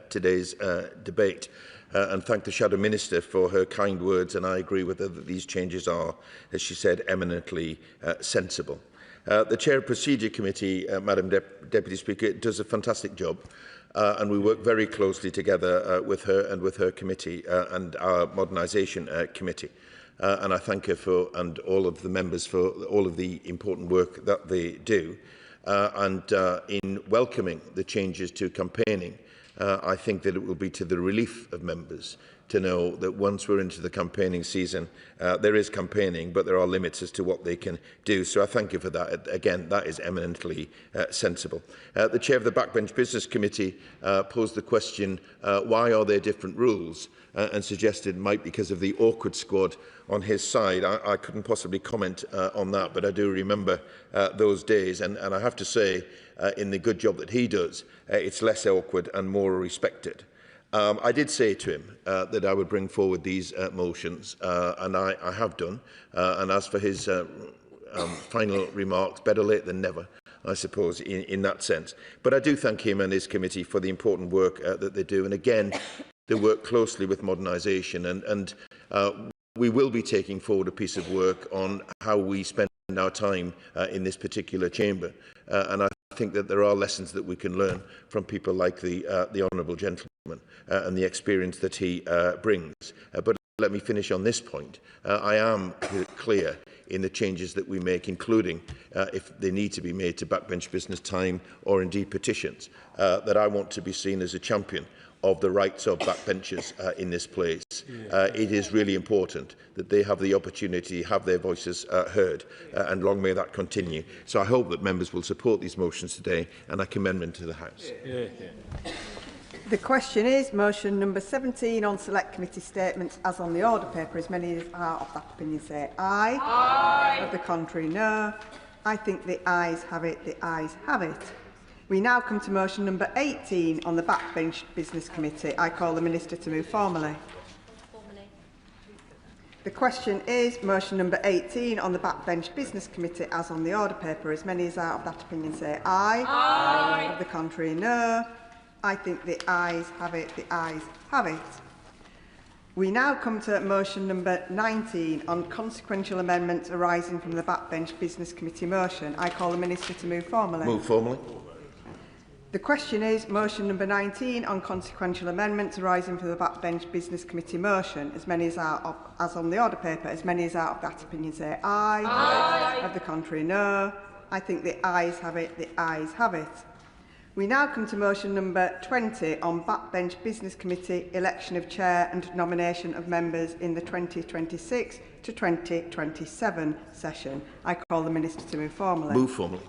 S6: today's debate, and thank the Shadow Minister for her kind words, and I agree with her that these changes are, as she said, eminently sensible. The Chair of Procedure Committee, Madam Deputy Speaker, does a fantastic job, and we work very closely together with her and with her committee and our Modernisation Committee. And I thank her and all of the members for all of the important work that they do. In welcoming the changes to campaigning, I think that it will be to the relief of members to know that once we're into the campaigning season, there is campaigning, but there are limits as to what they can do. So I thank you for that. Again, that is eminently sensible. The Chair of the Backbench Business Committee posed the question, why are there different rules? And suggested it might be because of the awkward squad on his side. I couldn't possibly comment on that, but I do remember those days. And I have to say, in the good job that he does, it's less awkward and more respected. I did say to him that I would bring forward these motions, and I have done. And as for his final remarks, better late than never, I suppose, in that sense. But I do thank him and his committee for the important work that they do. And again, they work closely with modernisation, and we will be taking forward a piece of work on how we spend our time in this particular chamber. And I think that there are lessons that we can learn from people like the Honourable Gentleman and the experience that he brings. But let me finish on this point. I am clear in the changes that we make, including if they need to be made to backbench business time or indeed petitions, that I want to be seen as a champion of the rights of backbenchers in this place. It is really important that they have the opportunity to have their voices heard, and long may that continue. So I hope that members will support these motions today, and I commend them to the House.
S18: The question is motion number 17 on select committee statements as on the order paper. As many as are of that opinion say aye. Aye. Of the contrary, no. I think the ayes have it. The ayes have it. We now come to motion number 18 on the backbench business committee. I call the Minister to move formally. The question is motion number 18 on the backbench business committee as on the order paper. As many as are of that opinion say aye. Aye. Of the contrary, no. I think the ayes have it. The ayes have it. We now come to motion number 19 on consequential amendments arising from the backbench business committee motion. I call the Minister to move formally.
S6: Move formally.
S18: The question is motion number 19 on consequential amendments arising from the backbench business committee motion. As many as are of, as on the order paper, as many as are of that opinion say aye. Aye. Of the contrary, no. I think the ayes have it. The ayes have it. We now come to motion number 20 on backbench business committee election of chair and nomination of members in the 2026 to 2027 session. I call the Minister to move formally.
S6: Move formally.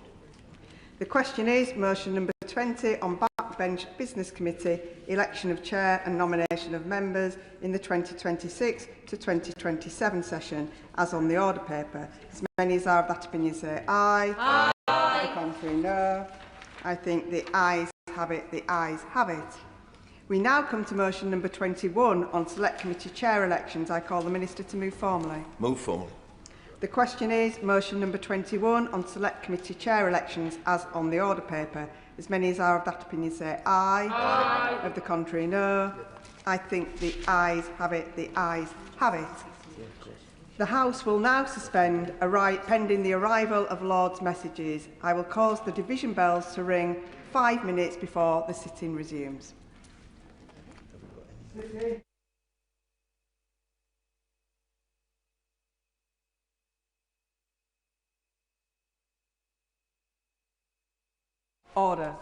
S18: The question is motion number 20 on backbench business committee election of chair and nomination of members in the 2026 to 2027 session as on the order paper. As many as are of that opinion say aye. Aye. The contrary, no. I think the ayes have it. The ayes have it. We now come to motion number 21 on select committee chair elections. I call the Minister to move formally.
S6: Move formally.
S18: The question is motion number 21 on select committee chair elections as on the order paper. As many as are of that opinion say aye. Aye. Of the contrary, no. I think the ayes have it. The ayes have it. The House will now suspend pending the arrival of Lord's messages. I will cause the division bells to ring 5 minutes before the sitting resumes. Order.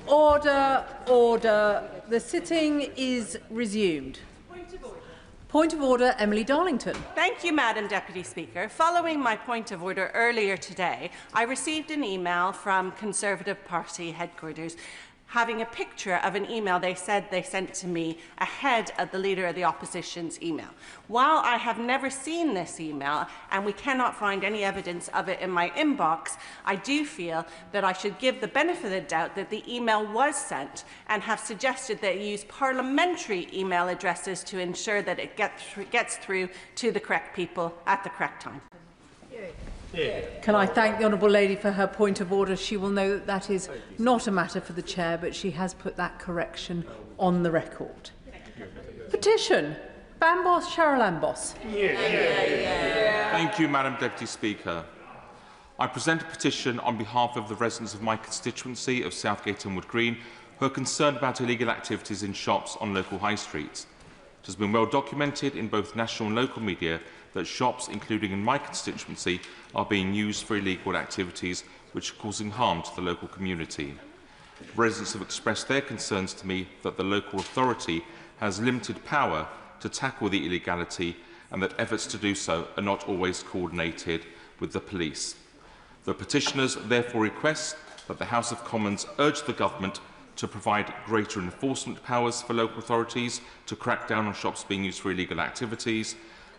S4: Order, order. The sitting is resumed. Point of order, Emily Darlington.
S17: Thank you, Madam Deputy Speaker. Following my point of order earlier today, I received an email from Conservative Party headquarters having a picture of an email they said they sent to me ahead of the Leader of the Opposition's email. While I have never seen this email and we cannot find any evidence of it in my inbox, I do feel that I should give the benefit of the doubt that the email was sent and have suggested that you use parliamentary email addresses to ensure that it gets through to the correct people at the correct time.
S4: Can I thank the Honourable Lady for her point of order? She will know that that is not a matter for the Chair, but she has put that correction on the record. Petition. Bambos Charalambos.
S19: Thank you, Madam Deputy Speaker. I present a petition on behalf of the residents of my constituency of Southgate and Wood Green who are concerned about illegal activities in shops on local high streets. It has been well documented in both national and local media that shops, including in my constituency, are being used for illegal activities which are causing harm to the local community. Residents have expressed their concerns to me that the local authority has limited power to tackle the illegality and that efforts to do so are not always coordinated with the police. The petitioners therefore request that the House of Commons urge the Government to provide greater enforcement powers for local authorities to crack down on shops being used for illegal activities,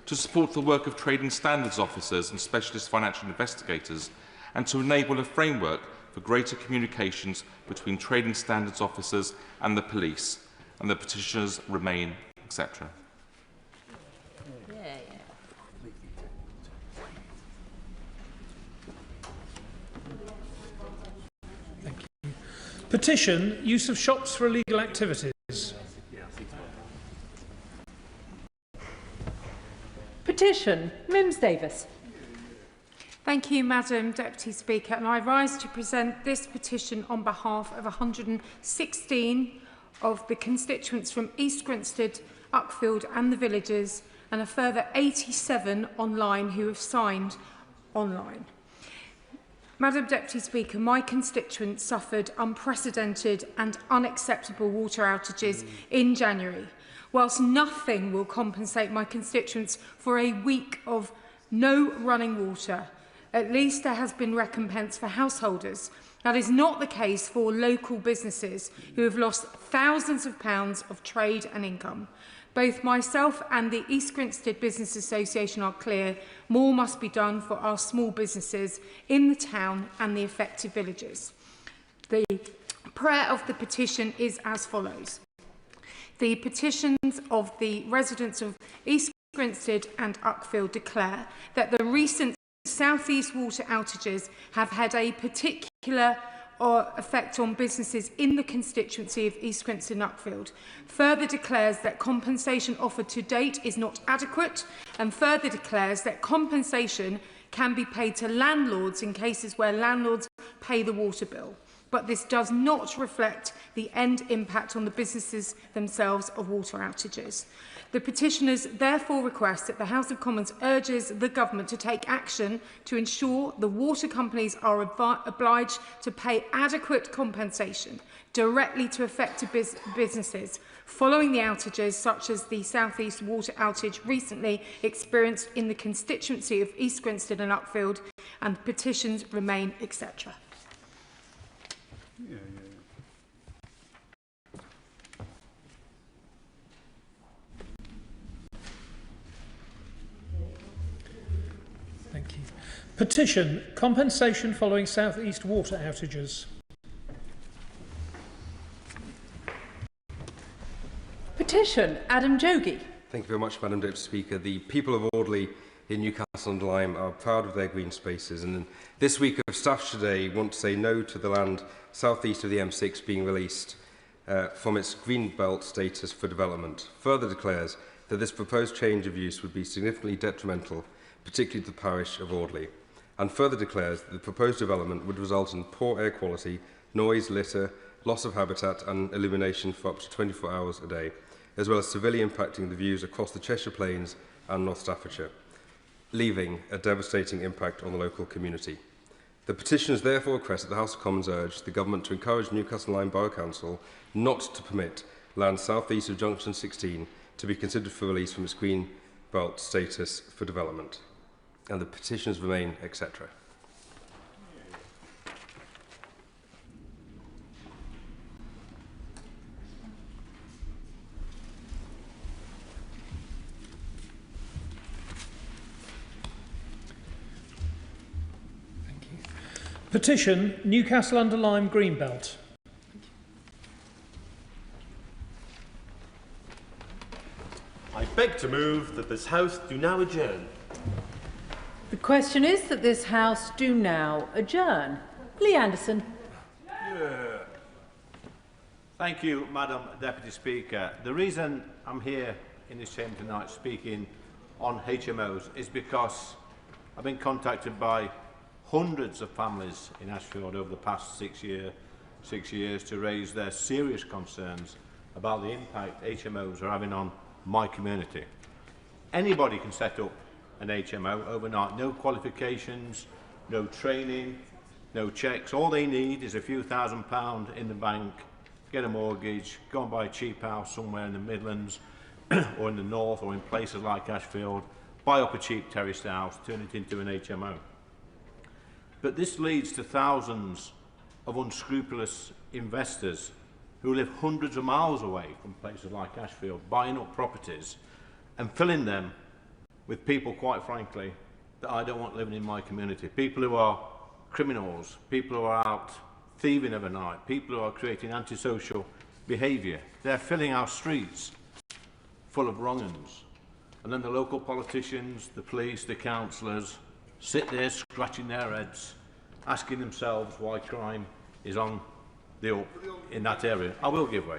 S19: to support the work of trading standards officers and specialist financial investigators, and to enable a framework for greater communications between trading standards officers and the police. And the petitioners remain, etc.
S21: Thank you. Petition, use of shops for illegal activities.
S4: Petition. Mims Davis.
S23: Thank you, Madam Deputy Speaker, and I rise to present this petition on behalf of 116 of the constituents from East Grinstead, Uckfield and the villages, and a further 87 online who have signed online. Madam Deputy Speaker, my constituents suffered unprecedented and unacceptable water outages in January. Whilst nothing will compensate my constituents for a week of no running water, at least there has been recompense for householders. That is not the case for local businesses who have lost thousands of pounds of trade and income. Both myself and the East Grinstead Business Association are clear more must be done for our small businesses in the town and the affected villages. The prayer of the petition is as follows. The petitions of the residents of East Grinstead and Uckfield declare that the recent South East water outages have had a particular effect on businesses in the constituency of East Grinstead and Uckfield. Further declares that compensation offered to date is not adequate, and further declares that compensation can be paid to landlords in cases where landlords pay the water bill. But this does not reflect the end impact on the businesses themselves of water outages. The petitioners therefore request that the House of Commons urges the Government to take action to ensure the water companies are obliged to pay adequate compensation directly to affected businesses following the outages such as the South East water outage recently experienced in the constituency of East Grinstead and Uckfield, and petitions remain, etc.
S21: Thank you. Petition, compensation following South East water outages.
S4: Petition, Adam Jogi.
S25: Thank you very much, Madam Deputy Speaker. The people of Audley in Newcastle and Lyme are proud of their green spaces, and this week of Staffordshire Day want to say no to the land south east of the M6 being released from its green belt status for development. Further declares that this proposed change of use would be significantly detrimental, particularly to the parish of Audley, and further declares that the proposed development would result in poor air quality, noise, litter, loss of habitat and illumination for up to 24 hours a day, as well as severely impacting the views across the Cheshire Plains and North Staffordshire, leaving a devastating impact on the local community. The petitioners therefore request that the House of Commons urge the Government to encourage Newcastle Lyme Borough Council not to permit land south east of Junction 16 to be considered for release from its green belt status for development. And the petitions remain, etc.
S21: Petition Newcastle under Lyme Greenbelt.
S3: I beg to move that this House do now adjourn.
S4: The question is that this House do now adjourn. Lee Anderson.
S8: Yeah. Thank you, Madam Deputy Speaker. The reason I'm here in this chamber tonight speaking on HMOs is because I've been contacted by hundreds of families in Ashfield over the past 6 years to raise their serious concerns about the impact HMOs are having on my community. Anybody can set up an HMO overnight, no qualifications, no training, no checks. All they need is a few £1,000s in the bank, get a mortgage, go and buy a cheap house somewhere in the Midlands or in the North or in places like Ashfield, buy up a cheap terraced house, turn it into an HMO. But this leads to thousands of unscrupulous investors who live hundreds of miles away from places like Ashfield, buying up properties and filling them with people, quite frankly, that I don't want living in my community. People who are criminals, people who are out thieving overnight, people who are creating antisocial behaviour. They're filling our streets full of wrong-uns. And then the local politicians, the police, the councillors sit there scratching their heads, asking themselves why crime is on the up in that area. I will give way.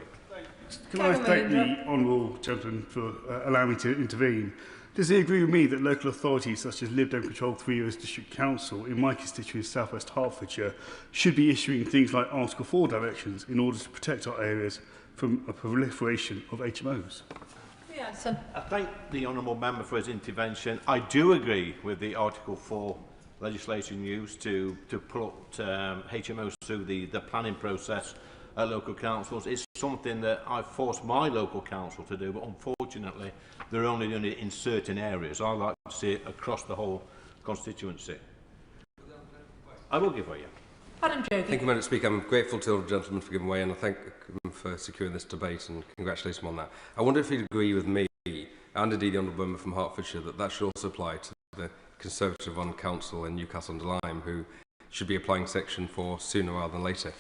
S7: Can I thank the honourable gentleman for allowing me to intervene? Does he agree with me that local authorities such as Lib Dem controlled Three Rivers District Council in my constituency of South West Hertfordshire should be issuing things like Article 4 directions in order to protect our areas from a proliferation of HMOs?
S8: I thank the honourable member for his intervention. I do agree with the Article 4 legislation used to put HMOs through the planning process at local councils. It's something that I've forced my local council to do, but unfortunately they're only doing it in certain areas. I like to see it across the whole constituency. I will give way.
S4: Madam Jogi.
S25: Thank you, Madam Speaker. I'm grateful to the gentleman for giving way, and I thank him for securing this debate, and congratulate him on that. I wonder if he'd agree with me, and indeed the honourable member from Hertfordshire, that that should also apply to the Conservative-run council in Newcastle under Lyme, who should be applying Section 4 sooner rather than later.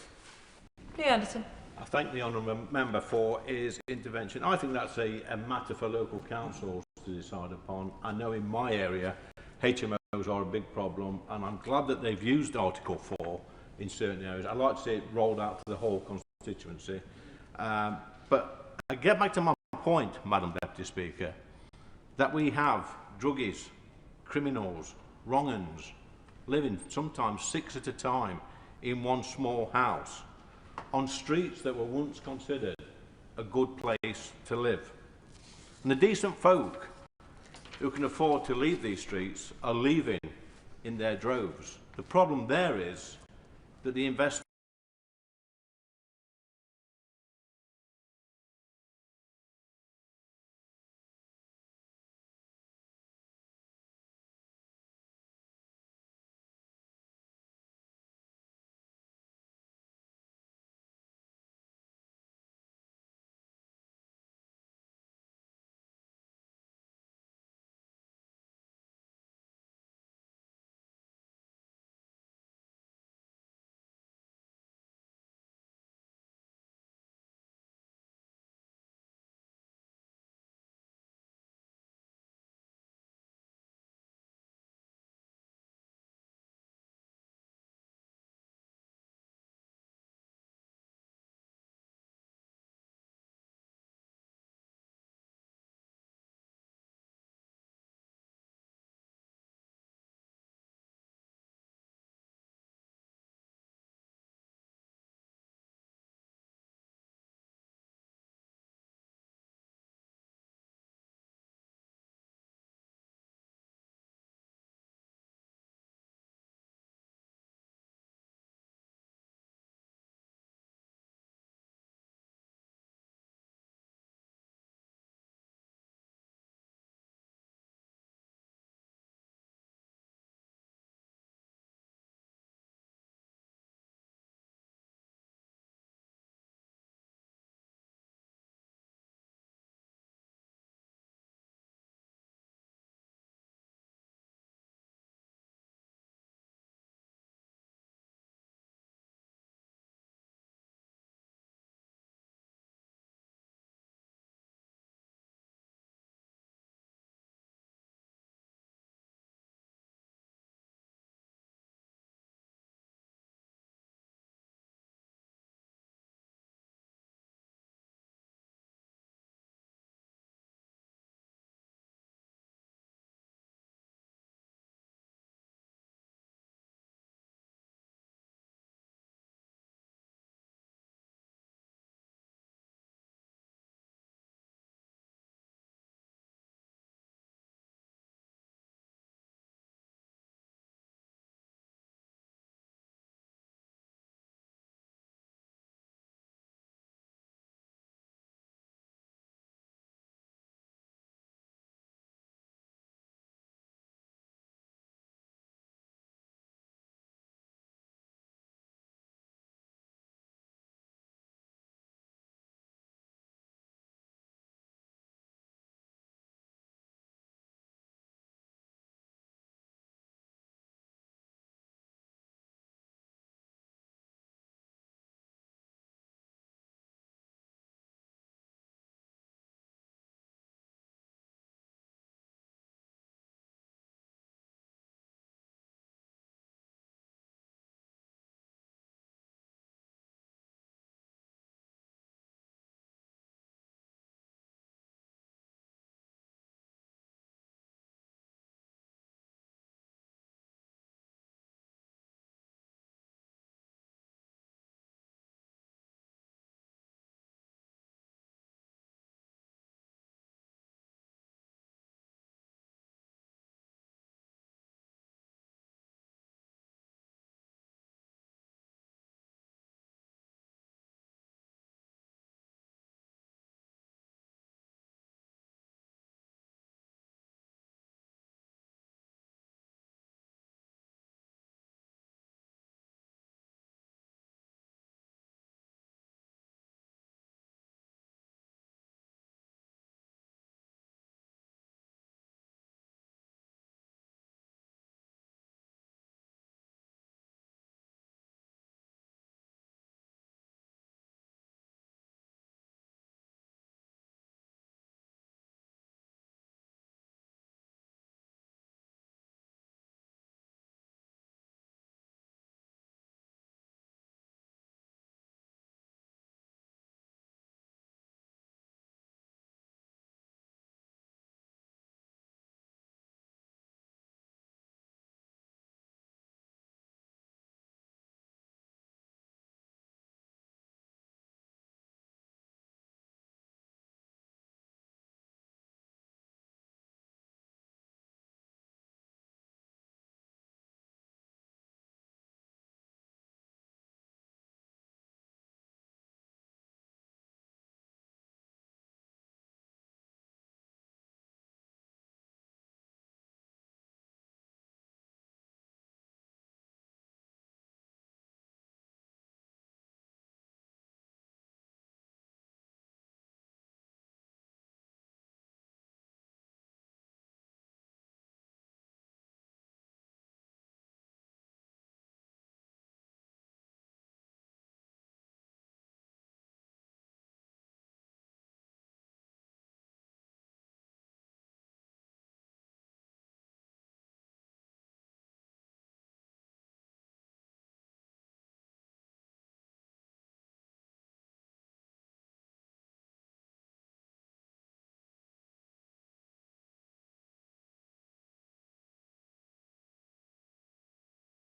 S4: Lee Anderson.
S8: I thank the honourable member for his intervention. I think that's a matter for local councils to decide upon. I know in my area HMOs are a big problem, and I'm glad that they've used Article 4 in certain areas. I'd like to see it rolled out to the whole constituency. But I get back to my point, Madam Deputy Speaker, that we have druggies, criminals, wrong-uns, living sometimes 6 at a time in one small house, on streets that were once considered a good place to live. And the decent folk who can afford to leave these streets are leaving in their droves. The problem there is that the investors